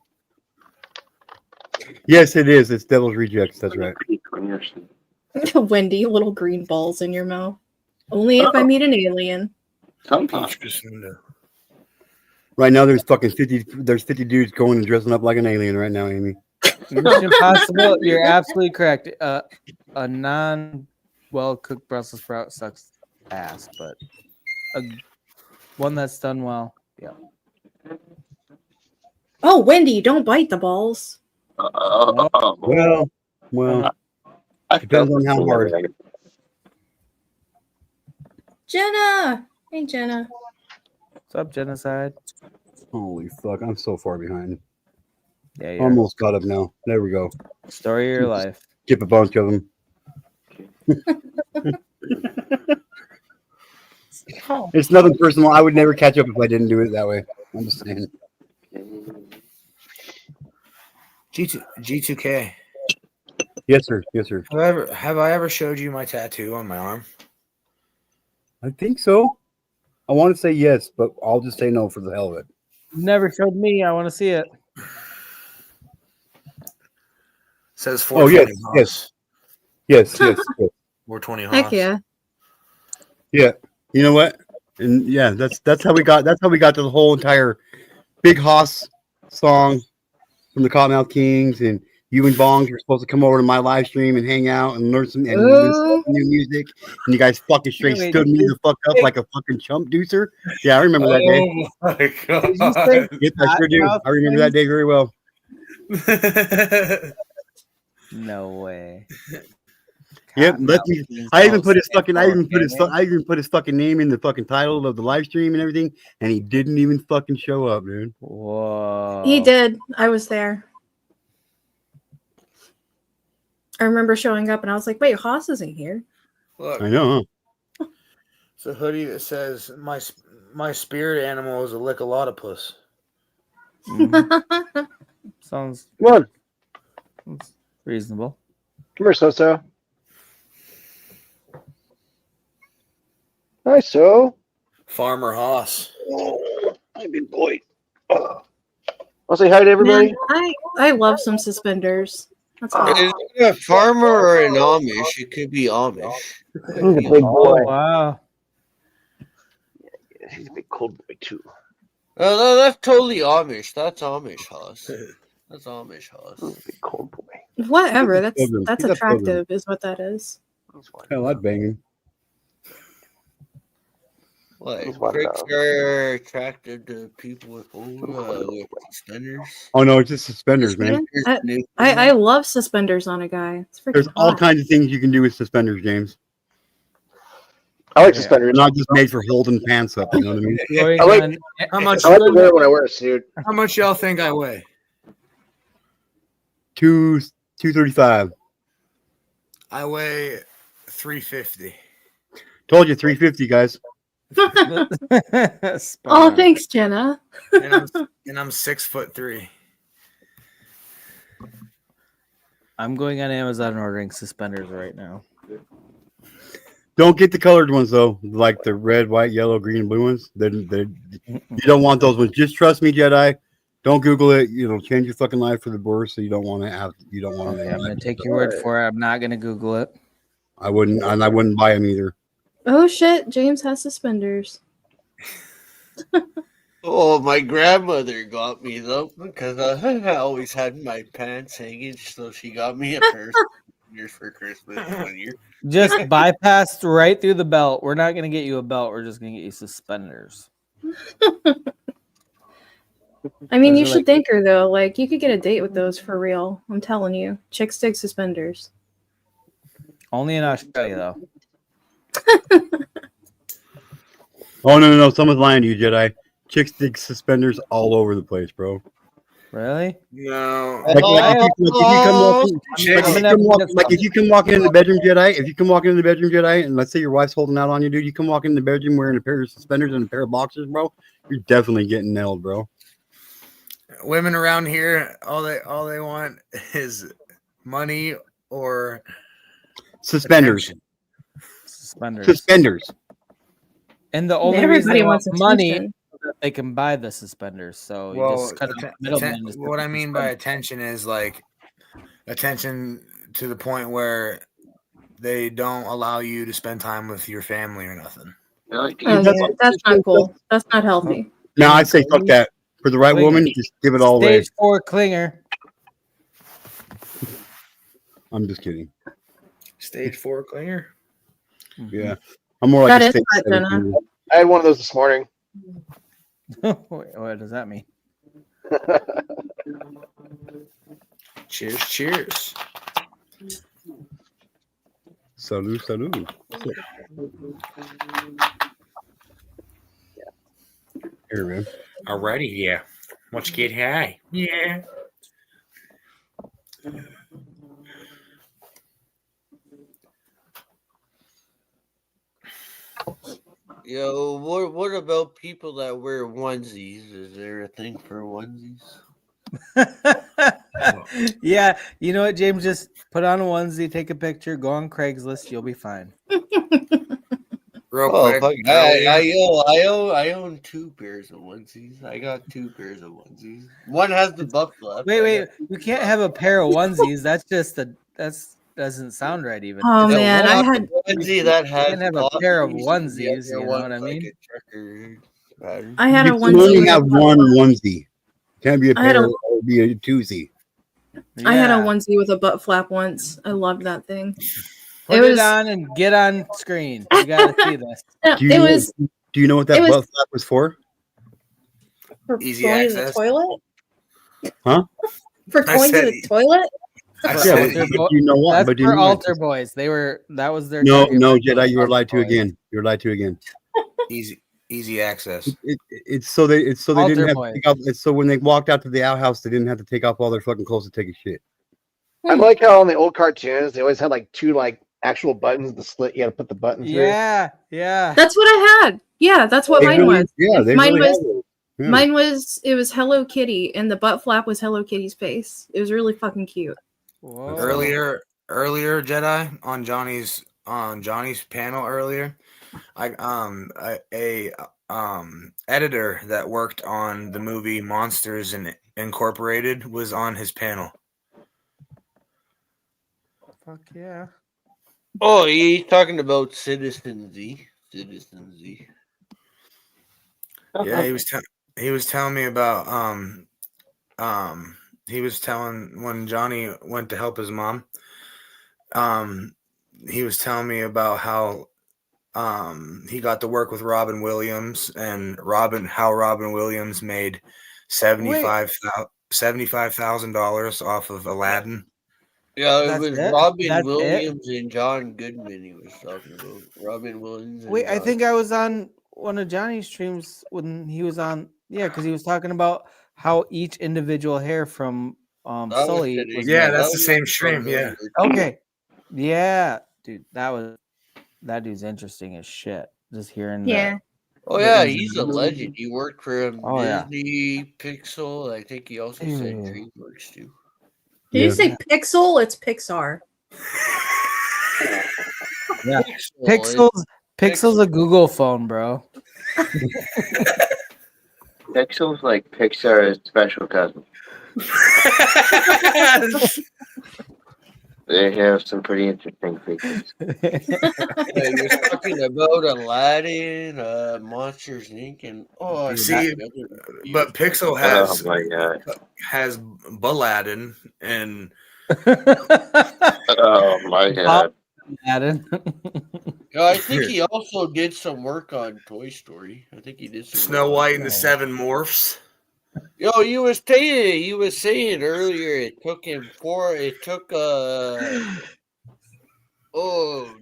Yes, it is. It's Devil's Rejects. That's right. Wendy, little green balls in your mouth. Only if I meet an alien. Peach crescendo. Right now, there's fucking 50. There's 50 dudes going and dressing up like an alien right now, Amy. Mission Impossible. You're absolutely correct. A non-well-cooked Brussels sprout sucks ass, but one that's done well. Yeah. Oh, Wendy, don't bite the balls. Well, depends on how hard. Jenna! Hey, Jenna. What's up, Genocide? Holy fuck, I'm so far behind. Yeah, you Almost caught up now. There we go. Story of your life. Skip a bunch of them. It's nothing personal. I would never catch up if I didn't do it that way. I'm just saying. G2K. Yes, sir. Yes, sir. Have I ever showed you my tattoo on my arm? I think so. I want to say yes, but I'll just say no for the hell of it. Never showed me. I want to see it. Says 420. Oh, yes. Yes. 420 Haas. Heck yeah. Yeah. You know what? And yeah, that's how we got to the whole entire Big Hoss song from the Cottonmouth Kings, and you and Bongs were supposed to come over to my live stream and hang out and learn some new music, and you guys fucking straight stood me the fuck up like a fucking chump deucer. Yeah, I remember that day. Oh my god! Yes, I sure do. I remember that day very well. No way. Yep, I even put his fucking name in the fucking title of the live stream and everything, and he didn't even fucking show up, dude. Whoa. He did. I was there. I remember showing up and I was like, wait, Haas isn't here. Look, I know. Huh? It's a hoodie that says my spirit animal is a lickalotopus. Sounds Come on. Reasonable. Come here, So. Hi, So. Farmer Haas. Oh, hi, big boy. I'll say hi to everybody. Man, I love some suspenders. That's all. Is it a farmer or an Amish? It could be Amish. He's a big boy. Oh, wow. Yeah, he's a big cold boy, too. Oh, no, that's totally Amish. That's Amish Haas. That's Amish Haas. He's a big cold boy. Whatever. That's He's a attractive, pilgrim. is what that is. Hell, I'd bang him. What? Pricks are attracted to people with suspenders. Oh no, it's just suspenders, man. I love suspenders on a guy. It's freaking There's all hot. kinds of things you can do with suspenders, James. I like suspenders. Not just made for holding pants up. You know what I mean? I like. How much? I like to wear it when I wear a suit. How much y'all think I weigh? 235. I weigh 350. Told you 350, guys. Oh, thanks, Jenna. and I'm 6'3". I'm going on Amazon and ordering suspenders right now. Don't get the colored ones though, like the red, white, yellow, green, and blue ones. You don't want those ones. Just trust me, Jedi. Don't Google it. It'll change your fucking life for the worse. So you don't want to have. You don't want to. Okay, I'm gonna take your word for it. I'm not gonna Google it. I wouldn't, and I wouldn't buy them either. Oh shit, James has suspenders. Oh, my grandmother got me them because I always had my pants hanging, so she got me a pair of suspenders for Christmas one year. Just bypassed right through the belt. We're not gonna get you a belt. We're just gonna get you suspenders. I mean, Those you are should like- thank her though. Like, you could get a date with those for real. I'm telling you, chicks dig suspenders. Only in Australia though. Oh no! Someone's lying to you, Jedi. Chicks dig suspenders all over the place, bro. Really? No. Like if you come walking in the bedroom, Jedi. If you come walking in the bedroom, Jedi, and let's say your wife's holding out on you, dude. You come walking in the bedroom wearing a pair of suspenders and a pair of boxers, bro. You're definitely getting nailed, bro. Women around here, all they want is money or suspenders. attention. Suspenders. Suspenders. And the only reason they want money is so that they can buy the suspenders. So you Well, just cut out the middleman. what I mean by attention is like attention to the point where they don't allow you to spend time with your family or nothing. Oh, yeah, that's not cool. That's not healthy. No, I'd say fuck that. For the right woman, just give it all away. Stage 4 clinger. I'm just kidding. Stage 4 clinger? Yeah. I'm more like That a is stage hot, 7 Jenna. clinger. I had one of those this morning. What does that mean? Cheers, cheers. Salud, salud. Here, man. Alrighty, yeah. Let's get high. Yeah. Yo, what about people that wear onesies? Is there a thing for onesies? Yeah, you know what, James? Just put on a onesie, take a picture, go on Craigslist, you'll be fine. Real Oh, quick. fuck. I own 2 pairs of onesies. I got 2 pairs of onesies. One has the buff left. Wait, you can't have a pair of onesies. That's just doesn't sound right even. Oh It's a man, I one- had onesie that you has can't have a pair of poppies, onesies, the other you know what I one's like mean? a checker pattern. I had a You can onesie only with have a one onesie. Can't be a I had pair a- or be a twosie. I had a Yeah. onesie with a butt flap once. I loved that thing. Put it on and get on screen. You gotta see this. Do you know what that butt flap was for? For Easy going to the access. toilet? Huh? For going to the toilet? Yeah, but you know what? That's But you for know what? altar boys. That was their No, target no, market, Jedi, you were altar lied to boys. again. You're lied to again. Easy access. It's so they didn't Altar have boys. to take off. It's so when they walked out to the outhouse, they didn't have to take off all their fucking clothes to take a shit. I like how on the old cartoons they always had like 2 like actual buttons. The slit you got to put the button through. Yeah. That's what I had. Yeah, that's what They mine really- was. yeah, they mine really was had those. Yeah. mine was it was Hello Kitty and the butt flap was Hello Kitty's face. It was really fucking cute. Earlier Jedi on Johnny's panel earlier, a editor that worked on the movie Monsters Incorporated was on his panel. Fuck yeah. Oh, he's talking about Citizen Z. Citizen Z. Yeah, he was telling me about he was telling when Johnny went to help his mom. He was telling me about how he got to work with Robin Williams and how Robin Williams made $75,000 off of Aladdin. Yeah, it That's was it? Robin That's it? Williams and John Goodman he was talking about. Robin Williams and Wait, I John think I was on one of Johnny's streams when he was on. Yeah, because he was talking about how each individual hair from That was Sully today. was. Yeah, made. that's the same stream. Yeah. Okay. Yeah, dude, that dude's interesting as shit. Just hearing that. Oh yeah, he's a legend. He worked for Oh, yeah. Disney, Pixel. I think he also said Ew. DreamWorks too. Did you say Pixel? It's Pixar. Yeah. Pixel's a Google phone, bro. Pixel's like Pixar's special cousin. They have some pretty interesting features. Yeah, you're talking about Aladdin, Monsters Inc. and See, but Pixel Oh my god. has Aladdin and Oh my god. Aladdin. Yeah, I think he also did some work on Toy Story. I think he did some Snow work White on and the Seven Morphs. Yo, he was saying earlier it took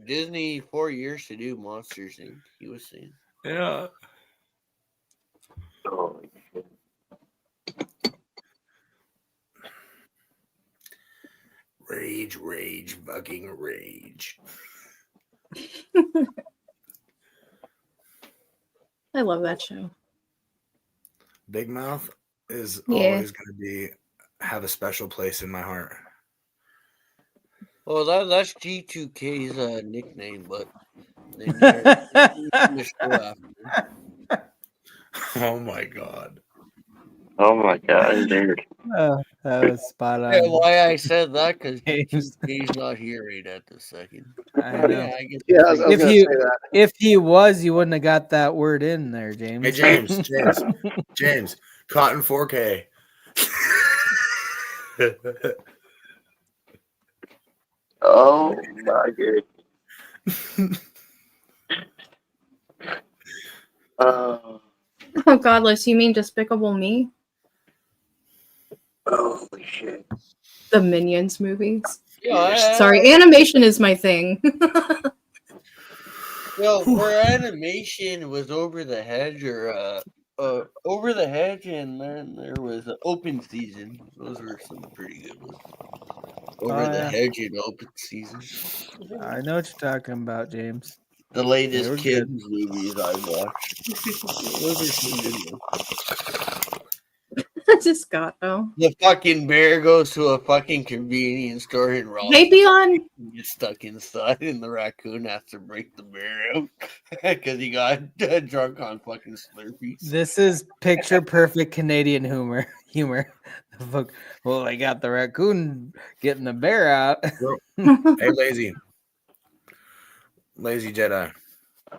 Disney 4 years to do Monsters Inc. He was saying. Yeah. Holy shit. Rage, fucking rage. I love that show. Big Mouth is Yeah. always going to have a special place in my heart. Well, that's G2K's nickname, but Then you're still after. Oh my god. Oh my god, dude. That was spot Yeah, on. why I said that? Because James. he's not here right at the second. I know. Yeah, I get Yeah, I was If gonna you say that. if he was, you wouldn't have got that word in there, James. Hey James, Cotton 4K. Oh my god. Oh godless, you mean Despicable Me? Holy shit. The Minions movies. Yeah, Sorry, animation is my thing. Well, for animation, it was Over the Hedge or Over the Hedge, and then there was Open Season. Those were some pretty good ones. Over the yeah. Hedge and Open Season. I know what you're talking about, James. The They latest were kids good. movies I watched. Those are some good ones. Just Scott though. The fucking bear goes to a fucking convenience store and robs. They be on. Gets stuck inside, and the raccoon has to break the bear out because he got drunk on fucking Slurpees. This is picture perfect Canadian humor. Well, they got the raccoon getting the bear out. Hey, lazy Jedi.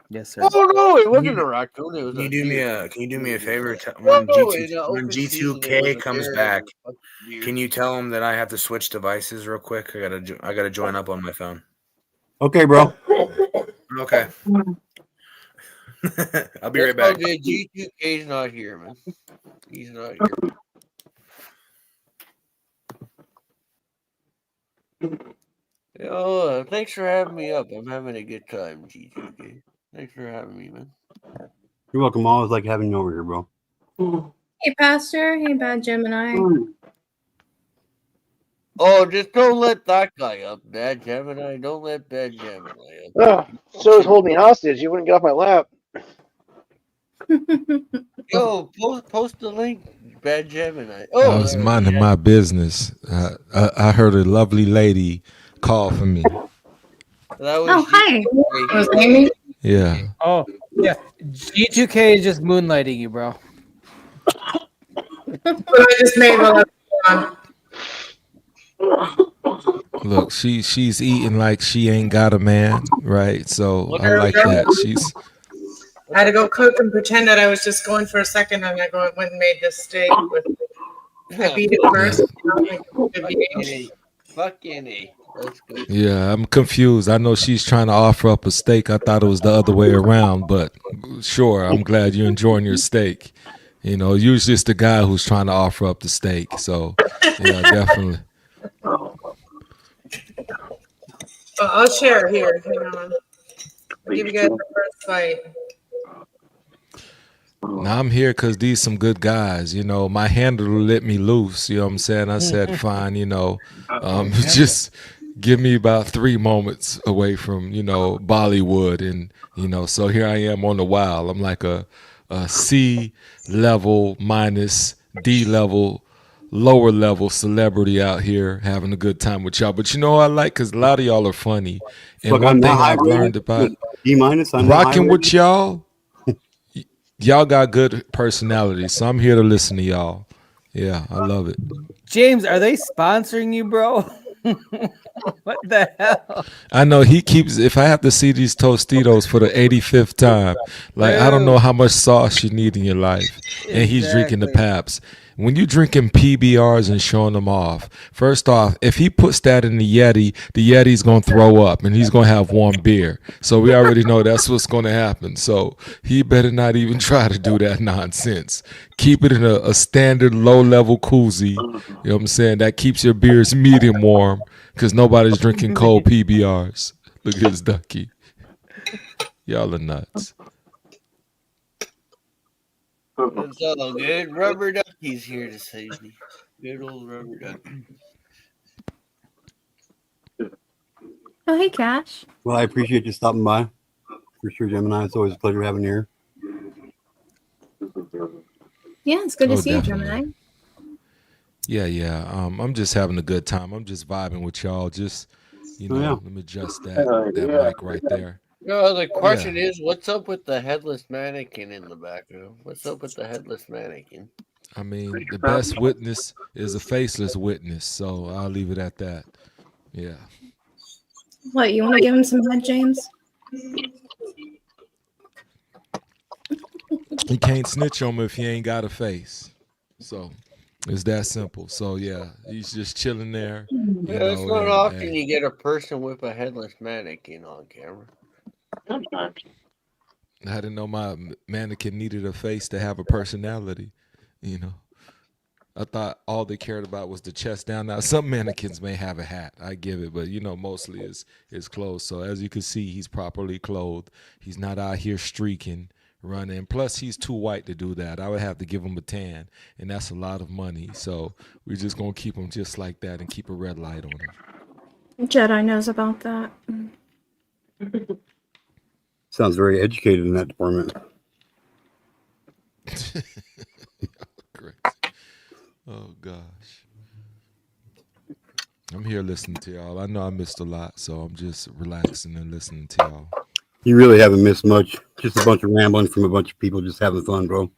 Yes, sir. Oh no, it wasn't a raccoon. It was Can you do me a favor? No, When no, in when Open Season, it was G2K a comes bear back, and a fucking deer. can you tell him that I have to switch devices real quick? I gotta join up on my phone. Okay, bro. Okay. I'll be right That's all back. good. G2K's not here, man. He's not here. Yo, thanks for having me up. I'm having a good time, G2K. Thanks for having me, man. You're welcome. I always like having you over here, bro. Hey, Pastor. Hey, Bad Gemini. Oh, just don't let that guy up, Bad Gemini. Don't let Bad Gemini up. Oh, so is holding me hostage. You wouldn't get off my lap. Yo, post the link, Bad Gemini. I Oh, was minding my business. I heard a lovely lady call for me. that was hi. Was Amy? Yeah. Oh, yeah. G2K is just moonlighting you, bro. But I just made while I was on. Look, she's eating like she ain't got a man, right? So I like that. I had to go cook and pretend that I was just going for a second, and I went and made this steak. I beat it first. Fucking A. Let's go. Yeah, I'm confused. I know she's trying to offer up a steak. I thought it was the other way around, but sure, I'm glad you're enjoying your steak. You know, usually it's the guy who's trying to offer up the steak. So, yeah, definitely. I'll share here. Hang on. I'll give you guys the first bite. Now I'm here because these some good guys. You know, my handler let me loose. You know what I'm saying? I said, fine, you know, just give me about 3 moments away from, you know, Bollywood. And, you know, so here I am on the wild. I'm like a C level minus D level, lower level celebrity out here having a good time with y'all. But you know what I like? Because a lot of y'all are funny. And Look, one I'm thing not I've high learned rated. about D minus. rocking with y'all, y'all got good personality. So I'm here to listen to y'all. Yeah, I love it. James, are they sponsoring you, bro? What the hell? I know he keeps, if I have to see these Tostitos for the 85th time, like, I don't know how much sauce you need in your life. And he's drinking the Paps. When you drinking PBRs and showing them off, first off, if he puts that in the Yeti's going to throw up and he's going to have warm beer. So we already know that's what's going to happen. So he better not even try to do that nonsense. Keep it in a standard low-level koozie. You know what I'm saying? That keeps your beers medium warm because nobody's drinking cold PBRs. Look at his ducky. Y'all are nuts. It's all good. Rubber Ducky's here to save me. Good old Rubber Ducky. Oh, hey, Cash. Well, I appreciate you stopping by. For sure, Gemini. It's always a pleasure having you here. Yeah, it's good to see definitely. you, Gemini. Yeah. I'm just having a good time. I'm just vibing with y'all. Just, you know, let me adjust that mic right there. No, the question is, what's up with the headless mannequin in the background? What's up with the headless mannequin? I mean, the best witness is a faceless witness, so I'll leave it at that. Yeah. What, you want to give him some head, James? You can't snitch on him if he ain't got a face. So it's that simple. So yeah, he's just chilling there. Yeah, it's not often you get a person with a headless mannequin on camera. Sometimes. I didn't know my mannequin needed a face to have a personality. You know, I thought all they cared about was the chest down. Now some mannequins may have a hat, I give it, but mostly is clothes. So as you can see, he's properly clothed. He's not out here streaking, running. Plus, he's too white to do that. I would have to give him a tan, and that's a lot of money. So we're just gonna keep him just like that and keep a red light on him. Jedi knows about that. Sounds very educated in that department. Crazy. Oh gosh. I'm here listening to y'all. I know I missed a lot, so I'm just relaxing and listening to y'all. You really haven't missed much. Just a bunch of rambling from a bunch of people just having fun, bro.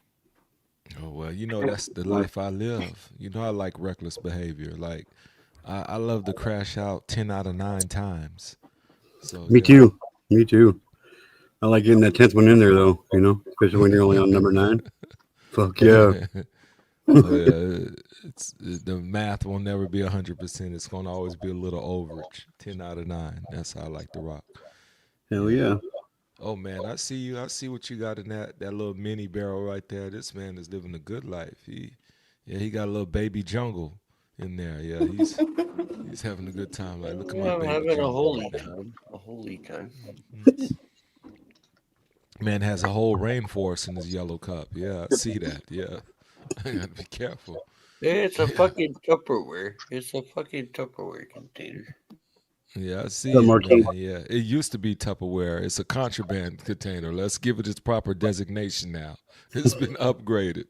Oh well, that's the life I live. I like reckless behavior. Like I love to crash out 10 out of 9 times. So Me too. I like getting that 10th one in there though, especially when you're only on number 9. Fuck yeah. It's the math will never be 100%. It's gonna always be a little overage. 10 out of 9. That's how I like to rock. Hell yeah. Oh man, I see you. I see what you got in that little mini barrel right there. This man is living a good life. He got a little baby jungle in there. Yeah, he's having a good time. Like, look at my baby having jungle a holy right now. time. A holy time. Man has a whole rainforest in his yellow cup. Yeah, I see that. Yeah, I gotta be careful. It's a fucking Tupperware. It's a fucking Tupperware container. Yeah, I see it, man. Yeah, it used to be Tupperware. It's a contraband container. Let's give it its proper designation now. It's been upgraded.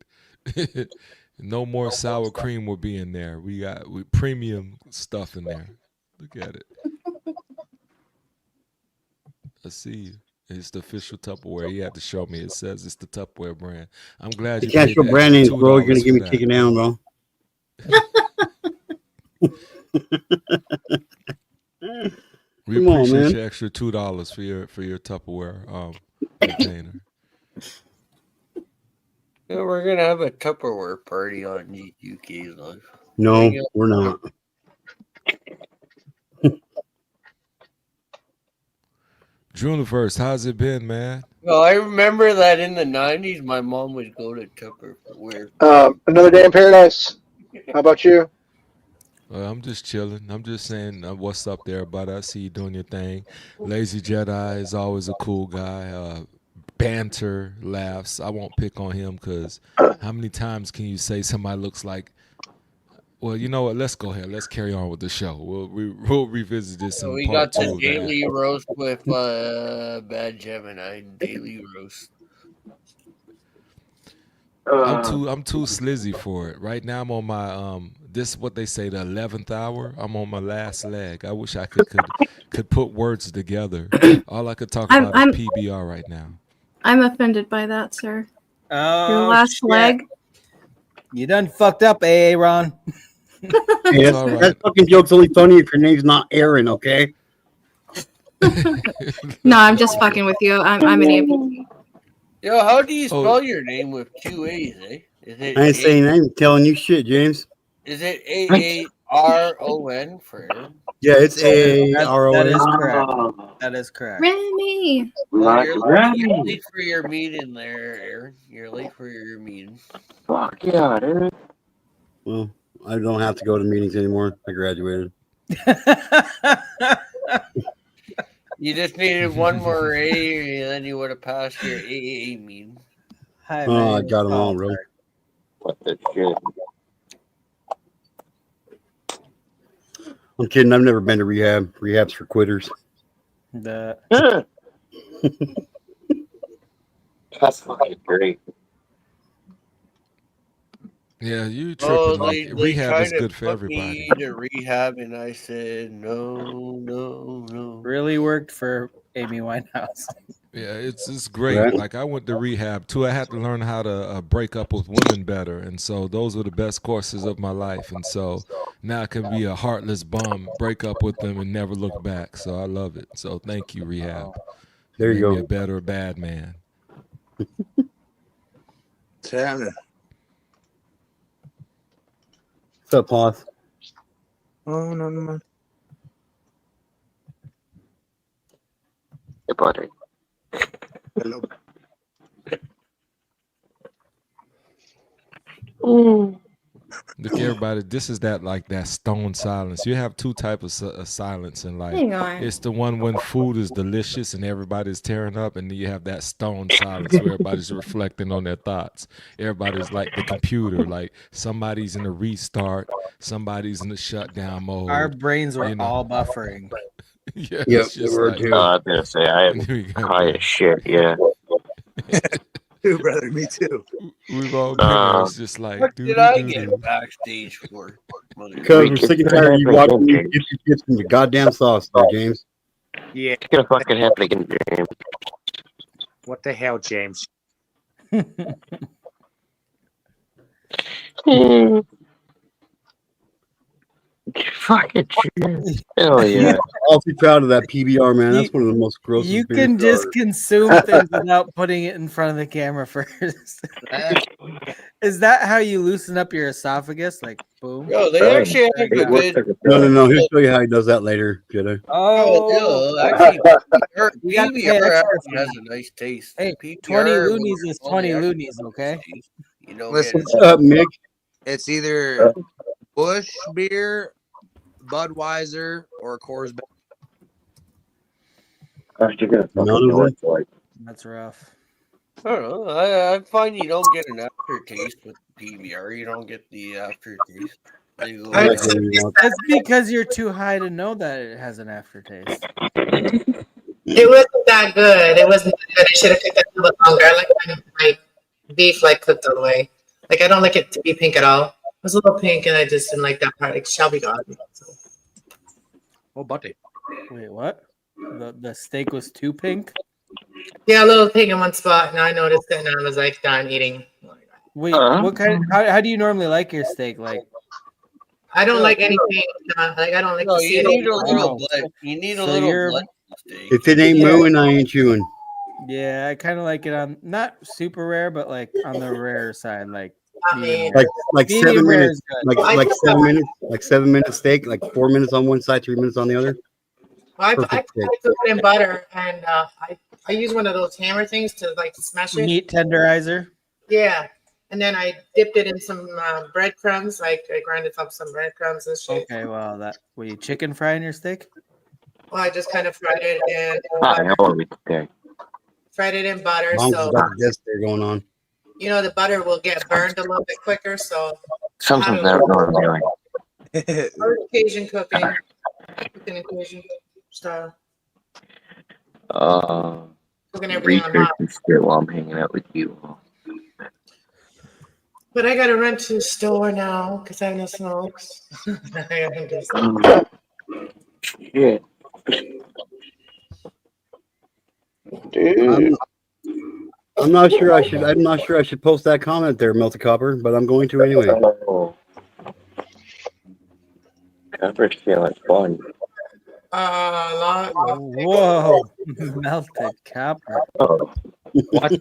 No more sour cream will be in there. We got premium stuff in there. Look at it. I see you. It's the official Tupperware. You had to show me. It says it's the Tupperware brand. I'm glad you can't show brand names, bro. You're gonna get me taken down, bro. We appreciate your extra $2 for your Tupperware container. Yeah, we're gonna have a Tupperware party on GQK's live. No, we're not. June 1st, how's it been, man? Well, I remember that in the 90s, my mom would go to Tupperware. Another day in paradise. How about you? I'm just chilling. I'm just saying what's up there, but I see you doing your thing. Lazy Jedi is always a cool guy. Banter, laughs. I won't pick on him because how many times can you say somebody looks like? Well, you know what? Let's go ahead. Let's carry on with the show. We'll revisit this in We part got 2. the daily roast with Bad Gemini. Daily roast. I'm too slizzy for it. Right now I'm on my this is what they say, the 11th hour. I'm on my last leg. I wish I could put words together. All I could talk about is PBR right now. I'm offended by that, sir. Oh, your last leg. You done fucked up, AA Ron. Hey, that fucking joke's only funny if your name's not Aaron, okay? No, I'm just fucking with you. I'm an amputee. Yo, how do you spell your name with 2 A's, eh? Is it I ain't saying I ain't telling you shit, James. Is it AARON for Aaron? Yeah, it's AARON. That is correct. That is correct. Remy. You're late for your meeting there, Aaron. You're late for your meeting. Fuck yeah, dude. Well, I don't have to go to meetings anymore. I graduated. You just needed one more A, and then you would have passed your AAA meeting. Hi, oh, I got them all, bro. What the shit? I'm kidding. I've never been to rehab. Rehab's for quitters. That's fucking great. Yeah, you tripping. They rehab is tried to good for put everybody. me to rehab, and I said no. Really worked for Amy Winehouse. Yeah, it's great. Right. Like I went to rehab too. I had to learn how to break up with women better, and so those were the best courses of my life. And so now I can be a heartless bum, break up with them, and never look back. So I love it. So thank you, rehab. There Made you me go. a better bad man. What's happening? What's up, Hoth? Oh, no, no, no. Hey, buddy. Hello. Look, everybody, this is that stone silence. You have two types of silence in life. Hang on. It's the one when food is delicious and everybody's tearing up, and then you have that stone silence where everybody's reflecting on their thoughts. Everybody's like the computer, like somebody's in a restart, somebody's in a shutdown mode. Our brains were all buffering. Yeah, Yep, it's they just were like, too. I was gonna say I am high as shit. Yeah. Too, brother. Me too. we've all been there. It's just like, What did I get backstage for? Because we're sick and tired of you watching me get your chips in your goddamn sauce there, James. Yeah. It's gonna fucking happen again, James. What the hell, James? Fucking shit. Hell yeah. Awfully proud of that PBR, man. That's one of the most grossest You beers can there just are. consume things without putting it in front of the camera first. Is that how you loosen up your esophagus? Like, boom. Yo, they actually have a good. No. He'll show you how he does that later, Jedi. Oh, Actually, you got to pay PBR extra. has a nice taste. Hey, PBR 20 will loonies is all the 20 extra loonies, okay? taste. You don't Listen, get it. What's up, Mick? it's either Bush beer, Budweiser, or Coors Banquet. None of it. That's rough. I don't know. I find you don't get an aftertaste with PBR. You don't get the aftertaste. They go I down. like it when you That's because you're too high to know that it has an aftertaste. It wasn't that good. It wasn't that good. I should have cooked it a little bit longer. I like my beef like cooked all the way. Like I don't like it to be pink at all. It was a little pink, and I just didn't like that part. Like Shelby got it. So. Oh, buddy. Wait, what? The steak was too pink? Yeah, a little pink in one spot, and I noticed it, and I was like done eating. Wait, what kind? How do you normally like your steak? Like, I don't like anything. Like I don't like No, to see you it. need a little Oh. blood. You need a So little you're- blood. Steak. If it ain't Yeah. mooing, I ain't chewing. yeah, I kind of like it on not super rare, but like on the rare side, like Not me. medium Like Medium 7 rare minutes. is good. Like I like just 7 minutes. Like 7 minute steak. Like 4 minutes on one side, 3 minutes on the other. Well, I Perfect steak. cook it in butter, and I use one of those hammer things to like smash it. Meat tenderizer. Yeah, and then I dipped it in some breadcrumbs. Like I grinded up some breadcrumbs and shit. Okay, well, were you chicken frying your steak? Well, I just kind of fried it in How butter. are we today? Fried it in butter, Mom's so got the death stare going on. you know the butter will get burned a little bit quicker. So Something's not going on. first Cajun cooking Cajun style, cooking everything on Research hot. and shit while I'm hanging out with you all. But I gotta run to the store now because I have no smokes. I gotta do Shit. Dude. I'm not sure I should. I'm not sure I should post that comment there, Melted Copper, but I'm going to anyway. Oh. Copper's feeling fun. Whoa, melted copper. Oh. What?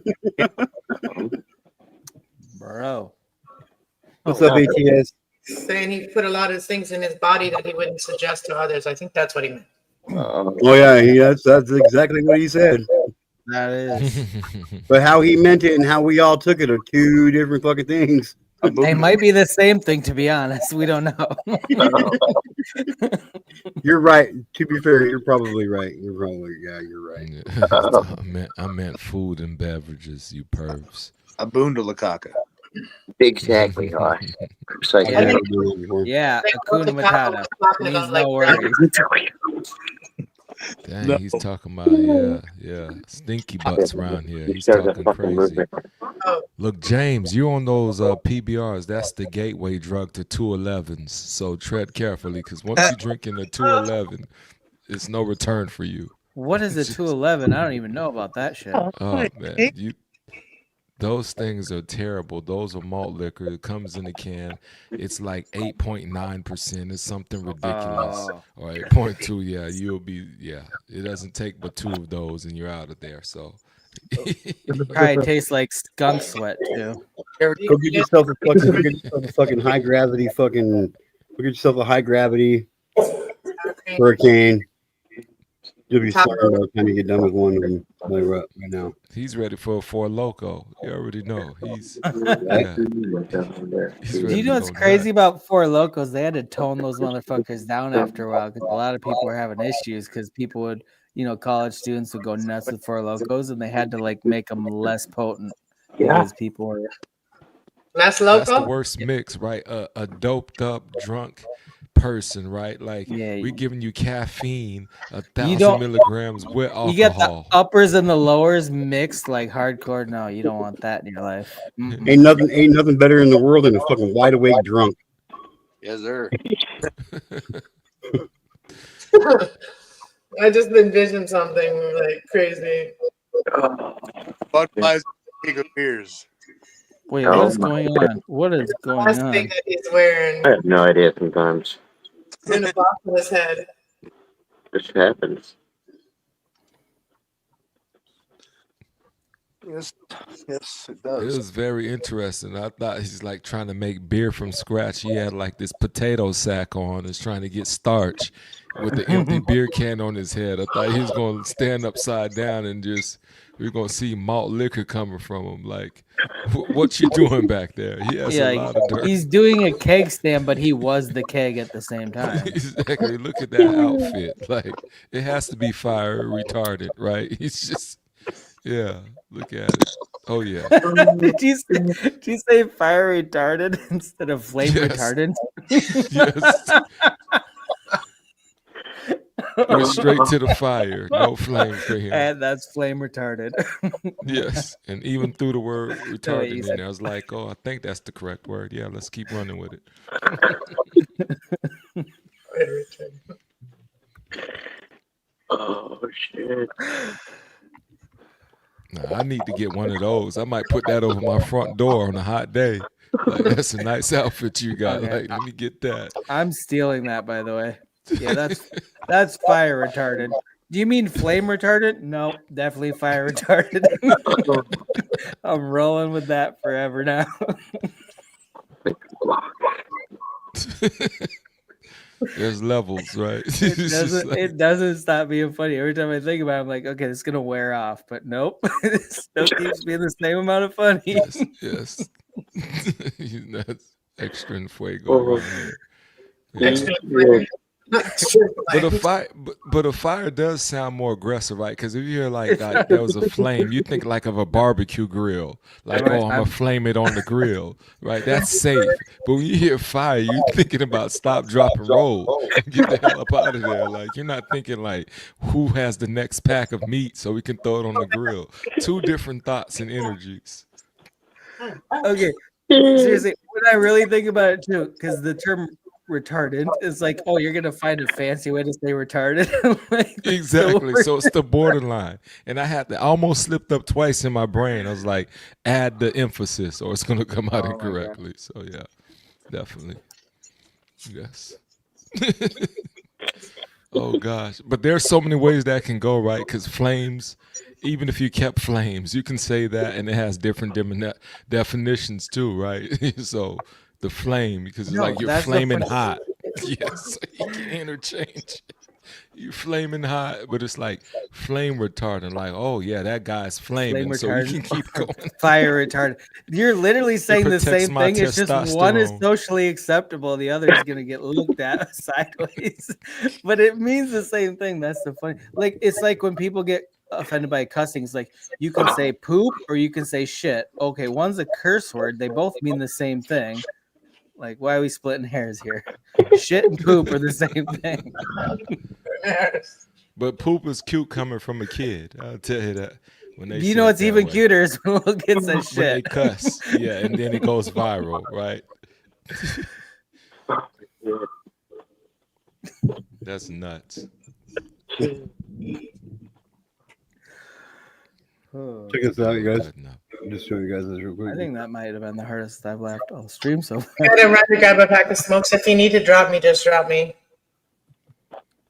Bro. What's up, ATS? saying he put a lot of things in his body that he wouldn't suggest to others. I think that's what he meant. Oh yeah, that's exactly what he said. That is. But how he meant it and how we all took it are two different fucking things. They might be the same thing, to be honest. We don't know. You're right. To be fair, you're probably right. You're right. I meant food and beverages, you pervs. A boondalakaka. Exactly. Yeah, Hakuna Matata. Means no worries. Dang, he's talking about yeah, stinky butts around here. He's talking crazy. Look, James, you on those PBRs? That's the gateway drug to 211s. So tread carefully, because once you drink in a 211, it's no return for you. What is a 211? I don't even know about that shit. Oh man, those things are terrible. Those are malt liquor. It comes in a can. It's like 8.9%. It's something ridiculous. Or 8.2. Yeah, it doesn't take but 2 of those and you're out of there. So Probably tastes like skunk sweat too. Go get yourself a fucking high gravity fucking. Go get yourself a high gravity hurricane. You'll be sorry by the time you get done with one of them. Right now. He's ready for a Four Loco. You already know. He's Do you know what's crazy about Four Locos? They had to tone those motherfuckers down after a while because a lot of people were having issues because people would, college students would go nuts with Four Locos and they had to like make them less potent because people were less loco. That's the worst mix, right? A doped up, drunk person, right? Like we're giving you caffeine, 1,000 milligrams with alcohol. You get the uppers and the lowers mixed like hardcore. No, you don't want that in your life. Ain't nothing better in the world than a fucking wide awake drunk. Yes, sir. I just envisioned something like crazy. Budweiser beers. Wait, what's going on? What is going Last on? thing that he's wearing I have no idea sometimes. in a box on his head. This happens. Yes, it It does. was very interesting. I thought he's like trying to make beer from scratch. He had like this potato sack on, is trying to get starch with the empty beer can on his head. I thought he was going to stand upside down and we're going to see malt liquor coming from him. Like, what you doing back there? He has a lot of dirt. He's doing a keg stand, but he was the keg at the same time. Exactly. Look at that outfit. Like, it has to be fire retarded, right? He's just, yeah. Look at it. Oh yeah. Did you say fire retarded instead of flame retardant? Yes. We're straight to the fire. No flame for him. And that's flame retarded. Yes. And even through the word retarded in there, I was like, I think that's the correct word. Yeah, let's keep running with it. Oh shit. I need to get one of those. I might put that over my front door on a hot day. Like, that's a nice outfit you got. Okay. Like, let me get that. I'm stealing that, by the way. Yeah, that's fire retarded. Do you mean flame retardant? No, definitely fire retarded. I'm rolling with that forever now. There's levels, right? It doesn't stop being funny. Every time I think about it, I'm like, okay, it's gonna wear off, but nope. It still keeps being the same amount of funny. Yes. That's extra and fuego right here. Extra But a fire does sound more aggressive, right? Because if you hear like there was a flame, you think like of a barbecue grill. Like, I'm gonna flame it on the grill, right? That's safe. But when you hear fire, you're thinking about stop, drop, and roll. Get the hell up out of there. Like, you're not thinking like who has the next pack of meat so we can throw it on the grill. Two different thoughts and energies. Okay, seriously, when I really think about it too, because the term retarded is like, oh, you're gonna find a fancy way to say retarded. Like, Exactly. So it's the borderline. And I almost slipped up twice in my brain. I was like, add the emphasis or it's gonna come out incorrectly. So yeah, definitely. Yes. Oh gosh. But there's so many ways that can go, right? Because flames, even if you kept flames, you can say that and it has different definitions too, right? So the flame, because it's like you're flaming hot. Yes, you can interchange. You flaming hot, but it's like flame retardant. Like, oh yeah, that guy's flaming, so you can keep going. Fire retardant. You're literally saying the same thing. It's just one is socially acceptable, the other is gonna get looked at sideways. But it means the same thing. That's the funny. Like, it's like when people get offended by cussing, it's like you can say poop or you can say shit. Okay, one's a curse word. They both mean the same thing. Like, why are we splitting hairs here? Shit and poop are the same thing. But poop is cute coming from a kid. I'll tell you that. When they it's even cuter is when little kids say shit. When they cuss, yeah, and then it goes viral, right? That's nuts. Check this out, you guys. Good enough. I'll just show you guys this real quick. I think that might have been the hardest I've left all stream so far. I gotta run to grab a pack of smokes. If you need to drop me, just drop me.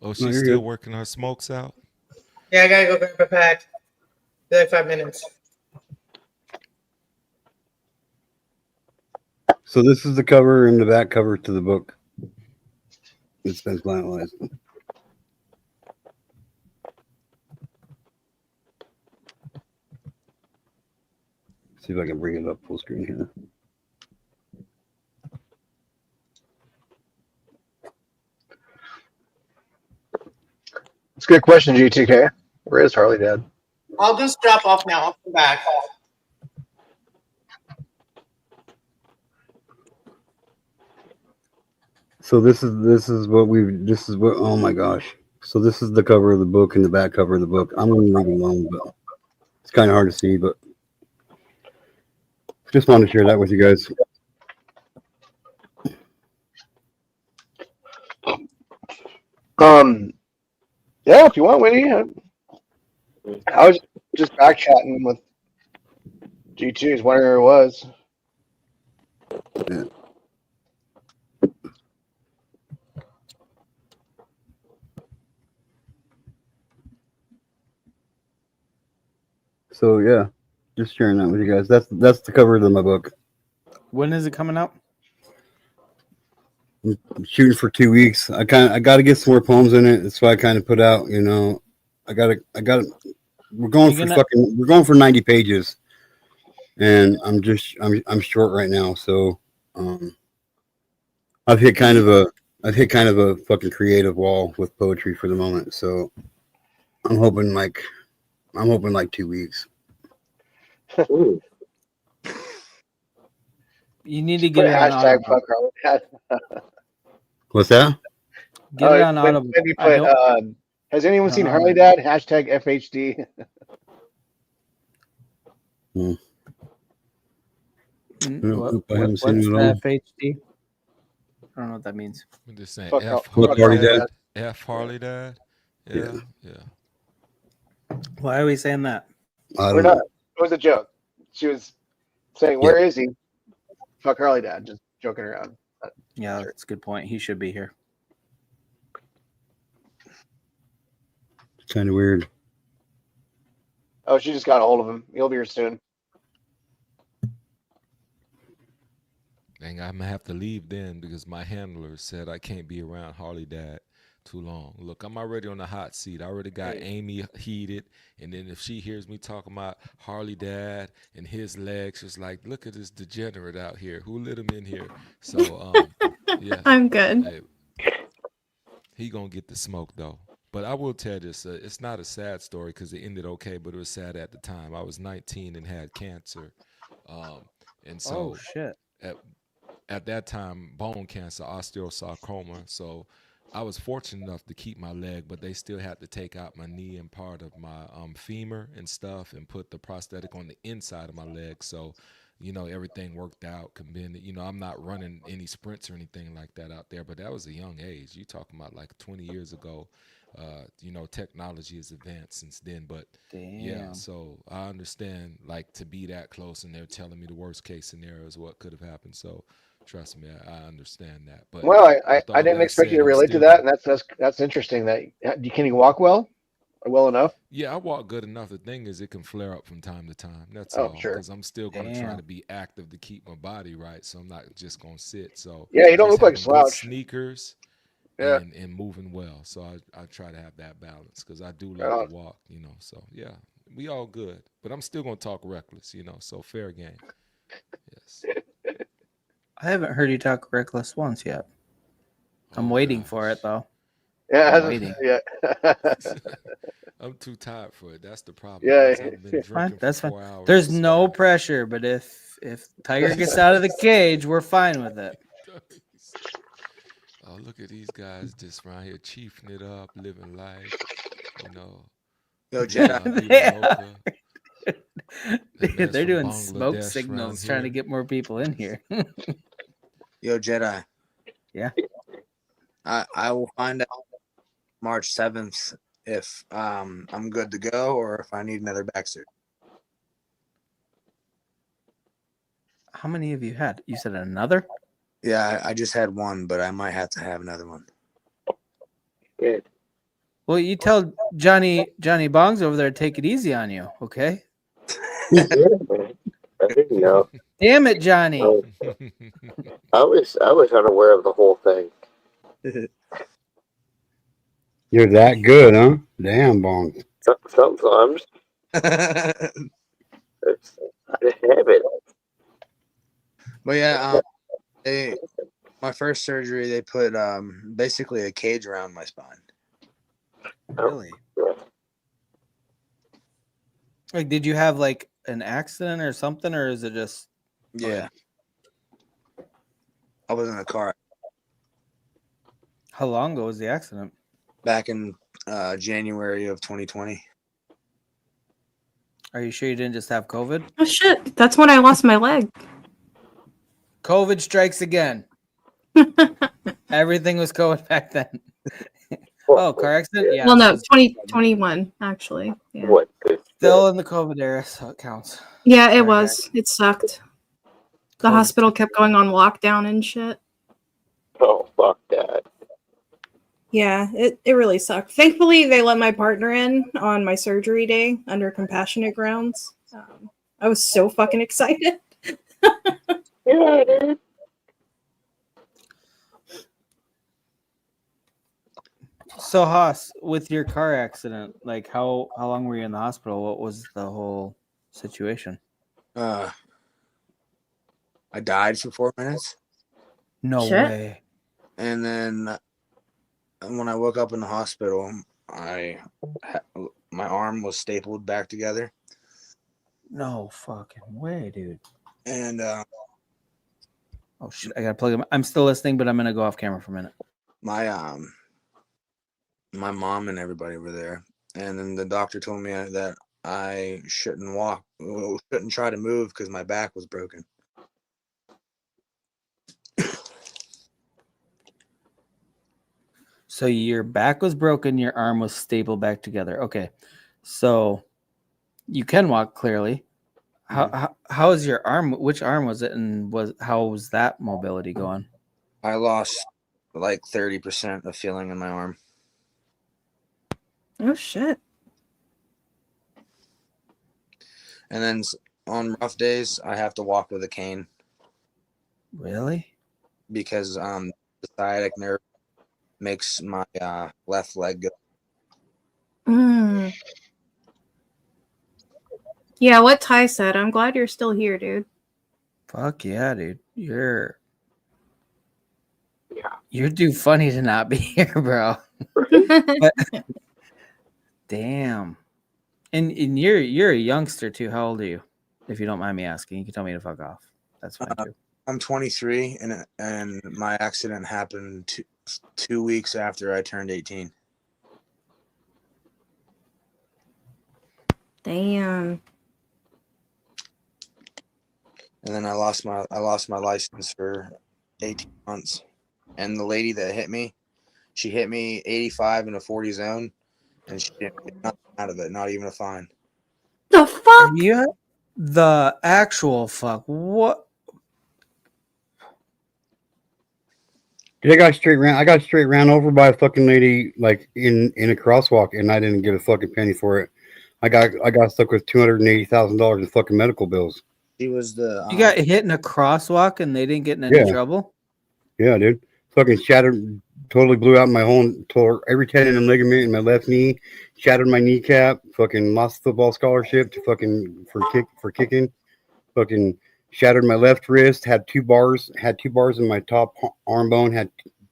Oh, No, she's you're still good. working her smokes out? Yeah, I gotta go grab a pack. Be like 5 minutes. So this is the cover and the back cover to the book. It's been finalized. See if I can bring it up full screen here. It's a good question, GTK. Where is Harley Dad? I'll just drop off now. I'll come back. So this is what oh my gosh. So this is the cover of the book and the back cover of the book. I'm gonna leave it alone, but it's kind of hard to see, but just wanted to share that with you guys. Yeah, if you want, Winnie. I was just back chatting with G2. He's wondering where it was. Yeah. So yeah, just sharing that with you guys. That's the cover of my book. When is it coming out? I'm shooting for 2 weeks. I got to get some more poems in it. That's why I kind of put out. I got to. We're going for 90 pages, and I'm short right now. So I've hit kind of a fucking creative wall with poetry for the moment. So I'm hoping like 2 weeks. You need to get it on hashtag Audible. fuck Harley. What's that? Get it on Audible. Maybe put, has anyone seen Harley Dad? Hashtag FHD. What's the FHD? I don't know what that means. I'm just saying Fuck F Harley Harley Dad. Dad. F Harley Dad. Yeah. Why are we saying that? We're not. It was a joke. She was saying, "Where is he?" Fuck Harley Dad. Just joking around. Yeah, that's a good point. He should be here. It's kind of weird. Oh, she just got a hold of him. He'll be here soon. Dang, I'm gonna have to leave then because my handler said I can't be around Harley Dad too long. Look, I'm already on the hot seat. I already got Amy heated, and then if she hears me talking about Harley Dad and his legs, she's like, "Look at this degenerate out here. Who let him in here?" So, yeah, I'm good. He gonna get the smoke though. But I will tell this: it's not a sad story because it ended okay, but it was sad at the time. I was 19 and had cancer, and so shit. At that time, bone cancer, osteosarcoma. So I was fortunate enough to keep my leg, but they still had to take out my knee and part of my femur and stuff and put the prosthetic on the inside of my leg. So, everything worked out. I'm not running any sprints or anything like that out there, but that was a young age. You talking about like 20 years ago. Technology has advanced since then, but yeah, so I understand like to be that close and they're telling me the worst case scenario is what could have happened. So trust me, I understand that. But I didn't expect you to relate to that, and that's interesting. Can you walk well enough? Yeah, I walk good enough. The thing is, it can flare up from time to time. That's Oh, all. sure. Because I'm still going to try to be active to keep my body right. So I'm not just going to sit. So yeah, you don't look like a good slouch. Sneakers. Yeah. And moving well. So I try to have that balance because I do love to walk, So yeah, we all good. But I'm still gonna talk reckless, so fair game. Yes. I haven't heard you talk reckless once yet. I'm waiting for it though. Yeah, I'm waiting. Yeah. I'm too tired for it. That's the problem. Yeah, I've been drinking that's for fine. 4 hours. There's no pressure, but if Tiger gets out of the cage, we're fine with it. Oh, look at these guys just around here chiefing it up, living life, Yo, Jedi. They're doing smoke signals trying to get more people in here. Yo, Jedi. Yeah. I will find out March 7th if I'm good to go or if I need another back suit. How many have you had? You said another? Yeah, I just had one, but I might have to have another one. Good. Well, you tell Johnny Bongs over there to take it easy on you, okay? Yeah, man. I didn't know. Damn it, Johnny. I was unaware of the whole thing. You're that good, huh? Damn, Bong. Sometimes it's a habit. But yeah, my first surgery, they put basically a cage around my spine. Really? Like, did you have like an accident or something, or is it just? Yeah. I was in a car How long ago was the accident? back in January of 2020. Are you sure you didn't just have COVID? Oh shit! That's when I lost my leg. COVID strikes again. Everything was COVID back then. Oh, car accident? Yeah. Well, so no, it's 2021 actually. Yeah. What? still in the COVID era, so it counts. Yeah, it Sorry, was. guys. It sucked. The COVID. hospital kept going on lockdown and shit. Oh, fuck that. Yeah, it really sucked. Thankfully, they let my partner in on my surgery day under compassionate grounds. I was so fucking excited. Yeah, dude. So Haas, with your car accident, like how long were you in the hospital? What was the whole situation? I died for 4 minutes. No Shit. way. And then when I woke up in the hospital, my arm was stapled back together. No fucking way, dude. And Oh shit, I gotta plug him. I'm still listening, but I'm gonna go off camera for a minute. my mom and everybody were there, and then the doctor told me that I shouldn't shouldn't try to move because my back was broken. So your back was broken, your arm was stapled back together. Okay, so you can walk clearly. How is your arm? Which arm was it, and how was that mobility going? I lost like 30% of feeling in my arm. Oh shit. And then on rough days, I have to walk with a cane. Really? Because the sciatic nerve makes my left leg go. Mm. Yeah, what Ty said. I'm glad you're still here, dude. Fuck yeah, dude. You're too funny to not be here, bro. But, damn. And you're a youngster too. How old are you? If you don't mind me asking, you can tell me to fuck off. That's fine too. I'm 23, and my accident happened 2 weeks after I turned 18. Damn. And then I lost my license for 18 months. And the lady that hit me, she hit me 85 in a 40 zone, and she didn't get nothing out of it, not even a fine. The fuck? Yeah. The actual fuck. What? Dude, I got straight ran over by a fucking lady like in a crosswalk, and I didn't get a fucking penny for it. I got stuck with $280,000 in fucking medical bills. She was the You got hit in a crosswalk and they didn't get in any Yeah. trouble? Yeah, dude. Fucking shattered, totally blew out my tore every tendon and ligament in my left knee, shattered my kneecap, fucking lost the football scholarship to fucking for kicking, fucking shattered my left wrist, had two bars in my top arm bone, had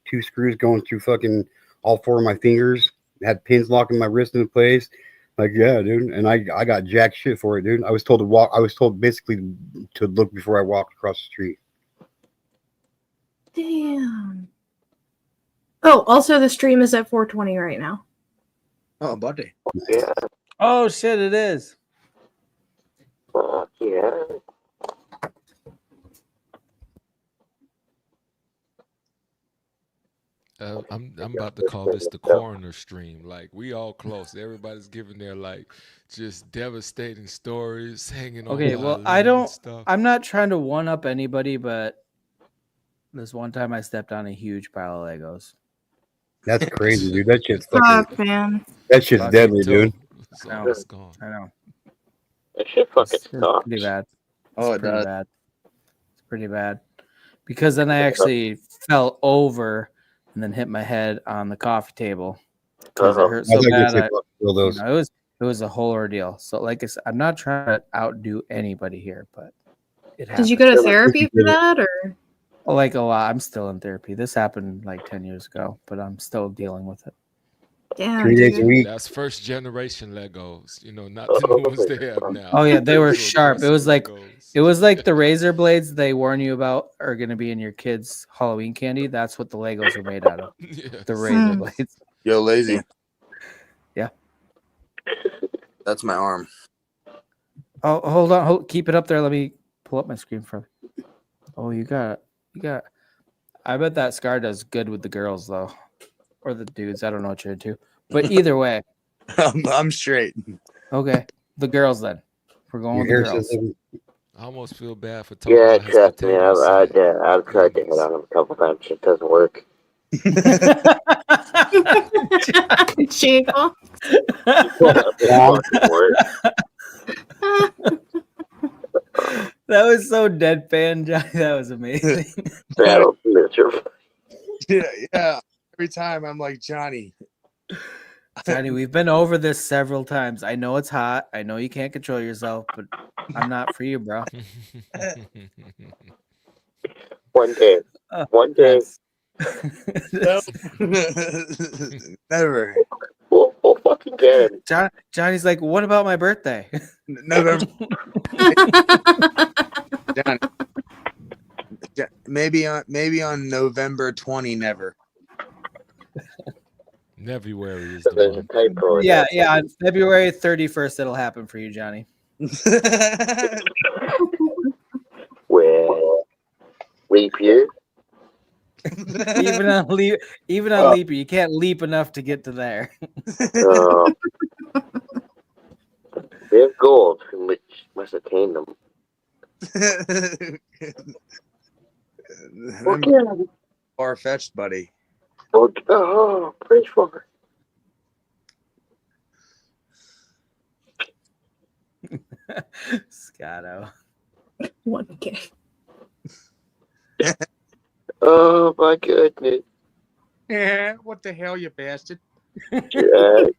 two screws going through fucking all four of my fingers, had pins locking my wrist into place. Like, yeah, dude. And I got jack shit for it, dude. I was told to walk. I was told basically to look before I walked across the street. Damn. Oh, also the stream is at 420 right now. Oh, buddy. Yeah. Oh shit, it is. Fuck yeah. I'm about to call this the coroner stream. Like we all close. Everybody's giving their like just devastating stories, hanging on Okay, by a well, limb and stuff. I'm not trying to one up anybody, but this one time I stepped on a huge pile of Legos. That's crazy, dude. That shit's Fuck, fucking. man. That shit's Fuck deadly, it, too. dude. It's I know. almost gone. I know. That shit fucking It's sucks. pretty bad. Oh, it pretty does. bad. It's pretty bad. Because then I actually fell over and then hit my head on the coffee table because it hurt so bad. It was a whole ordeal. So, like I said, I'm not trying to outdo anybody here, but it happened. Did you go to therapy for that, or? Like a lot. I'm still in therapy. This happened like 10 years ago, but I'm still dealing with it. Damn, 3 days a dude. week. That's first generation Legos, not the new ones they have now. Oh yeah, they were Those sharp. It was aggressive like Legos. the razor blades they warn you about are going to be in your kids' Halloween candy. That's what the Legos were made out of. Yes. The razor blades. Yo, lazy. Yeah. That's my arm. Oh, hold on. Keep it up there. Let me pull up my screen for you. Oh, you got. I bet that scar does good with the girls though, or the dudes. I don't know what you're into, but either way. I'm straight. Okay, the girls then. We're going with the girls. I almost feel bad for talking Yeah, about his trust me. potato sack. I've tried to hit on him a couple times. It doesn't work. Chico. That was so deadpan, Johnny. That was amazing. That'll miserable. Yeah. Every time I'm like, Johnny, we've been over this several times. I know it's hot. I know you can't control yourself, but I'm not for you, bro. One day. One day. Never. We'll fucking get him. Johnny's like, what about my birthday? November. Johnny. Maybe on November 20. Never. February is the month. Yeah. On February 31st, it'll happen for you, Johnny. Well, leap year. even on leap year, you can't leap enough to get to there. They have gold from which must attain them. Far-fetched, buddy. Oh, praise for Scotto. 1K. Oh my goodness. Yeah, what the hell, you bastard? Jack.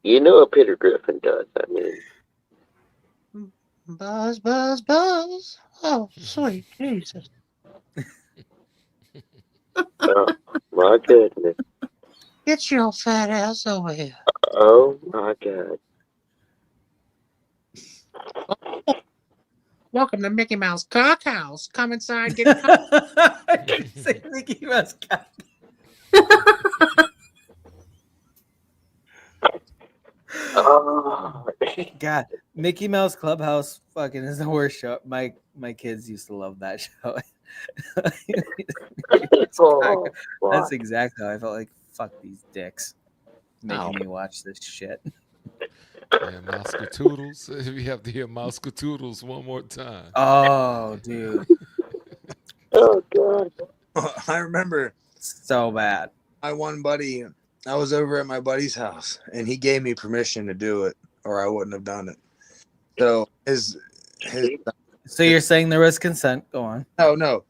You know what Peter Griffin does, I mean. Buzz, buzz, buzz. Oh, sweet Jesus. Oh my goodness. Get your fat ass over here. Oh my God. Welcome to Mickey Mouse Cockhouse. Come inside, get Say Mickey Mouse cock. Oh. God, Mickey Mouse Clubhouse fucking is the worst show. My kids used to love that show. That's exactly how I felt like. Fuck these dicks, making me watch this shit. Yeah, Mousecatoodles. We have to hear Mousecatoodles one more time. Oh, dude. Oh God. I remember so bad. My one buddy, I was over at my buddy's house, and he gave me permission to do it, or I wouldn't have done it. So So you're saying there was consent? Go on. No.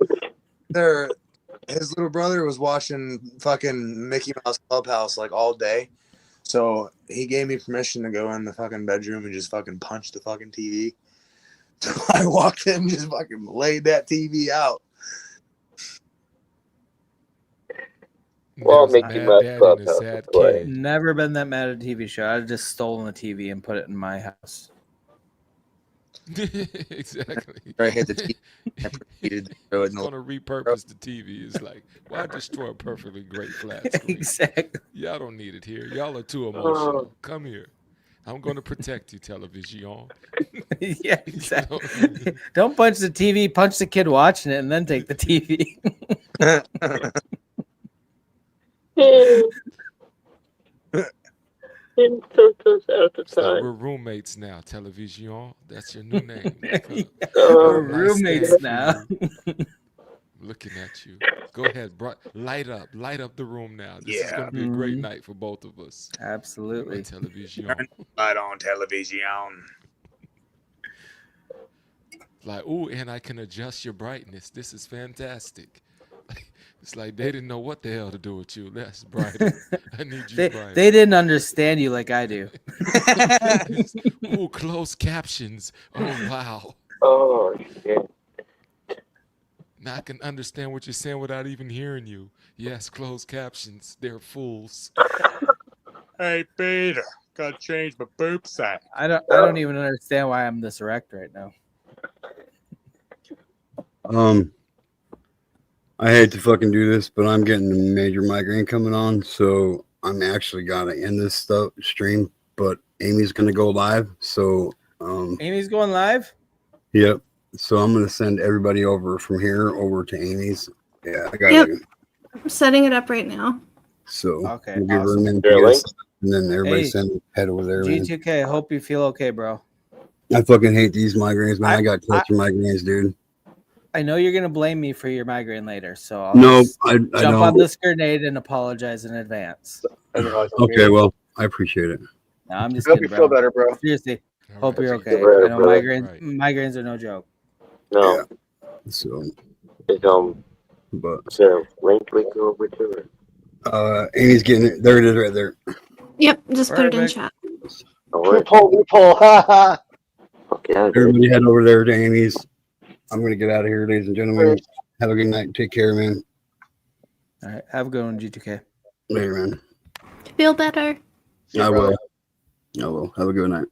His little brother was watching fucking Mickey Mouse Clubhouse like all day. So he gave me permission to go in the fucking bedroom and just fucking punch the fucking TV. So I walked in and just fucking laid that TV out. Well, Mickey Mouse Clubhouse. Never been that mad at a TV show. I'd just stolen the TV and put it in my house. Exactly. I hit the TV. It's going to repurpose the TV. It's like, why destroy a perfectly great flat screen? Exactly. Y'all don't need it here. Y'all are too emotional. Come here. I'm going to protect you, television. Yeah, exactly. Don't punch the TV. Punch the kid watching it, and then take the TV. It's like we're roommates now, television. That's your new name. Look up. We're Nice roommates stand for now. you. Looking at you. Go ahead, light up the room now. This is going to be a great night for both of us. Absolutely. Television. Turn the light on television. Like, ooh, and I can adjust your brightness. This is fantastic. It's like they didn't know what the hell to do with you. That's brighter. I need you brighter. They didn't understand you like I do. Ooh, closed captions. Oh, wow. Oh, shit. Now I can understand what you're saying without even hearing you. Yes, closed captions. They're fools. Hey, Peter, gotta change my poop sack. I don't even understand why I'm this erect right now. I hate to fucking do this, but I'm getting a major migraine coming on, so I'm actually gonna end this stream. But Amy's gonna go live, so Amy's going live? Yep. So I'm gonna send everybody over from here over to Amy's. Yeah, I got Yep. it. I'm setting it up right now. So Okay, we'll give her a awesome. minute to get, and then everybody Hey, head over there, man. G2K, hope you feel okay, bro. I fucking hate these migraines, man. I got cluster migraines, dude. I know you're gonna blame me for your migraine later, so I'll No, just I jump don't. on this grenade and apologize in advance. Okay, well, I appreciate it. No, I'm just Hope kidding, you bro. feel better, bro. Seriously, hope right, you're G. okay. Right, I know brother. migraines are no joke. No. Yeah. So, It's but so link over to it. Amy's getting it. There it is, right there. Yep, just put it in Perfect. chat. Alright. We pull. Okay, Everybody head over there to Amy's. I'm gonna get out of here, ladies and gentlemen. Have a good night. Take care, man. All right, have a good one, G2K. Later, man. Feel better. I will. Have a good night.